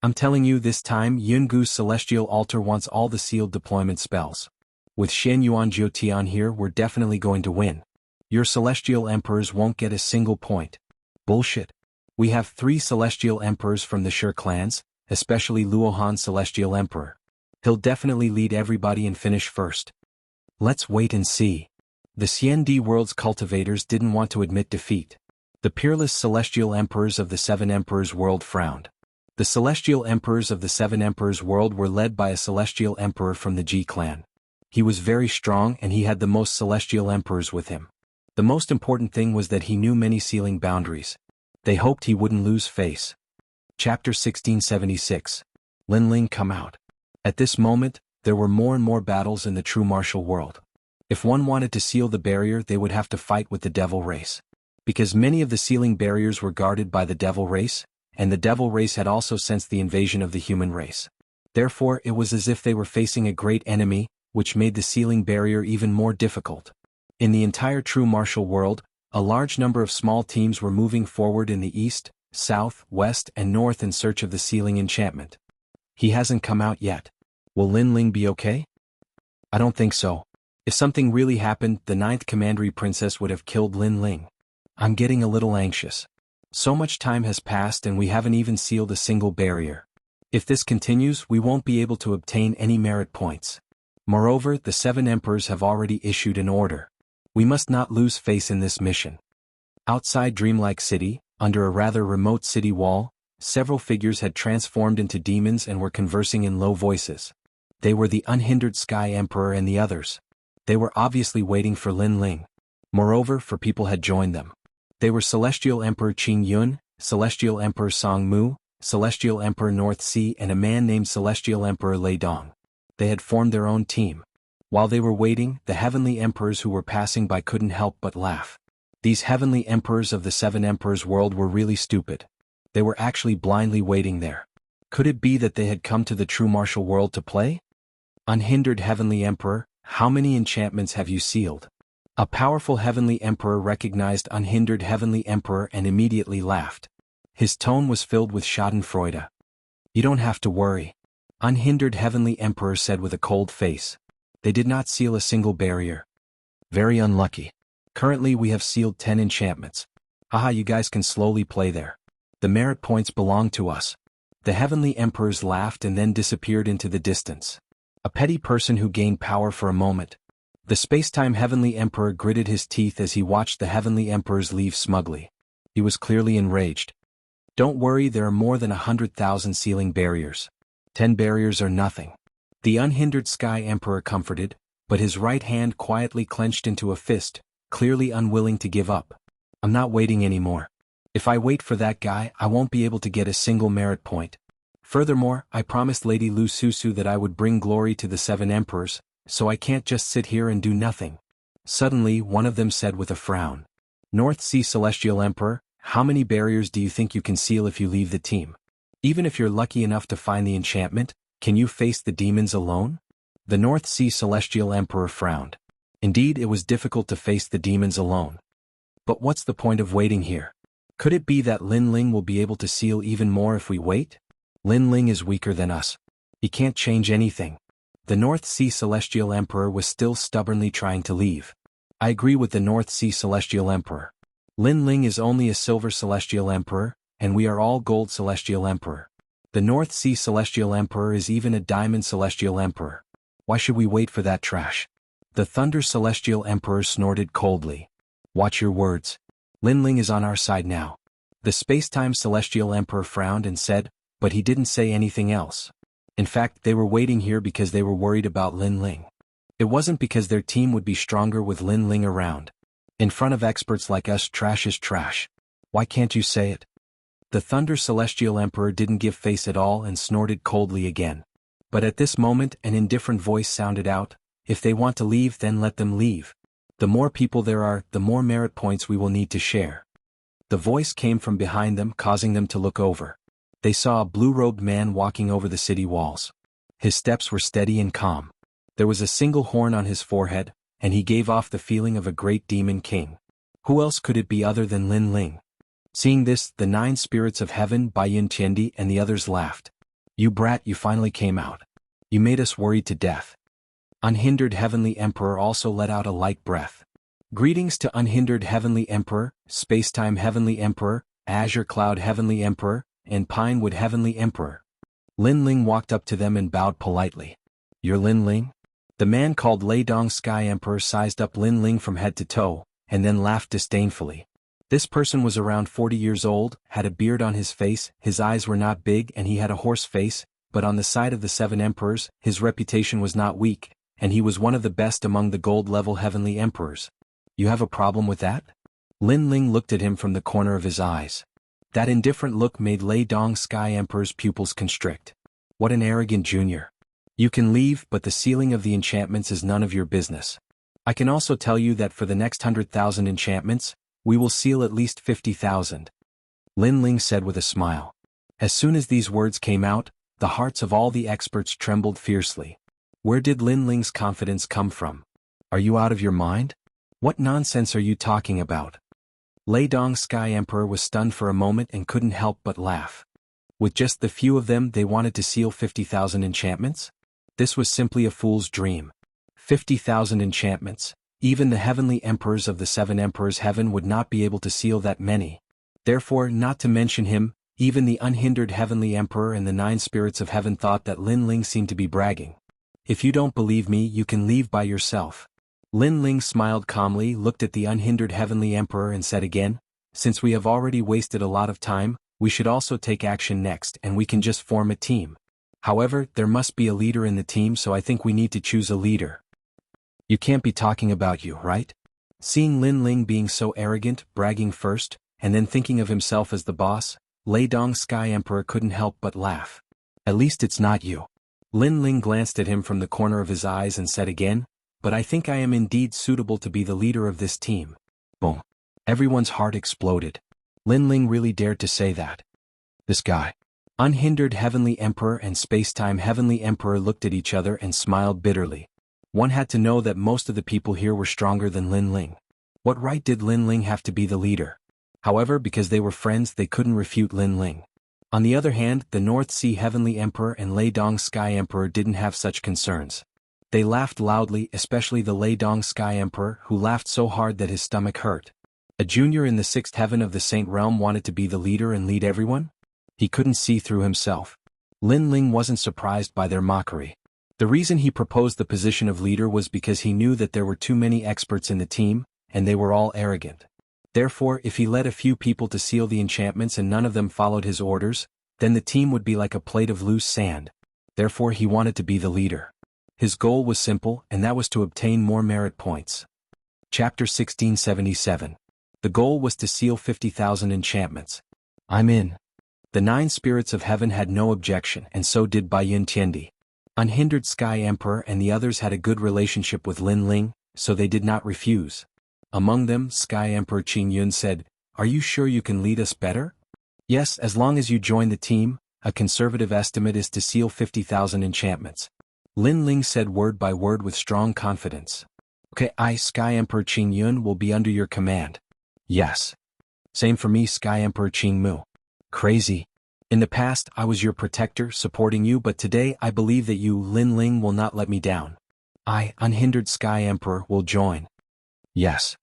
Speaker 1: I'm telling you, this time Jianghu's Celestial Altar wants all the sealed deployment spells. With Shen Yuan Jiutian here, we're definitely going to win. Your Celestial Emperors won't get a single point. Bullshit. We have 3 Celestial Emperors from the Shi clans, especially Luohan's Celestial Emperor. He'll definitely lead everybody and finish first. Let's wait and see. The Xiandi world's cultivators didn't want to admit defeat. The peerless Celestial Emperors of the 7 Emperors' world frowned. The Celestial Emperors of the 7 Emperors' world were led by a Celestial Emperor from the Ji clan. He was very strong and he had the most Celestial Emperors with him. The most important thing was that he knew many sealing boundaries. They hoped he wouldn't lose face. Chapter 1676. Linling come out. At this moment, there were more and more battles in the true martial world. If one wanted to seal the barrier, they would have to fight with the devil race. Because many of the sealing barriers were guarded by the devil race, and the devil race had also sensed the invasion of the human race. Therefore, it was as if they were facing a great enemy, which made the sealing barrier even more difficult. In the entire true martial world, a large number of small teams were moving forward in the east, south, west, and north in search of the sealing enchantment. He hasn't come out yet. Will Linling be okay? I don't think so. If something really happened, the 9th Commandery Princess would have killed Linling. I'm getting a little anxious. So much time has passed and we haven't even sealed a single barrier. If this continues, we won't be able to obtain any merit points. Moreover, the 7 Emperors have already issued an order. We must not lose face in this mission. Outside Dreamlike City, under a rather remote city wall, several figures had transformed into demons and were conversing in low voices. They were the Unhindered Sky Emperor and the others. They were obviously waiting for Linling. Moreover, for people had joined them. They were Celestial Emperor Qing Yun, Celestial Emperor Song Mu, Celestial Emperor North Sea and a man named Celestial Emperor Lei Dong. They had formed their own team. While they were waiting, the heavenly emperors who were passing by couldn't help but laugh. These heavenly emperors of the 7 Emperors' world were really stupid. They were actually blindly waiting there. Could it be that they had come to the true martial world to play? Unhindered Heavenly Emperor, how many enchantments have you sealed? A powerful heavenly emperor recognized Unhindered Heavenly Emperor and immediately laughed. His tone was filled with schadenfreude. You don't have to worry. Unhindered Heavenly Emperor said with a cold face. They did not seal a single barrier. Very unlucky. Currently we have sealed 10 enchantments. Haha, you guys can slowly play there. The merit points belong to us. The heavenly emperors laughed and then disappeared into the distance. A petty person who gained power for a moment. The spacetime heavenly emperor gritted his teeth as he watched the heavenly emperors leave smugly. He was clearly enraged. Don't worry, there are more than 100,000 sealing barriers. 10 barriers are nothing. The Unhindered Sky Emperor comforted, but his right hand quietly clenched into a fist, clearly unwilling to give up. I'm not waiting anymore. If I wait for that guy, I won't be able to get a single merit point. Furthermore, I promised Lady Lu Susu that I would bring glory to the 7 Emperors, so I can't just sit here and do nothing. Suddenly, one of them said with a frown. North Sea Celestial Emperor, how many barriers do you think you can seal if you leave the team? Even if you're lucky enough to find the enchantment, can you face the demons alone? The North Sea Celestial Emperor frowned. Indeed, it was difficult to face the demons alone. But what's the point of waiting here? Could it be that Lin Ling will be able to seal even more if we wait? Lin Ling is weaker than us. He can't change anything. The North Sea Celestial Emperor was still stubbornly trying to leave. I agree with the North Sea Celestial Emperor. Lin Ling is only a Silver Celestial Emperor, and we are all Gold Celestial Emperor. The North Sea Celestial Emperor is even a Diamond Celestial Emperor. Why should we wait for that trash? The Thunder Celestial Emperor snorted coldly. Watch your words. Lin Ling is on our side now. The Spacetime Celestial Emperor frowned and said, but he didn't say anything else. In fact, they were waiting here because they were worried about Lin Ling. It wasn't because their team would be stronger with Lin Ling around. In front of experts like us, trash is trash. Why can't you say it? The Thunder Celestial Emperor didn't give face at all and snorted coldly again. But at this moment an indifferent voice sounded out, if they want to leave then let them leave. The more people there are, the more merit points we will need to share. The voice came from behind them, causing them to look over. They saw a blue-robed man walking over the city walls. His steps were steady and calm. There was a single horn on his forehead, and he gave off the feeling of a great demon king. Who else could it be other than Lin Ling? Seeing this, the 9 spirits of heaven, Bai Yin Tiandi and the others laughed. You brat, you finally came out. You made us worried to death. Unhindered Heavenly Emperor also let out a light breath. Greetings to Unhindered Heavenly Emperor, Spacetime Heavenly Emperor, Azure Cloud Heavenly Emperor, and Pinewood Heavenly Emperor. Lin Ling walked up to them and bowed politely. You're Lin Ling? The man called Leidong Sky Emperor sized up Lin Ling from head to toe, and then laughed disdainfully. This person was around 40 years old, had a beard on his face, his eyes were not big and he had a horse face, but on the side of the 7 emperors, his reputation was not weak, and he was one of the best among the gold-level heavenly emperors. You have a problem with that? Lin Ling looked at him from the corner of his eyes. That indifferent look made Leidong Sky Emperor's pupils constrict. What an arrogant junior. You can leave, but the sealing of the enchantments is none of your business. I can also tell you that for the next 100,000 enchantments, we will seal at least 50,000. Lin Ling said with a smile. As soon as these words came out, the hearts of all the experts trembled fiercely. Where did Lin Ling's confidence come from? Are you out of your mind? What nonsense are you talking about? Leidong Sky Emperor was stunned for a moment and couldn't help but laugh. With just the few of them they wanted to seal 50,000 enchantments? This was simply a fool's dream. 50,000 enchantments. Even the heavenly emperors of the 7 emperors heaven would not be able to seal that many. Therefore, not to mention him, even the unhindered heavenly emperor and the 9 spirits of heaven thought that Lin Ling seemed to be bragging. If you don't believe me, you can leave by yourself. Lin Ling smiled calmly, looked at the unhindered heavenly emperor and said again, since we have already wasted a lot of time, we should also take action next and we can just form a team. However, there must be a leader in the team, so I think we need to choose a leader. You can't be talking about you, right? Seeing Lin Ling being so arrogant, bragging first, and then thinking of himself as the boss, Leidong Sky Emperor couldn't help but laugh. At least it's not you. Lin Ling glanced at him from the corner of his eyes and said again, but I think I am indeed suitable to be the leader of this team. Boom. Everyone's heart exploded. Lin Ling really dared to say that. This guy. Unhindered Heavenly Emperor and Spacetime Heavenly Emperor looked at each other and smiled bitterly. One had to know that most of the people here were stronger than Lin Ling. What right did Lin Ling have to be the leader? However, because they were friends they couldn't refute Lin Ling. On the other hand, the North Sea Heavenly Emperor and Leidong Sky Emperor didn't have such concerns. They laughed loudly, especially the Leidong Sky Emperor, who laughed so hard that his stomach hurt. A junior in the 6th heaven of the Saint Realm wanted to be the leader and lead everyone? He couldn't see through himself. Lin Ling wasn't surprised by their mockery. The reason he proposed the position of leader was because he knew that there were too many experts in the team, and they were all arrogant. Therefore, if he led a few people to seal the enchantments and none of them followed his orders, then the team would be like a plate of loose sand. Therefore he wanted to be the leader. His goal was simple, and that was to obtain more merit points. Chapter 1677. The goal was to seal 50,000 enchantments. I'm in. The 9 spirits of heaven had no objection, and so did Bai Yin Tiandi. Unhindered Sky Emperor and the others had a good relationship with Lin Ling, so they did not refuse. Among them, Sky Emperor Qing Yun said, "Are you sure you can lead us better?" "Yes, as long as you join the team, a conservative estimate is to seal 50,000 enchantments." Lin Ling said word by word with strong confidence. Okay, I, Sky Emperor Qing Yun, will be under your command. Yes. Same for me, Sky Emperor Qing Mu. Crazy. In the past, I was your protector, supporting you, but today I believe that you, Lin Ling, will not let me down. I, unhindered Sky Emperor, will join. Yes.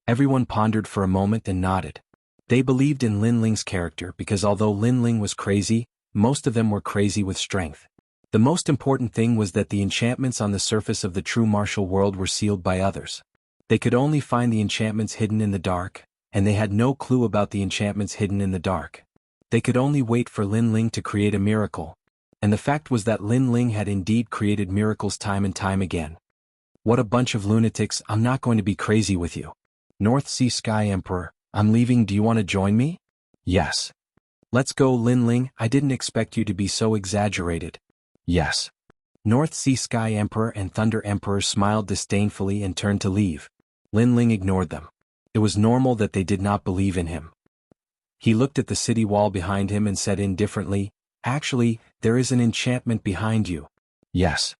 Speaker 1: Everyone pondered for a moment and nodded. They believed in Lin Ling's character because although Lin Ling was crazy, most of them were crazy with strength. The most important thing was that the enchantments on the surface of the true martial world were sealed by others. They could only find the enchantments hidden in the dark, and they had no clue about the enchantments hidden in the dark. They could only wait for Lin Ling to create a miracle. And the fact was that Lin Ling had indeed created miracles time and time again. What a bunch of lunatics, I'm not going to be crazy with you. North Sea Sky Emperor, I'm leaving, do you want to join me? Yes. Let's go, Lin Ling, I didn't expect you to be so exaggerated. Yes. North Sea Sky Emperor and Thunder Emperor smiled disdainfully and turned to leave. Lin Ling ignored them. It was normal that they did not believe in him. He looked at the city wall behind him and said indifferently, actually, there is an enchantment behind you. Yes.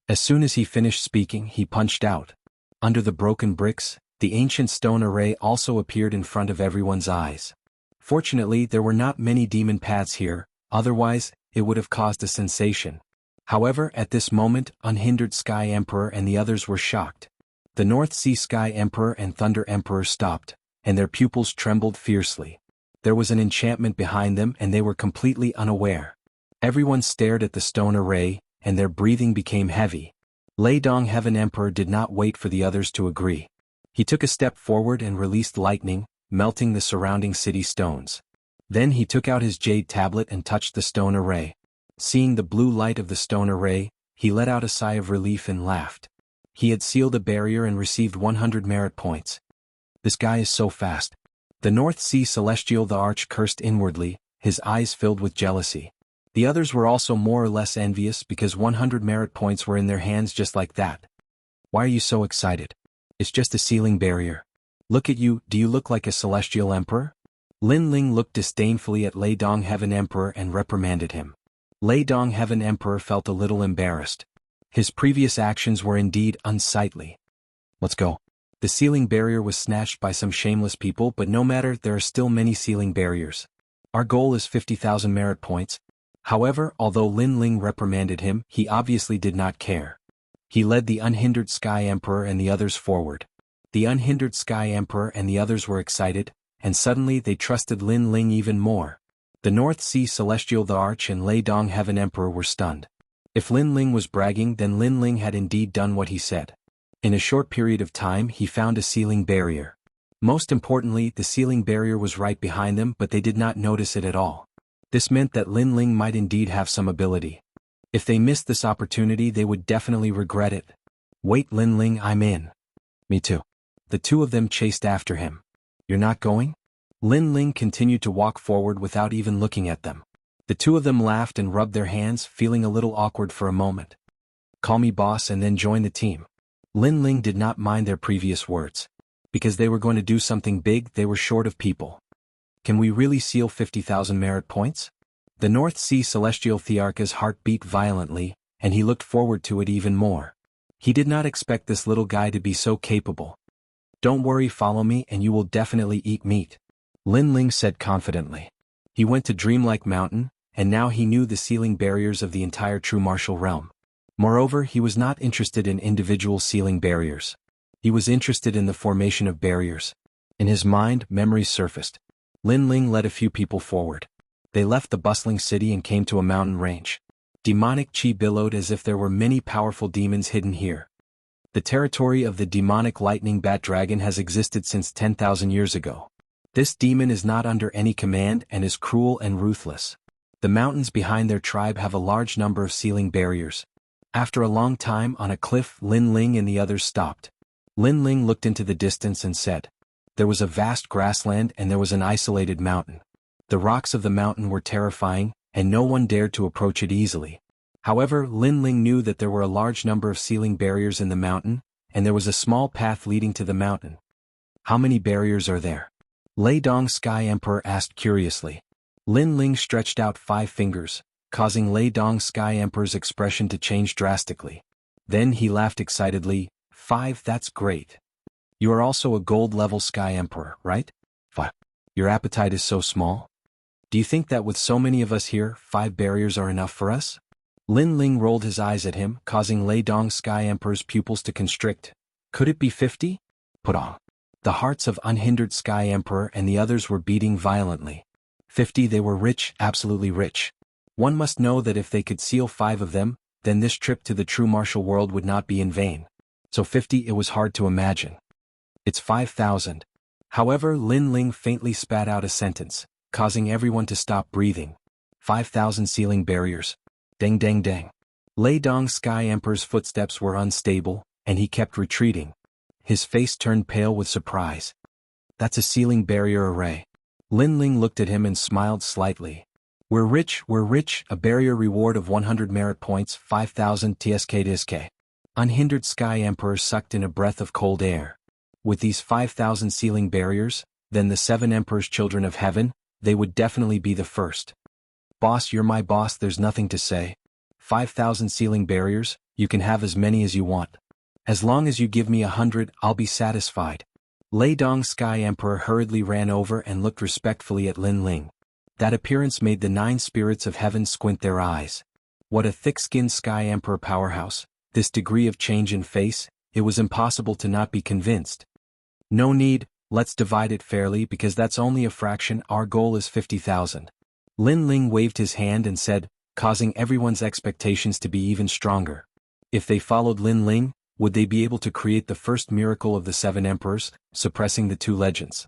Speaker 1: As soon as he finished speaking, he punched out. Under the broken bricks, the ancient stone array also appeared in front of everyone's eyes. Fortunately, there were not many demon paths here, otherwise, it would have caused a sensation. However, at this moment, unhindered Sky Emperor and the others were shocked. The North Sea Sky Emperor and Thunder Emperor stopped, and their pupils trembled fiercely. There was an enchantment behind them and they were completely unaware. Everyone stared at the stone array, and their breathing became heavy. Lei Dong Heaven Emperor did not wait for the others to agree. He took a step forward and released lightning, melting the surrounding city stones. Then he took out his jade tablet and touched the stone array. Seeing the blue light of the stone array, he let out a sigh of relief and laughed. He had sealed a barrier and received 100 merit points. This guy is so fast. The North Sea Celestial the Arch cursed inwardly, his eyes filled with jealousy. The others were also more or less envious because 100 merit points were in their hands just like that. Why are you so excited? It's just a sealing barrier. Look at you, do you look like a celestial emperor? Lin Ling looked disdainfully at Lei Dong Heaven Emperor and reprimanded him. Lei Dong Heaven Emperor felt a little embarrassed. His previous actions were indeed unsightly. Let's go. The sealing barrier was snatched by some shameless people, but no matter, there are still many sealing barriers. Our goal is 50,000 merit points. However, although Lin Ling reprimanded him, he obviously did not care. He led the unhindered Sky Emperor and the others forward. The unhindered Sky Emperor and the others were excited, and suddenly they trusted Lin Ling even more. The North Sea Celestial the Arch and Lei Dong Heaven Emperor were stunned. If Lin Ling was bragging, then Lin Ling had indeed done what he said. In a short period of time, he found a sealing barrier. Most importantly, the sealing barrier was right behind them, but they did not notice it at all. This meant that Lin Ling might indeed have some ability. If they missed this opportunity, they would definitely regret it. Wait, Lin Ling, I'm in. Me too. The two of them chased after him. You're not going? Lin Ling continued to walk forward without even looking at them. The two of them laughed and rubbed their hands, feeling a little awkward for a moment. Call me boss and then join the team. Lin Ling did not mind their previous words. Because they were going to do something big, they were short of people. Can we really seal 50,000 merit points? The North Sea Celestial Thearcha's heart beat violently, and he looked forward to it even more. He did not expect this little guy to be so capable. Don't worry, follow me and you will definitely eat meat. Lin Ling said confidently. He went to Dreamlike Mountain, and now he knew the sealing barriers of the entire true martial realm. Moreover, he was not interested in individual sealing barriers. He was interested in the formation of barriers. In his mind, memories surfaced. Lin Ling led a few people forward. They left the bustling city and came to a mountain range. Demonic chi billowed as if there were many powerful demons hidden here. The territory of the demonic lightning bat dragon has existed since 10,000 years ago. This demon is not under any command and is cruel and ruthless. The mountains behind their tribe have a large number of sealing barriers. After a long time on a cliff, Lin Ling and the others stopped. Lin Ling looked into the distance and said, there was a vast grassland and there was an isolated mountain. The rocks of the mountain were terrifying, and no one dared to approach it easily. However, Lin Ling knew that there were a large number of sealing barriers in the mountain, and there was a small path leading to the mountain. How many barriers are there? Lei Dong Sky Emperor asked curiously. Lin Ling stretched out 5 fingers, causing Lei Dong Sky Emperor's expression to change drastically. Then he laughed excitedly, 5, that's great. You are also a gold-level Sky Emperor, right? 5. Your appetite is so small? Do you think that with so many of us here, 5 barriers are enough for us? Lin Ling rolled his eyes at him, causing Lei Dong Sky Emperor's pupils to constrict. Could it be 50? Put on. The hearts of unhindered Sky Emperor and the others were beating violently. 50, they were rich, absolutely rich. One must know that if they could seal 5 of them, then this trip to the true martial world would not be in vain. So 50, it was hard to imagine. It's 5,000. However, Lin Ling faintly spat out a sentence, causing everyone to stop breathing. 5,000 sealing barriers. Dang dang dang. Lei Dong Sky Emperor's footsteps were unstable, and he kept retreating. His face turned pale with surprise. That's a sealing barrier array. Lin Ling looked at him and smiled slightly. We're rich, a barrier reward of 100 merit points, 5,000 TSK. Unhindered Sky Emperor sucked in a breath of cold air. With these 5,000 sealing barriers, then the 7 Emperor's children of heaven, they would definitely be the first. Boss, you're my boss, there's nothing to say. 5,000 sealing barriers, you can have as many as you want. As long as you give me 100, I'll be satisfied. Lei Dong Sky Emperor hurriedly ran over and looked respectfully at Lin Ling. That appearance made the 9 spirits of heaven squint their eyes. What a thick-skinned Sky Emperor powerhouse, this degree of change in face, it was impossible to not be convinced. No need, let's divide it fairly because that's only a fraction, our goal is 50,000. Lin Ling waved his hand and said, causing everyone's expectations to be even stronger. If they followed Lin Ling, would they be able to create the first miracle of the 7 emperors, suppressing the 2 legends?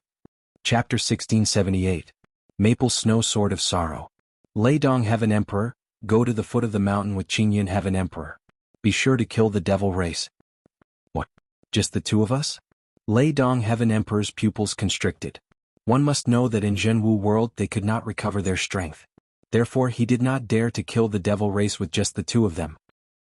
Speaker 1: Chapter 1678. Maple Snow Sword of Sorrow. Lei Dong Heaven Emperor, go to the foot of the mountain with Qingyan Heaven Emperor. Be sure to kill the devil race. What? Just the 2 of us? Lei Dong Heaven Emperor's pupils constricted. One must know that in Jianghu world they could not recover their strength. Therefore he did not dare to kill the devil race with just the 2 of them.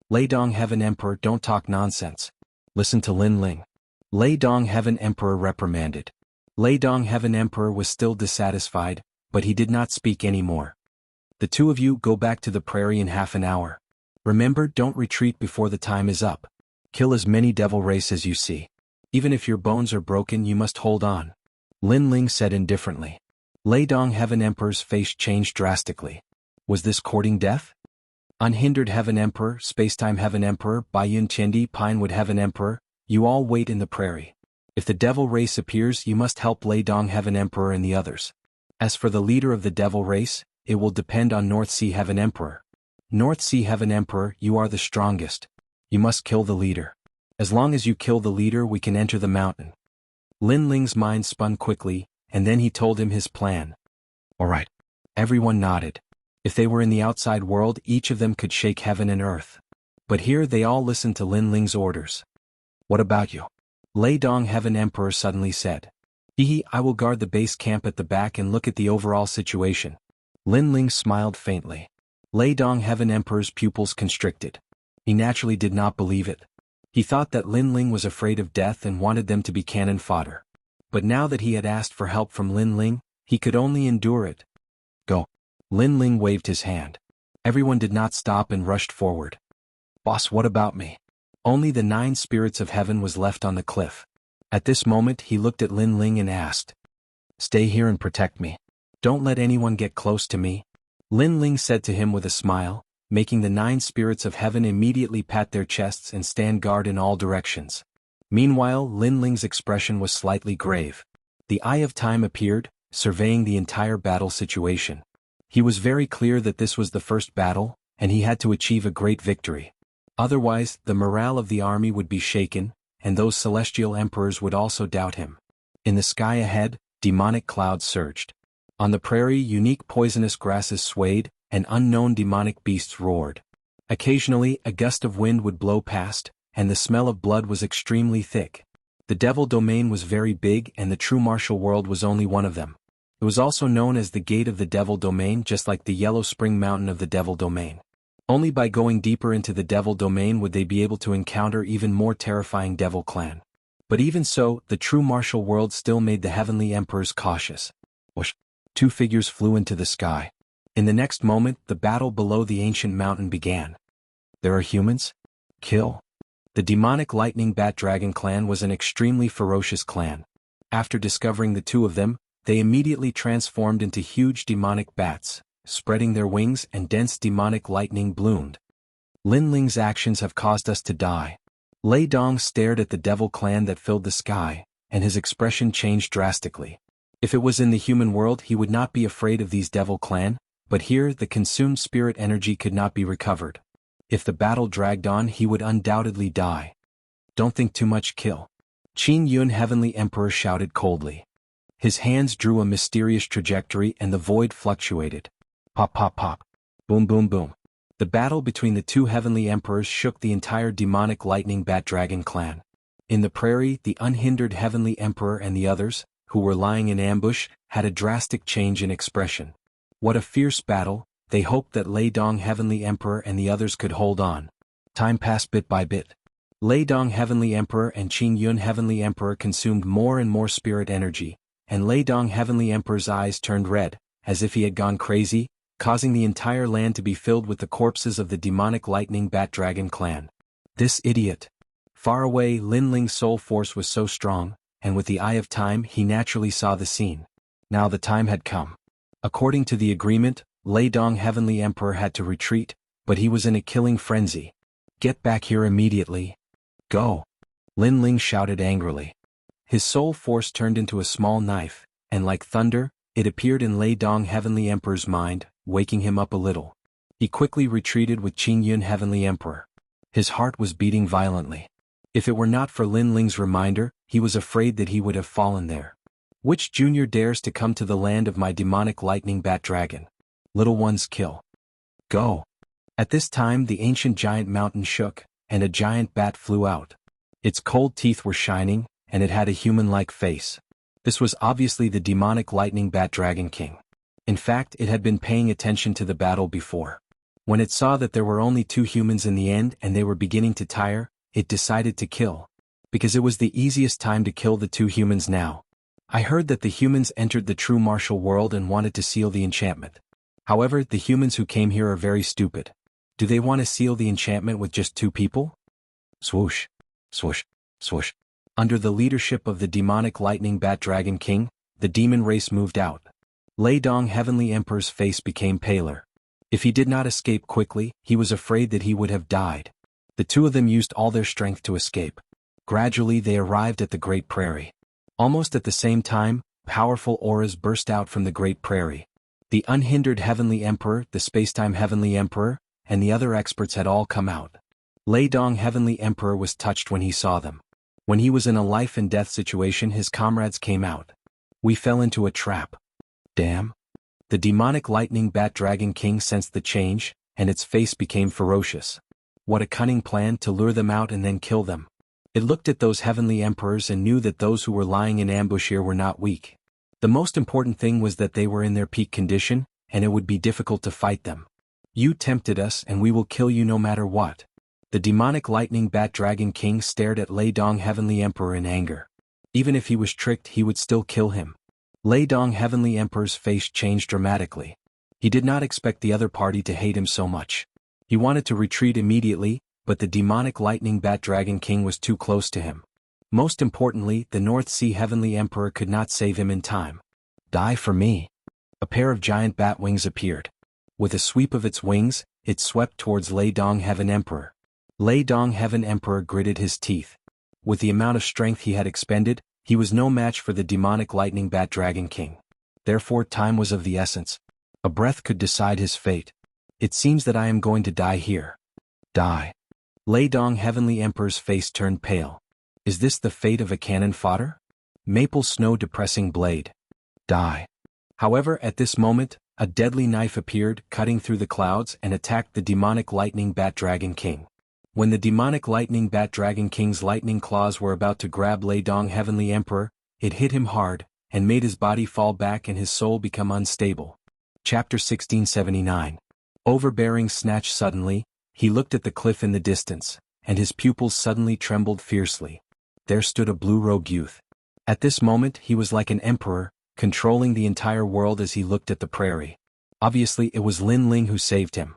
Speaker 1: Lei Dong Heaven Emperor, don't talk nonsense. Listen to Lin Ling. Lei Dong Heaven Emperor reprimanded. Lei Dong Heaven Emperor was still dissatisfied, but he did not speak anymore. The 2 of you go back to the prairie in half an hour. Remember, don't retreat before the time is up. Kill as many devil race as you see. Even if your bones are broken, you must hold on. Lin Ling said indifferently. Lei Dong Heaven Emperor's face changed drastically. Was this courting death? Unhindered Heaven Emperor, Spacetime Heaven Emperor, Baiyun Tiendi Pinewood Heaven Emperor, you all wait in the prairie. If the devil race appears, you must help Lei Dong Heaven Emperor and the others. As for the leader of the devil race, it will depend on North Sea Heaven Emperor. North Sea Heaven Emperor, you are the strongest. You must kill the leader. As long as you kill the leader, we can enter the mountain. Lin Ling's mind spun quickly, and then he told him his plan. All right. Everyone nodded. If they were in the outside world, each of them could shake heaven and earth. But here they all listened to Lin Ling's orders. What about you? Lei Dong Heaven Emperor suddenly said. I will guard the base camp at the back and look at the overall situation. Lin Ling smiled faintly. Lei Dong Heaven Emperor's pupils constricted. He naturally did not believe it. He thought that Lin Ling was afraid of death and wanted them to be cannon fodder. But now that he had asked for help from Lin Ling, he could only endure it. Go. Lin Ling waved his hand. Everyone did not stop and rushed forward. Boss, what about me? Only the 9 spirits of heaven was left on the cliff. At this moment he looked at Lin Ling and asked. Stay here and protect me. Don't let anyone get close to me. Lin Ling said to him with a smile, making the 9 spirits of heaven immediately pat their chests and stand guard in all directions. Meanwhile, Lin Ling's expression was slightly grave. The Eye of Time appeared, surveying the entire battle situation. He was very clear that this was the first battle, and he had to achieve a great victory. Otherwise, the morale of the army would be shaken, and those celestial emperors would also doubt him. In the sky ahead, demonic clouds surged. On the prairie, unique poisonous grasses swayed, and unknown demonic beasts roared. Occasionally, a gust of wind would blow past, and the smell of blood was extremely thick. The devil domain was very big, and the true martial world was only one of them. It was also known as the Gate of the Devil Domain, just like the Yellow Spring Mountain of the Devil Domain. Only by going deeper into the Devil Domain would they be able to encounter even more terrifying Devil Clan. But even so, the true martial world still made the heavenly emperors cautious. Whoosh! 2 figures flew into the sky. In the next moment, the battle below the ancient mountain began. There are humans? Kill. The demonic lightning bat dragon clan was an extremely ferocious clan. After discovering the two of them, they immediately transformed into huge demonic bats, spreading their wings and dense demonic lightning bloomed. Lin Ling's actions have caused us to die. Lei Dong stared at the devil clan that filled the sky, and his expression changed drastically. If it was in the human world he would not be afraid of these devil clan, but here the consumed spirit energy could not be recovered. If the battle dragged on he would undoubtedly die. Don't think too much, kill. Qin Yun Heavenly Emperor shouted coldly. His hands drew a mysterious trajectory and the void fluctuated. Pop pop pop. Boom boom boom. The battle between the two heavenly emperors shook the entire demonic lightning bat dragon clan. In the prairie, the unhindered heavenly emperor and the others, who were lying in ambush, had a drastic change in expression. What a fierce battle! They hoped that Lei Dong Heavenly Emperor and the others could hold on. Time passed bit by bit. Lei Dong Heavenly Emperor and Qin Yun Heavenly Emperor consumed more and more spirit energy, and Lei Dong Heavenly Emperor's eyes turned red, as if he had gone crazy, causing the entire land to be filled with the corpses of the demonic lightning bat dragon clan. This idiot! Far away, Lin Ling's soul force was so strong, and with the eye of time he naturally saw the scene. Now the time had come. According to the agreement, Lei Dong Heavenly Emperor had to retreat, but he was in a killing frenzy. Get back here immediately. Go! Lin Ling shouted angrily. His soul force turned into a small knife, and like thunder, it appeared in Lei Dong Heavenly Emperor's mind, waking him up a little. He quickly retreated with Qin Yun Heavenly Emperor. His heart was beating violently. If it were not for Lin Ling's reminder, he was afraid that he would have fallen there. Which junior dares to come to the land of my demonic lightning bat dragon? Little ones, kill. Go! At this time the ancient giant mountain shook, and a giant bat flew out. Its cold teeth were shining, and it had a human-like face. This was obviously the demonic lightning bat dragon king. In fact, it had been paying attention to the battle before. When it saw that there were only two humans in the end and they were beginning to tire, it decided to kill. Because it was the easiest time to kill the two humans now. I heard that the humans entered the true martial world and wanted to seal the enchantment. However, the humans who came here are very stupid. Do they want to seal the enchantment with just two people? Swoosh, swoosh, swoosh. Under the leadership of the demonic lightning bat dragon king, the demon race moved out. Lei Dong Heavenly Emperor's face became paler. If he did not escape quickly, he was afraid that he would have died. The two of them used all their strength to escape. Gradually they arrived at the Great Prairie. Almost at the same time, powerful auras burst out from the Great Prairie. The unhindered Heavenly Emperor, the Spacetime Heavenly Emperor, and the other experts had all come out. Lei Dong Heavenly Emperor was touched when he saw them. When he was in a life-and-death situation his comrades came out. We fell into a trap. Damn. The demonic lightning bat dragon king sensed the change, and its face became ferocious. What a cunning plan to lure them out and then kill them. It looked at those heavenly emperors and knew that those who were lying in ambush here were not weak. The most important thing was that they were in their peak condition, and it would be difficult to fight them. You tempted us and we will kill you no matter what. The demonic lightning bat dragon king stared at Lei Dong Heavenly Emperor in anger. Even if he was tricked he would still kill him. Lei Dong Heavenly Emperor's face changed dramatically. He did not expect the other party to hate him so much. He wanted to retreat immediately, but the demonic lightning bat dragon king was too close to him. Most importantly, the North Sea Heavenly Emperor could not save him in time. Die for me. A pair of giant bat wings appeared. With a sweep of its wings, it swept towards Lei Dong Heaven Emperor. Lei Dong Heaven Emperor gritted his teeth. With the amount of strength he had expended, he was no match for the demonic lightning bat dragon king. Therefore time was of the essence. A breath could decide his fate. It seems that I am going to die here. Die. Lei Dong Heavenly Emperor's face turned pale. Is this the fate of a cannon fodder? Maple snow depressing blade. Die. However, at this moment, a deadly knife appeared, cutting through the clouds and attacked the demonic lightning bat dragon king. When the demonic lightning bat dragon king's lightning claws were about to grab Lei Dong Heavenly Emperor, it hit him hard, and made his body fall back and his soul become unstable. Chapter 1679. Overbearing snatch. Suddenly, he looked at the cliff in the distance, and his pupils suddenly trembled fiercely. There stood a blue-robed youth. At this moment he was like an emperor, controlling the entire world as he looked at the prairie. Obviously it was Lin Ling who saved him.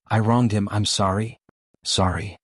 Speaker 1: I wronged him, I'm sorry. Sorry.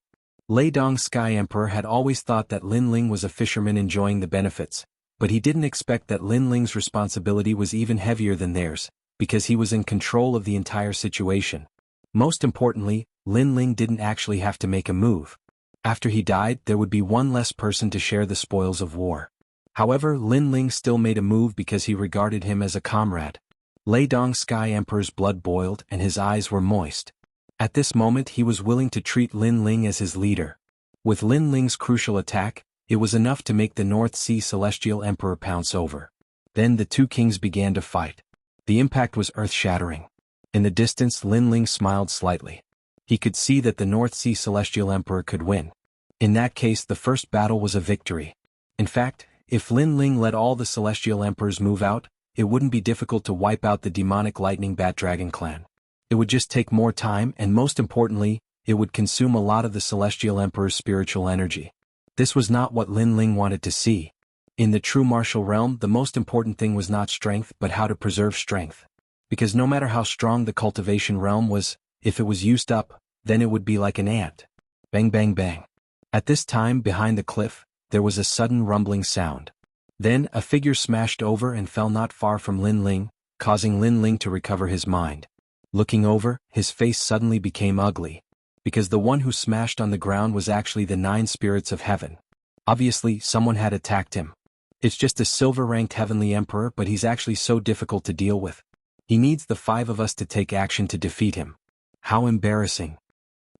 Speaker 1: Lei Dong Sky Emperor had always thought that Lin Ling was a fisherman enjoying the benefits, but he didn't expect that Lin Ling's responsibility was even heavier than theirs, because he was in control of the entire situation. Most importantly, Lin Ling didn't actually have to make a move. After he died, there would be one less person to share the spoils of war. However, Lin Ling still made a move because he regarded him as a comrade. Lei Dong Sky Emperor's blood boiled and his eyes were moist. At this moment he was willing to treat Lin Ling as his leader. With Lin Ling's crucial attack, it was enough to make the North Sea Celestial Emperor pounce over. Then the two kings began to fight. The impact was earth-shattering. In the distance Lin Ling smiled slightly. He could see that the North Sea Celestial Emperor could win. In that case the first battle was a victory. In fact, if Lin Ling let all the Celestial Emperors move out, it wouldn't be difficult to wipe out the demonic lightning bat dragon clan. It would just take more time and most importantly, it would consume a lot of the Celestial Emperor's spiritual energy. This was not what Lin Ling wanted to see. In the true martial realm, the most important thing was not strength but how to preserve strength. Because no matter how strong the cultivation realm was, if it was used up, then it would be like an ant. Bang bang bang. At this time behind the cliff, there was a sudden rumbling sound. Then a figure smashed over and fell not far from Lin Ling, causing Lin Ling to recover his mind. Looking over, his face suddenly became ugly. Because the one who smashed on the ground was actually the 9 spirits of heaven. Obviously, someone had attacked him. It's just a silver-ranked heavenly emperor but he's actually so difficult to deal with. He needs the 5 of us to take action to defeat him. How embarrassing.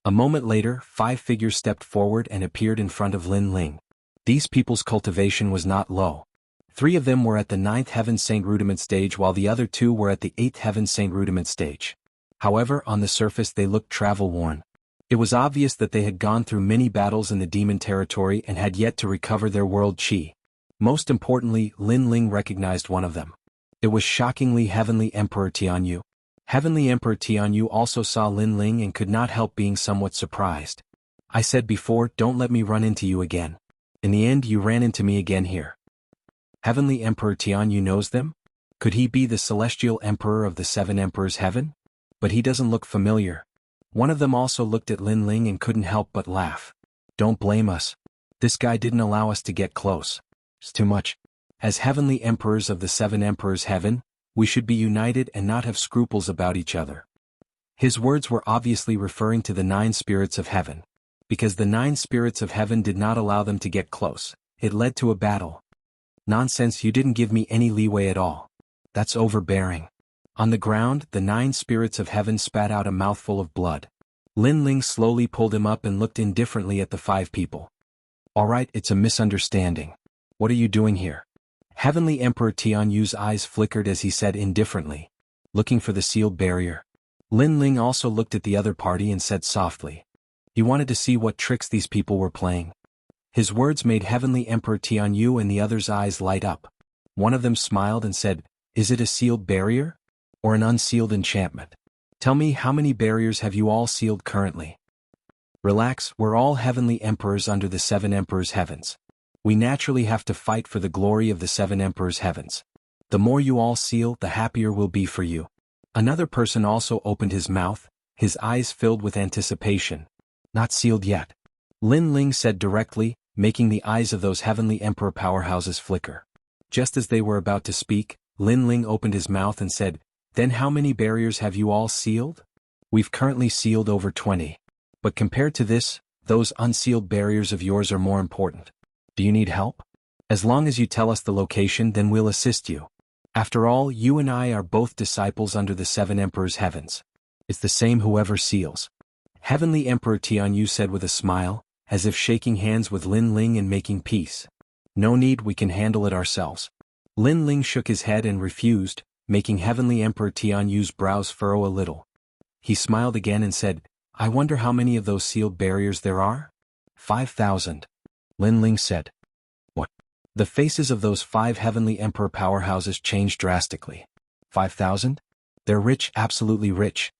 Speaker 1: A moment later, 5 figures stepped forward and appeared in front of Lin Ling. These people's cultivation was not low. 3 of them were at the 9th Heaven Saint Rudiment stage while the other 2 were at the 8th Heaven Saint Rudiment stage. However, on the surface they looked travel-worn. It was obvious that they had gone through many battles in the demon territory and had yet to recover their world chi. Most importantly, Lin Ling recognized one of them. It was shockingly Heavenly Emperor Tianyu. Heavenly Emperor Tianyu also saw Lin Ling and could not help being somewhat surprised. I said before, don't let me run into you again. In the end you ran into me again here. Heavenly Emperor Tianyu knows them? Could he be the Celestial Emperor of the 7 Emperors Heaven? But he doesn't look familiar. One of them also looked at Lin Ling and couldn't help but laugh. Don't blame us. This guy didn't allow us to get close. It's too much. As Heavenly Emperors of the 7 Emperors Heaven, we should be united and not have scruples about each other. His words were obviously referring to the 9 spirits of heaven. Because the 9 spirits of heaven did not allow them to get close, it led to a battle. Nonsense, you didn't give me any leeway at all. That's overbearing. On the ground, the 9 spirits of heaven spat out a mouthful of blood. Lin Ling slowly pulled him up and looked indifferently at the 5 people. Alright, it's a misunderstanding. What are you doing here? Heavenly Emperor Tianyu's eyes flickered as he said indifferently. Looking for the sealed barrier. Lin Ling also looked at the other party and said softly. He wanted to see what tricks these people were playing. His words made Heavenly Emperor Tianyu and the others' eyes light up. One of them smiled and said, Is it a sealed barrier? Or an unsealed enchantment? Tell me, how many barriers have you all sealed currently? Relax, we're all Heavenly Emperors under the 7 Emperors Heavens. We naturally have to fight for the glory of the 7 Emperors Heavens. The more you all seal, the happier we'll be for you. Another person also opened his mouth, his eyes filled with anticipation. Not sealed yet. Lin Ling said directly, making the eyes of those Heavenly Emperor powerhouses flicker. Just as they were about to speak, Lin Ling opened his mouth and said, Then how many barriers have you all sealed? We've currently sealed over 20. But compared to this, those unsealed barriers of yours are more important. Do you need help? As long as you tell us the location, then we'll assist you. After all, you and I are both disciples under the 7 Emperors Heavens. It's the same whoever seals. Heavenly Emperor Tianyu said with a smile, as if shaking hands with Lin Ling and making peace. No need, we can handle it ourselves. Lin Ling shook his head and refused, making Heavenly Emperor Tianyu's brows furrow a little. He smiled again and said, I wonder how many of those sealed barriers there are? 5,000. Lin Ling said. What? The faces of those 5 Heavenly Emperor powerhouses changed drastically. 5,000? They're rich, absolutely rich.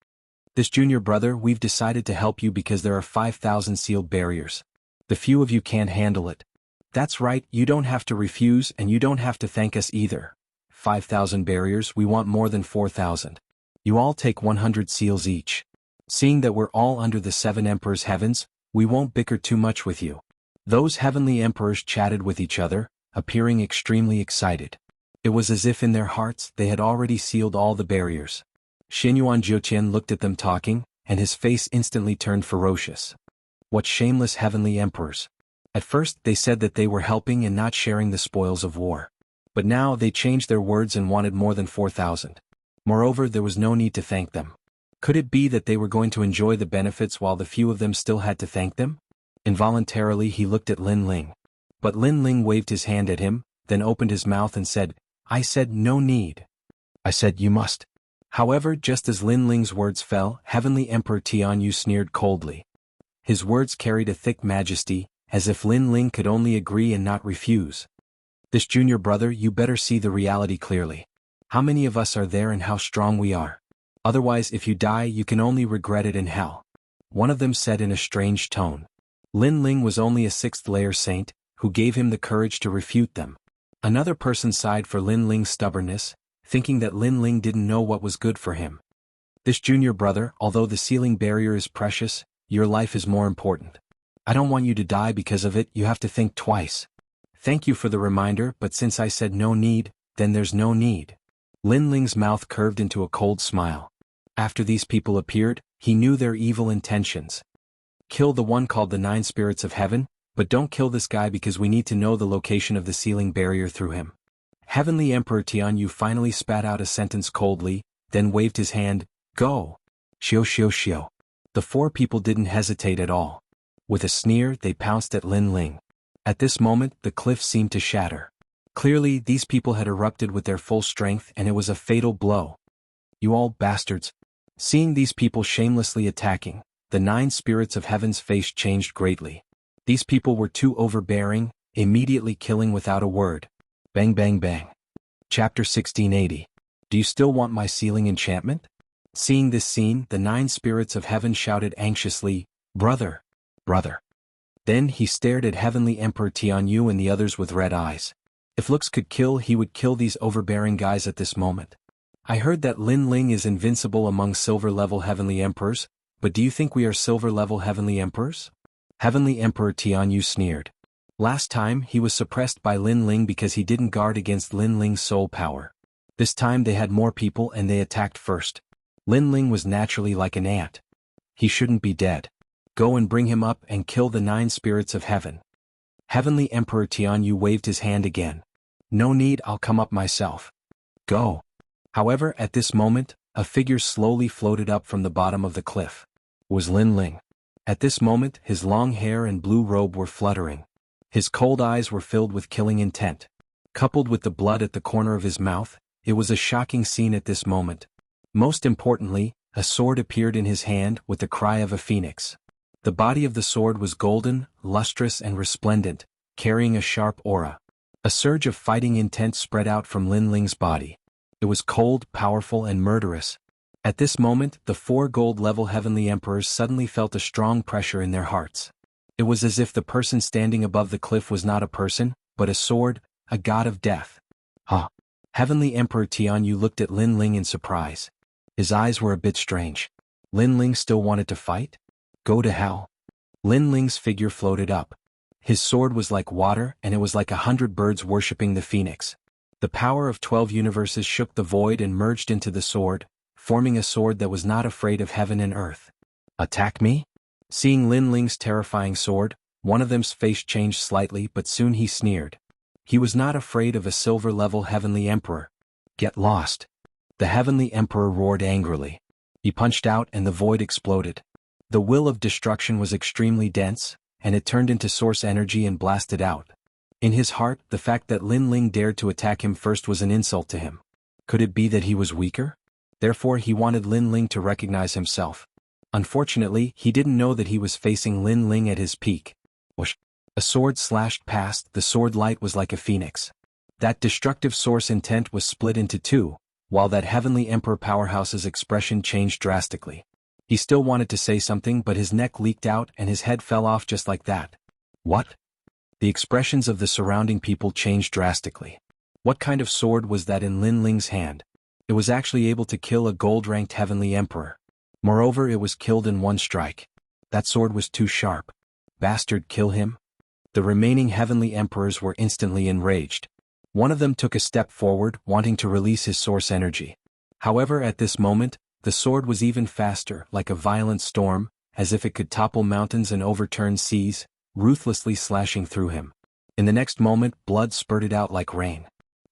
Speaker 1: This junior brother, we've decided to help you because there are 5,000 sealed barriers. The few of you can't handle it. That's right, you don't have to refuse and you don't have to thank us either. 5,000 barriers, we want more than 4,000. You all take 100 seals each. Seeing that we're all under the 7 Emperors Heavens, We won't bicker too much with you. Those heavenly emperors chatted with each other, appearing extremely excited. It was as if in their hearts they had already sealed all the barriers. Xinyuan Jiuqian looked at them talking, and his face instantly turned ferocious. What shameless heavenly emperors! At first they said that they were helping and not sharing the spoils of war. But now they changed their words and wanted more than 4,000. Moreover, there was no need to thank them. Could it be that they were going to enjoy the benefits while the few of them still had to thank them? Involuntarily he looked at Lin Ling. But Lin Ling waved his hand at him, then opened his mouth and said, "I said no need. I said you must." However, just as Lin Ling's words fell, Heavenly Emperor Tianyu sneered coldly. His words carried a thick majesty, as if Lin Ling could only agree and not refuse. "This junior brother, you better see the reality clearly. How many of us are there and how strong we are? Otherwise, if you die, you can only regret it in hell," one of them said in a strange tone. Lin Ling was only a 6th-layer saint, who gave him the courage to refute them. Another person sighed for Lin Ling's stubbornness, thinking that Lin Ling didn't know what was good for him. "This junior brother, although the sealing barrier is precious, your life is more important. I don't want you to die because of it. You have to think twice. Thank you for the reminder, but since I said no need, then there's no need." Lin Ling's mouth curved into a cold smile. After these people appeared, he knew their evil intentions. "Kill the one called the 9 spirits of heaven, but don't kill this guy because we need to know the location of the sealing barrier through him." Heavenly Emperor Tianyu finally spat out a sentence coldly, then waved his hand, "Go! Xiu xiu xiu." The 4 people didn't hesitate at all. With a sneer, they pounced at Lin Ling. At this moment, the cliff seemed to shatter. Clearly, these people had erupted with their full strength and it was a fatal blow. "You all bastards." Seeing these people shamelessly attacking, the 9 spirits of heaven's face changed greatly. These people were too overbearing, immediately killing without a word. Bang bang bang. Chapter 1680. Do you still want my sealing enchantment? Seeing this scene, the 9 spirits of heaven shouted anxiously, "Brother! Brother!" Then he stared at Heavenly Emperor Tianyu and the others with red eyes. If looks could kill, he would kill these overbearing guys at this moment. "I heard that Lin Ling is invincible among silver-level heavenly emperors, but do you think we are silver-level heavenly emperors?" Heavenly Emperor Tianyu sneered. Last time, he was suppressed by Lin Ling because he didn't guard against Lin Ling's soul power. This time they had more people and they attacked first. Lin Ling was naturally like an ant. He shouldn't be dead. Go and bring him up and kill the 9 spirits of heaven. Heavenly Emperor Tianyu waved his hand again. "No need, I'll come up myself." "Go." However, at this moment, a figure slowly floated up from the bottom of the cliff. It was Lin Ling. At this moment, his long hair and blue robe were fluttering. His cold eyes were filled with killing intent. Coupled with the blood at the corner of his mouth, it was a shocking scene at this moment. Most importantly, a sword appeared in his hand with the cry of a phoenix. The body of the sword was golden, lustrous and resplendent, carrying a sharp aura. A surge of fighting intent spread out from Lin Ling's body. It was cold, powerful and murderous. At this moment, the 4 gold-level heavenly emperors suddenly felt a strong pressure in their hearts. It was as if the person standing above the cliff was not a person, but a sword, a god of death. Huh. Heavenly Emperor Tianyu looked at Lin Ling in surprise. His eyes were a bit strange. Lin Ling still wanted to fight? Go to hell. Lin Ling's figure floated up. His sword was like water and it was like 100 birds worshipping the phoenix. The power of 12 universes shook the void and merged into the sword, forming a sword that was not afraid of heaven and earth. Attack me? Seeing Lin Ling's terrifying sword, one of them's face changed slightly but soon he sneered. He was not afraid of a silver-level heavenly emperor. Get lost. The heavenly emperor roared angrily. He punched out and the void exploded. The will of destruction was extremely dense, and it turned into source energy and blasted out. In his heart, the fact that Lin Ling dared to attack him first was an insult to him. Could it be that he was weaker? Therefore he wanted Lin Ling to recognize himself. Unfortunately, he didn't know that he was facing Lin Ling at his peak. Whoosh! A sword slashed past, the sword light was like a phoenix. That destructive source intent was split into 2, while that heavenly emperor powerhouse's expression changed drastically. He still wanted to say something but his neck leaked out and his head fell off just like that. What? The expressions of the surrounding people changed drastically. What kind of sword was that in Lin Ling's hand? It was actually able to kill a gold-ranked heavenly emperor. Moreover, it was killed in one strike. That sword was too sharp. Bastard, kill him? The remaining heavenly emperors were instantly enraged. One of them took a step forward, wanting to release his source energy. However, at this moment, the sword was even faster, like a violent storm, as if it could topple mountains and overturn seas, ruthlessly slashing through him. In the next moment, blood spurted out like rain.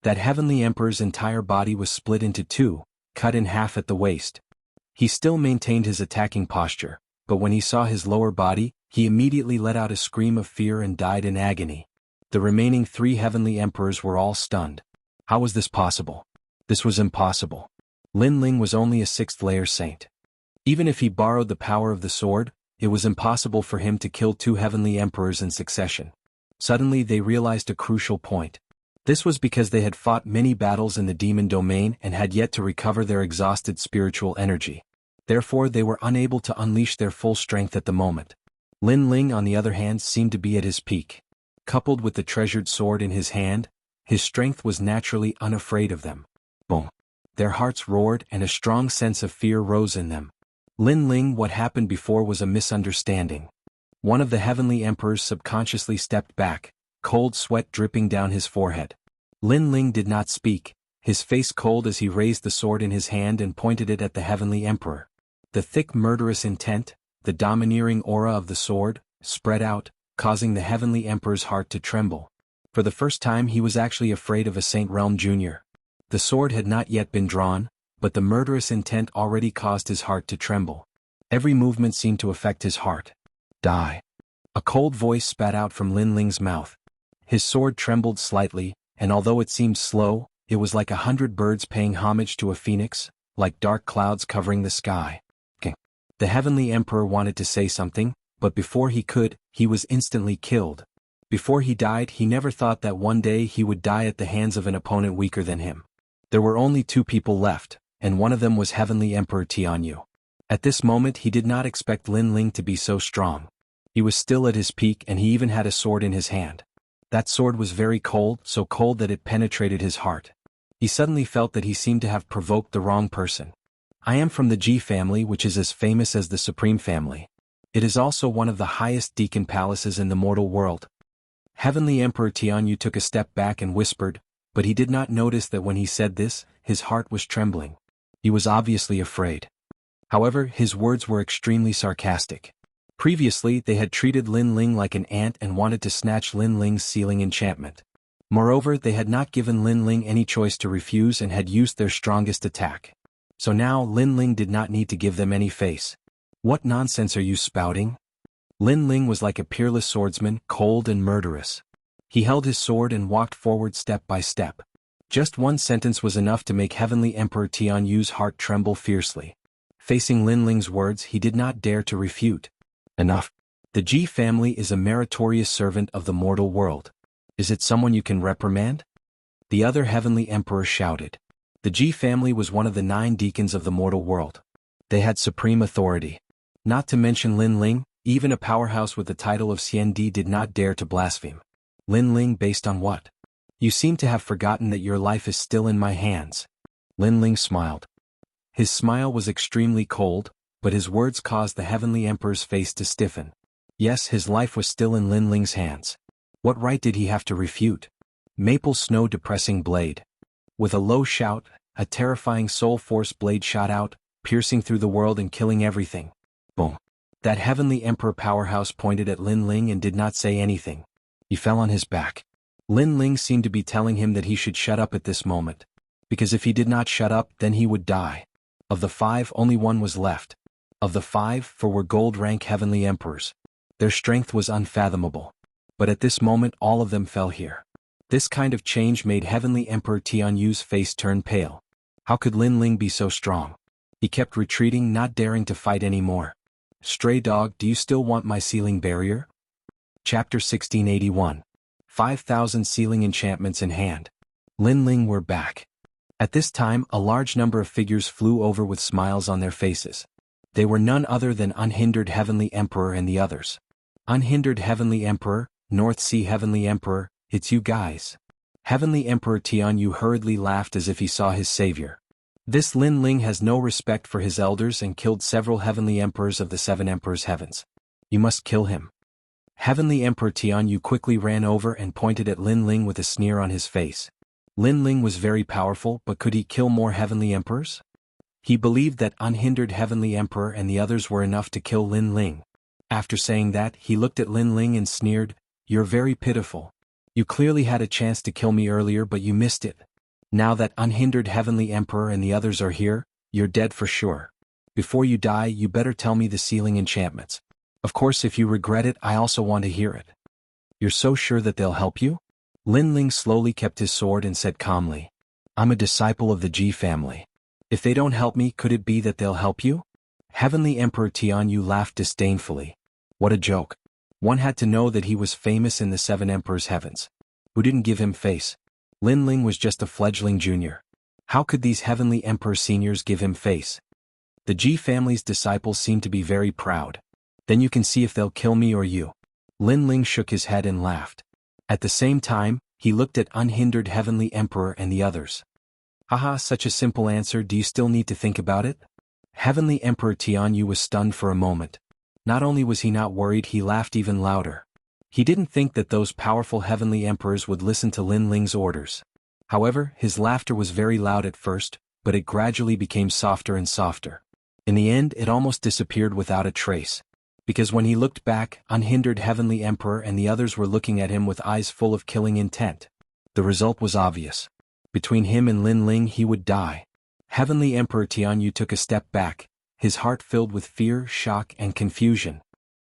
Speaker 1: That heavenly emperor's entire body was split into two, cut in half at the waist. He still maintained his attacking posture, but when he saw his lower body, he immediately let out a scream of fear and died in agony. The remaining three heavenly emperors were all stunned. How was this possible? This was impossible. Lin Ling was only a sixth-layer saint. Even if he borrowed the power of the sword, it was impossible for him to kill two heavenly emperors in succession. Suddenly they realized a crucial point. This was because they had fought many battles in the demon domain and had yet to recover their exhausted spiritual energy. Therefore they were unable to unleash their full strength at the moment. Lin Ling, on the other hand, seemed to be at his peak. Coupled with the treasured sword in his hand, his strength was naturally unafraid of them. Boom! Their hearts roared and a strong sense of fear rose in them. Lin Ling, what happened before was a misunderstanding. One of the heavenly emperors subconsciously stepped back, cold sweat dripping down his forehead. Lin Ling did not speak, his face cold as he raised the sword in his hand and pointed it at the heavenly emperor. The thick murderous intent, the domineering aura of the sword, spread out, causing the heavenly emperor's heart to tremble. For the first time he was actually afraid of a Saint Realm Jr. The sword had not yet been drawn, but the murderous intent already caused his heart to tremble. Every movement seemed to affect his heart. Die. A cold voice spat out from Lin Ling's mouth. His sword trembled slightly, and although it seemed slow, it was like 100 birds paying homage to a phoenix, like dark clouds covering the sky. The heavenly emperor wanted to say something, but before he could, he was instantly killed. Before he died, he never thought that one day he would die at the hands of an opponent weaker than him. There were only two people left, and one of them was Heavenly Emperor Jianghu. At this moment he did not expect Lin Ling to be so strong. He was still at his peak and he even had a sword in his hand. That sword was very cold, so cold that it penetrated his heart. He suddenly felt that he seemed to have provoked the wrong person. I am from the Ji family, which is as famous as the Supreme Family. It is also one of the highest deacon palaces in the mortal world. Heavenly Emperor Tianyu took a step back and whispered, but he did not notice that when he said this, his heart was trembling. He was obviously afraid. However, his words were extremely sarcastic. Previously, they had treated Lin Ling like an ant and wanted to snatch Lin Ling's sealing enchantment. Moreover, they had not given Lin Ling any choice to refuse and had used their strongest attack. So now Lin Ling did not need to give them any face. What nonsense are you spouting? Lin Ling was like a peerless swordsman, cold and murderous. He held his sword and walked forward step by step. Just one sentence was enough to make Heavenly Emperor Tianyu's heart tremble fiercely. Facing Lin Ling's words, he did not dare to refute. Enough. The Ji family is a meritorious servant of the mortal world. Is it someone you can reprimand? The other Heavenly Emperor shouted. The Ji family was one of the 9 deacons of the mortal world. They had supreme authority. Not to mention Lin Ling, even a powerhouse with the title of Xiandi did not dare to blaspheme. Lin Ling, based on what? You seem to have forgotten that your life is still in my hands. Lin Ling smiled. His smile was extremely cold, but his words caused the Heavenly Emperor's face to stiffen. Yes, his life was still in Lin Ling's hands. What right did he have to refute? Maple snow depressing blade. With a low shout, a terrifying soul force blade shot out, piercing through the world and killing everything. Boom. That Heavenly Emperor powerhouse pointed at Lin Ling and did not say anything. He fell on his back. Lin Ling seemed to be telling him that he should shut up at this moment. Because if he did not shut up, then he would die. Of the 5, only one was left. Of the 5, 4 were gold-rank Heavenly Emperors. Their strength was unfathomable. But at this moment all of them fell here. This kind of change made Heavenly Emperor Tianyu's face turn pale. How could Lin Ling be so strong? He kept retreating, not daring to fight anymore. Stray dog, do you still want my sealing barrier? Chapter 1681. 5,000 sealing enchantments in hand. Lin Ling were back. At this time, a large number of figures flew over with smiles on their faces. They were none other than Unhindered Heavenly Emperor and the others. Unhindered Heavenly Emperor, North Sea Heavenly Emperor, it's you guys. Heavenly Emperor Tianyu hurriedly laughed as if he saw his savior. This Lin Ling has no respect for his elders and killed several Heavenly Emperors of the 7 Emperors' heavens. You must kill him. Heavenly Emperor Tianyu quickly ran over and pointed at Lin Ling with a sneer on his face. Lin Ling was very powerful, but could he kill more Heavenly Emperors? He believed that unhindered Heavenly Emperor and the others were enough to kill Lin Ling. After saying that, he looked at Lin Ling and sneered, "You're very pitiful. You clearly had a chance to kill me earlier but you missed it. Now that unhindered Heavenly Emperor and the others are here, you're dead for sure. Before you die, you better tell me the sealing enchantments. Of course, if you regret it, I also want to hear it." "You're so sure that they'll help you?" Lin Ling slowly kept his sword and said calmly, "I'm a disciple of the Ji family. If they don't help me, could it be that they'll help you?" Heavenly Emperor Tianyu laughed disdainfully. What a joke. One had to know that he was famous in the Seven Emperors' heavens. Who didn't give him face? Lin Ling was just a fledgling junior. How could these Heavenly Emperor seniors give him face? The Ji family's disciples seem to be very proud. Then you can see if they'll kill me or you. Lin Ling shook his head and laughed. At the same time, he looked at unhindered Heavenly Emperor and the others. Haha, such a simple answer, do you still need to think about it? Heavenly Emperor Tianyu was stunned for a moment. Not only was he not worried, he laughed even louder. He didn't think that those powerful Heavenly Emperors would listen to Lin Ling's orders. However, his laughter was very loud at first, but it gradually became softer and softer. In the end, it almost disappeared without a trace. Because when he looked back, unhindered Heavenly Emperor and the others were looking at him with eyes full of killing intent. The result was obvious. Between him and Lin Ling, he would die. Heavenly Emperor Tianyu took a step back, his heart filled with fear, shock, and confusion.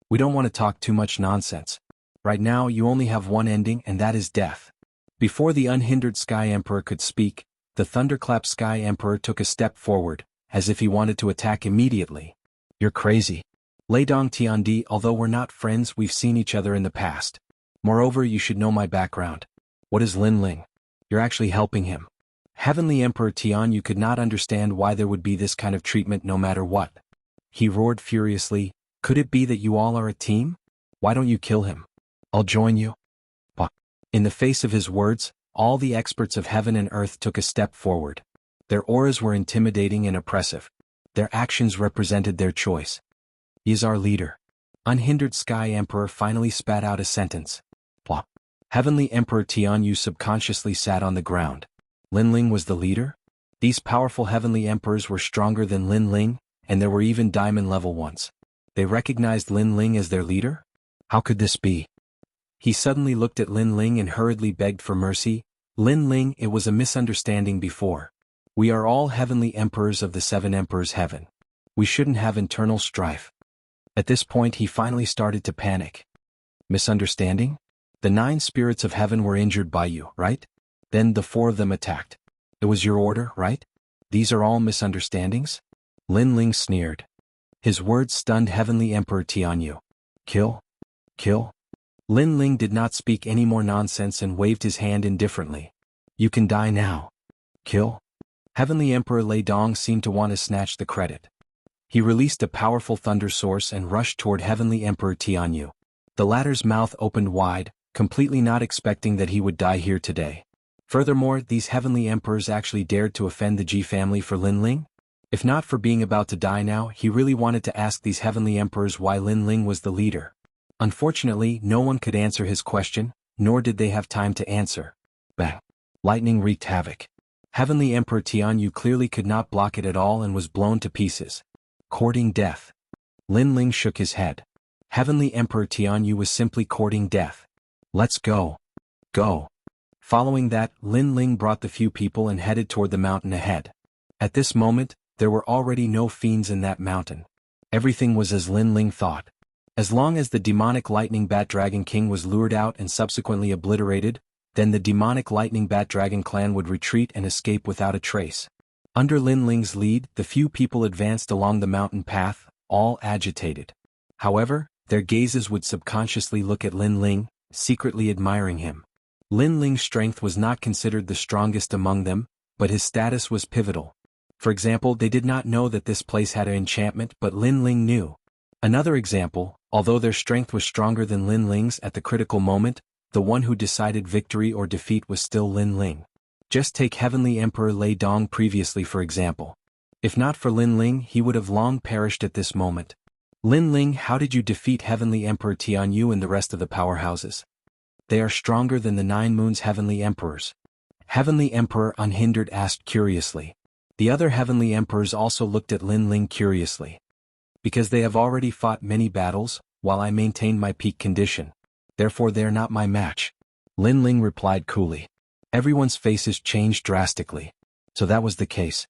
Speaker 1: "We don't want to talk too much nonsense. Right now, you only have one ending, and that is death." Before the unhindered Sky Emperor could speak, the Thunderclap Sky Emperor took a step forward, as if he wanted to attack immediately. "You're crazy. Leidong Tiandi, although we're not friends, we've seen each other in the past. Moreover, you should know my background. What is Lin Ling? You're actually helping him." Heavenly Emperor Tianyu could not understand why there would be this kind of treatment no matter what. He roared furiously, "Could it be that you all are a team? Why don't you kill him? I'll join you." But in the face of his words, all the experts of heaven and earth took a step forward. Their auras were intimidating and oppressive. Their actions represented their choice. "He is our leader." Unhindered Sky Emperor finally spat out a sentence. Plop. Heavenly Emperor Tianyu subconsciously sat on the ground. Lin Ling was the leader? These powerful Heavenly Emperors were stronger than Lin Ling, and there were even diamond-level ones. They recognized Lin Ling as their leader? How could this be? He suddenly looked at Lin Ling and hurriedly begged for mercy. "Lin Ling, it was a misunderstanding before. We are all Heavenly Emperors of the Seven Emperors' Heaven. We shouldn't have internal strife." At this point he finally started to panic. "Misunderstanding? The 9 spirits of heaven were injured by you, right? Then the 4 of them attacked. It was your order, right? These are all misunderstandings?" Lin Ling sneered. His words stunned Heavenly Emperor Tianyu. "Kill? Kill?" Lin Ling did not speak any more nonsense and waved his hand indifferently. "You can die now." "Kill?" Heavenly Emperor Lei Dong seemed to want to snatch the credit. He released a powerful thunder source and rushed toward Heavenly Emperor Tianyu. The latter's mouth opened wide, completely not expecting that he would die here today. Furthermore, these Heavenly Emperors actually dared to offend the Ji family for Lin Ling? If not for being about to die now, he really wanted to ask these Heavenly Emperors why Lin Ling was the leader. Unfortunately, no one could answer his question, nor did they have time to answer. Bang! Lightning wreaked havoc. Heavenly Emperor Tianyu clearly could not block it at all and was blown to pieces. Courting death. Lin Ling shook his head. Heavenly Emperor Tianyu was simply courting death. "Let's go. Go." Following that, Lin Ling brought the few people and headed toward the mountain ahead. At this moment, there were already no fiends in that mountain. Everything was as Lin Ling thought. As long as the demonic lightning bat dragon king was lured out and subsequently obliterated, then the demonic lightning bat dragon clan would retreat and escape without a trace. Under Lin Ling's lead, the few people advanced along the mountain path, all agitated. However, their gazes would subconsciously look at Lin Ling, secretly admiring him. Lin Ling's strength was not considered the strongest among them, but his status was pivotal. For example, they did not know that this place had an enchantment, but Lin Ling knew. Another example, although their strength was stronger than Lin Ling's at the critical moment, the one who decided victory or defeat was still Lin Ling. Just take Heavenly Emperor Lei Dong previously for example. If not for Lin Ling, he would have long perished at this moment. Lin Ling, how did you defeat Heavenly Emperor Tianyu and the rest of the powerhouses? They are stronger than the 9 moons Heavenly Emperors. Heavenly Emperor Unhindered asked curiously. The other Heavenly Emperors also looked at Lin Ling curiously. Because they have already fought many battles, while I maintained my peak condition. Therefore they are not my match. Lin Ling replied coolly. Everyone's faces changed drastically. So that was the case.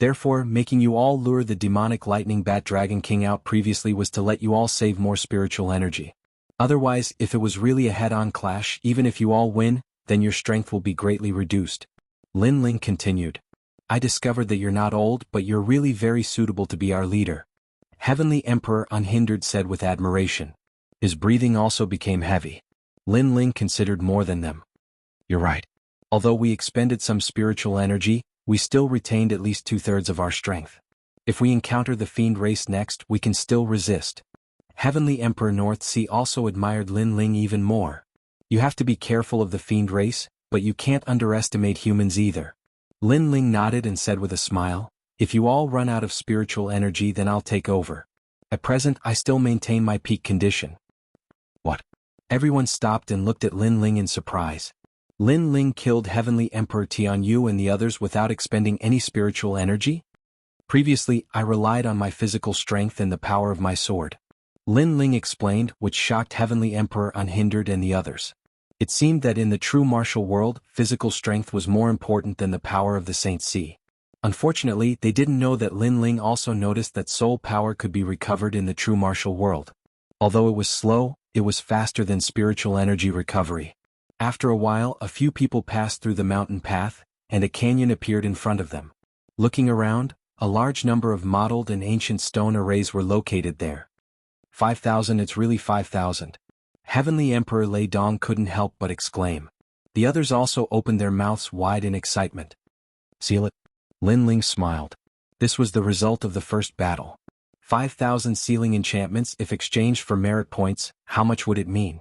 Speaker 1: Therefore, making you all lure the demonic lightning bat dragon king out previously was to let you all save more spiritual energy. Otherwise, if it was really a head-on clash, even if you all win, then your strength will be greatly reduced. Lin Ling continued. I discovered that you're not old, but you're really very suitable to be our leader. Heavenly Emperor Unhindered said with admiration. His breathing also became heavy. Lin Ling considered more than them. You're right. Although we expended some spiritual energy, we still retained at least 2/3 of our strength. If we encounter the fiend race next, we can still resist. Heavenly Emperor North Sea also admired Lin Ling even more. You have to be careful of the fiend race, but you can't underestimate humans either. Lin Ling nodded and said with a smile, if you all run out of spiritual energy then I'll take over. At present I still maintain my peak condition. What? Everyone stopped and looked at Lin Ling in surprise. Lin Ling killed Heavenly Emperor Tianyu and the others without expending any spiritual energy? Previously, I relied on my physical strength and the power of my sword. Lin Ling explained, which shocked Heavenly Emperor Unhindered and the others. It seemed that in the true martial world, physical strength was more important than the power of the Saint Sea. Unfortunately, they didn't know that Lin Ling also noticed that soul power could be recovered in the true martial world. Although it was slow, it was faster than spiritual energy recovery. After a while, a few people passed through the mountain path, and a canyon appeared in front of them. Looking around, a large number of mottled and ancient stone arrays were located there. 5,000, it's really 5,000. Heavenly Emperor Lei Dong couldn't help but exclaim. The others also opened their mouths wide in excitement. Seal it? Lin Ling smiled. This was the result of the first battle. 5,000 sealing enchantments if exchanged for merit points, how much would it mean?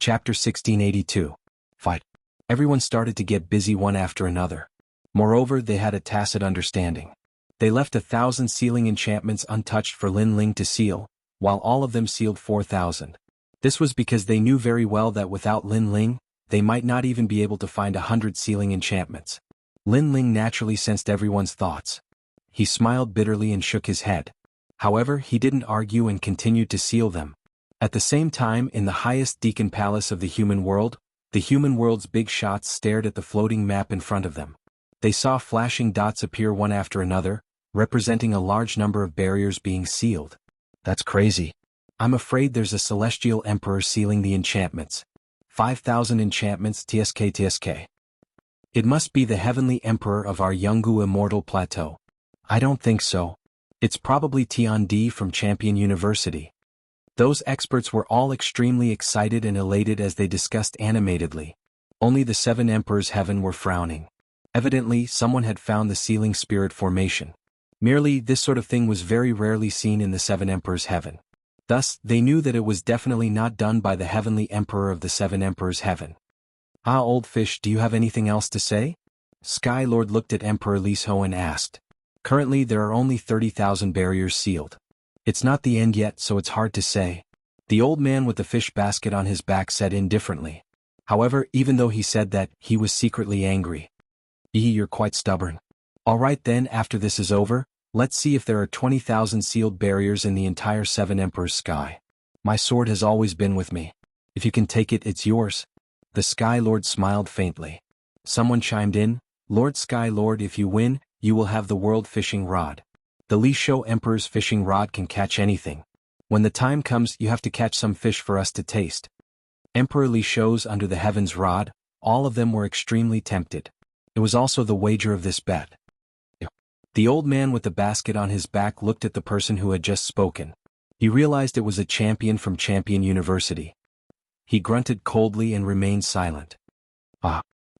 Speaker 1: Chapter 1682. Fight. Everyone started to get busy one after another. Moreover, they had a tacit understanding. They left 1,000 sealing enchantments untouched for Lin Ling to seal, while all of them sealed 4,000. This was because they knew very well that without Lin Ling, they might not even be able to find 100 sealing enchantments. Lin Ling naturally sensed everyone's thoughts. He smiled bitterly and shook his head. However, he didn't argue and continued to seal them. At the same time, in the highest Deacon Palace of the human world, the human world's big shots stared at the floating map in front of them. They saw flashing dots appear one after another, representing a large number of barriers being sealed. That's crazy. I'm afraid there's a celestial emperor sealing the enchantments. 5,000 enchantments TSK. It must be the heavenly emperor of our Jianghu Immortal Plateau. I don't think so. It's probably Tiandi from Champion University. Those experts were all extremely excited and elated as they discussed animatedly. Only the 7 emperors heaven were frowning. Evidently, someone had found the sealing spirit formation. Merely, this sort of thing was very rarely seen in the 7 emperors heaven. Thus, they knew that it was definitely not done by the heavenly emperor of the 7 emperors heaven. Ah, old fish, do you have anything else to say? Sky Lord looked at Emperor Liso and asked. Currently, there are only 30,000 barriers sealed. It's not the end yet, so it's hard to say. The old man with the fish basket on his back said indifferently. However, even though he said that, he was secretly angry. You're quite stubborn. Alright then, after this is over, let's see if there are 20,000 sealed barriers in the entire 7 Emperors' sky. My sword has always been with me. If you can take it, it's yours. The Sky Lord smiled faintly. Someone chimed in, Lord Sky Lord, if you win, you will have the world fishing rod. The Li Shou Emperor's fishing rod can catch anything. When the time comes, you have to catch some fish for us to taste. Emperor Li Shou's under the heavens rod, all of them were extremely tempted. It was also the wager of this bet. The old man with the basket on his back looked at the person who had just spoken. He realized it was a champion from Champion University. He grunted coldly and remained silent.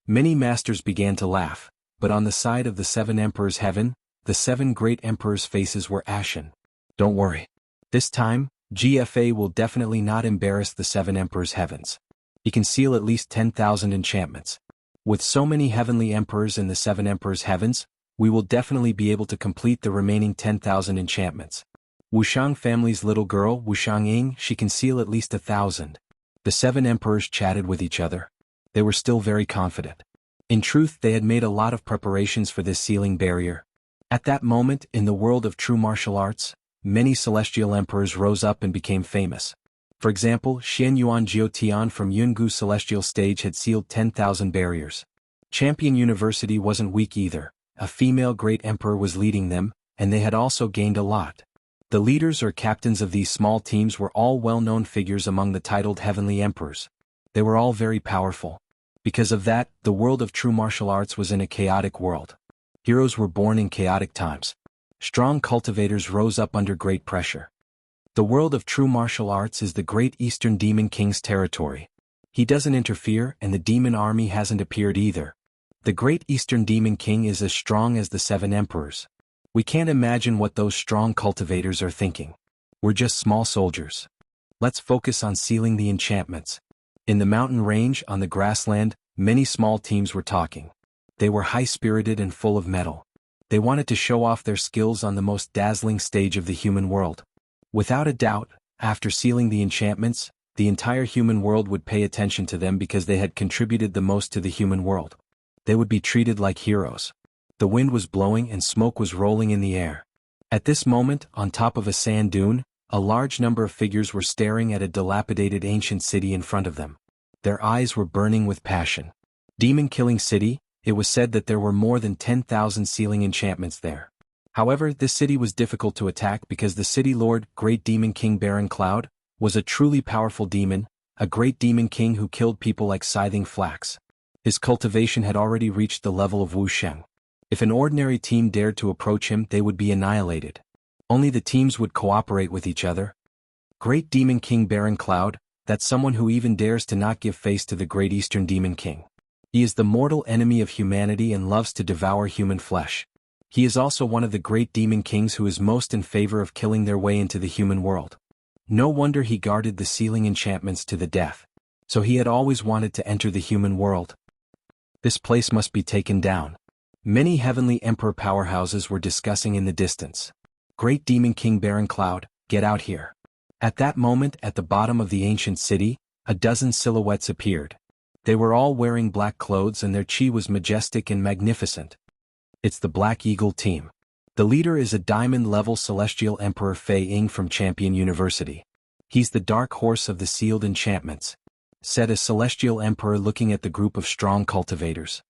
Speaker 1: Many masters began to laugh, but on the side of the 7 emperors heaven, the 7 great emperors' faces were ashen. Don't worry. This time, GFA will definitely not embarrass the 7 emperors heavens. He can seal at least 10,000 enchantments. With so many heavenly emperors in the 7 emperors heavens, we will definitely be able to complete the remaining 10,000 enchantments. Wuxiang family's little girl, Wuxiang, she can seal at least 1,000. The 7 emperors chatted with each other. They were still very confident. In truth, they had made a lot of preparations for this sealing barrier. At that moment, in the world of true martial arts, many celestial emperors rose up and became famous. For example, Xianyuan Jiutian from Jianghu Celestial Stage had sealed 10,000 barriers. Champion University wasn't weak either. A female great emperor was leading them, and they had also gained a lot. The leaders or captains of these small teams were all well-known figures among the titled heavenly emperors. They were all very powerful. Because of that, the world of true martial arts was in a chaotic world. Heroes were born in chaotic times. Strong cultivators rose up under great pressure. The world of true martial arts is the great Eastern Demon King's territory. He doesn't interfere, and the demon army hasn't appeared either. The great Eastern Demon King is as strong as the 7 emperors. We can't imagine what those strong cultivators are thinking. We're just small soldiers. Let's focus on sealing the enchantments. In the mountain range, on the grassland, many small teams were talking. They were high-spirited and full of mettle. They wanted to show off their skills on the most dazzling stage of the human world. Without a doubt, after sealing the enchantments, the entire human world would pay attention to them because they had contributed the most to the human world. They would be treated like heroes. The wind was blowing and smoke was rolling in the air. At this moment, on top of a sand dune, a large number of figures were staring at a dilapidated ancient city in front of them. Their eyes were burning with passion. Demon-killing city, it was said that there were more than 10,000 sealing enchantments there. However, this city was difficult to attack because the city lord, Great Demon King Baron Cloud, was a truly powerful demon, a great demon king who killed people like scything flax. His cultivation had already reached the level of Wuxiang. If an ordinary team dared to approach him, they would be annihilated. Only the teams would cooperate with each other. Great Demon King Baron Cloud, that's someone who even dares to not give face to the Great Eastern Demon King. He is the mortal enemy of humanity and loves to devour human flesh. He is also one of the great demon kings who is most in favor of killing their way into the human world. No wonder he guarded the sealing enchantments to the death. So he had always wanted to enter the human world. This place must be taken down. Many heavenly emperor powerhouses were discussing in the distance. Great Demon King Baron Cloud, get out here. At that moment, at the bottom of the ancient city, a dozen silhouettes appeared. They were all wearing black clothes and their chi was majestic and magnificent. It's the Black Eagle team. The leader is a diamond-level celestial emperor Fei Ying from Champion University. He's the dark horse of the sealed enchantments, said a celestial emperor looking at the group of strong cultivators.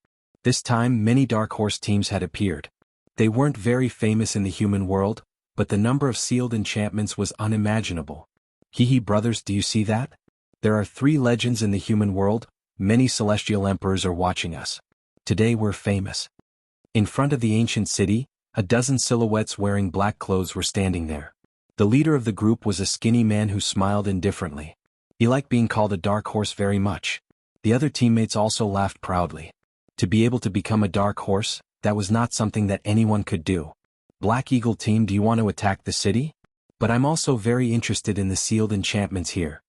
Speaker 1: This time many dark horse teams had appeared. They weren't very famous in the human world, but the number of sealed enchantments was unimaginable. Hee brothers, do you see that? There are 3 legends in the human world. Many celestial emperors are watching us. Today we're famous. In front of the ancient city, a dozen silhouettes wearing black clothes were standing there. The leader of the group was a skinny man who smiled indifferently. He liked being called a dark horse very much. The other teammates also laughed proudly. To be able to become a dark horse, that was not something that anyone could do. Black Eagle team, do you want to attack the city? But I'm also very interested in the sealed enchantments here.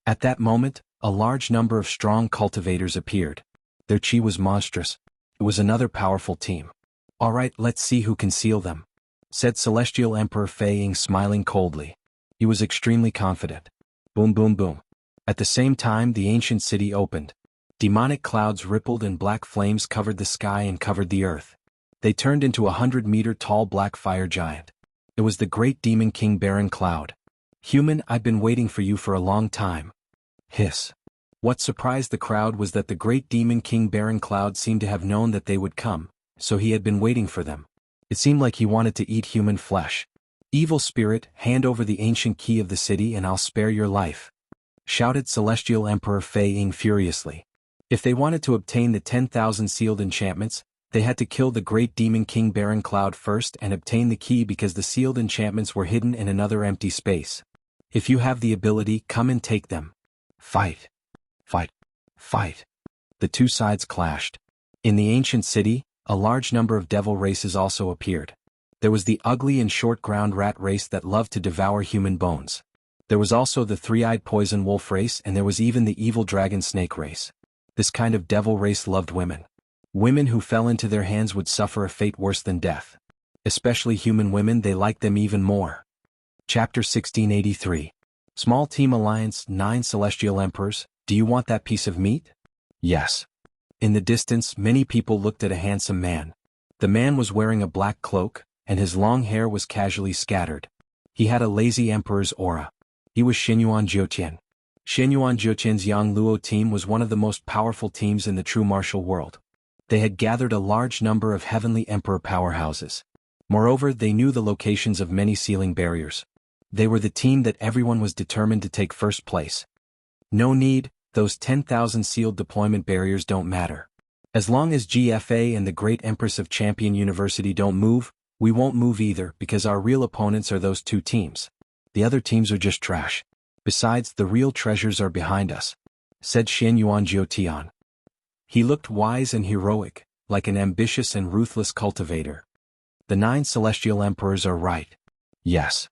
Speaker 1: At that moment, a large number of strong cultivators appeared. Their chi was monstrous. It was another powerful team. Alright, let's see who can seal them, said Celestial Emperor Fei Ying smiling coldly. He was extremely confident. Boom boom boom. At the same time the ancient city opened. Demonic clouds rippled and black flames covered the sky and covered the earth. They turned into a 100-meter-tall black fire giant. It was the great demon king Baron Cloud. Human, I've been waiting for you for a long time. Hiss. What surprised the crowd was that the great demon king Baron Cloud seemed to have known that they would come, so he had been waiting for them. It seemed like he wanted to eat human flesh. Evil spirit, hand over the ancient key of the city and I'll spare your life, shouted Celestial Emperor Fei Ying furiously. If they wanted to obtain the 10,000 sealed enchantments, they had to kill the great demon king Baron Cloud first and obtain the key because the sealed enchantments were hidden in another empty space. If you have the ability, come and take them. Fight. Fight. Fight. The 2 sides clashed. In the ancient city, a large number of devil races also appeared. There was the ugly and short ground rat race that loved to devour human bones. There was also the 3-eyed poison wolf race and there was even the evil dragon snake race. This kind of devil race loved women. Women who fell into their hands would suffer a fate worse than death. Especially human women, they liked them even more. Chapter 1683. Small Team Alliance, 9 Celestial Emperors, do you want that piece of meat? Yes. In the distance, many people looked at a handsome man. The man was wearing a black cloak, and his long hair was casually scattered. He had a lazy emperor's aura. He was Xianyuan Jiutian. Xianyuan Jiutian's Yang Luo team was one of the most powerful teams in the true martial world. They had gathered a large number of heavenly emperor powerhouses. Moreover, they knew the locations of many sealing barriers. They were the team that everyone was determined to take first place. No need, those 10,000 sealed deployment barriers don't matter. As long as GFA and the Great Empress of Champion University don't move, we won't move either because our real opponents are those two teams. The other teams are just trash. Besides, the real treasures are behind us, said Xianyuan Jiutian. He looked wise and heroic, like an ambitious and ruthless cultivator. The 9 Celestial Emperors are right. Yes.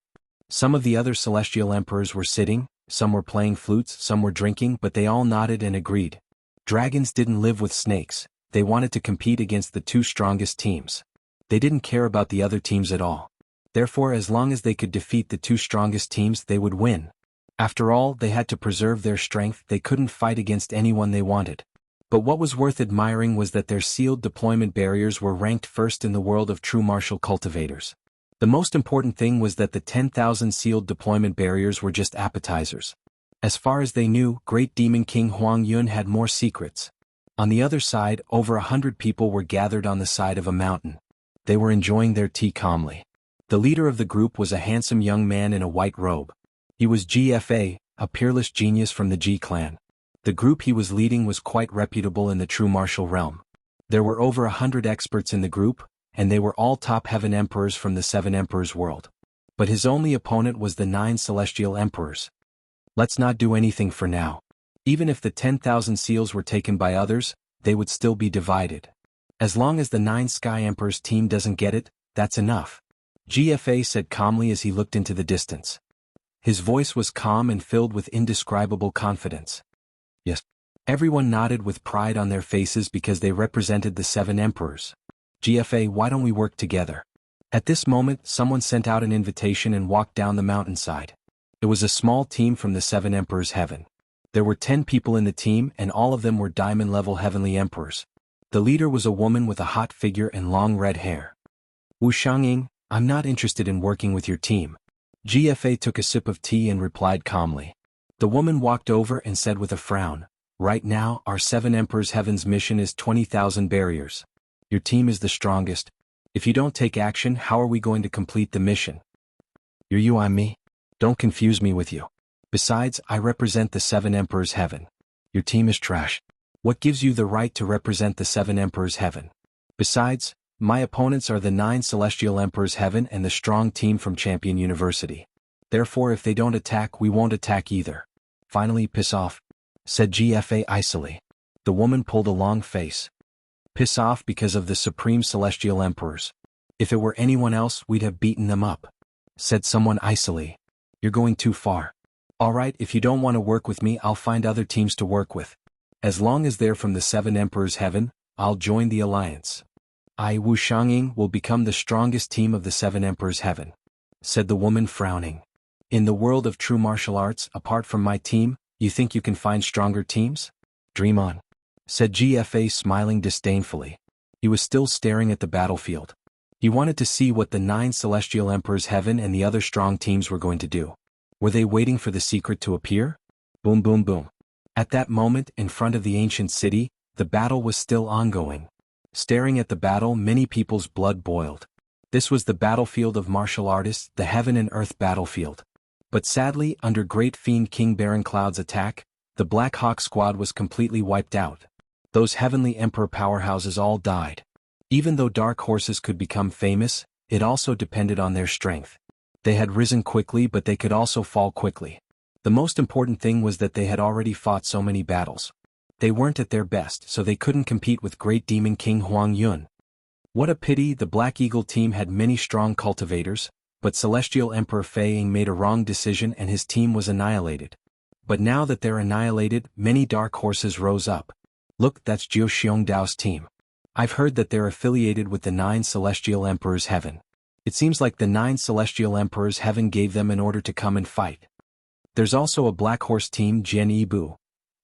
Speaker 1: Some of the other Celestial Emperors were sitting, some were playing flutes, some were drinking, but they all nodded and agreed. Dragons didn't live with snakes, they wanted to compete against the two strongest teams. They didn't care about the other teams at all. Therefore, as long as they could defeat the two strongest teams, they would win. After all, they had to preserve their strength, they couldn't fight against anyone they wanted. But what was worth admiring was that their sealed deployment barriers were ranked first in the world of true martial cultivators. The most important thing was that the 10,000 sealed deployment barriers were just appetizers. As far as they knew, Great Demon King Huang Yun had more secrets. On the other side, over 100 people were gathered on the side of a mountain. They were enjoying their tea calmly. The leader of the group was a handsome young man in a white robe. He was GFA, a peerless genius from the G clan. The group he was leading was quite reputable in the true martial realm. There were over 100 experts in the group, and they were all top heaven emperors from the 7 emperors world. But his only opponent was the 9 celestial emperors. Let's not do anything for now. Even if the 10,000 seals were taken by others, they would still be divided. As long as the 9 sky emperors team doesn't get it, that's enough. GFA said calmly as he looked into the distance. His voice was calm and filled with indescribable confidence. Yes. Everyone nodded with pride on their faces because they represented the 7 emperors. GFA, why don't we work together? At this moment, someone sent out an invitation and walked down the mountainside. It was a small team from the 7 emperors' heaven. There were 10 people in the team and all of them were diamond-level heavenly emperors. The leader was a woman with a hot figure and long red hair. Wu Xiangying, I'm not interested in working with your team. GFA took a sip of tea and replied calmly. The woman walked over and said with a frown, right now, our 7 emperors' heaven's mission is 20,000 barriers. Your team is the strongest. If you don't take action, how are we going to complete the mission? You're you, I'm me. Don't confuse me with you. Besides, I represent the 7 emperors' heaven. Your team is trash. What gives you the right to represent the 7 emperors' heaven? Besides, my opponents are the 9 celestial emperors' heaven and the strong team from Champion University. Therefore, if they don't attack, we won't attack either. Finally, piss off, said GFA icily. The woman pulled a long face. Piss off because of the supreme celestial emperors. If it were anyone else, we'd have beaten them up, said someone icily. You're going too far. Alright, if you don't want to work with me, I'll find other teams to work with. As long as they're from the 7 emperors' heaven, I'll join the alliance. I, Wu Xiangying, will become the strongest team of the 7 emperors' heaven, said the woman frowning. In the world of true martial arts, apart from my team, you think you can find stronger teams? Dream on, said GFA smiling disdainfully. He was still staring at the battlefield. He wanted to see what the 9 celestial emperors' heaven and the other strong teams were going to do. Were they waiting for the secret to appear? Boom boom boom. At that moment, in front of the ancient city, the battle was still ongoing. Staring at the battle, many people's blood boiled. This was the battlefield of martial artists, the heaven and earth battlefield. But sadly, under Great Fiend King Baron Cloud's attack, the Black Hawk squad was completely wiped out. Those heavenly emperor powerhouses all died. Even though dark horses could become famous, it also depended on their strength. They had risen quickly, but they could also fall quickly. The most important thing was that they had already fought so many battles. They weren't at their best, so they couldn't compete with Great Demon King Huang Yun. What a pity, the Black Eagle team had many strong cultivators, but Celestial Emperor Fei Ying made a wrong decision and his team was annihilated. But now that they're annihilated, many dark horses rose up. Look, that's Jiu Xiongdao's team. I've heard that they're affiliated with the 9 Celestial Emperors' heaven. It seems like the 9 celestial emperors heaven gave them in order to come and fight. There's also a black horse team Jianghu.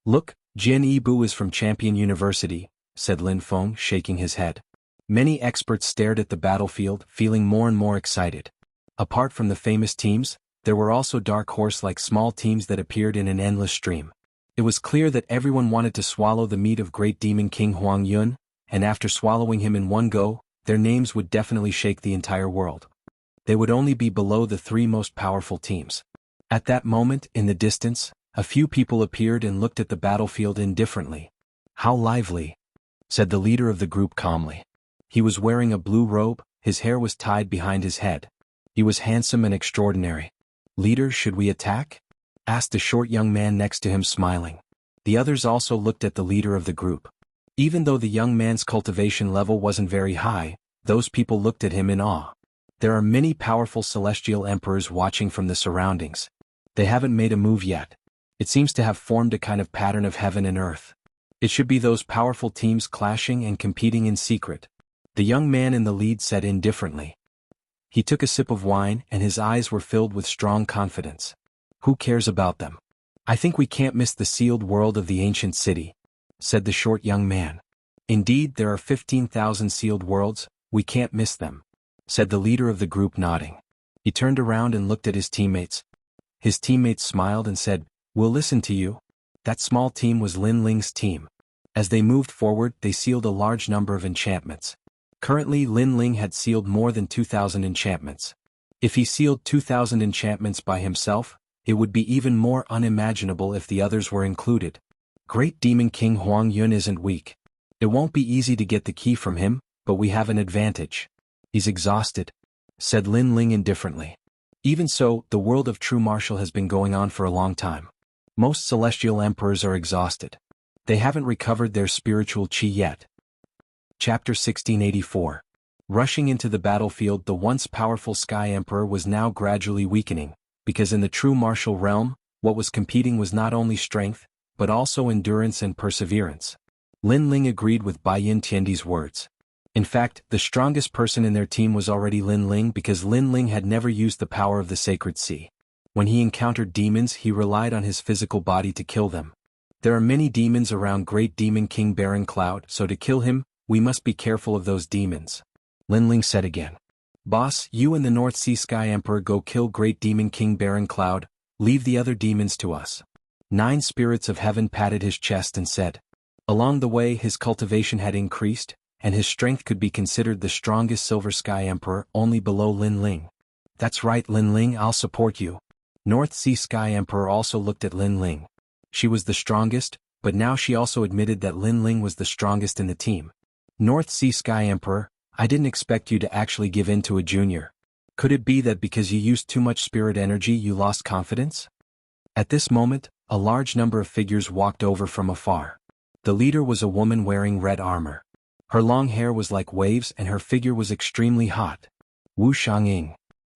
Speaker 1: Look, Jianghu is from Champion University, said Lin Feng, shaking his head. Many experts stared at the battlefield, feeling more and more excited. Apart from the famous teams, there were also dark horse-like small teams that appeared in an endless stream. It was clear that everyone wanted to swallow the meat of great demon King Huang Yun, and after swallowing him in one go, their names would definitely shake the entire world. They would only be below the 3 most powerful teams. At that moment, in the distance, a few people appeared and looked at the battlefield indifferently. How lively, said the leader of the group calmly. He was wearing a blue robe, his hair was tied behind his head. He was handsome and extraordinary. Leader, should we attack? Asked a short young man next to him, smiling. The others also looked at the leader of the group. Even though the young man's cultivation level wasn't very high, those people looked at him in awe. There are many powerful celestial emperors watching from the surroundings. They haven't made a move yet. It seems to have formed a kind of pattern of heaven and earth. It should be those powerful teams clashing and competing in secret. The young man in the lead said indifferently. He took a sip of wine and his eyes were filled with strong confidence. Who cares about them? I think we can't miss the sealed world of the ancient city, said the short young man. Indeed, there are 15,000 sealed worlds, we can't miss them, said the leader of the group, nodding. He turned around and looked at his teammates. His teammates smiled and said, "We'll listen to you." That small team was Lin Ling's team. As they moved forward, they sealed a large number of enchantments. Currently, Lin Ling had sealed more than 2,000 enchantments. If he sealed 2,000 enchantments by himself, it would be even more unimaginable if the others were included. Great Demon King Huang Yun isn't weak. It won't be easy to get the key from him, but we have an advantage. He's exhausted, said Lin Ling indifferently. Even so, the world of true martial has been going on for a long time. Most celestial emperors are exhausted. They haven't recovered their spiritual qi yet. Chapter 1684. Rushing into the battlefield, the once powerful Sky Emperor was now gradually weakening, because in the true martial realm, what was competing was not only strength, but also endurance and perseverance. Lin Ling agreed with Bai Yin Tiandi's words. In fact, the strongest person in their team was already Lin Ling because Lin Ling had never used the power of the sacred sea. When he encountered demons, he relied on his physical body to kill them. There are many demons around Great Demon King Barren Cloud, so to kill him, we must be careful of those demons. Lin Ling said again. Boss, you and the North Sea Sky Emperor go kill Great Demon King Barren Cloud, leave the other demons to us. 9 spirits of heaven patted his chest and said. Along the way, his cultivation had increased, and his strength could be considered the strongest Silver Sky Emperor, only below Lin Ling. That's right, Lin Ling, I'll support you. North Sea Sky Emperor also looked at Lin Ling. She was the strongest, but now she also admitted that Lin Ling was the strongest in the team. North Sea Sky Emperor, I didn't expect you to actually give in to a junior. Could it be that because you used too much spirit energy you lost confidence? At this moment, a large number of figures walked over from afar. The leader was a woman wearing red armor. Her long hair was like waves and her figure was extremely hot. Wu Xianxia.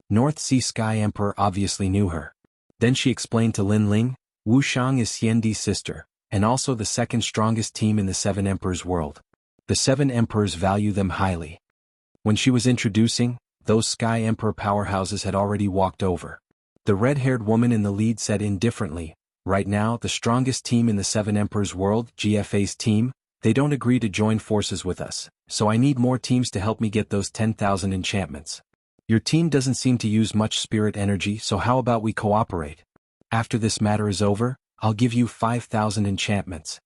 Speaker 1: North Sea Sky Emperor obviously knew her. Then she explained to Lin Ling, Wu Xiang is Xiandi's sister, and also the second strongest team in the 7 Emperors world. The 7 Emperors value them highly. When she was introducing, those Sky Emperor powerhouses had already walked over. The red-haired woman in the lead said indifferently, right now the strongest team in the 7 Emperors world, GFA's team, they don't agree to join forces with us, so I need more teams to help me get those 10,000 enchantments. Your team doesn't seem to use much spirit energy, so how about we cooperate? After this matter is over, I'll give you 5,000 enchantments.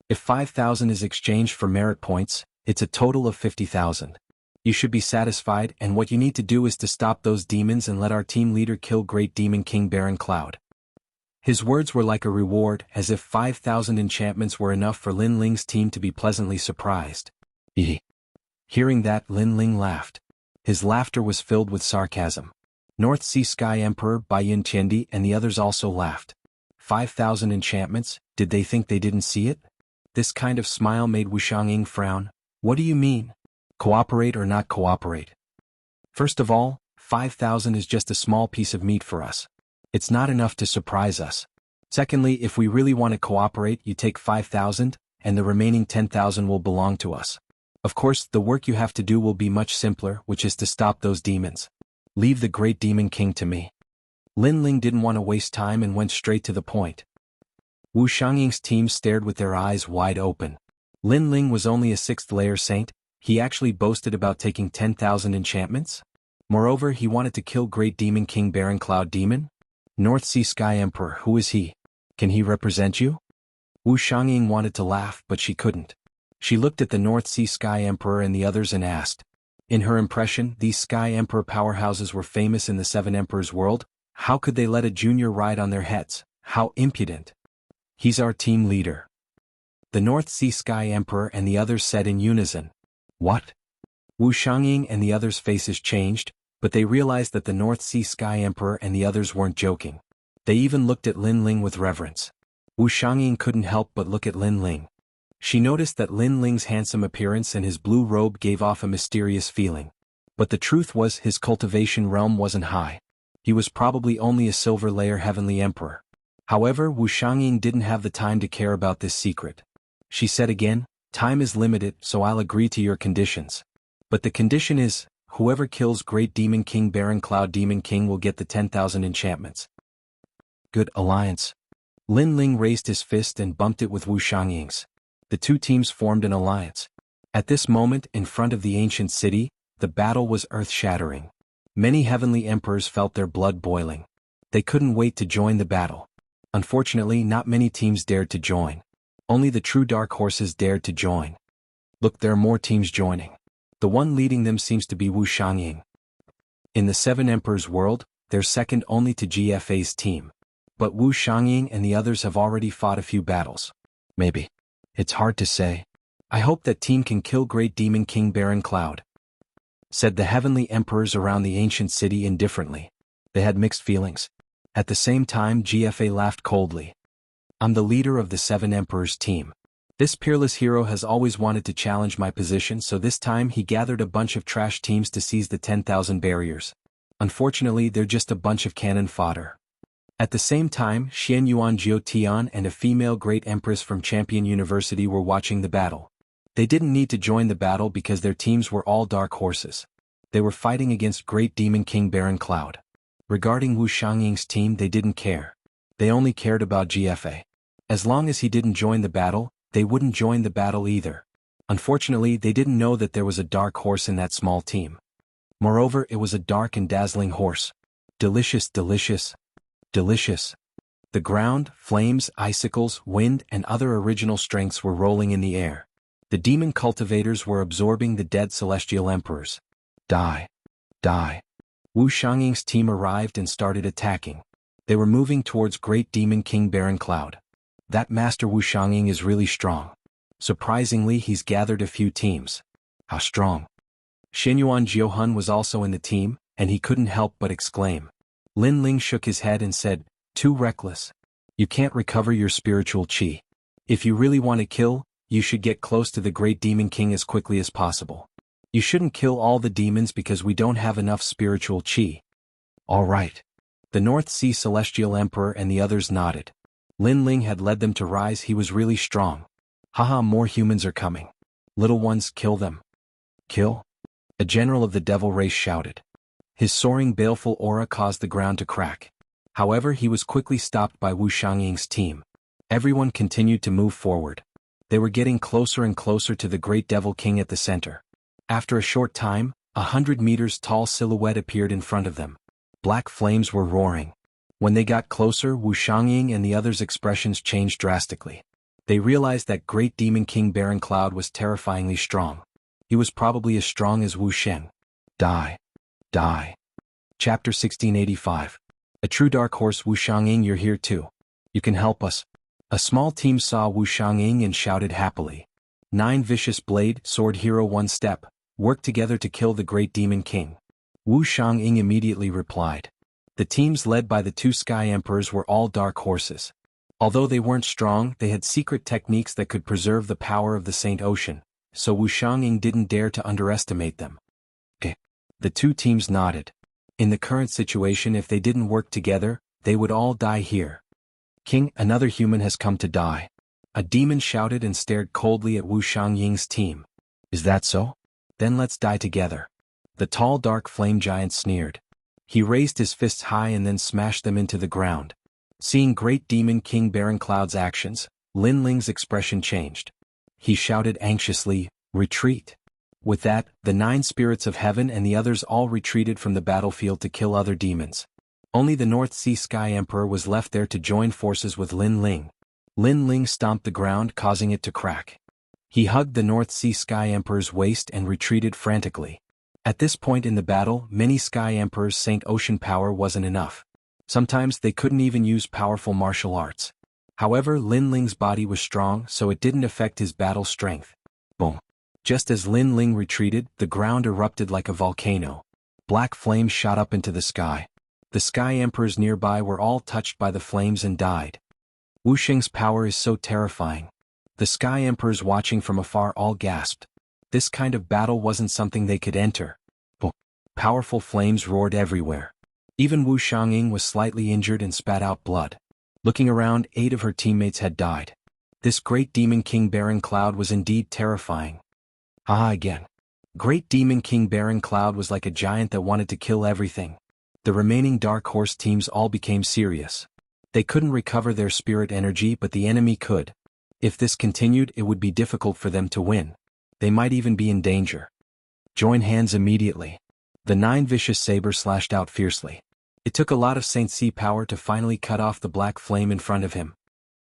Speaker 1: If 5,000 is exchanged for merit points, it's a total of 50,000. You should be satisfied, and what you need to do is to stop those demons and let our team leader kill Great Demon King Barren Cloud. His words were like a reward, as if 5,000 enchantments were enough for Lin Ling's team to be pleasantly surprised. Hearing that, Lin Ling laughed. His laughter was filled with sarcasm. North Sea Sky Emperor, Bai Yin Tiandi, and the others also laughed. 5,000 enchantments, did they think they didn't see it? This kind of smile made Wu Xianxia frown. What do you mean? Cooperate or not cooperate? First of all, 5,000 is just a small piece of meat for us. It's not enough to surprise us. Secondly, if we really want to cooperate, you take 5,000, and the remaining 10,000 will belong to us. Of course, the work you have to do will be much simpler, which is to stop those demons. Leave the great demon king to me. Lin Ling didn't want to waste time and went straight to the point. Wu Xiangying's team stared with their eyes wide open. Lin Ling was only a 6th layer saint. He actually boasted about taking 10,000 enchantments. Moreover, he wanted to kill Great Demon King Baron Cloud Demon? North Sea Sky Emperor, who is he? Can he represent you? Wu Xiangying wanted to laugh, but she couldn't. She looked at the North Sea Sky Emperor and the others and asked. In her impression, these Sky Emperor powerhouses were famous in the 7 Emperors world. How could they let a junior ride on their heads? How impudent! He's our team leader. The North Sea Sky Emperor and the others said in unison. What? Wu Xiangying and the others' faces changed, but they realized that the North Sea Sky Emperor and the others weren't joking. They even looked at Lin Ling with reverence. Wu Xiangying couldn't help but look at Lin Ling. She noticed that Lin Ling's handsome appearance and his blue robe gave off a mysterious feeling. But the truth was his cultivation realm wasn't high. He was probably only a silver layer heavenly emperor. However, Wu Xiangying didn't have the time to care about this secret. She said again, time is limited, so I'll agree to your conditions. But the condition is, whoever kills Great Demon King Baron Cloud Demon King will get the 10,000 enchantments. Good alliance. Lin Ling raised his fist and bumped it with Wu Xiangying's. The two teams formed an alliance. At this moment, in front of the ancient city, the battle was earth-shattering. Many heavenly emperors felt their blood boiling. They couldn't wait to join the battle. Unfortunately, not many teams dared to join. Only the true dark horses dared to join. Look, there are more teams joining. The one leading them seems to be Wu Xiangying. In the 7 Emperors world, they're second only to GFA's team. But Wu Xiangying and the others have already fought a few battles. Maybe. It's hard to say. I hope that team can kill Great Demon King Baron Cloud, said the heavenly emperors around the ancient city indifferently. They had mixed feelings. At the same time, GFA laughed coldly. I'm the leader of the 7 Emperors team. This peerless hero has always wanted to challenge my position, so this time he gathered a bunch of trash teams to seize the 10,000 barriers. Unfortunately, they're just a bunch of cannon fodder. At the same time, Xian Yuan Jiu Tian and a female great empress from Champion University were watching the battle. They didn't need to join the battle because their teams were all dark horses. They were fighting against Great Demon King Baron Cloud. Regarding Wu Xiangying's team, they didn't care. They only cared about GFA. As long as he didn't join the battle, they wouldn't join the battle either. Unfortunately, they didn't know that there was a dark horse in that small team. Moreover, it was a dark and dazzling horse. Delicious, delicious, delicious. The ground, flames, icicles, wind, and other original strengths were rolling in the air. The demon cultivators were absorbing the dead celestial emperors. Die. Die. Wu Xiangying's team arrived and started attacking. They were moving towards Great Demon King Baron Cloud. That Master Wu Xiangying is really strong. Surprisingly, he's gathered a few teams. How strong? Xinyuan Jiuhun was also in the team, and he couldn't help but exclaim. Lin Ling shook his head and said, too reckless. You can't recover your spiritual qi. If you really want to kill, you should get close to the Great Demon King as quickly as possible. You shouldn't kill all the demons because we don't have enough spiritual qi. All right. The North Sea Celestial Emperor and the others nodded. Lin Ling had led them to rise. He was really strong. Haha, more humans are coming. Little ones, kill them. Kill? A general of the devil race shouted. His soaring baleful aura caused the ground to crack. However, he was quickly stopped by Wu Xiangying's team. Everyone continued to move forward. They were getting closer and closer to the Great Devil King at the center. After a short time, 100 meters tall silhouette appeared in front of them. Black flames were roaring. When they got closer, Wu Xiangying and the others' expressions changed drastically. They realized that Great Demon King Baron Cloud was terrifyingly strong. He was probably as strong as Wu Sheng. Die. Die. Chapter 1685. A true dark horse. Wu Xiangying, you're here too. You can help us. A small team saw Wu Xiangying and shouted happily. 9 Vicious Blade, Sword Hero 1 Step, work together to kill the Great Demon King. Wu Xiangying immediately replied. The teams led by the 2 Sky Emperors were all dark horses. Although they weren't strong, they had secret techniques that could preserve the power of the Saint Ocean, so Wu Xiangying didn't dare to underestimate them. The 2 teams nodded. In the current situation, if they didn't work together, they would all die here. King, another human has come to die. A demon shouted and stared coldly at Wu Xiangying's team. Is that so? Then let's die together. The tall dark flame giant sneered. He raised his fists high and then smashed them into the ground. Seeing Great Demon King Cloud's actions, Lin Ling's expression changed. He shouted anxiously, "Retreat!" With that, the 9 spirits of heaven and the others all retreated from the battlefield to kill other demons. Only the North Sea Sky Emperor was left there to join forces with Lin Ling. Lin Ling stomped the ground, causing it to crack. He hugged the North Sea Sky Emperor's waist and retreated frantically. At this point in the battle, many Sky Emperors' Saint Ocean power wasn't enough. Sometimes they couldn't even use powerful martial arts. However, Lin Ling's body was strong, so it didn't affect his battle strength. Boom. Just as Lin Ling retreated, the ground erupted like a volcano. Black flames shot up into the sky. The Sky Emperors nearby were all touched by the flames and died. Wuxia's power is so terrifying. The Sky Emperors watching from afar all gasped. This kind of battle wasn't something they could enter. Boom. Powerful flames roared everywhere. Even Wu Xiangying was slightly injured and spat out blood. Looking around, 8 of her teammates had died. This Great Demon King Cloud was indeed terrifying. Again. Great Demon King Cloud was like a giant that wanted to kill everything. The remaining Dark Horse teams all became serious. They couldn't recover their spirit energy, but the enemy could. If this continued, it would be difficult for them to win. They might even be in danger. Join hands immediately. The 9 vicious sabers slashed out fiercely. It took a lot of Saint Sea power to finally cut off the black flame in front of him.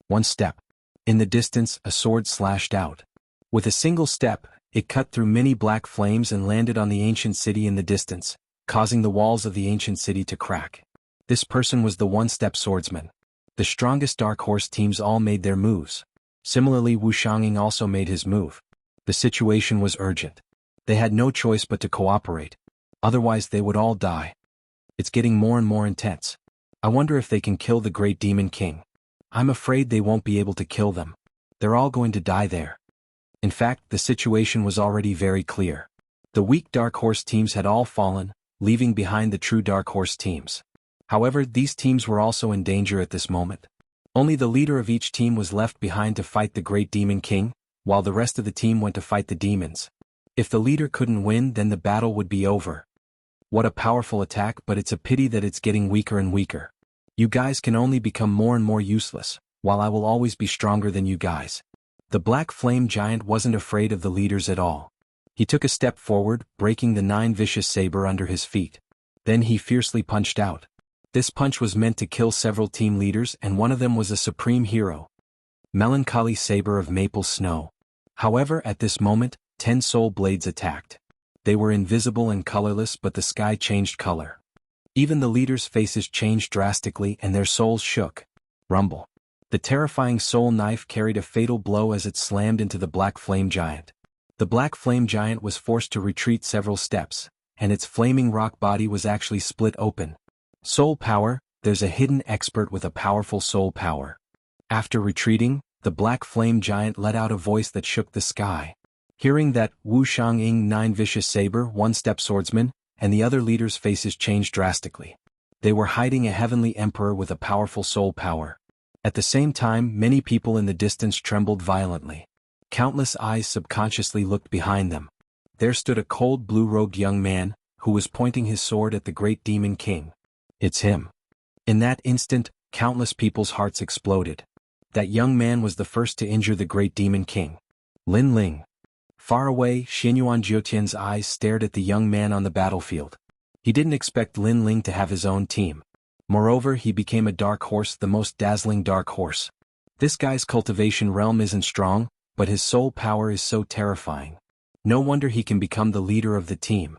Speaker 1: One step. In the distance, a sword slashed out. With a single step, it cut through many black flames and landed on the ancient city in the distance, causing the walls of the ancient city to crack. This person was the one-step swordsman. The strongest Dark Horse teams all made their moves. Similarly, Wu Xiangying also made his move. The situation was urgent. They had no choice but to cooperate. Otherwise they would all die. It's getting more and more intense. I wonder if they can kill the Great Demon King. I'm afraid they won't be able to kill them. They're all going to die there. In fact, the situation was already very clear. The weak Dark Horse teams had all fallen, leaving behind the true Dark Horse teams. However, these teams were also in danger at this moment. Only the leader of each team was left behind to fight the Great Demon King, while the rest of the team went to fight the demons. If the leader couldn't win, then the battle would be over. What a powerful attack, but it's a pity that it's getting weaker and weaker. You guys can only become more and more useless, while I will always be stronger than you guys. The black flame giant wasn't afraid of the leaders at all. He took a step forward, breaking the 9 vicious saber under his feet. Then he fiercely punched out. This punch was meant to kill several team leaders, and one of them was a supreme hero. Melancholy Saber of Maple Snow. However, at this moment, 10 soul blades attacked. They were invisible and colorless, but the sky changed color. Even the leaders' faces changed drastically and their souls shook. Rumble. The terrifying soul knife carried a fatal blow as it slammed into the black flame giant. The black flame giant was forced to retreat several steps, and its flaming rock body was actually split open. Soul power, there's a hidden expert with a powerful soul power. After retreating, the black flame giant let out a voice that shook the sky. Hearing that, Wu Xiangying 9 vicious saber, one-step swordsman, and the other leaders' faces changed drastically. They were hiding a heavenly emperor with a powerful soul power. At the same time, many people in the distance trembled violently. Countless eyes subconsciously looked behind them. There stood a cold blue-robed young man, who was pointing his sword at the Great Demon King. It's him. In that instant, countless people's hearts exploded. That young man was the first to injure the Great Demon King. Lin Ling. Far away, Xianyuan Jiutian's eyes stared at the young man on the battlefield. He didn't expect Lin Ling to have his own team. Moreover, he became a dark horse, the most dazzling dark horse. This guy's cultivation realm isn't strong, but his soul power is so terrifying. No wonder he can become the leader of the team.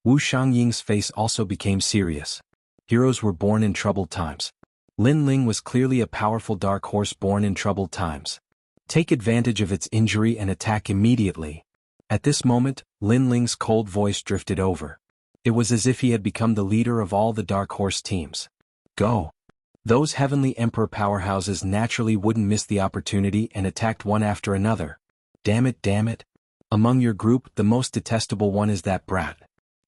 Speaker 1: Wu Xiangying's face also became serious. Heroes were born in troubled times. Lin Ling was clearly a powerful dark horse born in troubled times. Take advantage of its injury and attack immediately. At this moment, Lin Ling's cold voice drifted over. It was as if he had become the leader of all the dark horse teams. Go. Those heavenly emperor powerhouses naturally wouldn't miss the opportunity and attacked one after another. Damn it. Among your group, the most detestable one is that brat.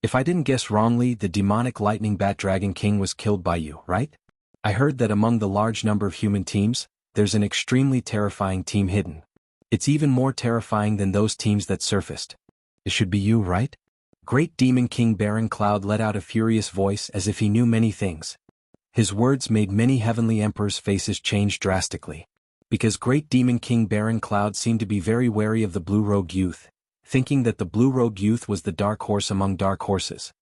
Speaker 1: If I didn't guess wrongly, the demonic lightning bat dragon king was killed by you, right? I heard that among the large number of human teams, there's an extremely terrifying team hidden. It's even more terrifying than those teams that surfaced. It should be you, right? Great Demon King Baron Cloud let out a furious voice as if he knew many things. His words made many heavenly emperors' faces change drastically. Because Great Demon King Baron Cloud seemed to be very wary of the Blue Rogue Youth, thinking that the Blue Rogue Youth was the dark horse among dark horses.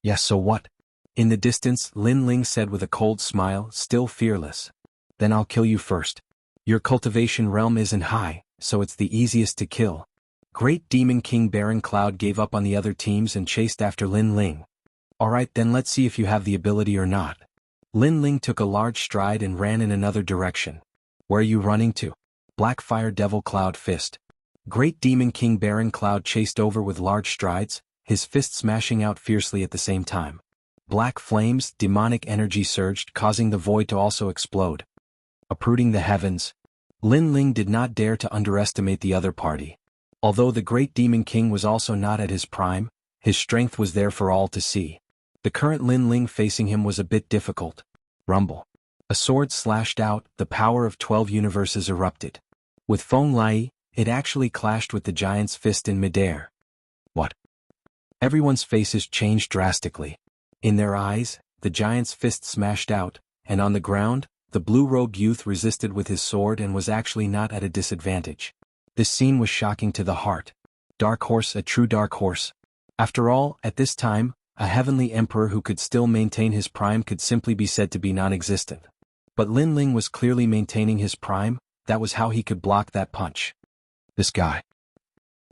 Speaker 1: Yes, so what? In the distance, Lin Ling said with a cold smile, still fearless. Then I'll kill you first. Your cultivation realm isn't high, so it's the easiest to kill. Great Demon King Baron Cloud gave up on the other teams and chased after Lin Ling. Alright, then let's see if you have the ability or not. Lin Ling took a large stride and ran in another direction. Where are you running to? Black Fire Devil Cloud Fist. Great Demon King Baron Cloud chased over with large strides, his fist smashing out fiercely at the same time. Black flames, demonic energy surged, causing the void to also explode. Uprooting the heavens. Lin Ling did not dare to underestimate the other party. Although the Great Demon King was also not at his prime, his strength was there for all to see. The current Lin Ling facing him was a bit difficult. Rumble. A sword slashed out, the power of 12 universes erupted. With Feng Lai, it actually clashed with the giant's fist in midair. What? Everyone's faces changed drastically. In their eyes, the giant's fist smashed out, and on the ground, the Blue Rogue Youth resisted with his sword and was actually not at a disadvantage. This scene was shocking to the heart. Dark Horse, a true dark horse. After all, at this time, a heavenly emperor who could still maintain his prime could simply be said to be non-existent. But Lin Ling was clearly maintaining his prime, that was how he could block that punch. This guy.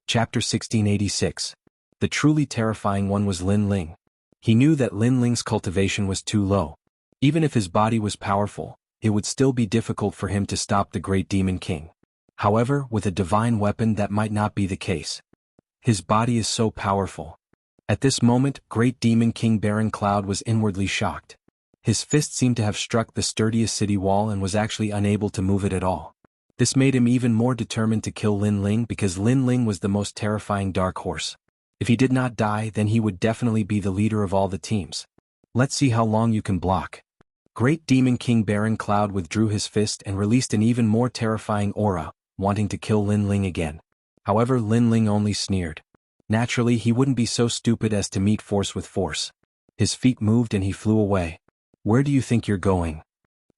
Speaker 1: Chapter 1686. The truly terrifying one was Lin Ling. He knew that Lin Ling's cultivation was too low. Even if his body was powerful, it would still be difficult for him to stop the Great Demon King. However, with a divine weapon that might not be the case. His body is so powerful. At this moment, Great Demon King Baron Cloud was inwardly shocked. His fist seemed to have struck the sturdiest city wall and was actually unable to move it at all. This made him even more determined to kill Lin Ling because Lin Ling was the most terrifying dark horse. If he did not die, then he would definitely be the leader of all the teams. Let's see how long you can block. Great Demon King Baron Cloud withdrew his fist and released an even more terrifying aura, wanting to kill Lin Ling again. However, Lin Ling only sneered. Naturally, he wouldn't be so stupid as to meet force with force. His feet moved and he flew away. Where do you think you're going?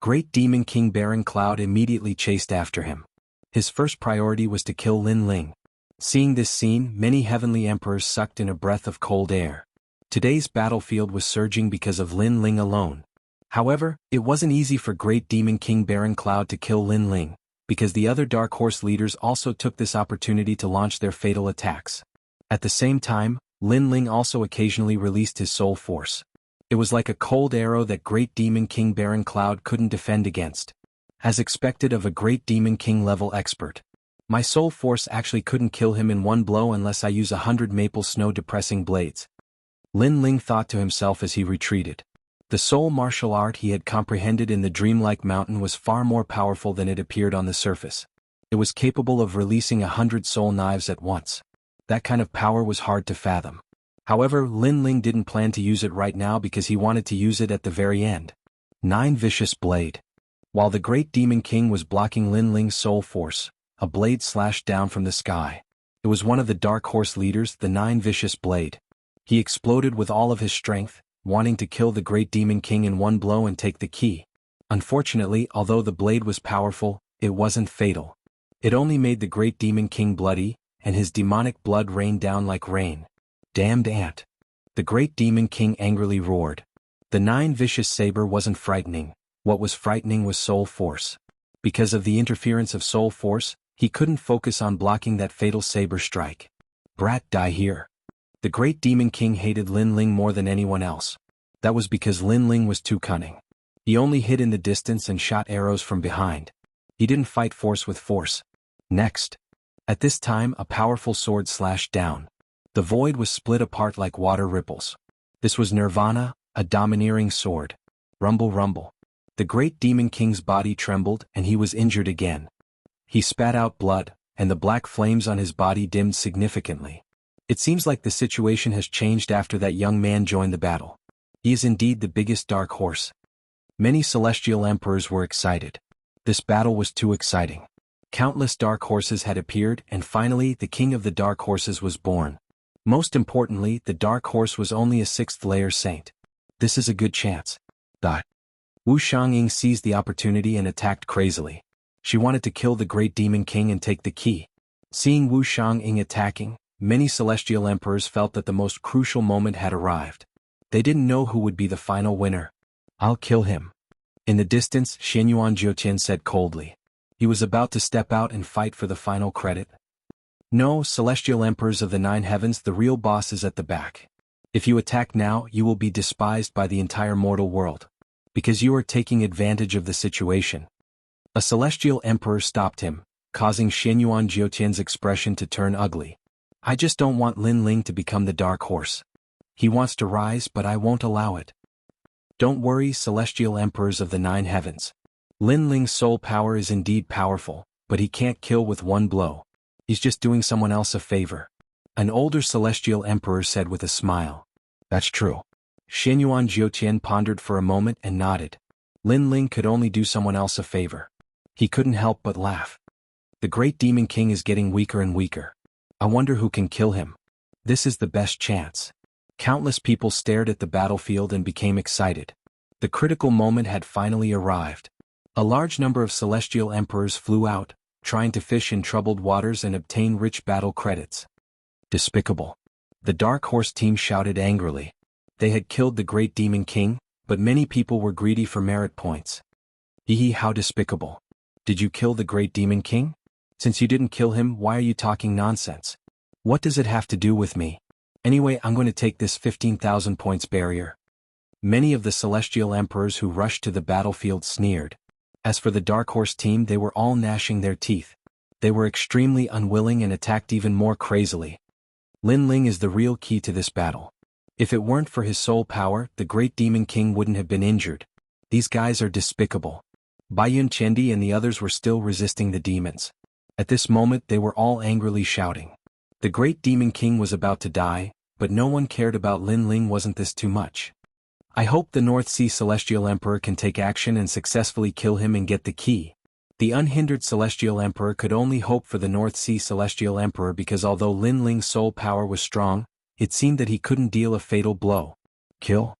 Speaker 1: Great Demon King Baron Cloud immediately chased after him. His first priority was to kill Lin Ling. Seeing this scene, many heavenly emperors sucked in a breath of cold air. Today's battlefield was surging because of Lin Ling alone. However, it wasn't easy for Great Demon King Baron Cloud to kill Lin Ling, because the other Dark Horse leaders also took this opportunity to launch their fatal attacks. At the same time, Lin Ling also occasionally released his soul force. It was like a cold arrow that Great Demon King Baron Cloud couldn't defend against. As expected of a Great Demon King level expert. My soul force actually couldn't kill him in one blow unless I use 100 maple snow depressing blades. Lin Ling thought to himself as he retreated. The soul martial art he had comprehended in the dreamlike mountain was far more powerful than it appeared on the surface. It was capable of releasing 100 soul knives at once. That kind of power was hard to fathom. However, Lin Ling didn't plan to use it right now because he wanted to use it at the very end. 9 Vicious Blade. While the Great Demon King was blocking Lin Ling's soul force, a blade slashed down from the sky. It was one of the Dark Horse leaders, the 9 Vicious Blade. He exploded with all of his strength, wanting to kill the Great Demon King in one blow and take the key. Unfortunately, although the blade was powerful, it wasn't fatal. It only made the Great Demon King bloody, and his demonic blood rained down like rain. Damned ant. The Great Demon King angrily roared. The 9 Vicious Saber wasn't frightening. What was frightening was soul force. Because of the interference of soul force, he couldn't focus on blocking that fatal saber strike. Brat, die here. The Great Demon King hated Lin Ling more than anyone else. That was because Lin Ling was too cunning. He only hid in the distance and shot arrows from behind. He didn't fight force with force. Next. At this time, a powerful sword slashed down. The void was split apart like water ripples. This was Nirvana, a domineering sword. Rumble, rumble. The Great Demon King's body trembled and he was injured again. He spat out blood, and the black flames on his body dimmed significantly. It seems like the situation has changed after that young man joined the battle. He is indeed the biggest dark horse. Many celestial emperors were excited. This battle was too exciting. Countless dark horses had appeared and finally the king of the dark horses was born. Most importantly, the Dark Horse was only a 6th-layer saint. This is a good chance. Wu Xiangying seized the opportunity and attacked crazily. She wanted to kill the Great Demon King and take the key. Seeing Wu Xiangying attacking, many celestial emperors felt that the most crucial moment had arrived. They didn't know who would be the final winner. I'll kill him. In the distance, Xianyuan Jiutian said coldly. He was about to step out and fight for the final credit. No, celestial emperors of the 9 heavens, the real boss is at the back. If you attack now, you will be despised by the entire mortal world. Because you are taking advantage of the situation. A celestial emperor stopped him, causing Xianyuan Jiutian's expression to turn ugly. I just don't want Lin Ling to become the Dark Horse. He wants to rise, but I won't allow it. Don't worry, celestial emperors of the 9 heavens. Lin Ling's soul power is indeed powerful, but he can't kill with one blow. He's just doing someone else a favor. An older celestial emperor said with a smile. That's true. Xianyuan Jiutian pondered for a moment and nodded. Lin Ling could only do someone else a favor. He couldn't help but laugh. The Great Demon King is getting weaker and weaker. I wonder who can kill him. This is the best chance. Countless people stared at the battlefield and became excited. The critical moment had finally arrived. A large number of celestial emperors flew out, trying to fish in troubled waters and obtain rich battle credits. Despicable. The Dark Horse team shouted angrily. They had killed the Great Demon King, but many people were greedy for merit points. Hee, how despicable. Did you kill the Great Demon King? Since you didn't kill him, why are you talking nonsense? What does it have to do with me? Anyway, I'm going to take this 15,000 points barrier. Many of the celestial emperors who rushed to the battlefield sneered. As for the Dark Horse team, they were all gnashing their teeth. They were extremely unwilling and attacked even more crazily. Lin Ling is the real key to this battle. If it weren't for his soul power, the Great Demon King wouldn't have been injured. These guys are despicable. Baiyun Chendi and the others were still resisting the demons. At this moment they were all angrily shouting. The Great Demon King was about to die, but no one cared about Lin Ling. Wasn't this too much? I hope the North Sea Celestial Emperor can take action and successfully kill him and get the key. The unhindered Celestial Emperor could only hope for the North Sea Celestial Emperor because although Lin Ling's soul power was strong, it seemed that he couldn't deal a fatal blow. Kill?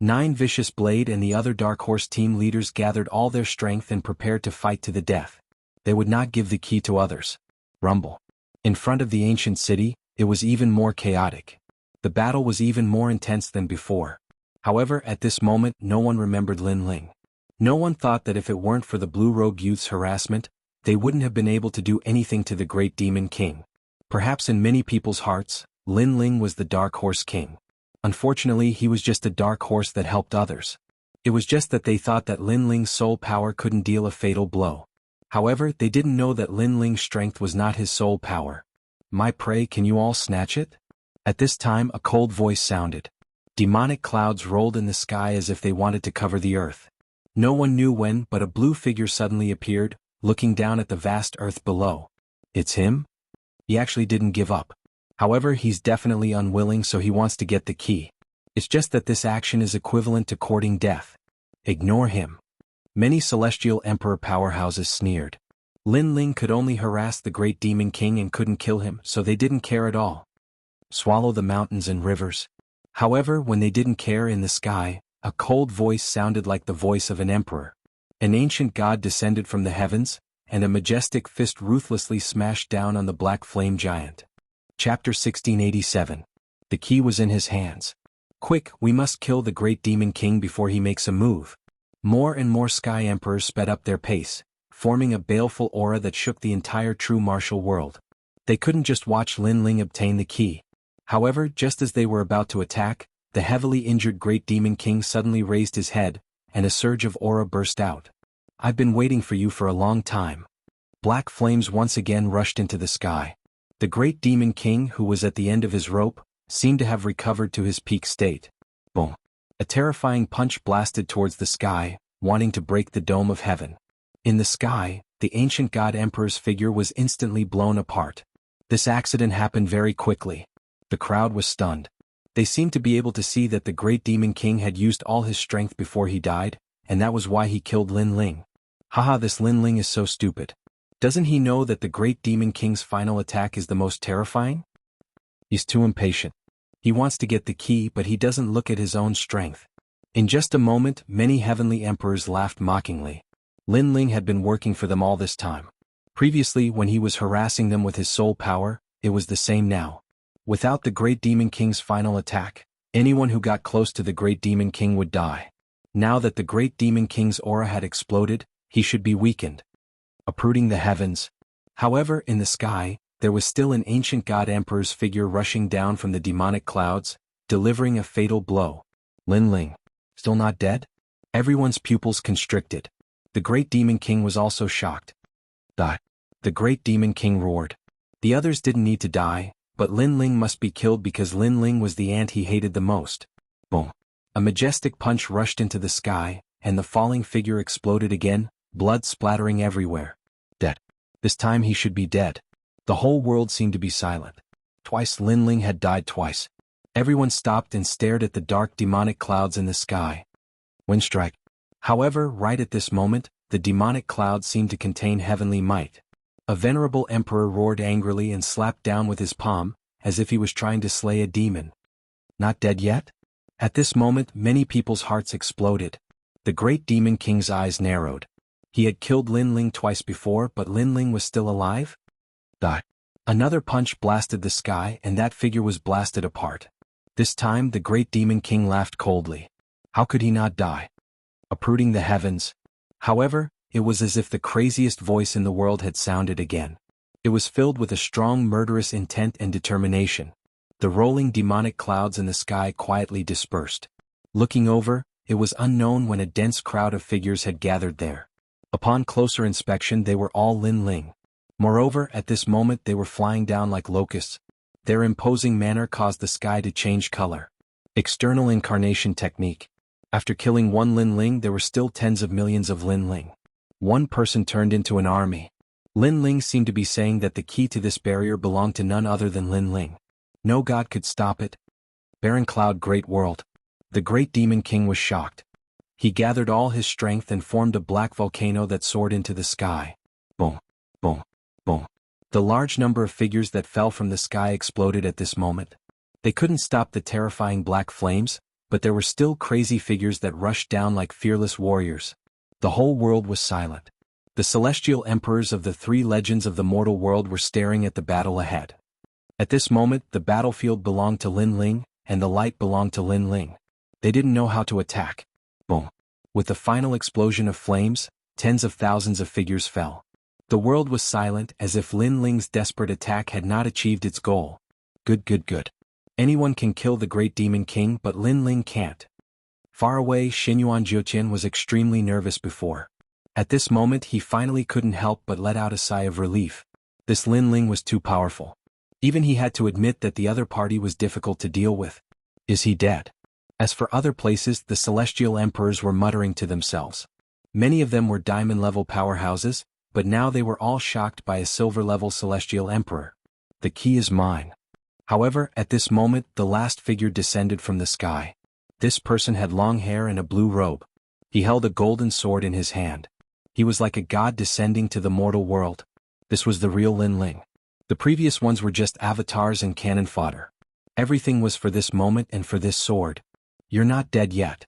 Speaker 1: 9 Vicious Blade and the other Dark Horse team leaders gathered all their strength and prepared to fight to the death. They would not give the key to others. Rumble. In front of the ancient city, it was even more chaotic. The battle was even more intense than before. However, at this moment, no one remembered Lin Ling. No one thought that if it weren't for the Blue Robe Youth's harassment, they wouldn't have been able to do anything to the Great Demon King. Perhaps in many people's hearts, Lin Ling was the Dark Horse King. Unfortunately, he was just a dark horse that helped others. It was just that they thought that Lin Ling's soul power couldn't deal a fatal blow. However, they didn't know that Lin Ling's strength was not his soul power. My prey, can you all snatch it? At this time, a cold voice sounded. Demonic clouds rolled in the sky as if they wanted to cover the earth. No one knew when, but a blue figure suddenly appeared, looking down at the vast earth below. It's him? He actually didn't give up. However, he's definitely unwilling, so he wants to get the key. It's just that this action is equivalent to courting death. Ignore him. Many celestial emperor powerhouses sneered. Lin Ling could only harass the Great Demon King and couldn't kill him, so they didn't care at all. Swallow the mountains and rivers. However, when they didn't care, in the sky, a cold voice sounded like the voice of an emperor. An ancient god descended from the heavens, and a majestic fist ruthlessly smashed down on the black flame giant. Chapter 1687. The key was in his hands. Quick, we must kill the Great Demon King before he makes a move. More and more sky emperors sped up their pace, forming a baleful aura that shook the entire true martial world. They couldn't just watch Lin Ling obtain the key. However, just as they were about to attack, the heavily injured Great Demon King suddenly raised his head, and a surge of aura burst out. I've been waiting for you for a long time. Black flames once again rushed into the sky. The Great Demon King, who was at the end of his rope, seemed to have recovered to his peak state. Boom. A terrifying punch blasted towards the sky, wanting to break the dome of heaven. In the sky, the ancient god emperor's figure was instantly blown apart. This accident happened very quickly. The crowd was stunned. They seemed to be able to see that the Great Demon King had used all his strength before he died, and that was why he killed Lin Ling. Haha, this Lin Ling is so stupid. Doesn't he know that the Great Demon King's final attack is the most terrifying? He's too impatient. He wants to get the key, but he doesn't look at his own strength. In just a moment, many heavenly emperors laughed mockingly. Lin Ling had been working for them all this time. Previously, when he was harassing them with his soul power, it was the same now. Without the Great Demon King's final attack, anyone who got close to the Great Demon King would die. Now that the Great Demon King's aura had exploded, he should be weakened. Uprooting the heavens. However, in the sky, there was still an ancient god emperor's figure rushing down from the demonic clouds, delivering a fatal blow. Lin Ling. Still not dead? Everyone's pupils constricted. The Great Demon King was also shocked. Die. The Great Demon King roared. The others didn't need to die, but Lin Ling must be killed because Lin Ling was the ant he hated the most. Boom. A majestic punch rushed into the sky, and the falling figure exploded again, blood splattering everywhere. Dead. This time he should be dead. The whole world seemed to be silent. Twice Lin Ling had died twice. Everyone stopped and stared at the dark demonic clouds in the sky. Wind strike. However, right at this moment, the demonic clouds seemed to contain heavenly might. A venerable emperor roared angrily and slapped down with his palm, as if he was trying to slay a demon. Not dead yet? At this moment, many people's hearts exploded. The Great Demon King's eyes narrowed. He had killed Lin Ling twice before, but Lin Ling was still alive? Die. Another punch blasted the sky, and that figure was blasted apart. This time, the Great Demon King laughed coldly. How could he not die? Uprooting the heavens. However, it was as if the craziest voice in the world had sounded again. It was filled with a strong murderous intent and determination. The rolling demonic clouds in the sky quietly dispersed. Looking over, it was unknown when a dense crowd of figures had gathered there. Upon closer inspection, they were all Lin Ling. Moreover, at this moment they were flying down like locusts. Their imposing manner caused the sky to change color. External incarnation technique. After killing one Lin Ling, there were still tens of millions of Lin Ling. One person turned into an army. Lin Ling seemed to be saying that the key to this barrier belonged to none other than Lin Ling. No god could stop it. Barren Cloud, Great World. The Great Demon King was shocked. He gathered all his strength and formed a black volcano that soared into the sky. Boom, boom, boom. The large number of figures that fell from the sky exploded at this moment. They couldn't stop the terrifying black flames, but there were still crazy figures that rushed down like fearless warriors. The whole world was silent. The celestial emperors of the three legends of the mortal world were staring at the battle ahead. At this moment, the battlefield belonged to Lin Ling, and the light belonged to Lin Ling. They didn't know how to attack. Boom. With the final explosion of flames, tens of thousands of figures fell. The world was silent, as if Lin Ling's desperate attack had not achieved its goal. Good. Anyone can kill the Great Demon King, but Lin Ling can't. Far away, Xinyuan Jiuqian was extremely nervous before. At this moment he finally couldn't help but let out a sigh of relief. This Lin Ling was too powerful. Even he had to admit that the other party was difficult to deal with. Is he dead? As for other places, the celestial emperors were muttering to themselves. Many of them were diamond-level powerhouses, but now they were all shocked by a silver-level celestial emperor. The key is mine. However, at this moment, the last figure descended from the sky. This person had long hair and a blue robe. He held a golden sword in his hand. He was like a god descending to the mortal world. This was the real Lin Ling. The previous ones were just avatars and cannon fodder. Everything was for this moment and for this sword. You're not dead yet.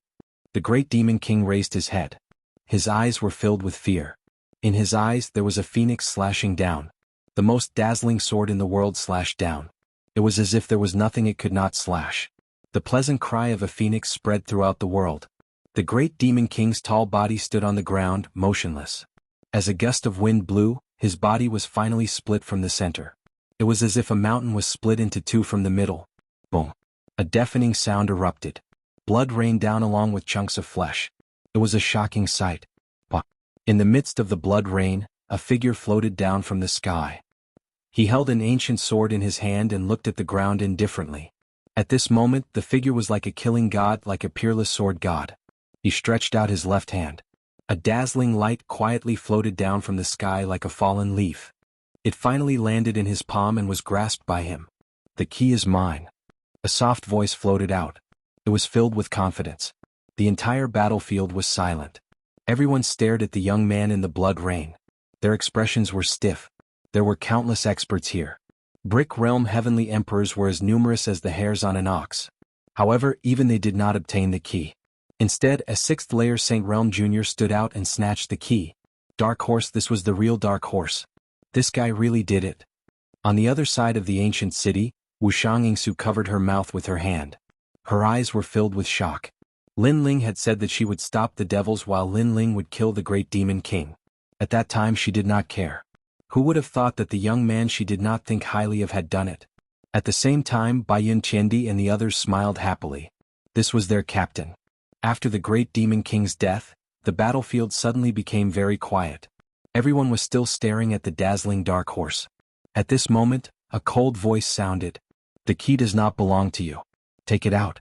Speaker 1: The Great Demon King raised his head. His eyes were filled with fear. In his eyes there was a phoenix slashing down. The most dazzling sword in the world slashed down. It was as if there was nothing it could not slash. The pleasant cry of a phoenix spread throughout the world. The Great Demon King's tall body stood on the ground, motionless. As a gust of wind blew, his body was finally split from the center. It was as if a mountain was split into two from the middle. Boom. A deafening sound erupted. Blood rained down along with chunks of flesh. It was a shocking sight. But in the midst of the blood rain, a figure floated down from the sky. He held an ancient sword in his hand and looked at the ground indifferently. At this moment, the figure was like a killing god, like a peerless sword god. He stretched out his left hand. A dazzling light quietly floated down from the sky like a fallen leaf. It finally landed in his palm and was grasped by him. The key is mine. A soft voice floated out. It was filled with confidence. The entire battlefield was silent. Everyone stared at the young man in the blood rain. Their expressions were stiff. There were countless experts here. Brick Realm heavenly emperors were as numerous as the hairs on an ox. However, even they did not obtain the key. Instead, a sixth-layer Saint Realm Jr. stood out and snatched the key. Dark Horse, this was the real Dark Horse. This guy really did it. On the other side of the ancient city, Xianxia covered her mouth with her hand. Her eyes were filled with shock. Lin Ling had said that she would stop the devils while Lin Ling would kill the great demon king. At that time she did not care. Who would have thought that the young man she did not think highly of had done it? At the same time, Baiyun Qiandi and the others smiled happily. This was their captain. After the great demon king's death, the battlefield suddenly became very quiet. Everyone was still staring at the dazzling Dark Horse. At this moment, a cold voice sounded. The key does not belong to you. Take it out.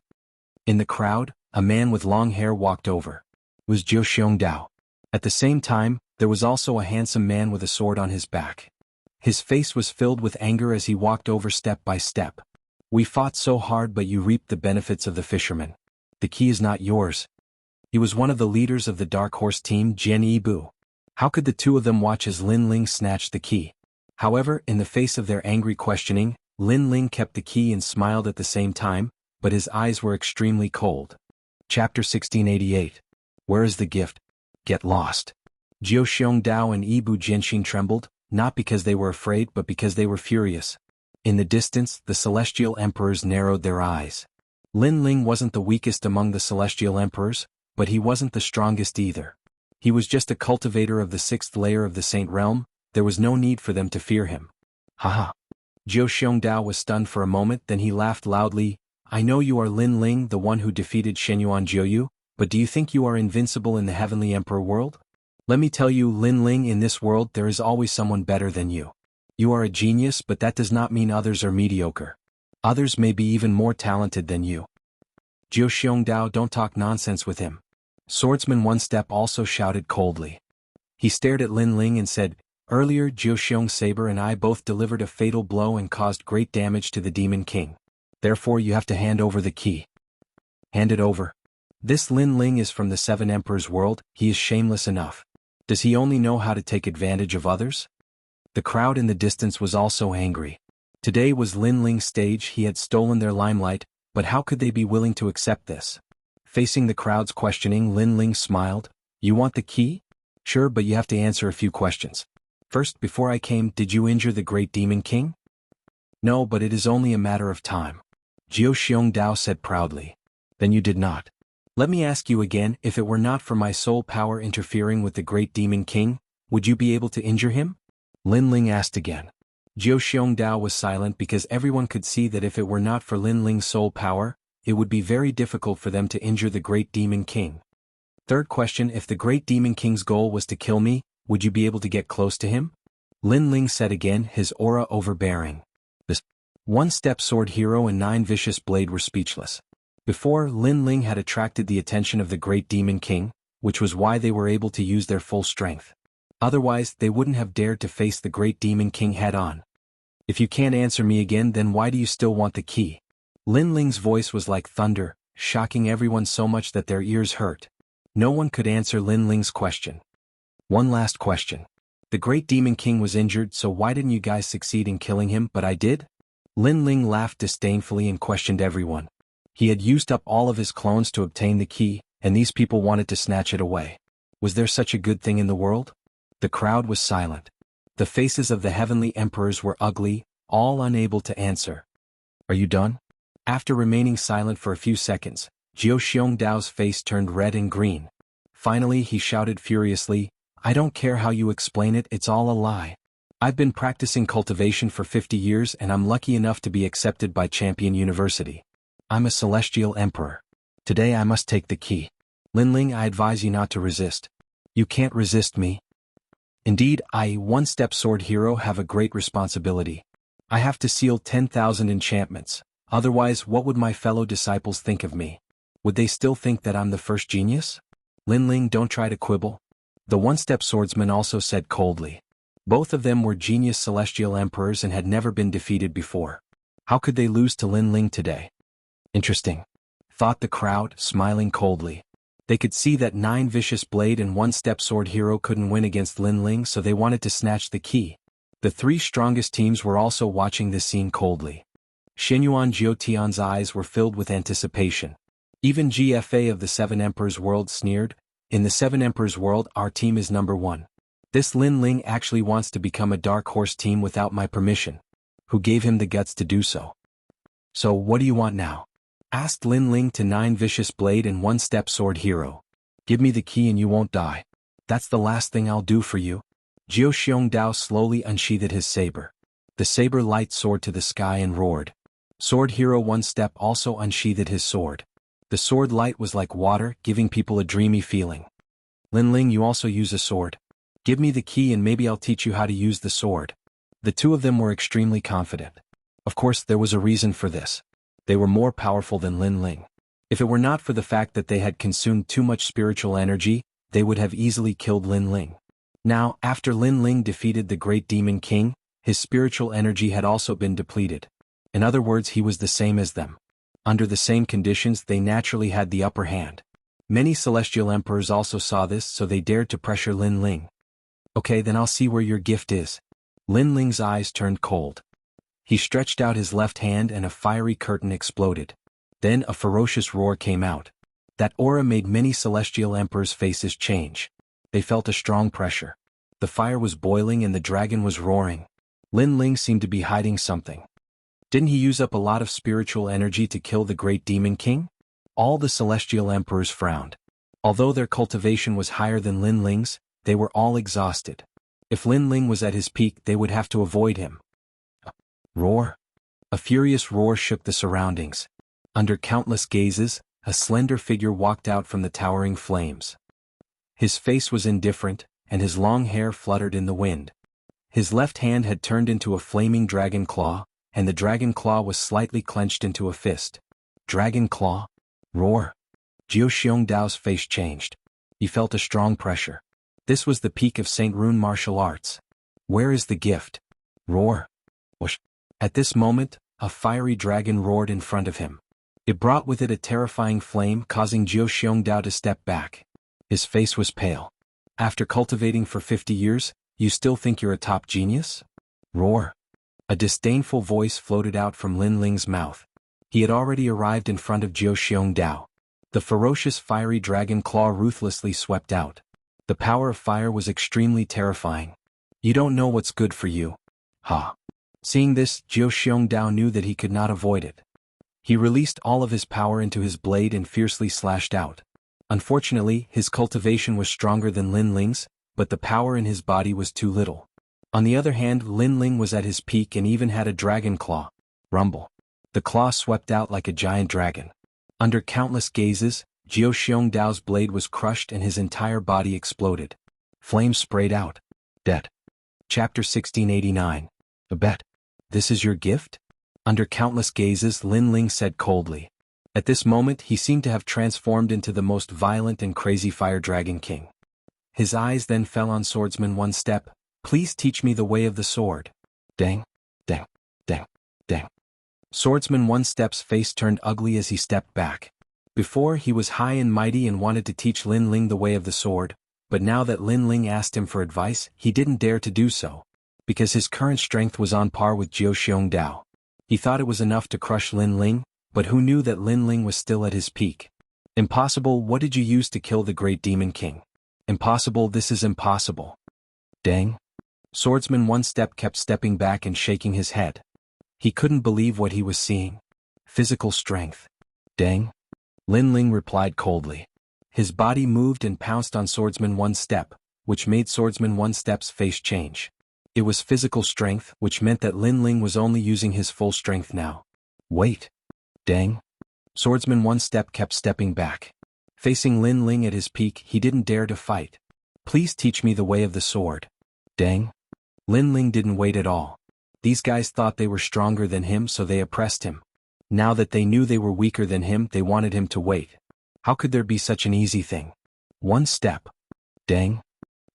Speaker 1: In the crowd, a man with long hair walked over. It was Zhou Xiongdao. At the same time, there was also a handsome man with a sword on his back. His face was filled with anger as he walked over step by step. We fought so hard, but you reaped the benefits of the fisherman. The key is not yours. He was one of the leaders of the Dark Horse team, Jian Yibu. How could the two of them watch as Lin Ling snatched the key? However, in the face of their angry questioning, Lin Ling kept the key and smiled at the same time, but his eyes were extremely cold. Chapter 1688. Where is the gift? Get lost. Zhou Xiongdao and Yibu Jianxin trembled, not because they were afraid but because they were furious. In the distance, the celestial emperors narrowed their eyes. Lin Ling wasn't the weakest among the celestial emperors, but he wasn't the strongest either. He was just a cultivator of the sixth layer of the Saint Realm. There was no need for them to fear him. Haha. Zhou Xiongdao was stunned for a moment, then he laughed loudly. I know you are Lin Ling, the one who defeated Shenyuan Jiuyu, but do you think you are invincible in the Heavenly Emperor world? Let me tell you, Lin Ling, in this world there is always someone better than you. You are a genius, but that does not mean others are mediocre. Others may be even more talented than you. Zhou Xiongdao, don't talk nonsense with him. Swordsman One Step also shouted coldly. He stared at Lin Ling and said, earlier Zhou Xiong Saber and I both delivered a fatal blow and caused great damage to the Demon King. Therefore you have to hand over the key. Hand it over. This Lin Ling is from the Seven Emperors world, he is shameless enough. Does he only know how to take advantage of others? The crowd in the distance was also angry. Today was Lin Ling's stage, he had stolen their limelight, but how could they be willing to accept this? Facing the crowd's questioning, Lin Ling smiled. You want the key? Sure, but you have to answer a few questions. First, before I came, did you injure the great Demon King? No, but it is only a matter of time. Zhou Xiongdao said proudly. Then you did not. Let me ask you again, if it were not for my soul power interfering with the great Demon King, would you be able to injure him? Lin Ling asked again. Zhou Xiongdao was silent because everyone could see that if it were not for Lin Ling's soul power, it would be very difficult for them to injure the great Demon King. Third question, if the great Demon King's goal was to kill me, would you be able to get close to him? Lin Ling said again, his aura overbearing. The one-step sword hero and 9 vicious blade were speechless. Before, Lin Ling had attracted the attention of the great Demon King, which was why they were able to use their full strength. Otherwise, they wouldn't have dared to face the great Demon King head-on. If you can't answer me again, then why do you still want the key? Lin Ling's voice was like thunder, shocking everyone so much that their ears hurt. No one could answer Lin Ling's question. One last question. The great Demon King was injured, so why didn't you guys succeed in killing him, but I did? Lin Ling laughed disdainfully and questioned everyone. He had used up all of his clones to obtain the key, and these people wanted to snatch it away. Was there such a good thing in the world? The crowd was silent. The faces of the heavenly emperors were ugly, all unable to answer. Are you done? After remaining silent for a few seconds, Zhou Xiongdao's face turned red and green. Finally he shouted furiously, I don't care how you explain it, it's all a lie. I've been practicing cultivation for 50 years and I'm lucky enough to be accepted by Champion University. I'm a celestial emperor. Today I must take the key. Lin Ling, I advise you not to resist. You can't resist me. Indeed, I, one-step sword hero, have a great responsibility. I have to seal 10,000 enchantments, otherwise what would my fellow disciples think of me? Would they still think that I'm the first genius? Lin Ling, don't try to quibble. The one-step swordsman also said coldly. Both of them were genius celestial emperors and had never been defeated before. How could they lose to Lin Ling today? Interesting, thought the crowd, smiling coldly. They could see that 9 vicious blade and one-step sword hero couldn't win against Lin Ling, so they wanted to snatch the key. The three strongest teams were also watching this scene coldly. Xinyuan Jiutian's eyes were filled with anticipation. Even GFA of the Seven Emperors world sneered, "In the Seven Emperors world our team is number one. This Lin Ling actually wants to become a dark horse team without my permission. Who gave him the guts to do so?" "So what do you want now?" asked Lin Ling to Nine Vicious Blade and One Step Sword Hero. "Give me the key and you won't die. That's the last thing I'll do for you." Jiao Xiongdao slowly unsheathed his saber. The saber light soared to the sky and roared. Sword Hero One Step also unsheathed his sword. The sword light was like water, giving people a dreamy feeling. "Lin Ling, you also use a sword. Give me the key and maybe I'll teach you how to use the sword." The two of them were extremely confident. Of course, there was a reason for this. They were more powerful than Lin Ling. If it were not for the fact that they had consumed too much spiritual energy, they would have easily killed Lin Ling. Now, after Lin Ling defeated the Great Demon King, his spiritual energy had also been depleted. In other words, he was the same as them. Under the same conditions, they naturally had the upper hand. Many celestial emperors also saw this, so they dared to pressure Lin Ling. "Okay, then I'll see where your gift is." Lin Ling's eyes turned cold. He stretched out his left hand and a fiery curtain exploded. Then a ferocious roar came out. That aura made many celestial emperors' faces change. They felt a strong pressure. The fire was boiling and the dragon was roaring. Lin Ling seemed to be hiding something. Didn't he use up a lot of spiritual energy to kill the Great Demon King? All the celestial emperors frowned. Although their cultivation was higher than Lin Ling's, they were all exhausted. If Lin Ling was at his peak, they would have to avoid him. Roar! A furious roar shook the surroundings. Under countless gazes, a slender figure walked out from the towering flames. His face was indifferent, and his long hair fluttered in the wind. His left hand had turned into a flaming dragon claw, and the dragon claw was slightly clenched into a fist. Dragon claw? Roar! Jiao Xiongdao's face changed. He felt a strong pressure. This was the peak of Saint Rune martial arts. Where is the gift? Roar! Whoosh! At this moment, a fiery dragon roared in front of him. It brought with it a terrifying flame, causing Jiao Xiongdao to step back. His face was pale. "After cultivating for 50 years, you still think you're a top genius?" Roar! A disdainful voice floated out from Lin Ling's mouth. He had already arrived in front of Jiao Xiongdao. The ferocious fiery dragon claw ruthlessly swept out. The power of fire was extremely terrifying. "You don't know what's good for you." Ha! Seeing this, Jiao Xiongdao knew that he could not avoid it. He released all of his power into his blade and fiercely slashed out. Unfortunately, his cultivation was stronger than Lin Ling's, but the power in his body was too little. On the other hand, Lin Ling was at his peak and even had a dragon claw. Rumble! The claw swept out like a giant dragon. Under countless gazes, Jiao Xiongdao's blade was crushed and his entire body exploded. Flames sprayed out. Dead. Chapter 1689. A bet. This is your gift? Under countless gazes, Lin Ling said coldly. At this moment, he seemed to have transformed into the most violent and crazy fire dragon king. His eyes then fell on Swordsman One Step. "Please teach me the way of the sword." Dang, dang, dang, dang. Swordsman One Step's face turned ugly as he stepped back. Before, he was high and mighty and wanted to teach Lin Ling the way of the sword, but now that Lin Ling asked him for advice, he didn't dare to do so, because his current strength was on par with Jiao Xiongdao. He thought it was enough to crush Lin Ling, but who knew that Lin Ling was still at his peak? "Impossible, what did you use to kill the Great Demon King?" "Impossible, this is impossible." Dang. Swordsman One Step kept stepping back and shaking his head. He couldn't believe what he was seeing. Physical strength. Dang. Lin Ling replied coldly. His body moved and pounced on Swordsman One Step, which made Swordsman One Step's face change. It was physical strength, which meant that Lin Ling was only using his full strength now. Wait. Dang. Swordsman One Step kept stepping back. Facing Lin Ling at his peak, he didn't dare to fight. "Please teach me the way of the sword." Dang. Lin Ling didn't wait at all. These guys thought they were stronger than him, so they oppressed him. Now that they knew they were weaker than him, they wanted him to wait. How could there be such an easy thing? One step. Dang.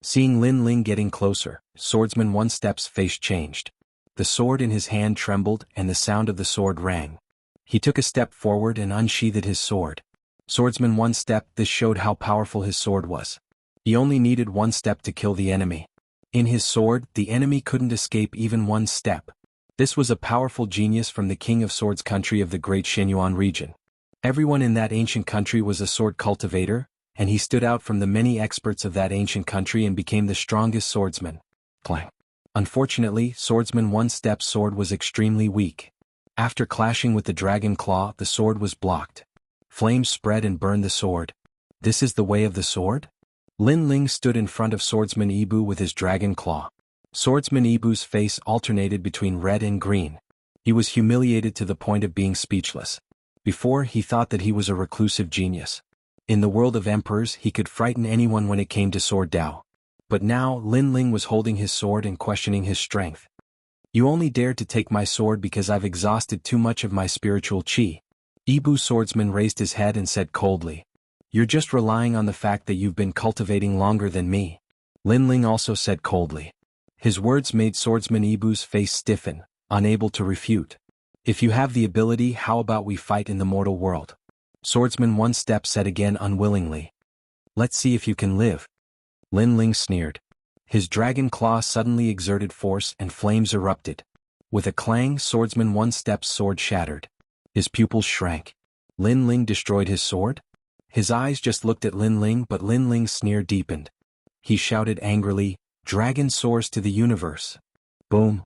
Speaker 1: Seeing Lin Ling getting closer, Swordsman One Step's face changed. The sword in his hand trembled and the sound of the sword rang. He took a step forward and unsheathed his sword. Swordsman One Step, this showed how powerful his sword was. He only needed one step to kill the enemy. In his sword, the enemy couldn't escape even one step. This was a powerful genius from the King of Swords country of the great Xianxia region. Everyone in that ancient country was a sword cultivator, and he stood out from the many experts of that ancient country and became the strongest swordsman. Clang. Unfortunately, Swordsman One-Step's sword was extremely weak. After clashing with the dragon claw, the sword was blocked. Flames spread and burned the sword. This is the way of the sword? Lin Ling stood in front of Swordsman Ibu with his dragon claw. Swordsman Ibu's face alternated between red and green. He was humiliated to the point of being speechless. Before, he thought that he was a reclusive genius. In the world of emperors, he could frighten anyone when it came to sword Dao. But now, Lin Ling was holding his sword and questioning his strength. You only dared to take my sword because I've exhausted too much of my spiritual qi. Ibu's swordsman raised his head and said coldly. You're just relying on the fact that you've been cultivating longer than me. Lin Ling also said coldly. His words made Swordsman Ibu's face stiffen, unable to refute. If you have the ability, how about we fight in the mortal world? Swordsman One-Step said again unwillingly. Let's see if you can live. Lin Ling sneered. His dragon claw suddenly exerted force and flames erupted. With a clang, Swordsman One-Step's sword shattered. His pupils shrank. Lin Ling destroyed his sword? His eyes just looked at Lin Ling, but Lin Ling's sneer deepened. He shouted angrily, Dragon soars to the universe. Boom.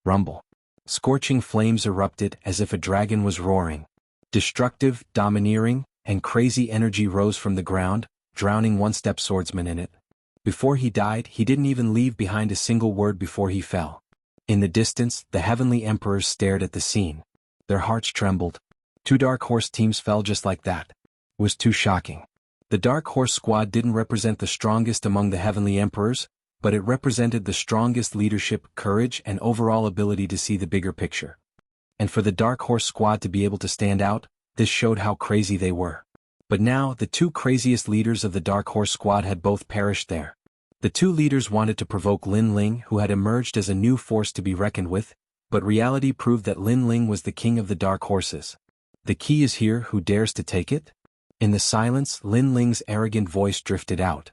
Speaker 1: Rumble. Scorching flames erupted as if a dragon was roaring. Destructive, domineering, and crazy energy rose from the ground, drowning One-Step swordsman in it. Before he died, he didn't even leave behind a single word before he fell. In the distance, the heavenly emperors stared at the scene. Their hearts trembled. 2 Dark Horse teams fell just like that. It was too shocking. The Dark Horse squad didn't represent the strongest among the heavenly emperors, but it represented the strongest leadership, courage, and overall ability to see the bigger picture. And for the Dark Horse squad to be able to stand out, this showed how crazy they were. But now, the 2 craziest leaders of the Dark Horse squad had both perished there. The 2 leaders wanted to provoke Lin Ling, who had emerged as a new force to be reckoned with, but reality proved that Lin Ling was the king of the Dark Horses. The key is here, who dares to take it? In the silence, Lin Ling's arrogant voice drifted out.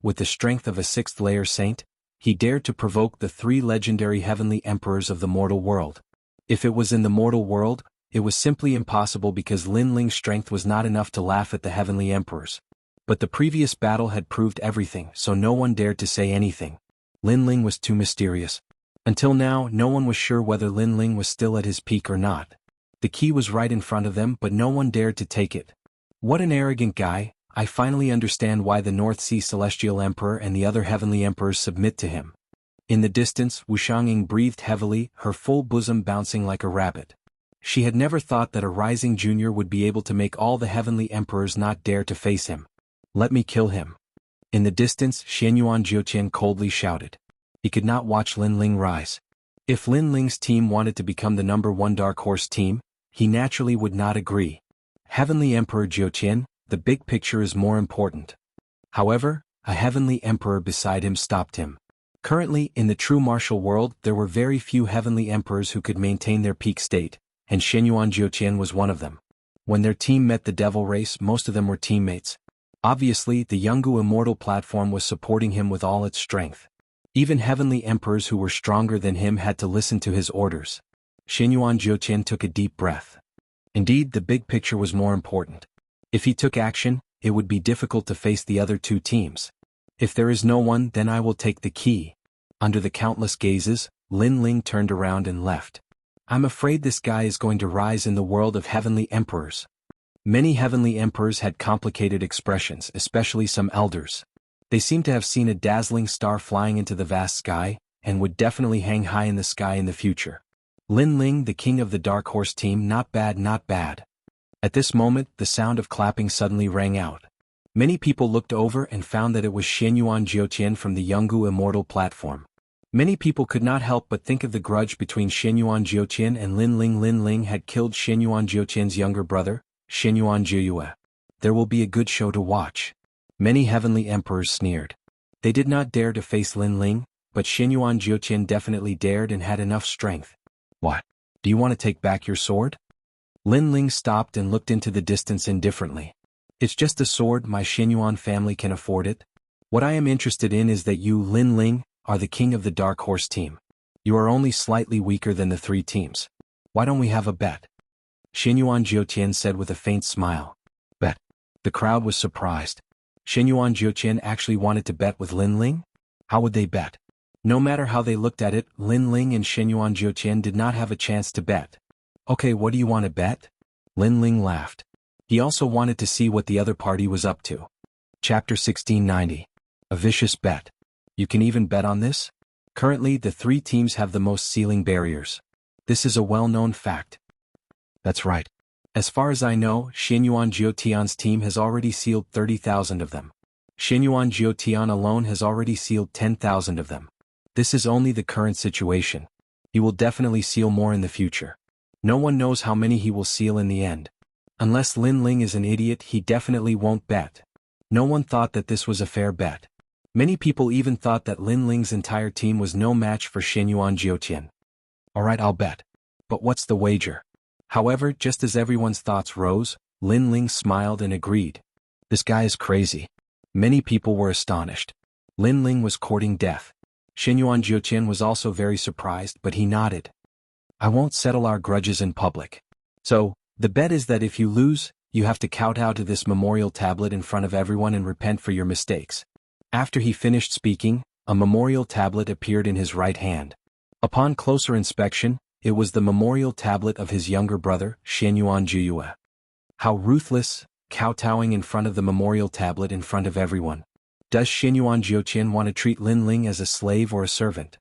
Speaker 1: With the strength of a 6th-layer saint, he dared to provoke the 3 legendary heavenly emperors of the mortal world. If it was in the mortal world, it was simply impossible because Lin Ling's strength was not enough to laugh at the heavenly emperors. But the previous battle had proved everything, so no one dared to say anything. Lin Ling was too mysterious. Until now, no one was sure whether Lin Ling was still at his peak or not. The key was right in front of them, but no one dared to take it. What an arrogant guy. I finally understand why the North Sea Celestial Emperor and the other heavenly emperors submit to him. In the distance, Wuxiang breathed heavily, her full bosom bouncing like a rabbit. She had never thought that a rising junior would be able to make all the heavenly emperors not dare to face him. Let me kill him. In the distance, Xianyuan Jiuqian coldly shouted. He could not watch Lin Ling rise. If Lin Ling's team wanted to become the #1 Dark Horse team, he naturally would not agree. Heavenly Emperor Jiuqian, the big picture is more important. However, a heavenly emperor beside him stopped him. Currently, in the true martial world, there were very few heavenly emperors who could maintain their peak state, and Xianyuan Jiuqian was one of them. When their team met the Devil Race, most of them were teammates. Obviously, the Jianghu Immortal platform was supporting him with all its strength. Even heavenly emperors who were stronger than him had to listen to his orders. Xianyuan Jiuqian took a deep breath. Indeed, the big picture was more important. If he took action, it would be difficult to face the other 2 teams. If there is no one, then I will take the key. Under the countless gazes, Lin Ling turned around and left. I'm afraid this guy is going to rise in the world of heavenly emperors. Many heavenly emperors had complicated expressions, especially some elders. They seemed to have seen a dazzling star flying into the vast sky, and would definitely hang high in the sky in the future. Lin Ling, the king of the Dark Horse team, not bad, not bad. At this moment, the sound of clapping suddenly rang out. Many people looked over and found that it was Xianyuan Jiuqian from the Jianghu Immortal platform. Many people could not help but think of the grudge between Xianyuan Jiuqian and Lin Ling. Lin Ling had killed Xianyuan Jiuqian's younger brother, Xianyuan Jiuyue. There will be a good show to watch. Many heavenly emperors sneered. They did not dare to face Lin Ling, but Xianyuan Jiuqian definitely dared and had enough strength. What? Do you want to take back your sword? Lin Ling stopped and looked into the distance indifferently. It's just a sword, my Xianyuan family can afford it. What I am interested in is that you, Lin Ling, are the king of the Dark Horse team. You are only slightly weaker than the 3 teams. Why don't we have a bet? Xianyuan Jiutian said with a faint smile. Bet. The crowd was surprised. Xianyuan Jiutian actually wanted to bet with Lin Ling? How would they bet? No matter how they looked at it, Lin Ling and Xianyuan Jiutian did not have a chance to bet. Okay, what do you want to bet? Lin Ling laughed. He also wanted to see what the other party was up to. Chapter 1690. A vicious bet. You can even bet on this? Currently, the 3 teams have the most sealing barriers. This is a well-known fact. That's right. As far as I know, Xianyuan Jiutian's team has already sealed 30,000 of them. Xianyuan Jiutian alone has already sealed 10,000 of them. This is only the current situation. He will definitely seal more in the future. No one knows how many he will seal in the end. Unless Lin Ling is an idiot, he definitely won't bet. No one thought that this was a fair bet. Many people even thought that Lin Ling's entire team was no match for Xianyuan Jiutian. Alright, I'll bet. But what's the wager? However, just as everyone's thoughts rose, Lin Ling smiled and agreed. This guy is crazy. Many people were astonished. Lin Ling was courting death. Xianyuan Jiutian was also very surprised, but he nodded. I won't settle our grudges in public. So, the bet is that if you lose, you have to kowtow to this memorial tablet in front of everyone and repent for your mistakes. After he finished speaking, a memorial tablet appeared in his right hand. Upon closer inspection, it was the memorial tablet of his younger brother, Xianyuan Jiuyue. How ruthless, kowtowing in front of the memorial tablet in front of everyone. Does Xianyuan Jiutian want to treat Lin Ling as a slave or a servant?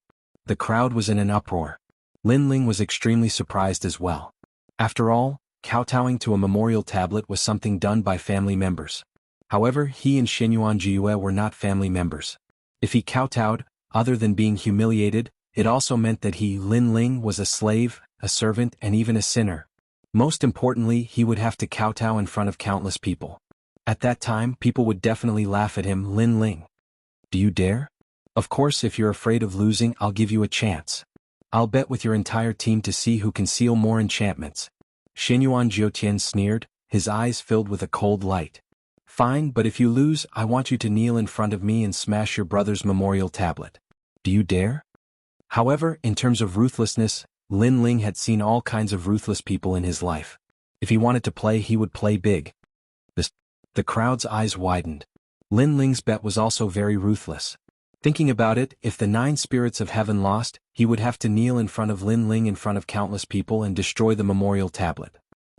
Speaker 1: The crowd was in an uproar. Lin Ling was extremely surprised as well. After all, kowtowing to a memorial tablet was something done by family members. However, he and Xianyuan Jiuyue were not family members. If he kowtowed, other than being humiliated, it also meant that he, Lin Ling, was a slave, a servant, and even a sinner. Most importantly, he would have to kowtow in front of countless people. At that time, people would definitely laugh at him. Lin Ling. Do you dare? Of course, if you're afraid of losing, I'll give you a chance. I'll bet with your entire team to see who can seal more enchantments. Xianyuan Jiutian sneered, his eyes filled with a cold light. Fine, but if you lose, I want you to kneel in front of me and smash your brother's memorial tablet. Do you dare? However, in terms of ruthlessness, Lin Ling had seen all kinds of ruthless people in his life. If he wanted to play, he would play big. The crowd's eyes widened. Lin Ling's bet was also very ruthless. Thinking about it, if the 9 spirits of heaven lost, he would have to kneel in front of Lin Ling in front of countless people and destroy the memorial tablet.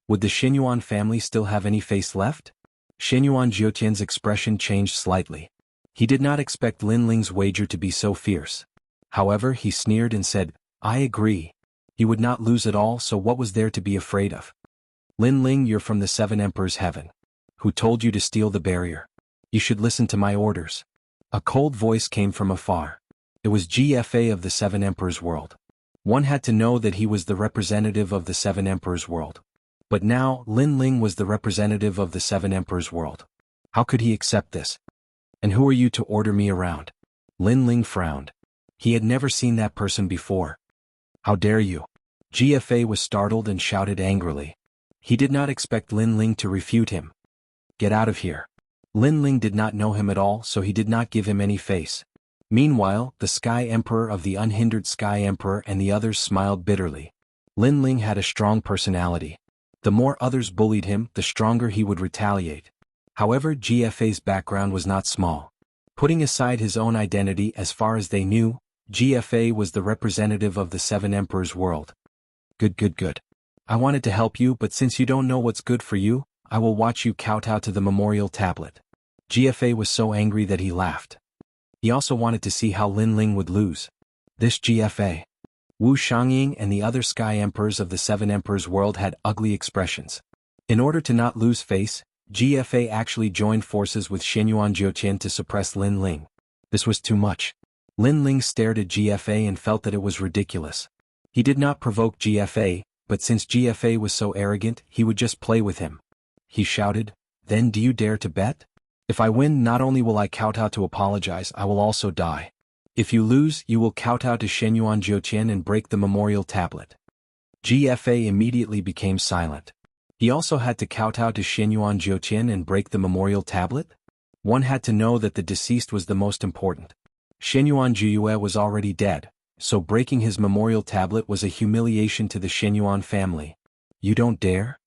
Speaker 1: Would the Xianyuan family still have any face left? Xianyuan Jiutian's expression changed slightly. He did not expect Lin Ling's wager to be so fierce. However, he sneered and said, I agree. He would not lose at all, so what was there to be afraid of? Lin Ling, you're from the 7 Emperors' heaven. Who told you to steal the barrier? You should listen to my orders. A cold voice came from afar. It was GFA of the 7 Emperors' world. One had to know that he was the representative of the 7 Emperors' world. But now, Lin Ling was the representative of the 7 Emperors' world. How could he accept this? And who are you to order me around? Lin Ling frowned. He had never seen that person before. How dare you? GFA was startled and shouted angrily. He did not expect Lin Ling to refute him. Get out of here. Lin Ling did not know him at all, so he did not give him any face. Meanwhile, the Sky Emperor of the Unhindered Sky Emperor and the others smiled bitterly. Lin Ling had a strong personality. The more others bullied him, the stronger he would retaliate. However, GFA's background was not small. Putting aside his own identity, as far as they knew, GFA was the representative of the 7 Emperors' world. Good. I wanted to help you, but since you don't know what's good for you, I will watch you kowtow to the memorial tablet. GFA was so angry that he laughed. He also wanted to see how Lin Ling would lose. This GFA. Wu Xiangying and the other Sky Emperors of the 7 Emperors' world had ugly expressions. In order to not lose face, GFA actually joined forces with Xianyuan Jiutian to suppress Lin Ling. This was too much. Lin Ling stared at GFA and felt that it was ridiculous. He did not provoke GFA, but since GFA was so arrogant, he would just play with him. He shouted, Then do you dare to bet? If I win, not only will I kowtow to apologize, I will also die. If you lose, you will kowtow to Xianyuan Jiutian and break the memorial tablet. GFA immediately became silent. He also had to kowtow to Xianyuan Jiutian and break the memorial tablet? One had to know that the deceased was the most important. Shenyuan Juyue was already dead, so breaking his memorial tablet was a humiliation to the Shenyuan family. You don't dare?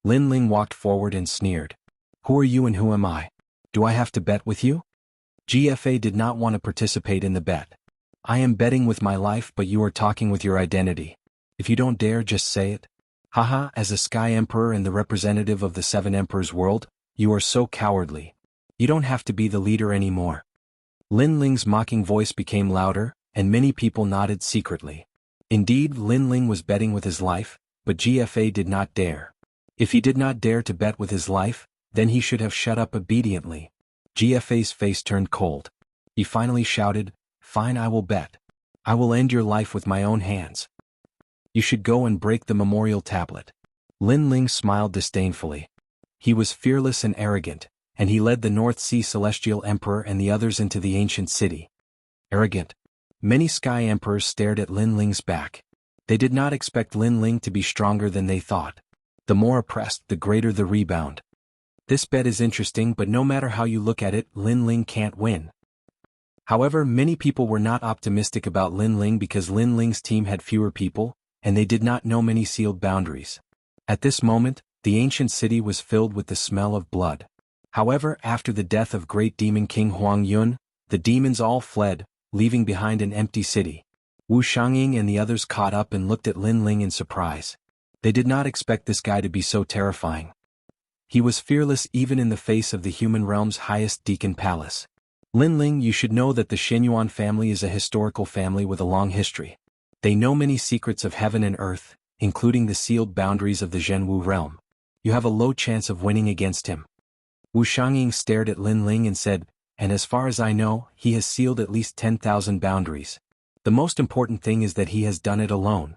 Speaker 1: Lin Ling walked forward and sneered. Who are you and who am I? Do I have to bet with you? GFA did not want to participate in the bet. I am betting with my life, but you are talking with your identity. If you don't dare, just say it. Haha, as a Sky Emperor and the representative of the Seven Emperors world, you are so cowardly. You don't have to be the leader anymore. Lin Ling's mocking voice became louder, and many people nodded secretly. Indeed, Lin Ling was betting with his life, but GFA did not dare. If he did not dare to bet with his life, then he should have shut up obediently. GFA's face turned cold. He finally shouted, Fine, I will bet. I will end your life with my own hands. You should go and break the memorial tablet. Lin Ling smiled disdainfully. He was fearless and arrogant, and he led the North Sea Celestial Emperor and the others into the ancient city. Arrogant. Many Sky Emperors stared at Lin Ling's back. They did not expect Lin Ling to be stronger than they thought. The more oppressed, the greater the rebound. This bet is interesting, but no matter how you look at it, Lin Ling can't win. However, many people were not optimistic about Lin Ling because Lin Ling's team had fewer people, and they did not know many sealed boundaries. At this moment, the ancient city was filled with the smell of blood. However, after the death of great demon King Huang Yun, the demons all fled, leaving behind an empty city. Wu Xiangying and the others caught up and looked at Lin Ling in surprise. They did not expect this guy to be so terrifying. He was fearless even in the face of the human realm's highest deacon palace. Lin Ling, you should know that the Shenyuan family is a historical family with a long history. They know many secrets of heaven and earth, including the sealed boundaries of the Jianghu realm. You have a low chance of winning against him. Wu Xiangying stared at Lin Ling and said, and as far as I know, he has sealed at least 10,000 boundaries. The most important thing is that he has done it alone.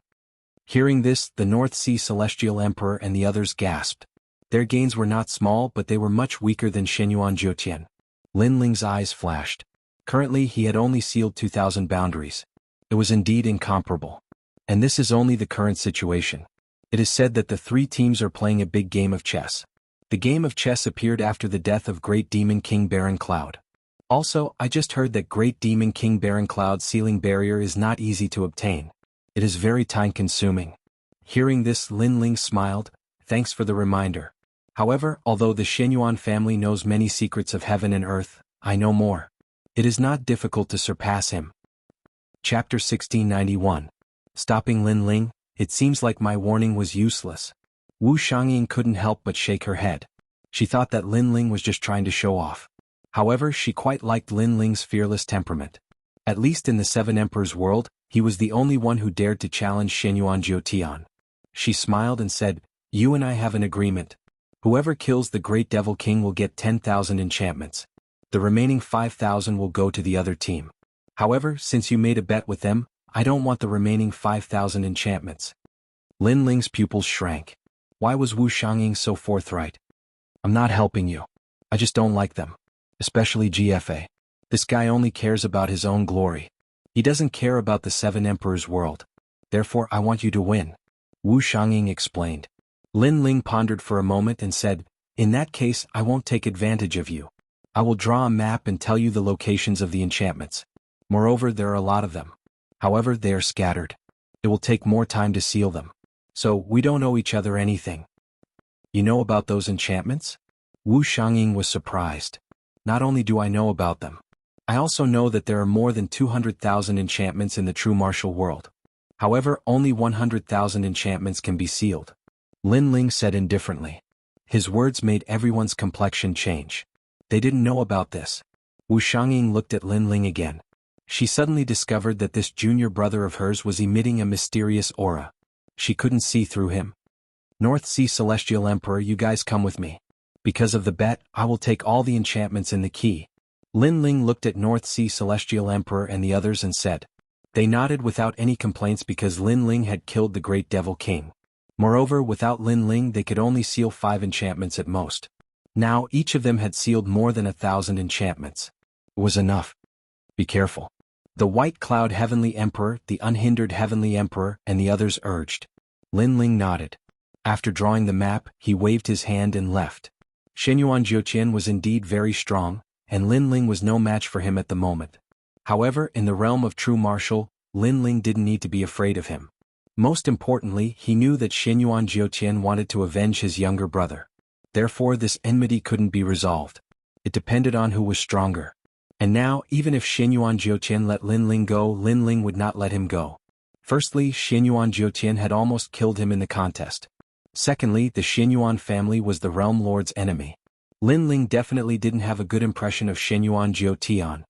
Speaker 1: Hearing this, the North Sea Celestial Emperor and the others gasped. Their gains were not small, but they were much weaker than Shenyuan Jiutian. Lin Ling's eyes flashed. Currently, he had only sealed 2,000 boundaries. It was indeed incomparable. And this is only the current situation. It is said that the three teams are playing a big game of chess. The game of chess appeared after the death of Great Demon King Baron Cloud. Also, I just heard that Great Demon King Baron Cloud's sealing barrier is not easy to obtain. It is very time-consuming. Hearing this, Lin Ling smiled, thanks for the reminder. However, although the Shenyuan family knows many secrets of heaven and earth, I know more. It is not difficult to surpass him. Chapter 1691. Stopping Lin Ling, it seems like my warning was useless. Wu Xiangying couldn't help but shake her head. She thought that Lin Ling was just trying to show off. However, she quite liked Lin Ling's fearless temperament. At least in the Seven Emperors world, he was the only one who dared to challenge Shenyuan Jiutian. She smiled and said, You and I have an agreement. Whoever kills the Great Devil King will get 10,000 enchantments. The remaining 5,000 will go to the other team. However, since you made a bet with them, I don't want the remaining 5,000 enchantments. Lin Ling's pupils shrank. Why was Wu Xiangying so forthright? I'm not helping you. I just don't like them. Especially GFA. This guy only cares about his own glory. He doesn't care about the Seven Emperors world. Therefore, I want you to win. Wu Xiangying explained. Lin Ling pondered for a moment and said, In that case, I won't take advantage of you. I will draw a map and tell you the locations of the enchantments. Moreover, there are a lot of them. However, they are scattered. It will take more time to seal them. So, we don't owe each other anything. You know about those enchantments? Wu Xiangying was surprised. Not only do I know about them, I also know that there are more than 200,000 enchantments in the true martial world. However, only 100,000 enchantments can be sealed. Lin Ling said indifferently. His words made everyone's complexion change. They didn't know about this. Wu Xiangying looked at Lin Ling again. She suddenly discovered that this junior brother of hers was emitting a mysterious aura. She couldn't see through him. North Sea Celestial Emperor, you guys come with me. Because of the bet, I will take all the enchantments in the key. Lin Ling looked at North Sea Celestial Emperor and the others and said. They nodded without any complaints because Lin Ling had killed the Great Devil King. Moreover, without Lin Ling they could only seal 5 enchantments at most. Now each of them had sealed more than 1,000 enchantments. It was enough. Be careful. The White Cloud Heavenly Emperor, the Unhindered Heavenly Emperor, and the others urged. Lin Ling nodded. After drawing the map, he waved his hand and left. Shenyuan Jiutian was indeed very strong, and Lin Ling was no match for him at the moment. However, in the realm of true martial, Lin Ling didn't need to be afraid of him. Most importantly, he knew that Xianyuan Jiutian wanted to avenge his younger brother. Therefore this enmity couldn't be resolved. It depended on who was stronger. And now, even if Xianyuan Jiutian let Lin Ling go, Lin Ling would not let him go. Firstly, Xianyuan Jiutian had almost killed him in the contest. Secondly, the Xianyuan family was the realm lord's enemy. Lin Ling definitely didn't have a good impression of Xianyuan Jiutian.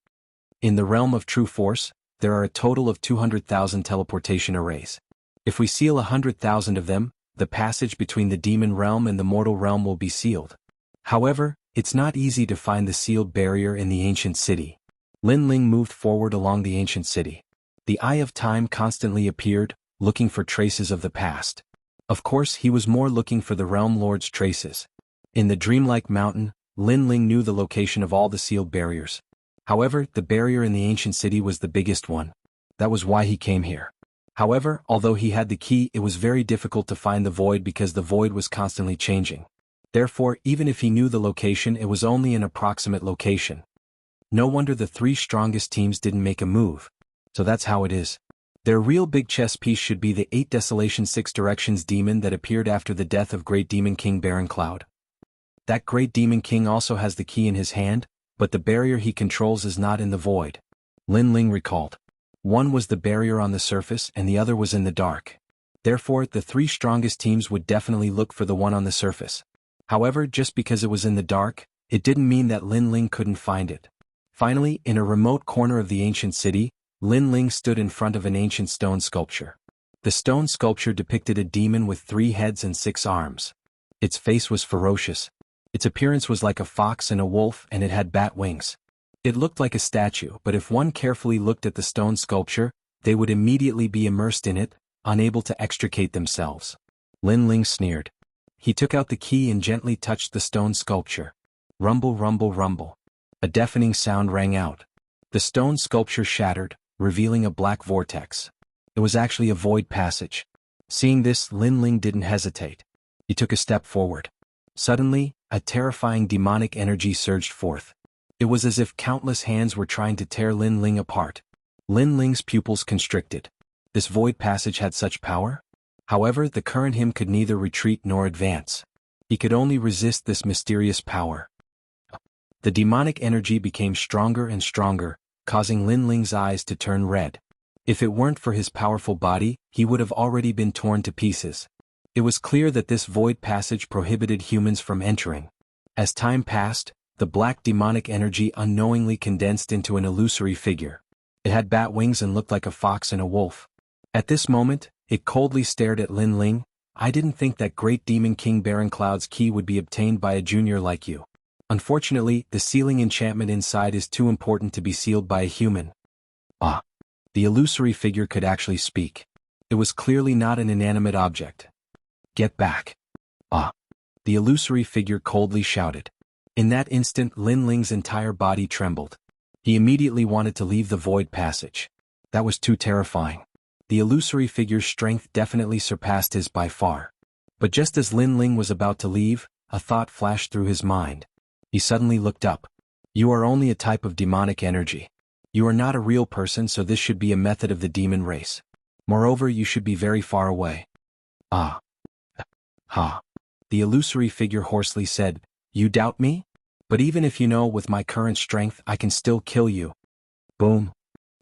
Speaker 1: In the realm of true force, there are a total of 200,000 teleportation arrays. If we seal 100,000 of them, the passage between the demon realm and the mortal realm will be sealed. However, it's not easy to find the sealed barrier in the ancient city. Lin Ling moved forward along the ancient city. The Eye of Time constantly appeared, looking for traces of the past. Of course, he was more looking for the realm lord's traces. In the dreamlike mountain, Lin Ling knew the location of all the sealed barriers. However, the barrier in the ancient city was the biggest one. That was why he came here. However, although he had the key, it was very difficult to find the void because the void was constantly changing. Therefore, even if he knew the location, it was only an approximate location. No wonder the three strongest teams didn't make a move. So that's how it is. Their real big chess piece should be the 8 Desolation 6 Directions demon that appeared after the death of Great Demon King Baron Cloud. That Great Demon King also has the key in his hand, but the barrier he controls is not in the void. Lin Ling recalled. One was the barrier on the surface and the other was in the dark. Therefore, the three strongest teams would definitely look for the one on the surface. However, just because it was in the dark, it didn't mean that Lin Ling couldn't find it. Finally, in a remote corner of the ancient city, Lin Ling stood in front of an ancient stone sculpture. The stone sculpture depicted a demon with 3 heads and 6 arms. Its face was ferocious. Its appearance was like a fox and a wolf, and it had bat wings. It looked like a statue, but if one carefully looked at the stone sculpture, they would immediately be immersed in it, unable to extricate themselves. Lin Ling sneered. He took out the key and gently touched the stone sculpture. Rumble, rumble, rumble. A deafening sound rang out. The stone sculpture shattered, revealing a black vortex. It was actually a void passage. Seeing this, Lin Ling didn't hesitate. He took a step forward. Suddenly, a terrifying demonic energy surged forth. It was as if countless hands were trying to tear Lin Ling apart. Lin Ling's pupils constricted. This void passage had such power? However, the current him could neither retreat nor advance. He could only resist this mysterious power. The demonic energy became stronger and stronger, causing Lin Ling's eyes to turn red. If it weren't for his powerful body, he would have already been torn to pieces. It was clear that this void passage prohibited humans from entering. As time passed, the black demonic energy unknowingly condensed into an illusory figure. It had bat wings and looked like a fox and a wolf. At this moment, it coldly stared at Lin Ling. I didn't think that Great Demon King Baron Cloud's key would be obtained by a junior like you. Unfortunately, the sealing enchantment inside is too important to be sealed by a human. Ah. The illusory figure could actually speak. It was clearly not an inanimate object. Get back. Ah. The illusory figure coldly shouted. In that instant, Lin Ling's entire body trembled. He immediately wanted to leave the void passage. That was too terrifying. The illusory figure's strength definitely surpassed his by far. But just as Lin Ling was about to leave, a thought flashed through his mind. He suddenly looked up. You are only a type of demonic energy. You are not a real person, so this should be a method of the demon race. Moreover, you should be very far away. Ah. Ha. The illusory figure hoarsely said, You doubt me? But even if you know with my current strength I can still kill you. Boom.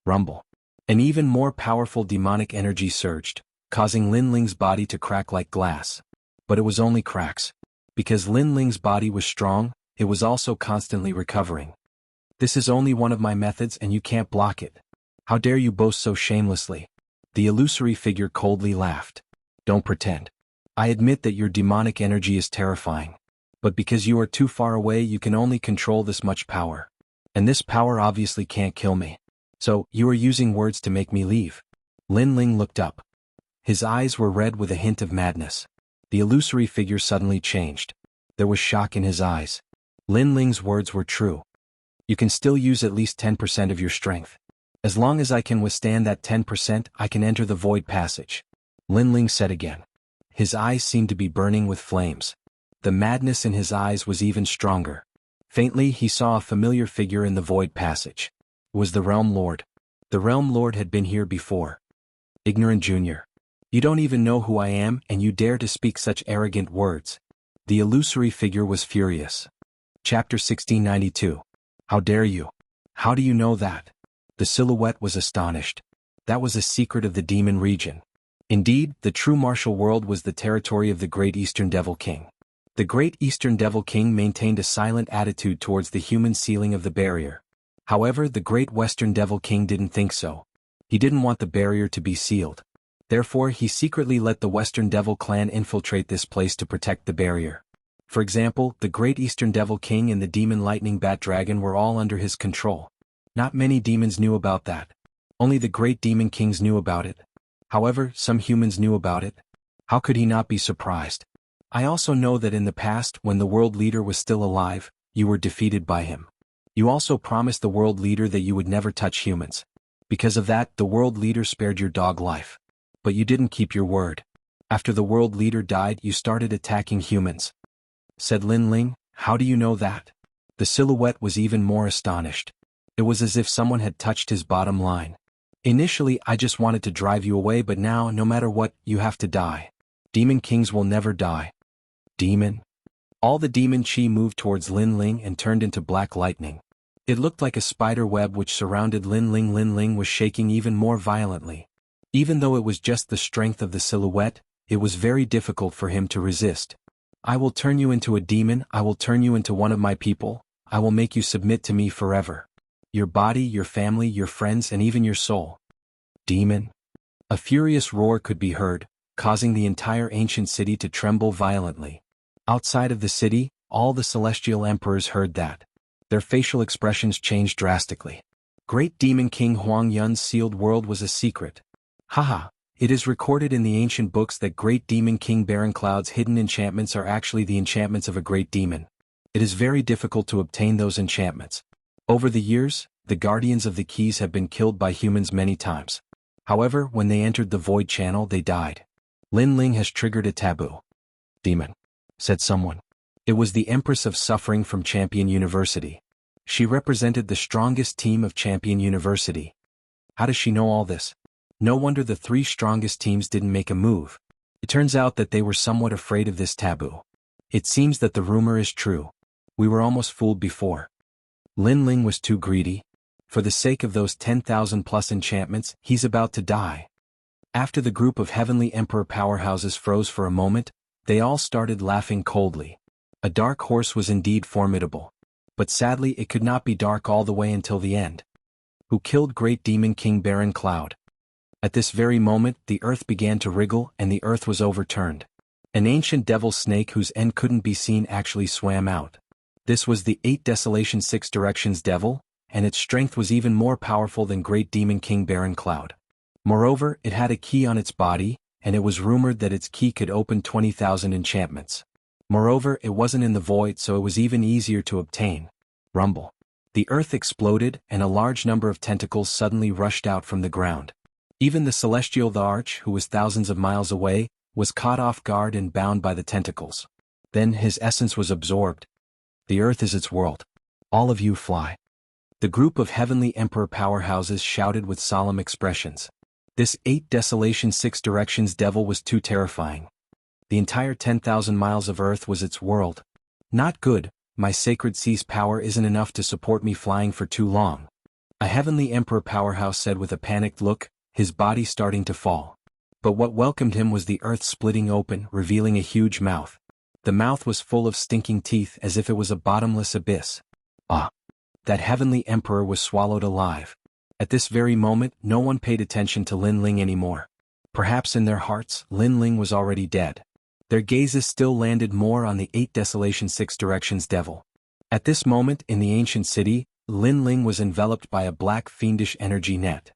Speaker 1: Rumble. An even more powerful demonic energy surged, causing Lin Ling's body to crack like glass. But it was only cracks. Because Lin Ling's body was strong, it was also constantly recovering. This is only one of my methods and you can't block it. How dare you boast so shamelessly? The illusory figure coldly laughed. Don't pretend. I admit that your demonic energy is terrifying. But because you are too far away, you can only control this much power. And this power obviously can't kill me. So, you are using words to make me leave. Lin Ling looked up. His eyes were red with a hint of madness. The illusory figure suddenly changed. There was shock in his eyes. Lin Ling's words were true. You can still use at least 10% of your strength. As long as I can withstand that 10%, I can enter the void passage. Lin Ling said again. His eyes seemed to be burning with flames. The madness in his eyes was even stronger. Faintly, he saw a familiar figure in the void passage. Was the Realm Lord. The Realm Lord had been here before. Ignorant Junior. You don't even know who I am and you dare to speak such arrogant words. The illusory figure was furious. Chapter 1692. How dare you? How do you know that? The silhouette was astonished. That was a secret of the demon region. Indeed, the true martial world was the territory of the Great Eastern Devil King. The Great Eastern Devil King maintained a silent attitude towards the human sealing of the barrier. However, the Great Western Devil King didn't think so. He didn't want the barrier to be sealed. Therefore, he secretly let the Western Devil clan infiltrate this place to protect the barrier. For example, the Great Eastern Devil King and the Demon Lightning Bat Dragon were all under his control. Not many demons knew about that. Only the Great Demon Kings knew about it. However, some humans knew about it. How could he not be surprised? I also know that in the past, when the world leader was still alive, you were defeated by him. You also promised the world leader that you would never touch humans. Because of that, the world leader spared your dog life. But you didn't keep your word. After the world leader died, you started attacking humans. Said Lin Ling, how do you know that? The silhouette was even more astonished. It was as if someone had touched his bottom line. Initially, I just wanted to drive you away, but now, no matter what, you have to die. Demon kings will never die. Demon? All the demon chi moved towards Lin Ling and turned into black lightning. It looked like a spider web which surrounded Lin Ling. Lin Ling was shaking even more violently. Even though it was just the strength of the silhouette, it was very difficult for him to resist. I will turn you into a demon, I will turn you into one of my people, I will make you submit to me forever. Your body, your family, your friends, and even your soul. Demon? A furious roar could be heard, causing the entire ancient city to tremble violently. Outside of the city, all the celestial emperors heard that. Their facial expressions changed drastically. Great Demon King Huang Yun's sealed world was a secret. Haha, it is recorded in the ancient books that Great Demon King Baron Cloud's hidden enchantments are actually the enchantments of a great demon. It is very difficult to obtain those enchantments. Over the years, the guardians of the keys have been killed by humans many times. However, when they entered the void channel, they died. Lin Ling has triggered a taboo. Demon, said someone. It was the Empress of Suffering from Champion University. She represented the strongest team of Champion University. How does she know all this? No wonder the three strongest teams didn't make a move. It turns out that they were somewhat afraid of this taboo. It seems that the rumor is true. We were almost fooled before. Lin Ling was too greedy. For the sake of those 10,000 plus enchantments, he's about to die. After the group of heavenly emperor powerhouses froze for a moment, they all started laughing coldly. A dark horse was indeed formidable. But sadly it could not be dark all the way until the end. Who killed Great Demon King Baron Cloud? At this very moment, the earth began to wriggle and the earth was overturned. An ancient devil snake whose end couldn't be seen actually swam out. This was the 8 Desolation 6 Directions Devil, and its strength was even more powerful than Great Demon King Baron Cloud. Moreover, it had a key on its body, and it was rumored that its key could open 20,000 enchantments. Moreover, it wasn't in the void, so it was even easier to obtain. Rumble. The earth exploded, and a large number of tentacles suddenly rushed out from the ground. Even the Celestial the Arch, who was thousands of miles away, was caught off guard and bound by the tentacles. Then his essence was absorbed. The earth is its world. All of you fly. The group of heavenly emperor powerhouses shouted with solemn expressions. This 8 Desolation 6 Directions Devil was too terrifying. The entire 10,000 miles of earth was its world. Not good, my sacred sea's power isn't enough to support me flying for too long. A heavenly emperor powerhouse said with a panicked look, his body starting to fall. But what welcomed him was the earth splitting open, revealing a huge mouth. The mouth was full of stinking teeth as if it was a bottomless abyss. Ah! That heavenly emperor was swallowed alive. At this very moment, no one paid attention to Lin Ling anymore. Perhaps in their hearts, Lin Ling was already dead. Their gazes still landed more on the 8 Desolation 6 Directions Devil. At this moment in the ancient city, Lin Ling was enveloped by a black fiendish energy net.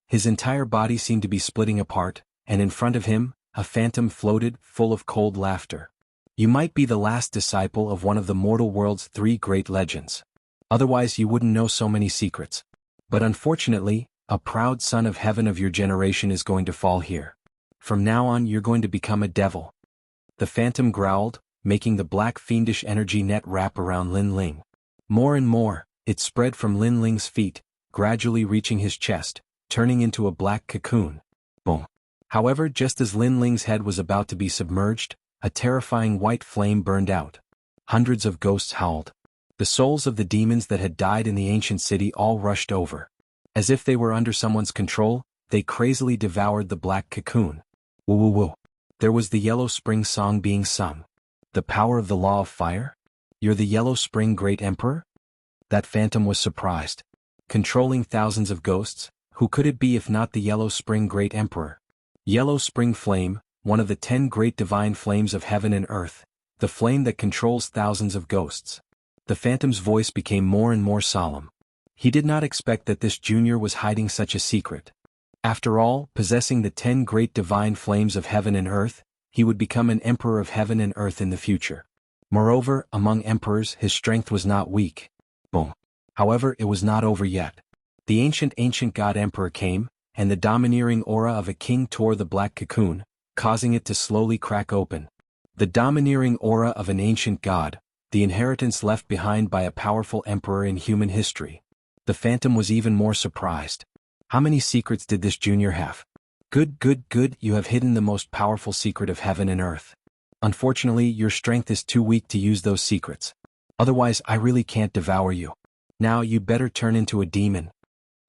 Speaker 1: His entire body seemed to be splitting apart, and in front of him, a phantom floated, full of cold laughter. You might be the last disciple of one of the mortal world's 3 great legends. Otherwise you wouldn't know so many secrets. But unfortunately, a proud son of heaven of your generation is going to fall here. From now on you're going to become a devil. The phantom growled, making the black fiendish energy net wrap around Lin Ling. More and more, it spread from Lin Ling's feet, gradually reaching his chest, turning into a black cocoon. Boom. However, just as Lin Ling's head was about to be submerged, a terrifying white flame burned out. Hundreds of ghosts howled. The souls of the demons that had died in the ancient city all rushed over. As if they were under someone's control, they crazily devoured the black cocoon. Woo woo woo. There was the Yellow Spring song being sung. The power of the law of fire? You're the Yellow Spring Great Emperor? That phantom was surprised. Controlling thousands of ghosts, who could it be if not the Yellow Spring Great Emperor? Yellow Spring Flame, one of the 10 great divine flames of heaven and earth, the flame that controls thousands of ghosts. The phantom's voice became more and more solemn. He did not expect that this junior was hiding such a secret. After all, possessing the 10 great divine flames of heaven and earth, he would become an emperor of heaven and earth in the future. Moreover, among emperors his strength was not weak. Boom. However, it was not over yet. The ancient god emperor came, and the domineering aura of a king tore the black cocoon, causing it to slowly crack open. The domineering aura of an ancient god, the inheritance left behind by a powerful emperor in human history. The phantom was even more surprised. How many secrets did this junior have? Good, you have hidden the most powerful secret of heaven and earth. Unfortunately, your strength is too weak to use those secrets. Otherwise, I really can't devour you. Now you better turn into a demon.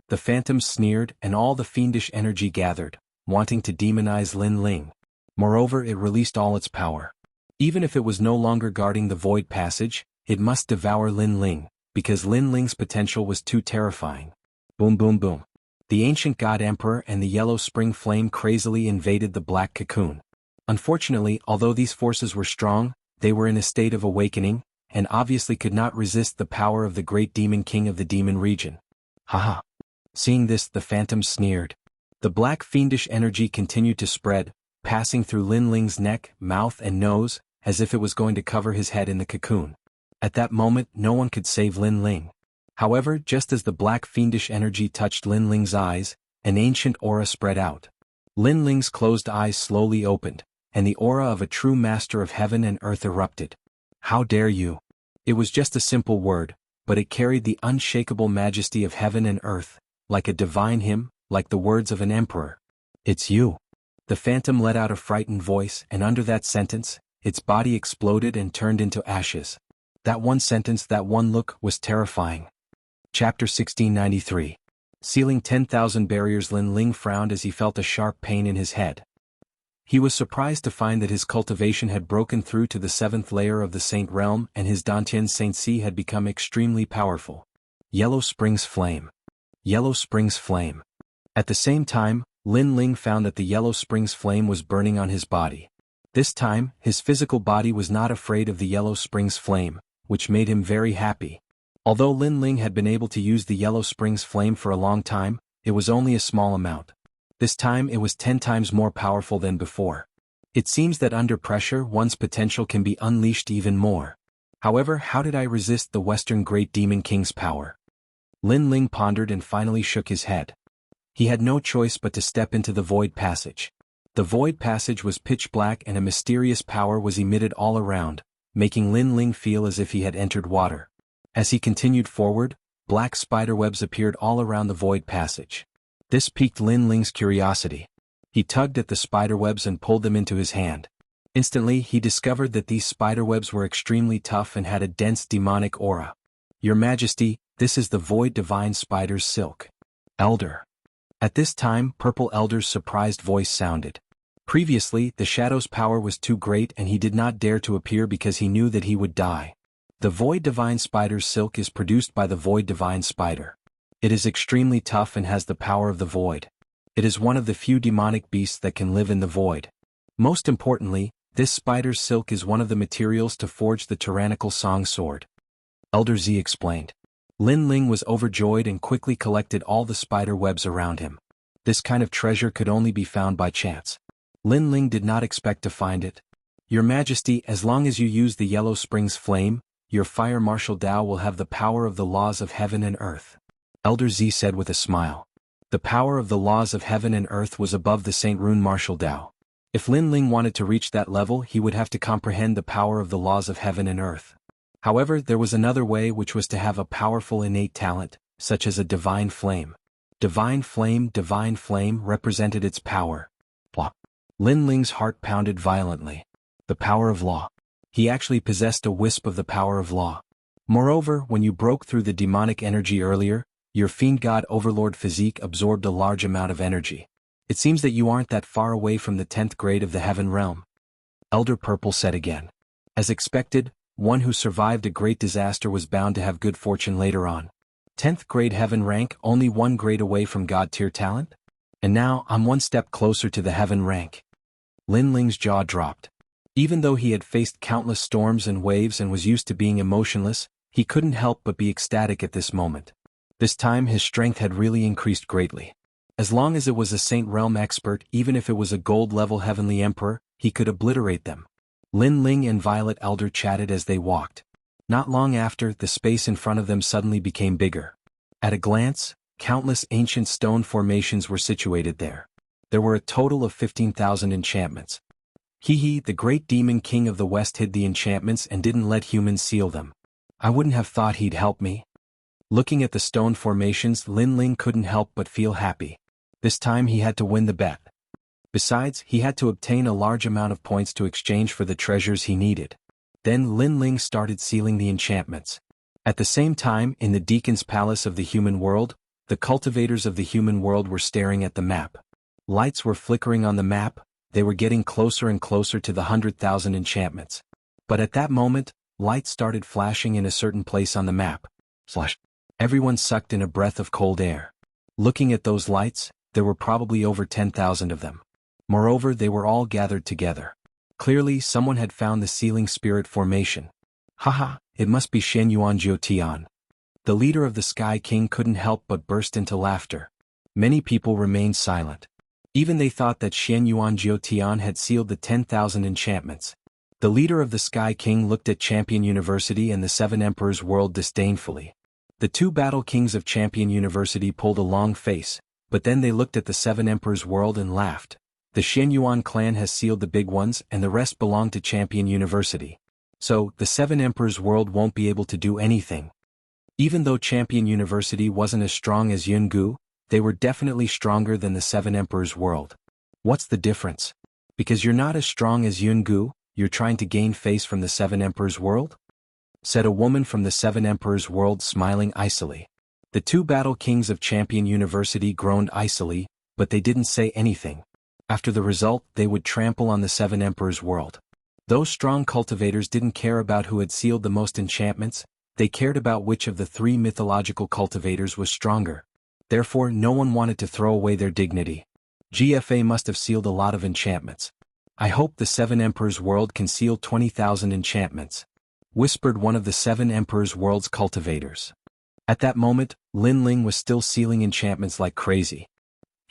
Speaker 1: The phantom sneered, and all the fiendish energy gathered, wanting to demonize Lin Ling. Moreover, it released all its power. Even if it was no longer guarding the void passage, it must devour Lin Ling, because Lin Ling's potential was too terrifying. Boom boom boom. The ancient god emperor and the Yellow Spring Flame crazily invaded the black cocoon. Unfortunately, although these forces were strong, they were in a state of awakening, and obviously could not resist the power of the great demon king of the demon region. Haha. Seeing this, the phantom sneered. The black fiendish energy continued to spread, passing through Lin Ling's neck, mouth and nose, as if it was going to cover his head in the cocoon. At that moment, no one could save Lin Ling. However, just as the black fiendish energy touched Lin Ling's eyes, an ancient aura spread out. Lin Ling's closed eyes slowly opened, and the aura of a true master of heaven and earth erupted. How dare you? It was just a simple word, but it carried the unshakable majesty of heaven and earth, like a divine hymn, like the words of an emperor. It's you. The phantom let out a frightened voice, and under that sentence, its body exploded and turned into ashes. That one sentence, that one look, was terrifying. Chapter 1693. Sealing 10,000 barriers. Lin Ling frowned as he felt a sharp pain in his head. He was surprised to find that his cultivation had broken through to the 7th layer of the Saint Realm and his Dantian Saint Si had become extremely powerful. Yellow Springs Flame. Yellow Springs Flame. At the same time, Lin Ling found that the Yellow Springs Flame was burning on his body. This time, his physical body was not afraid of the Yellow Springs Flame, which made him very happy. Although Lin Ling had been able to use the Yellow Springs Flame for a long time, it was only a small amount. This time it was 10 times more powerful than before. It seems that under pressure one's potential can be unleashed even more. However, how did I resist the Western Great Demon King's power? Lin Ling pondered and finally shook his head. He had no choice but to step into the void passage. The void passage was pitch black and a mysterious power was emitted all around, making Lin Ling feel as if he had entered water. As he continued forward, black spiderwebs appeared all around the void passage. This piqued Lin Ling's curiosity. He tugged at the spiderwebs and pulled them into his hand. Instantly, he discovered that these spiderwebs were extremely tough and had a dense demonic aura. Your Majesty, this is the Void Divine Spider's silk. Elder. At this time, Purple Elder's surprised voice sounded. Previously, the Shadow's power was too great and he did not dare to appear because he knew that he would die. The Void Divine Spider's silk is produced by the Void Divine Spider. It is extremely tough and has the power of the void. It is one of the few demonic beasts that can live in the void. Most importantly, this spider's silk is one of the materials to forge the tyrannical song sword. Elder Z explained. Lin Ling was overjoyed and quickly collected all the spider webs around him. This kind of treasure could only be found by chance. Lin Ling did not expect to find it. Your Majesty, as long as you use the Yellow Springs Flame, your fire martial Dao will have the power of the laws of heaven and earth. Elder Z said with a smile. The power of the laws of heaven and earth was above the Saint Rune martial Dao. If Lin Ling wanted to reach that level, he would have to comprehend the power of the laws of heaven and earth. However, there was another way, which was to have a powerful innate talent, such as a divine flame. Divine flame represented its power. Law. Lin Ling's heart pounded violently. The power of law. He actually possessed a wisp of the power of law. Moreover, when you broke through the demonic energy earlier, your fiend god overlord physique absorbed a large amount of energy. It seems that you aren't that far away from the 10th grade of the Heaven Realm. Elder Purple said again. As expected, one who survived a great disaster was bound to have good fortune later on. 10th grade Heaven rank, only one grade away from God tier talent? And now, I'm one step closer to the Heaven rank. Lin Ling's jaw dropped. Even though he had faced countless storms and waves and was used to being emotionless, he couldn't help but be ecstatic at this moment. This time his strength had really increased greatly. As long as it was a Saint Realm expert, even if it was a gold-level Heavenly Emperor, he could obliterate them. Lin Ling and Violet Elder chatted as they walked. Not long after, the space in front of them suddenly became bigger. At a glance, countless ancient stone formations were situated there. There were a total of 15,000 enchantments. The great demon king of the West hid the enchantments and didn't let humans seal them. I wouldn't have thought he'd help me. Looking at the stone formations, Lin Ling couldn't help but feel happy. This time he had to win the bet. Besides, he had to obtain a large amount of points to exchange for the treasures he needed. Then Lin Ling started sealing the enchantments. At the same time, in the Deacon's Palace of the Human World, the cultivators of the human world were staring at the map. Lights were flickering on the map, they were getting closer and closer to the 100,000 enchantments. But at that moment, lights started flashing in a certain place on the map. Flash. Everyone sucked in a breath of cold air. Looking at those lights, there were probably over 10,000 of them. Moreover, they were all gathered together. Clearly, someone had found the sealing spirit formation. Haha, it must be Xianxia Tian. The leader of the Sky King couldn't help but burst into laughter. Many people remained silent. Even they thought that Xianxia Tian had sealed the 10,000 enchantments. The leader of the Sky King looked at Champion University and the Seven Emperors world disdainfully. The two battle kings of Champion University pulled a long face, but then they looked at the Seven Emperors world and laughed. The Xianyuan clan has sealed the big ones and the rest belong to Champion University. So, the Seven Emperors world won't be able to do anything. Even though Champion University wasn't as strong as Jianghu, they were definitely stronger than the Seven Emperors world. What's the difference? Because you're not as strong as Jianghu, you're trying to gain face from the Seven Emperors world? Said a woman from the Seven Emperors world smiling icily. The two battle kings of Champion University groaned icily, but they didn't say anything. After the result, they would trample on the Seven Emperors world. Those strong cultivators didn't care about who had sealed the most enchantments, they cared about which of the three mythological cultivators was stronger. Therefore, no one wanted to throw away their dignity. GFA must have sealed a lot of enchantments. I hope the Seven Emperors world can seal 20,000 enchantments, whispered one of the Seven Emperors world's cultivators. At that moment, Lin Ling was still sealing enchantments like crazy.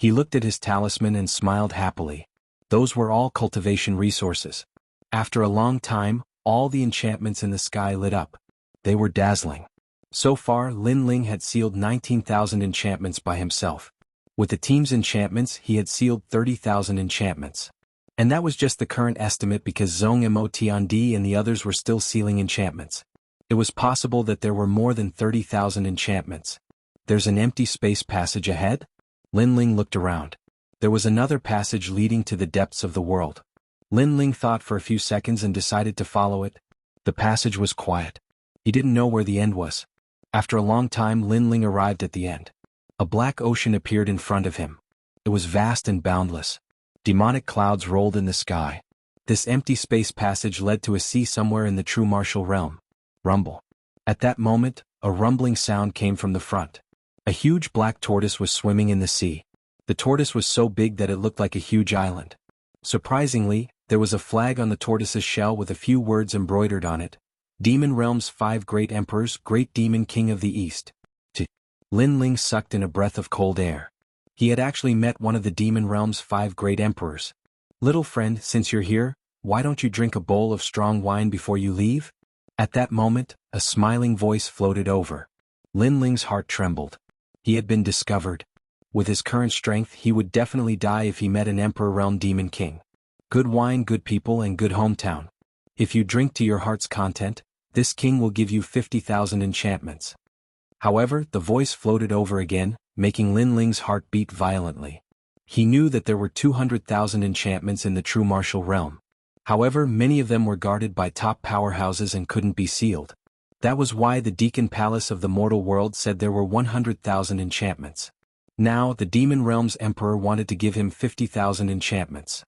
Speaker 1: He looked at his talisman and smiled happily. Those were all cultivation resources. After a long time, all the enchantments in the sky lit up. They were dazzling. So far, Lin Ling had sealed 19,000 enchantments by himself. With the team's enchantments, he had sealed 30,000 enchantments. And that was just the current estimate because Zhong Mo Tiandi and the others were still sealing enchantments. It was possible that there were more than 30,000 enchantments. There's an empty space passage ahead? Lin Ling looked around. There was another passage leading to the depths of the world. Lin Ling thought for a few seconds and decided to follow it. The passage was quiet. He didn't know where the end was. After a long time, Lin Ling arrived at the end. A black ocean appeared in front of him. It was vast and boundless. Demonic clouds rolled in the sky. This empty space passage led to a sea somewhere in the true martial realm. Rumble. At that moment, a rumbling sound came from the front. A huge black tortoise was swimming in the sea. The tortoise was so big that it looked like a huge island. Surprisingly, there was a flag on the tortoise's shell with a few words embroidered on it. Demon Realm's 5 Great Emperors, Great Demon King of the East. Lin Ling sucked in a breath of cold air. He had actually met one of the Demon Realm's 5 Great Emperors. Little friend, since you're here, why don't you drink a bowl of strong wine before you leave? At that moment, a smiling voice floated over. Lin Ling's heart trembled. He had been discovered. With his current strength, he would definitely die if he met an Emperor Realm Demon King. Good wine, good people, and good hometown. If you drink to your heart's content, this king will give you 50,000 enchantments. However, the voice floated over again, making Lin Ling's heart beat violently. He knew that there were 200,000 enchantments in the true martial realm. However, many of them were guarded by top powerhouses and couldn't be sealed. That was why the Deacon Palace of the mortal world said there were 100,000 enchantments. Now, the Demon Realm's Emperor wanted to give him 50,000 enchantments.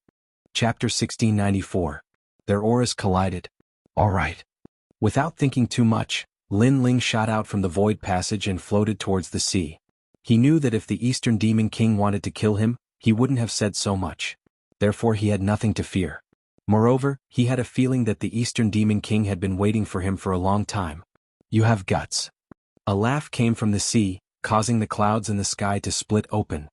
Speaker 1: Chapter 1694. Their auras collided. Alright. Without thinking too much, Lin Ling shot out from the void passage and floated towards the sea. He knew that if the Eastern Demon King wanted to kill him, he wouldn't have said so much. Therefore he had nothing to fear. Moreover, he had a feeling that the Eastern Demon King had been waiting for him for a long time. You have guts. A laugh came from the sea, causing the clouds in the sky to split open.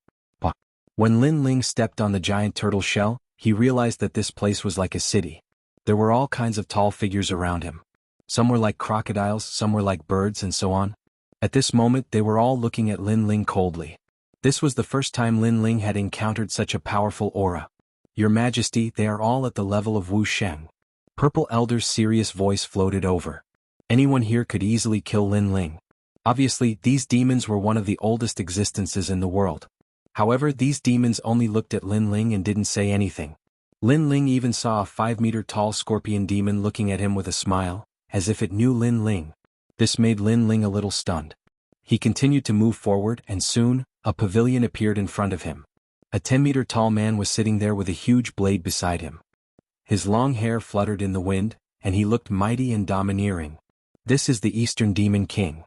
Speaker 1: When Lin Ling stepped on the giant turtle shell, he realized that this place was like a city. There were all kinds of tall figures around him. Some were like crocodiles, some were like birds, and so on. At this moment they were all looking at Lin Ling coldly. This was the first time Lin Ling had encountered such a powerful aura. Your Majesty, they are all at the level of Wuxia. Purple Elder's serious voice floated over. Anyone here could easily kill Lin Ling. Obviously, these demons were one of the oldest existences in the world. However, these demons only looked at Lin Ling and didn't say anything. Lin Ling even saw a 5-meter-tall scorpion demon looking at him with a smile, as if it knew Lin Ling. This made Lin Ling a little stunned. He continued to move forward and soon, a pavilion appeared in front of him. A 10-meter-tall man was sitting there with a huge blade beside him. His long hair fluttered in the wind, and he looked mighty and domineering. This is the Eastern Demon King.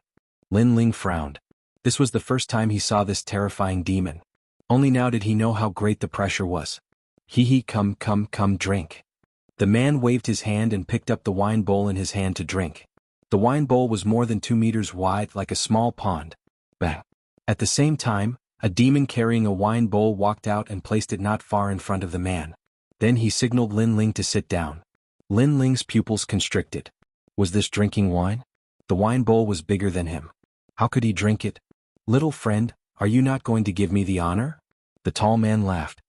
Speaker 1: Lin Ling frowned. This was the first time he saw this terrifying demon. Only now did he know how great the pressure was. Come, drink. The man waved his hand and picked up the wine bowl in his hand to drink. The wine bowl was more than 2 meters wide, like a small pond. Bang. At the same time, a demon carrying a wine bowl walked out and placed it not far in front of the man. Then he signaled Lin Ling to sit down. Lin Ling's pupils constricted. Was this drinking wine? The wine bowl was bigger than him. How could he drink it? Little friend, are you not going to give me the honor? The tall man laughed.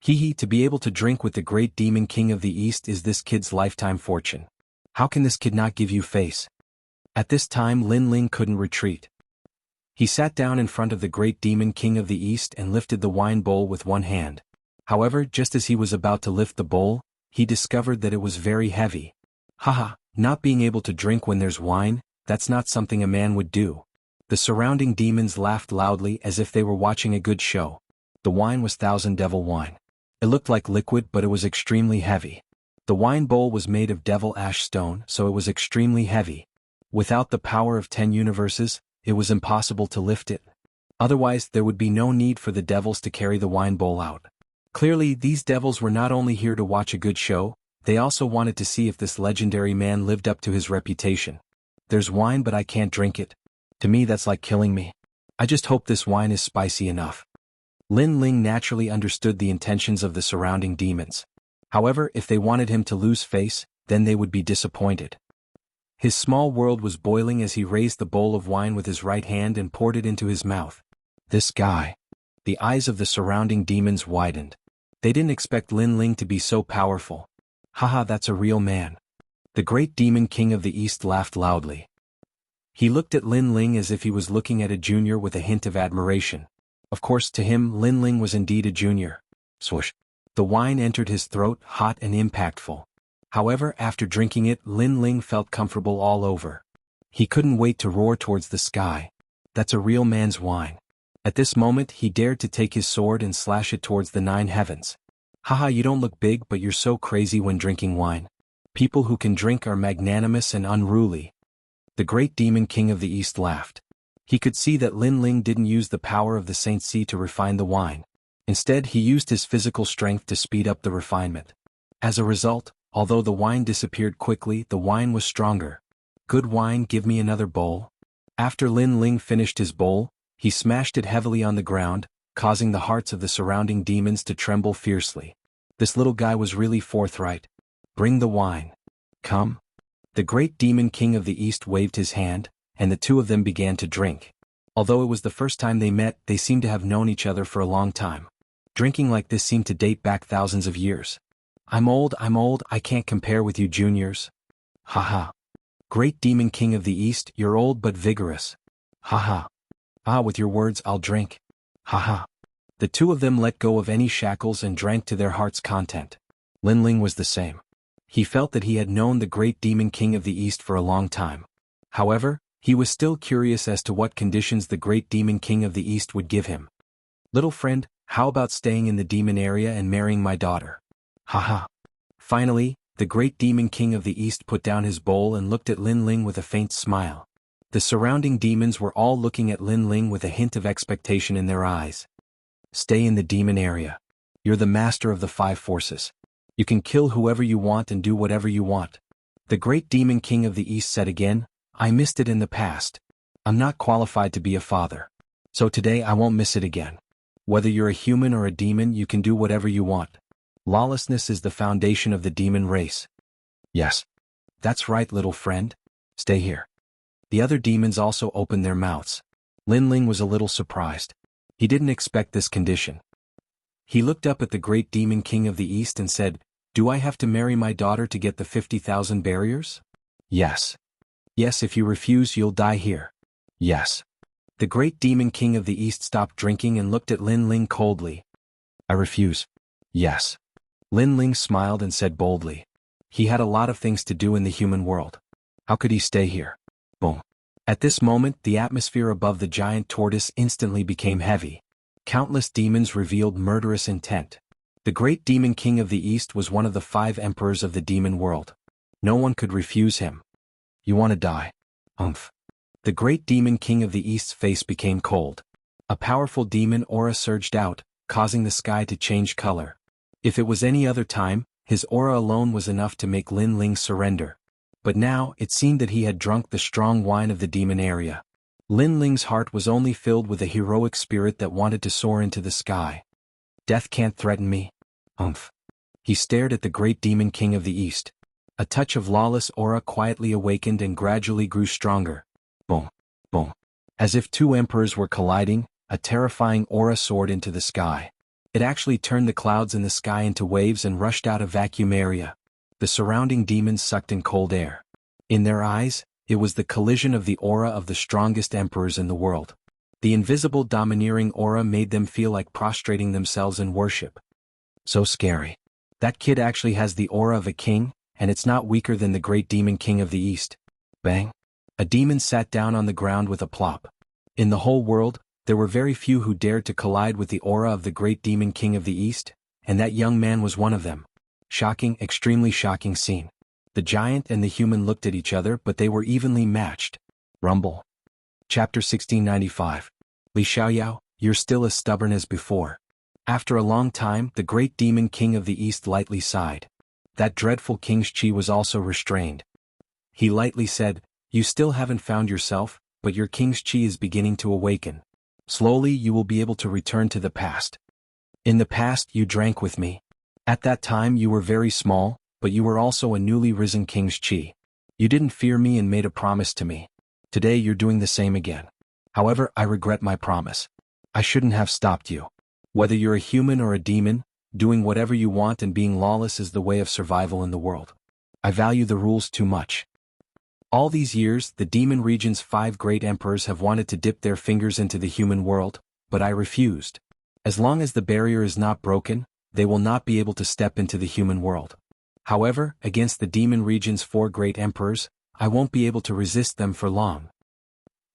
Speaker 1: To be able to drink with the great demon king of the East is this kid's lifetime fortune. How can this kid not give you face? At this time Lin Ling couldn't retreat. He sat down in front of the great demon king of the East and lifted the wine bowl with one hand. However, just as he was about to lift the bowl, he discovered that it was very heavy. Not being able to drink when there's wine, that's not something a man would do. The surrounding demons laughed loudly as if they were watching a good show. The wine was Thousand Devil wine. It looked like liquid, but it was extremely heavy. The wine bowl was made of devil ash stone, so it was extremely heavy. Without the power of 10 universes, it was impossible to lift it. Otherwise, there would be no need for the devils to carry the wine bowl out. Clearly, these devils were not only here to watch a good show, they also wanted to see if this legendary man lived up to his reputation. There's wine, but I can't drink it. To me, that's like killing me. I just hope this wine is spicy enough. Lin Ling naturally understood the intentions of the surrounding demons. However, if they wanted him to lose face, then they would be disappointed. His small world was boiling as he raised the bowl of wine with his right hand and poured it into his mouth. This guy. The eyes of the surrounding demons widened. They didn't expect Lin Ling to be so powerful. That's a real man. The great demon king of the East laughed loudly. He looked at Lin Ling as if he was looking at a junior with a hint of admiration. Of course, to him, Lin Ling was indeed a junior. Swoosh. The wine entered his throat, hot and impactful. However, after drinking it, Lin Ling felt comfortable all over. He couldn't wait to roar towards the sky. That's a real man's wine. At this moment, he dared to take his sword and slash it towards the 9 heavens. You don't look big, but you're so crazy when drinking wine. People who can drink are magnanimous and unruly. The great demon king of the East laughed. He could see that Lin Ling didn't use the power of the Saint Sea to refine the wine. Instead, he used his physical strength to speed up the refinement. As a result, although the wine disappeared quickly, the wine was stronger. Good wine, give me another bowl. After Lin Ling finished his bowl, he smashed it heavily on the ground, causing the hearts of the surrounding demons to tremble fiercely. This little guy was really forthright. Bring the wine. Come. The great demon king of the East waved his hand, and the two of them began to drink. Although it was the first time they met, they seemed to have known each other for a long time. Drinking like this seemed to date back thousands of years. I'm old, I can't compare with you juniors. Great demon king of the East, you're old but vigorous. Ha. Ah, with your words I'll drink. Ha. The two of them let go of any shackles and drank to their heart's content. Linling was the same. He felt that he had known the great demon king of the east for a long time. However, he was still curious as to what conditions the great demon king of the east would give him. Little friend, how about staying in the demon area and marrying my daughter? Ha. Finally, the great demon king of the east put down his bowl and looked at Linling with a faint smile. The surrounding demons were all looking at Linling with a hint of expectation in their eyes. Stay in the demon area. You're the master of the 5 forces. You can kill whoever you want and do whatever you want. The great demon king of the east said again, I missed it in the past. I'm not qualified to be a father. So today I won't miss it again. Whether you're a human or a demon, you can do whatever you want. Lawlessness is the foundation of the demon race. Yes. That's right, little friend. Stay here. The other demons also opened their mouths. Linling was a little surprised. He didn't expect this condition. He looked up at the great demon king of the east and said, Do I have to marry my daughter to get the 50,000 barriers? Yes. Yes, if you refuse you'll die here. Yes. The great demon king of the east stopped drinking and looked at Linling coldly. I refuse. Yes. Linling smiled and said boldly. He had a lot of things to do in the human world. How could he stay here? Boom. At this moment, the atmosphere above the giant tortoise instantly became heavy. Countless demons revealed murderous intent. The great demon king of the east was one of the 5 emperors of the demon world. No one could refuse him. You want to die? Umph. The great demon king of the east's face became cold. A powerful demon aura surged out, causing the sky to change color. If it was any other time, his aura alone was enough to make Linling surrender. But now, it seemed that he had drunk the strong wine of the demon area. Linling's heart was only filled with a heroic spirit that wanted to soar into the sky. Death can't threaten me. Umph. He stared at the great demon king of the east. A touch of lawless aura quietly awakened and gradually grew stronger. Boom. Boom. As if 2 emperors were colliding, a terrifying aura soared into the sky. It actually turned the clouds in the sky into waves and rushed out a vacuum area. The surrounding demons sucked in cold air. In their eyes, it was the collision of the aura of the strongest emperors in the world. The invisible domineering aura made them feel like prostrating themselves in worship. So scary. That kid actually has the aura of a king, and it's not weaker than the great demon king of the east. Bang. A demon sat down on the ground with a plop. In the whole world, there were very few who dared to collide with the aura of the great demon king of the east, and that young man was one of them. Shocking, extremely shocking scene. The giant and the human looked at each other, but they were evenly matched. Rumble. Chapter 1695. Li Xiaoyao, you're still as stubborn as before. After a long time, the great demon king of the east lightly sighed. That dreadful king's chi was also restrained. He lightly said, You still haven't found yourself, but your king's chi is beginning to awaken. Slowly you will be able to return to the past. In the past you drank with me. At that time you were very small, but you were also a newly risen king's chi. You didn't fear me and made a promise to me. Today you're doing the same again. However, I regret my promise. I shouldn't have stopped you. Whether you're a human or a demon, doing whatever you want and being lawless is the way of survival in the world. I value the rules too much. All these years, the demon region's 5 great emperors have wanted to dip their fingers into the human world, but I refused. As long as the barrier is not broken, they will not be able to step into the human world. However, against the demon region's 4 great emperors, I won't be able to resist them for long.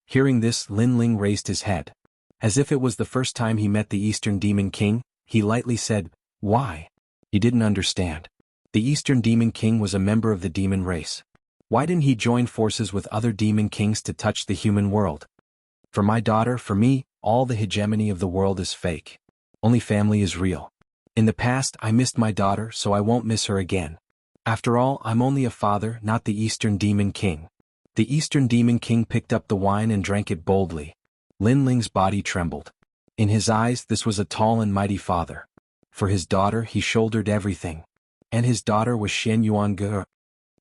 Speaker 1: Hearing this, Linling raised his head. As if it was the first time he met the Eastern Demon King, he lightly said, Why? He didn't understand. The Eastern Demon King was a member of the demon race. Why didn't he join forces with other demon kings to touch the human world? For my daughter, for me, all the hegemony of the world is fake. Only family is real. In the past, I missed my daughter, so I won't miss her again. After all, I'm only a father, not the Eastern Demon King. The Eastern Demon King picked up the wine and drank it boldly. Linling's body trembled. In his eyes, this was a tall and mighty father. For his daughter, he shouldered everything. And his daughter was Xianxia.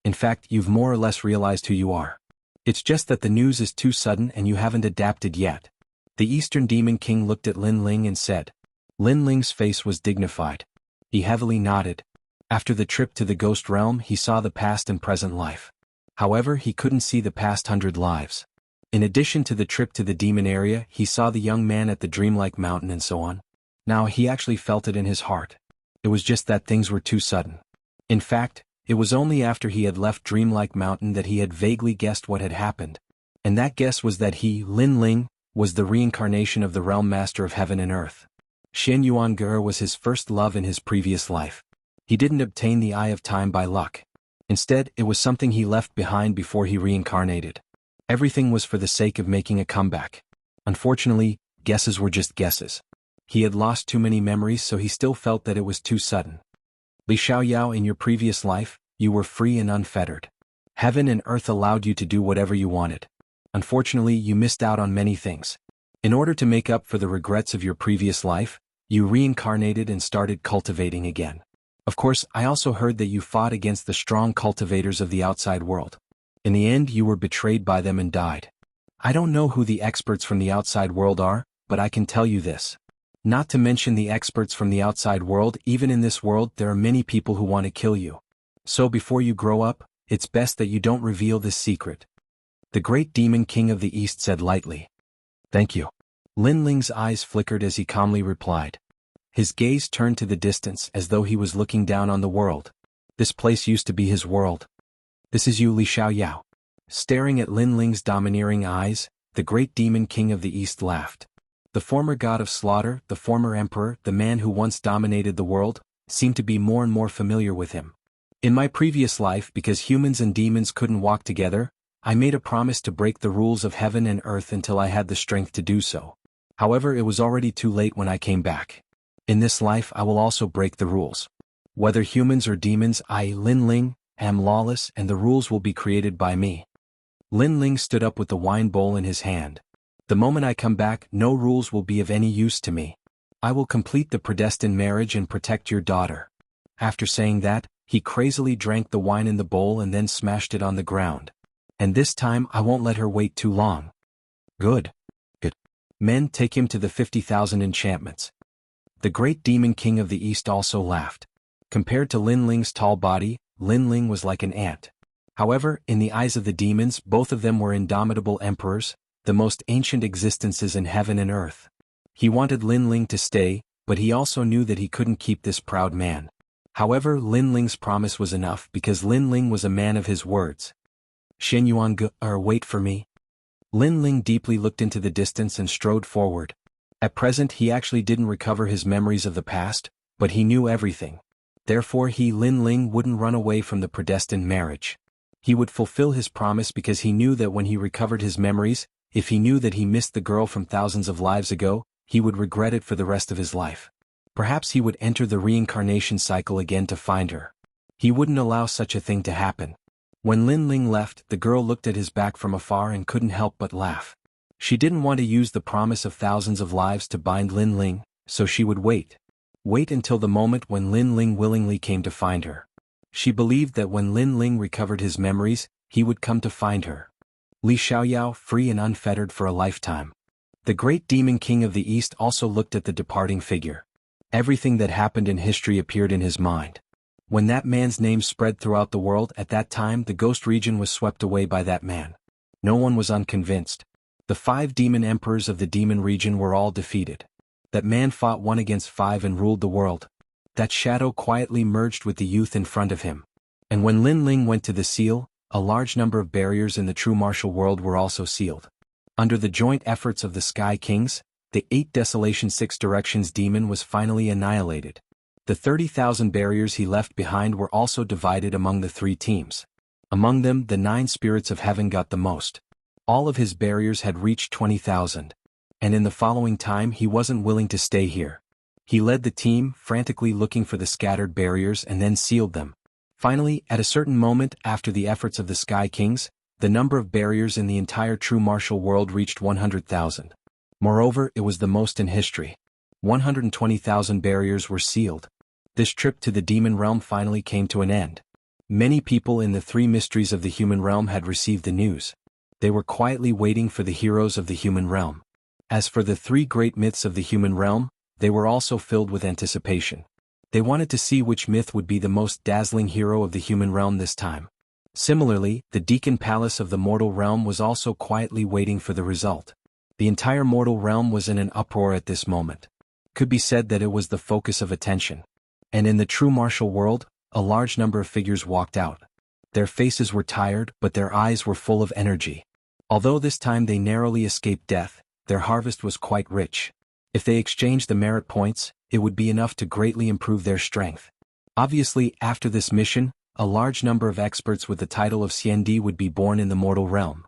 Speaker 1: In fact, you've more or less realized who you are. It's just that the news is too sudden and you haven't adapted yet. The Eastern Demon King looked at Linling and said. Linling's face was dignified. He heavily nodded. After the trip to the ghost realm, he saw the past and present life. However, he couldn't see the past 100 lives. In addition to the trip to the demon area, he saw the young man at the dreamlike mountain and so on. Now he actually felt it in his heart. It was just that things were too sudden. In fact, it was only after he had left dreamlike mountain that he had vaguely guessed what had happened. And that guess was that he, Lin Ling, was the reincarnation of the realm master of heaven and earth. Xianxia was his first love in his previous life. He didn't obtain the Eye of Time by luck. Instead, it was something he left behind before he reincarnated. Everything was for the sake of making a comeback. Unfortunately, guesses were just guesses. He had lost too many memories, so he still felt that it was too sudden. Li Xiaoyao, in your previous life, you were free and unfettered. Heaven and earth allowed you to do whatever you wanted. Unfortunately, you missed out on many things. In order to make up for the regrets of your previous life, you reincarnated and started cultivating again. Of course, I also heard that you fought against the strong cultivators of the outside world. In the end, you were betrayed by them and died. I don't know who the experts from the outside world are, but I can tell you this. Not to mention the experts from the outside world, even in this world there are many people who want to kill you. So before you grow up, it's best that you don't reveal this secret. The great demon king of the east said lightly. Thank you. Lin Ling's eyes flickered as he calmly replied. His gaze turned to the distance as though he was looking down on the world. This place used to be his world. This is you, Li Xiaoyao. Staring at Lin Ling's domineering eyes, the great demon king of the east laughed. The former god of slaughter, the former emperor, the man who once dominated the world, seemed to be more and more familiar with him. In my previous life, because humans and demons couldn't walk together, I made a promise to break the rules of heaven and earth until I had the strength to do so. However, it was already too late when I came back. In this life I will also break the rules. Whether humans or demons, I, Lin Ling, am lawless and the rules will be created by me. Lin Ling stood up with the wine bowl in his hand. The moment I come back, no rules will be of any use to me. I will complete the predestined marriage and protect your daughter. After saying that, he crazily drank the wine in the bowl and then smashed it on the ground. And this time I won't let her wait too long. Good. Good. Men, take him to the 50,000 enchantments. The great demon king of the east also laughed. Compared to Lin Ling's tall body, Lin Ling was like an ant. However, in the eyes of the demons, both of them were indomitable emperors, the most ancient existences in heaven and earth. He wanted Lin Ling to stay, but he also knew that he couldn't keep this proud man. However, Lin Ling's promise was enough because Lin Ling was a man of his words. Wait for me. Lin Ling deeply looked into the distance and strode forward. At present he actually didn't recover his memories of the past, but he knew everything. Therefore he, Lin Ling, wouldn't run away from the predestined marriage. He would fulfill his promise because he knew that when he recovered his memories, if he knew that he missed the girl from thousands of lives ago, he would regret it for the rest of his life. Perhaps he would enter the reincarnation cycle again to find her. He wouldn't allow such a thing to happen. When Lin Ling left, the girl looked at his back from afar and couldn't help but laugh. She didn't want to use the promise of thousands of lives to bind Lin Ling, so she would wait. Wait until the moment when Lin Ling willingly came to find her. She believed that when Lin Ling recovered his memories, he would come to find her. Li Xiaoyao, free and unfettered for a lifetime. The great demon king of the east also looked at the departing figure. Everything that happened in history appeared in his mind. When that man's name spread throughout the world, at that time the ghost region was swept away by that man. No one was unconvinced. The 5 demon emperors of the demon region were all defeated. That man fought 1 against 5 and ruled the world. That shadow quietly merged with the youth in front of him. And when Lin Ling went to the seal, a large number of barriers in the true martial world were also sealed. Under the joint efforts of the Sky Kings, the 8 Desolation 6 Directions demon was finally annihilated. The 30,000 barriers he left behind were also divided among the 3 teams. Among them, the 9 spirits of heaven got the most. All of his barriers had reached 20,000. And in the following time he wasn't willing to stay here. He led the team, frantically looking for the scattered barriers and then sealed them. Finally, at a certain moment after the efforts of the Sky Kings, the number of barriers in the entire true martial world reached 100,000. Moreover, it was the most in history. 120,000 barriers were sealed. This trip to the demon realm finally came to an end. Many people in the 3 mysteries of the human realm had received the news. They were quietly waiting for the heroes of the human realm. As for the 3 great myths of the human realm, they were also filled with anticipation. They wanted to see which myth would be the most dazzling hero of the human realm this time. Similarly, the Deacon Palace of the mortal realm was also quietly waiting for the result. The entire mortal realm was in an uproar at this moment. Could be said that it was the focus of attention. And in the true martial world, a large number of figures walked out. Their faces were tired, but their eyes were full of energy. Although this time they narrowly escaped death, their harvest was quite rich. If they exchanged the merit points, it would be enough to greatly improve their strength. Obviously, after this mission, a large number of experts with the title of Xiandi would be born in the mortal realm.